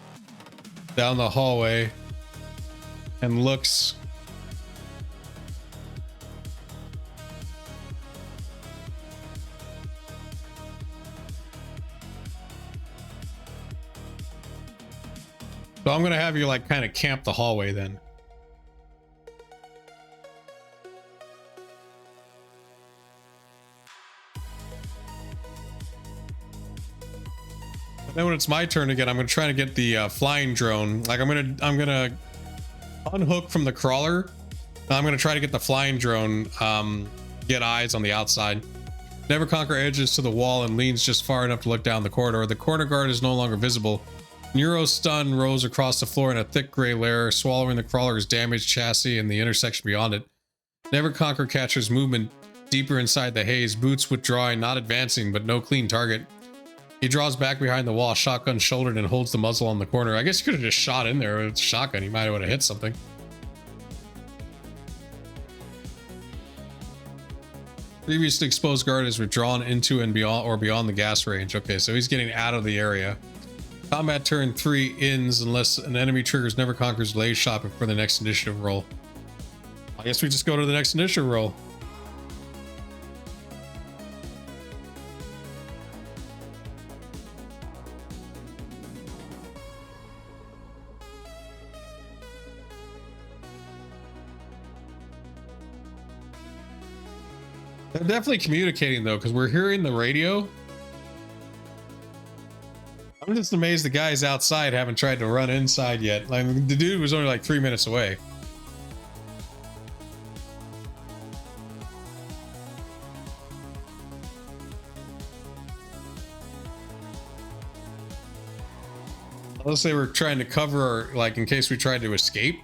Down the hallway. And looks. So I'm going to have you like kind of camp the hallway then. Then when it's my turn again, I'm gonna try to get the flying drone. Like I'm gonna unhook from the crawler. I'm gonna try to get the flying drone. Get eyes on the outside. Neverconquer edges to the wall and leans just far enough to look down the corridor. The corner guard is no longer visible. Neuro-Stun rolls across the floor in a thick gray layer, swallowing the crawler's damaged chassis and the intersection beyond it. Neverconquer catches movement deeper inside the haze. Boots withdrawing, not advancing, but no clean target. He draws back behind the wall, shotgun shouldered, and holds the muzzle on the corner. I guess you could have just shot in there with a shotgun. He might have hit something. Previously exposed guard is withdrawn into and beyond the gas range. Okay, so he's getting out of the area. Combat turn 3 ends unless an enemy triggers Neverconquer's delay shot before the next initiative roll. I guess we just go to the next initiative roll. They're definitely communicating though, because we're hearing the radio. I'm just amazed the guys outside haven't tried to run inside yet. Like the dude was only like 3 minutes away. Unless they were trying to cover our, like in case we tried to escape.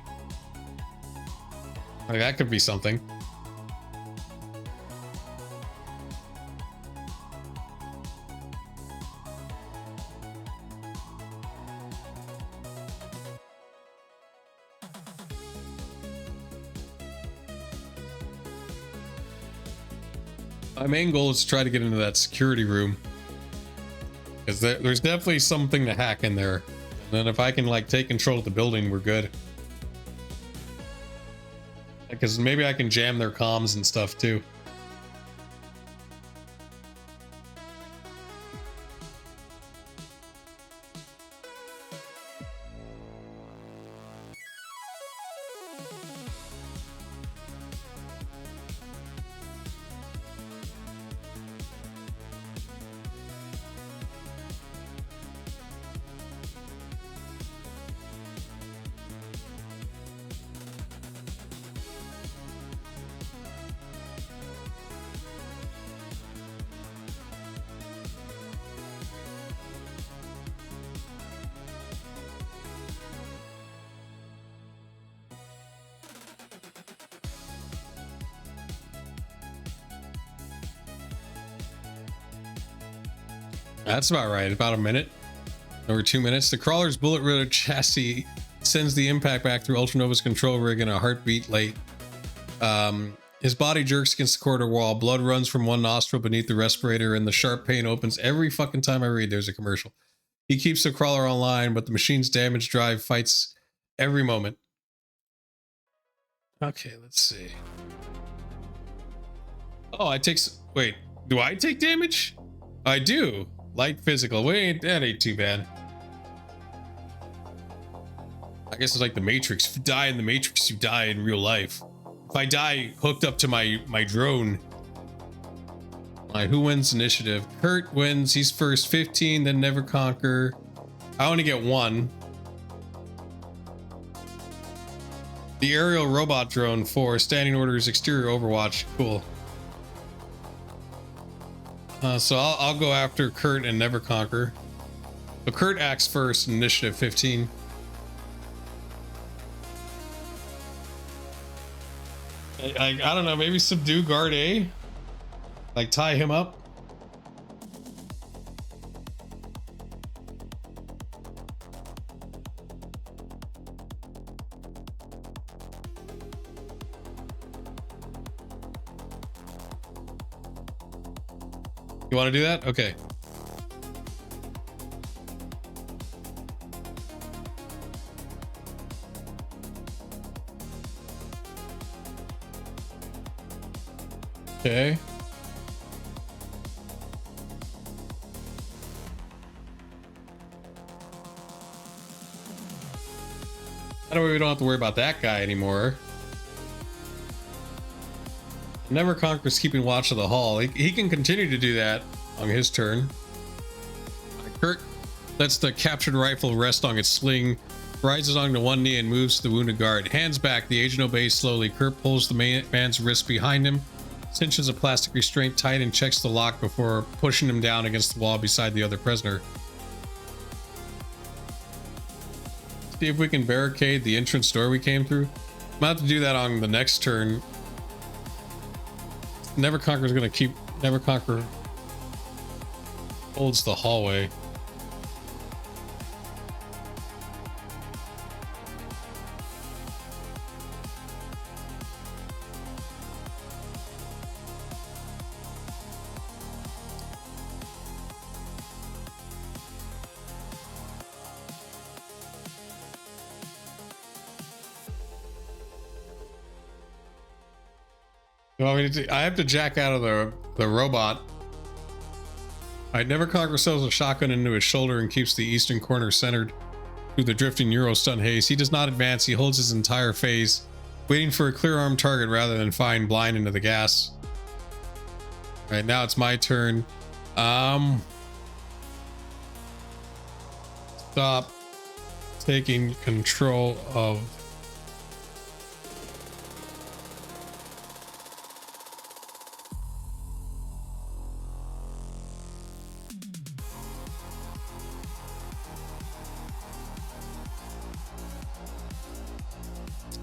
Like that could be something. My main goal is to try to get into that security room, because there's definitely something to hack in there. And then if I can like take control of the building, we're good. Because maybe I can jam their comms and stuff too. That's about right. About a minute. Over 2 minutes. The crawler's bullet-riddled chassis sends the impact back through Ultranova's control rig in a heartbeat late. His body jerks against the corridor wall. Blood runs from one nostril beneath the respirator, and the sharp pain opens every fucking time I read there's a commercial. He keeps the crawler online, but the machine's damaged drive fights every moment. Okay, let's see. Oh, wait, do I take damage? I do. Light physical. Wait, that ain't too bad. I guess it's like the Matrix. If you die in the Matrix, you die in real life. If I die hooked up to my drone. Alright, who wins initiative? Kurt wins. He's first. 15, then Neverconquer. I only get 1. The aerial robot drone 4. Standing orders, exterior overwatch. Cool. So I'll go after Kurt and Neverconquer. But Kurt acts first, initiative 15. I don't know, maybe subdue guard A? Like tie him up? You want to do that? Okay. Okay. That way we don't have to worry about that guy anymore. Neverconquer's keeping watch of the hall. He can continue to do that on his turn. Kurt lets the captured rifle rest on its sling, rises onto one knee and moves to the wounded guard. Hands back, the agent obeys slowly. Kurt pulls the man's wrist behind him, cinches a plastic restraint tight and checks the lock before pushing him down against the wall beside the other prisoner. See if we can barricade the entrance door we came through. I'm about to do that on the next turn. Neverconquer's gonna keep... Neverconquer holds the hallway. Well, I have to jack out of the robot. Alright, Neverconquer settles a shotgun into his shoulder and keeps the eastern corner centered through the drifting Neuro-Stun haze. He does not advance. He holds his entire phase, waiting for a clear arm target rather than firing blind into the gas. Alright, now it's my turn. Stop taking control of...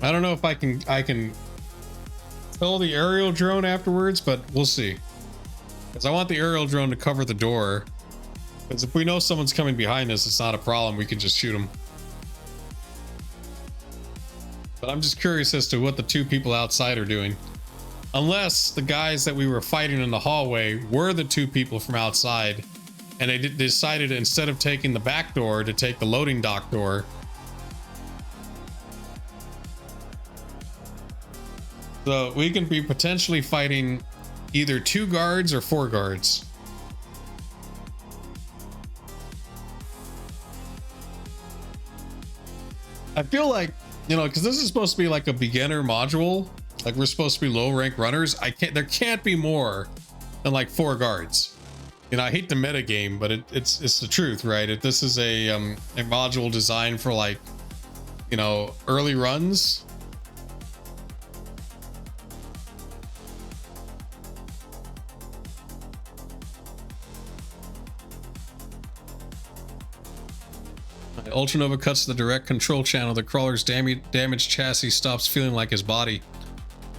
I don't know if I can kill the aerial drone afterwards, but we'll see. Because I want the aerial drone to cover the door. Because if we know someone's coming behind us, it's not a problem. We can just shoot them. But I'm just curious as to what the two people outside are doing. Unless the guys that we were fighting in the hallway were the two people from outside, and they decided instead of taking the back door to take the loading dock door. So we can be potentially fighting either 2 guards or 4 guards. I feel like, you know, because this is supposed to be like a beginner module, like we're supposed to be low rank runners. There can't be more than like 4 guards. You know, I hate the meta game, but it's the truth, right? If this is a module designed for like, you know, early runs. Ultranova cuts the direct control channel. The crawler's damaged chassis stops feeling like his body.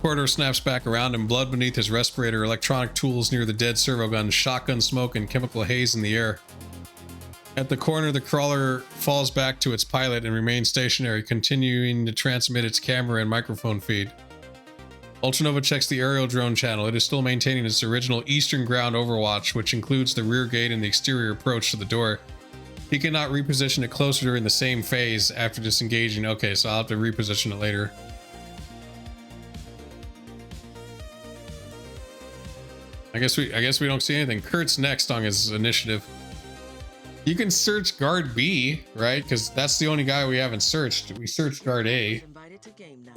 Corridor snaps back around and blood beneath his respirator, electronic tools near the dead servo gun, shotgun smoke and chemical haze in the air. At the corner, the crawler falls back to its pilot and remains stationary, continuing to transmit its camera and microphone feed. Ultranova checks the aerial drone channel. It is still maintaining its original eastern ground overwatch, which includes the rear gate and the exterior approach to the door. He cannot reposition it closer during the same phase after disengaging. Okay, so I'll have to reposition it later. I guess we don't see anything. Kurt's next on his initiative. You can search guard B, right? Because that's the only guy we haven't searched. We searched guard A. Invited to game night.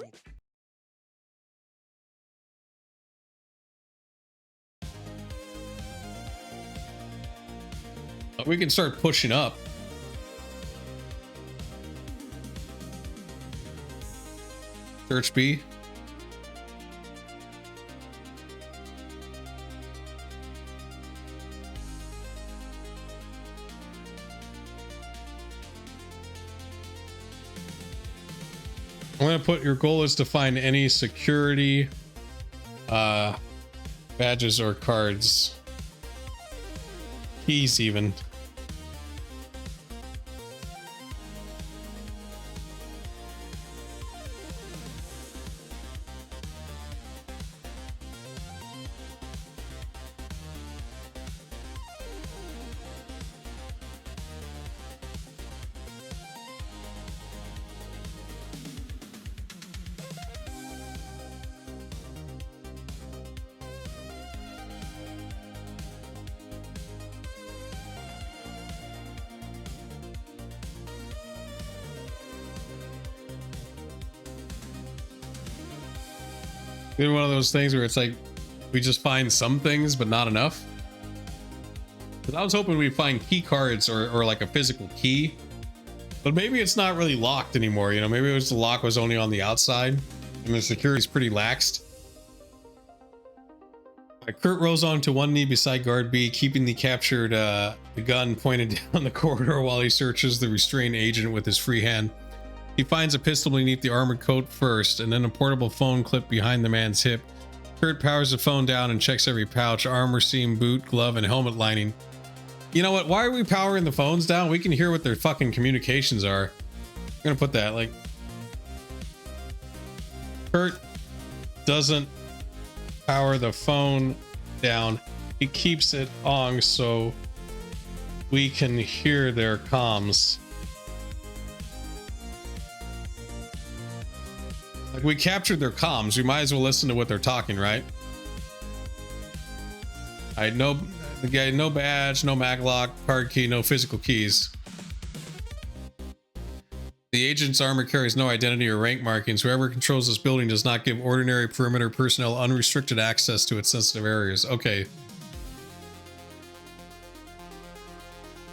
We can start pushing up. Search B. I'm gonna put your goal is to find any security badges or cards, keys even. Maybe one of those things where it's like we just find some things but not enough. Because I was hoping we'd find key cards or like a physical key, but maybe it's not really locked anymore. You know, maybe it was the lock was only on the outside and the security's pretty laxed. Kurt rolls onto one knee beside guard B, keeping the captured the gun pointed down the corridor while he searches the restrained agent with his free hand. He finds a pistol beneath the armored coat first, and then a portable phone clipped behind the man's hip. Kurt powers the phone down and checks every pouch, armor seam, boot, glove, and helmet lining. You know what? Why are we powering the phones down? We can hear what their fucking communications are. I'm gonna put that, like... Kurt doesn't power the phone down. He keeps it on so we can hear their comms. Like, we captured their comms. We might as well listen to what they're talking, right? I know the guy, no badge, no maglock, card key, no physical keys. The agent's armor carries no identity or rank markings. Whoever controls this building does not give ordinary perimeter personnel unrestricted access to its sensitive areas. Okay.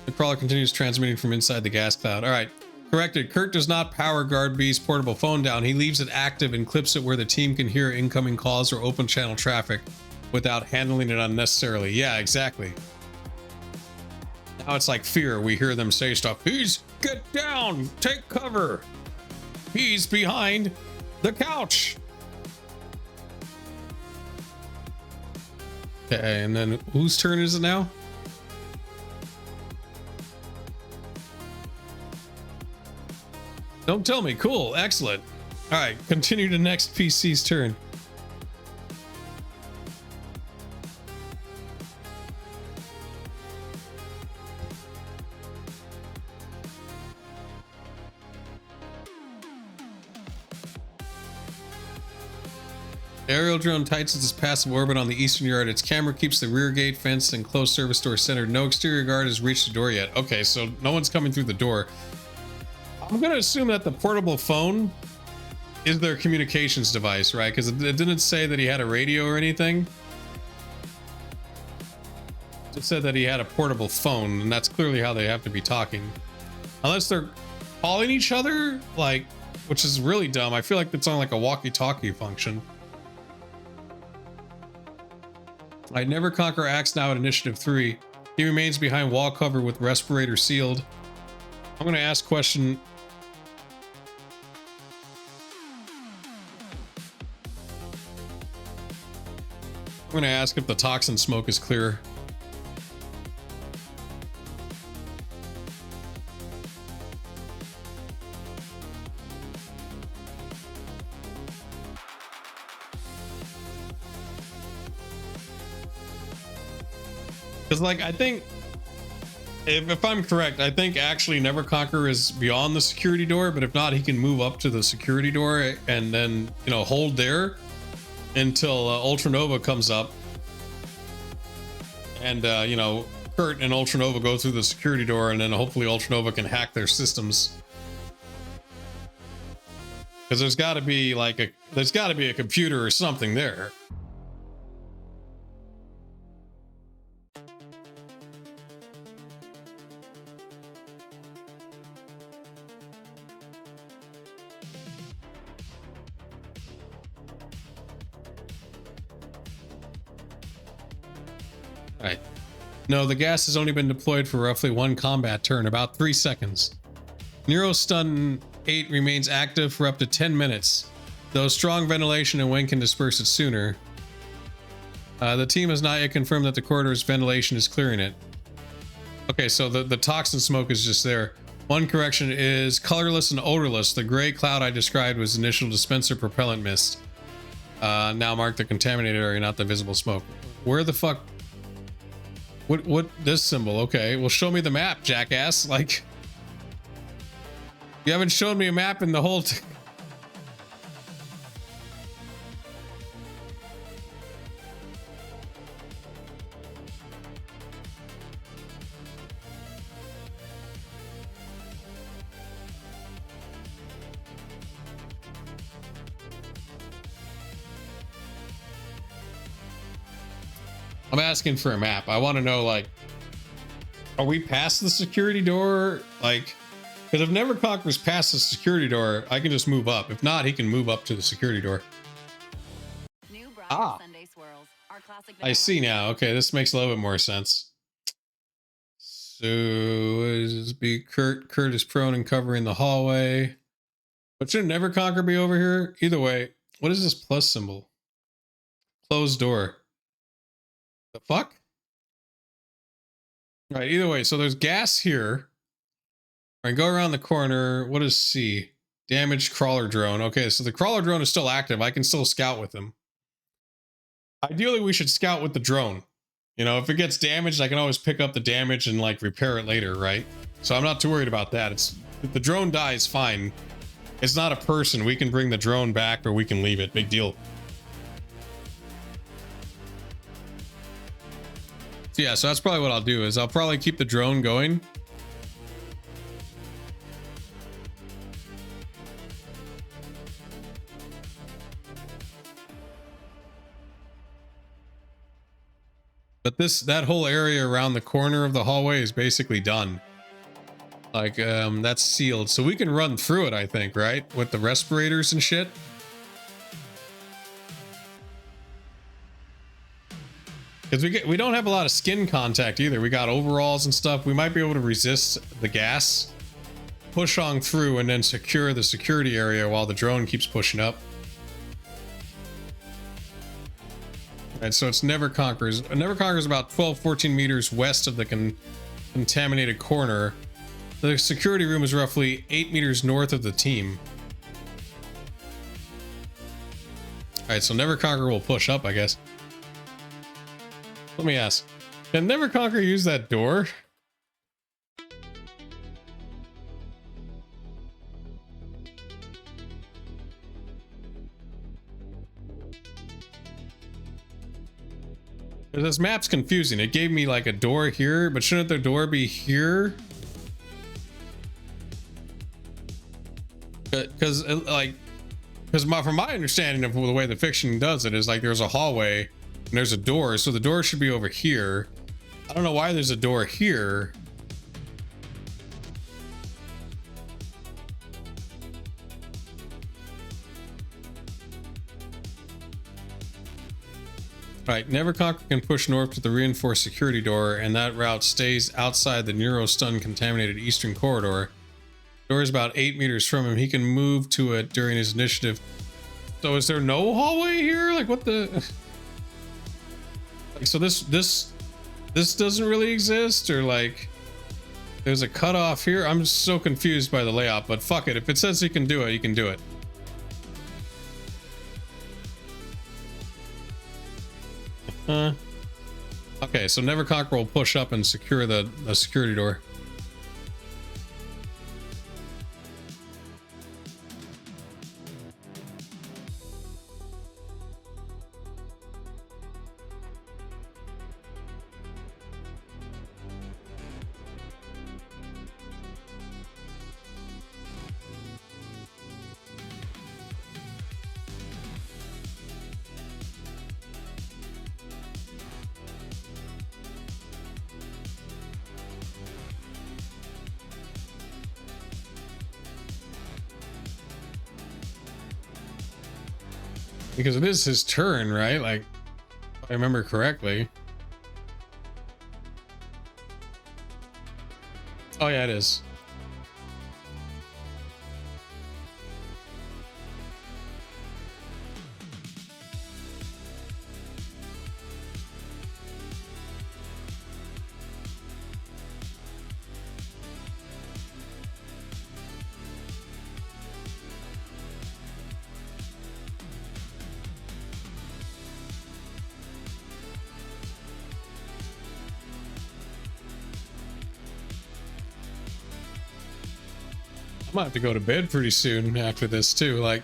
The crawler continues transmitting from inside the gas cloud. All right. Corrected. Kurt does not power guard B's portable phone down. He leaves it active and clips it where the team can hear incoming calls or open channel traffic without handling it unnecessarily. Yeah, exactly. Now it's like fear. We hear them say stuff. He's get down, take cover. He's behind the couch. Okay, and then whose turn is it now? Don't tell me. Cool. Excellent. All right. Continue to next PC's turn. Aerial drone Taetzel its passive orbit on the eastern yard. Its camera keeps the rear gate fenced and closed service door centered. No exterior guard has reached the door yet. Okay, so no one's coming through the door. I'm gonna assume that the portable phone is their communications device, right? Because it didn't say that he had a radio or anything. It said that he had a portable phone, and that's clearly how they have to be talking. Unless they're calling each other, like, which is really dumb. I feel like it's on like a walkie-talkie function. I Neverconquer acts now at initiative 3. He remains behind wall cover with respirator sealed. I'm gonna ask question. gonna ask if the toxin smoke is clear. Because, like, I think, if I'm correct, I think actually Neverconquer is beyond the security door, but if not, he can move up to the security door and then, you know, hold there until Ultranova comes up. And, you know, Kurt and Ultranova go through the security door, and then hopefully Ultranova can hack their systems. Because there's got to be, like, a computer or something there. Right. No, the gas has only been deployed for roughly 1 combat turn, about 3 seconds. Neuro-Stun 8 remains active for up to 10 minutes, though strong ventilation and wind can disperse it sooner. The team has not yet confirmed that the corridor's ventilation is clearing it. Okay, so the toxin smoke is just there. One correction is colorless and odorless. The gray cloud I described was initial dispenser propellant mist. Now mark the contaminated area, not the visible smoke. Where the fuck... What this symbol? Okay, well, show me the map, jackass. Like, you haven't shown me a map in the whole I'm asking for a map. I want to know, like, are we past the security door? Like, because if Neverconquer's past the security door, I can just move up. If not, he can move up to the security door. Sunday swirls, our classic I see now. Okay, this makes a little bit more sense. So, is be Kurt? Kurt is prone and covering the hallway. But shouldn't Neverconquer be over here? Either way, what is this plus symbol? Closed door. The fuck? Right, either way, so there's gas here. All right, go around the corner. What is C? Damaged crawler drone. Okay, so the crawler drone is still active. I can still scout with him. Ideally, we should scout with the drone. You know, if it gets damaged, I can always pick up the damage and, like, repair it later, right? So I'm not too worried about that. If the drone dies, fine. It's not a person. We can bring the drone back or we can leave it. Big deal. Yeah, so that's probably what I'll do is I'll probably keep the drone going. But that whole area around the corner of the hallway is basically done. Like, that's sealed. So we can run through it, I think, right? With the respirators and shit. Because we don't have a lot of skin contact either. We got overalls and stuff. We might be able to resist the gas, push on through, and then secure the security area while the drone keeps pushing up. Alright, so it's Neverconquer's. Neverconquer's about 12-14 meters west of the contaminated corner. The security room is roughly 8 meters north of the team. Alright, so Neverconquer will push up, I guess. Let me ask, can Neverconquer use that door? This map's confusing. It gave me like a door here, but shouldn't the door be here? Because from my understanding of the way the fiction does it is like there's a hallway and there's a door, so the door should be over here. I don't know why there's a door here. Right, Neverconquer can push north to the reinforced security door, and that route stays outside the Neuro-Stun contaminated eastern corridor. The door is about 8 meters from him. He can move to it during his initiative. So is there no hallway here? Like, what the... Like, so this doesn't really exist, or like there's a cutoff here. I'm just so confused by the layout, but fuck it. If it says you can do it, you can do it. Okay, so Neverconquer will push up and secure the security door. Because it is his turn, right? Like, if I remember correctly. Oh yeah, it is. I might have to go to bed pretty soon after this too. Like,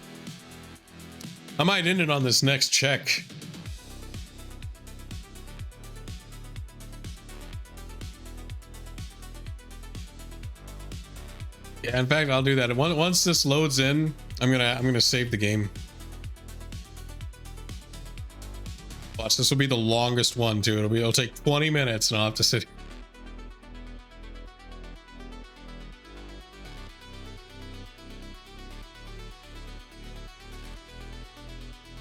I might end it on this next check. Yeah, in fact, I'll do that. Once this loads in, I'm gonna save the game. Watch, this will be the longest one too. It'll take 20 minutes, and I'll have to sit.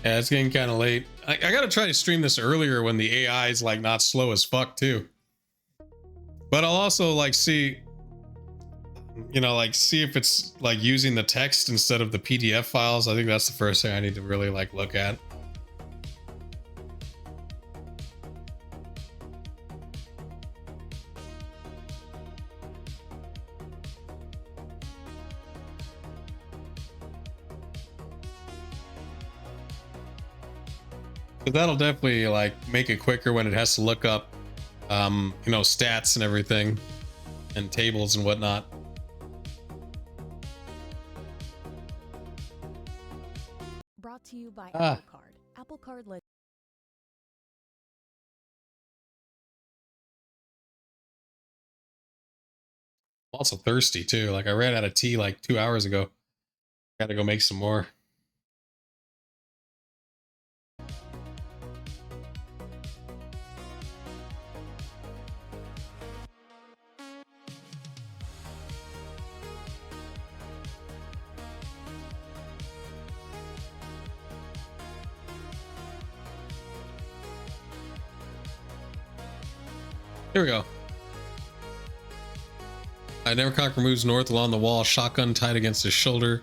Yeah, it's getting kind of late. I gotta try to stream this earlier when the AI is like not slow as fuck too. But I'll also like see, you know, like see if it's like using the text instead of the PDF files. I think that's the first thing I need to really like look at. But that'll definitely like make it quicker when it has to look up, you know, stats and everything, and tables and whatnot. Brought to you by Apple Card. Apple Card lets I'm also thirsty too. Like I ran out of tea like 2 hours ago. Gotta go make some more. Here we go. Neverconquer moves north along the wall, shotgun tied against his shoulder.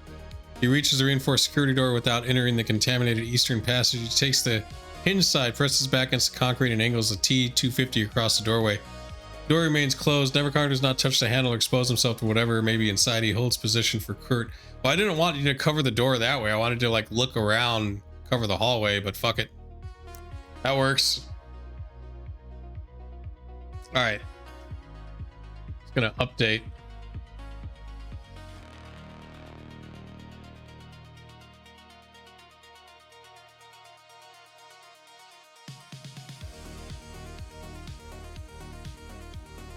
He reaches the reinforced security door without entering the contaminated eastern passage. He takes the hinge side, presses back against the concrete, and angles the T-250 across the doorway. The door remains closed. Neverconquer does not touch the handle or expose himself to whatever may be inside. He holds position for Kurt. Well, I didn't want you to cover the door that way. I wanted to like look around, cover the hallway, but fuck it. That works. All right. It's gonna update.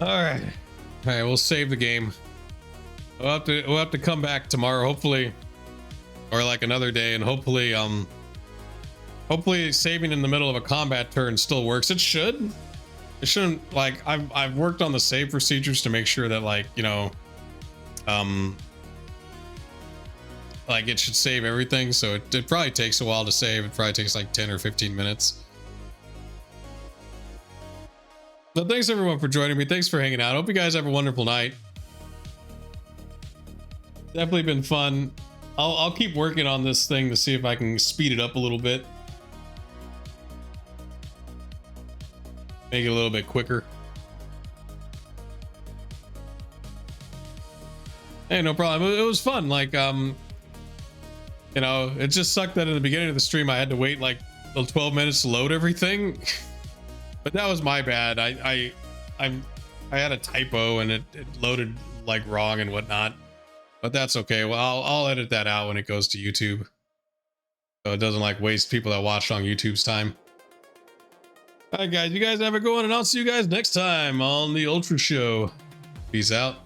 All right, we'll save the game. We'll have to come back tomorrow, hopefully, or like another day, and hopefully saving in the middle of a combat turn still works. It should. It shouldn't. Like I've worked on the save procedures to make sure that like, you know, like it should save everything. So it probably takes a while to save. It probably takes like 10 or 15 minutes. So thanks everyone for joining me. Thanks for hanging out. Hope you guys have a wonderful night. Definitely been fun. I'll keep working on this thing to see if I can speed it up a little bit. Make it a little bit quicker. Hey, no problem. It was fun. Like, you know, it just sucked that in the beginning of the stream I had to wait like 12 minutes to load everything. But that was my bad. I had a typo and it loaded like wrong and whatnot. But that's okay. Well, I'll edit that out when it goes to YouTube, so it doesn't like waste people that watched on YouTube's time. All right, guys, you guys have a good one, and I'll see you guys next time on the Ultra Show. Peace out.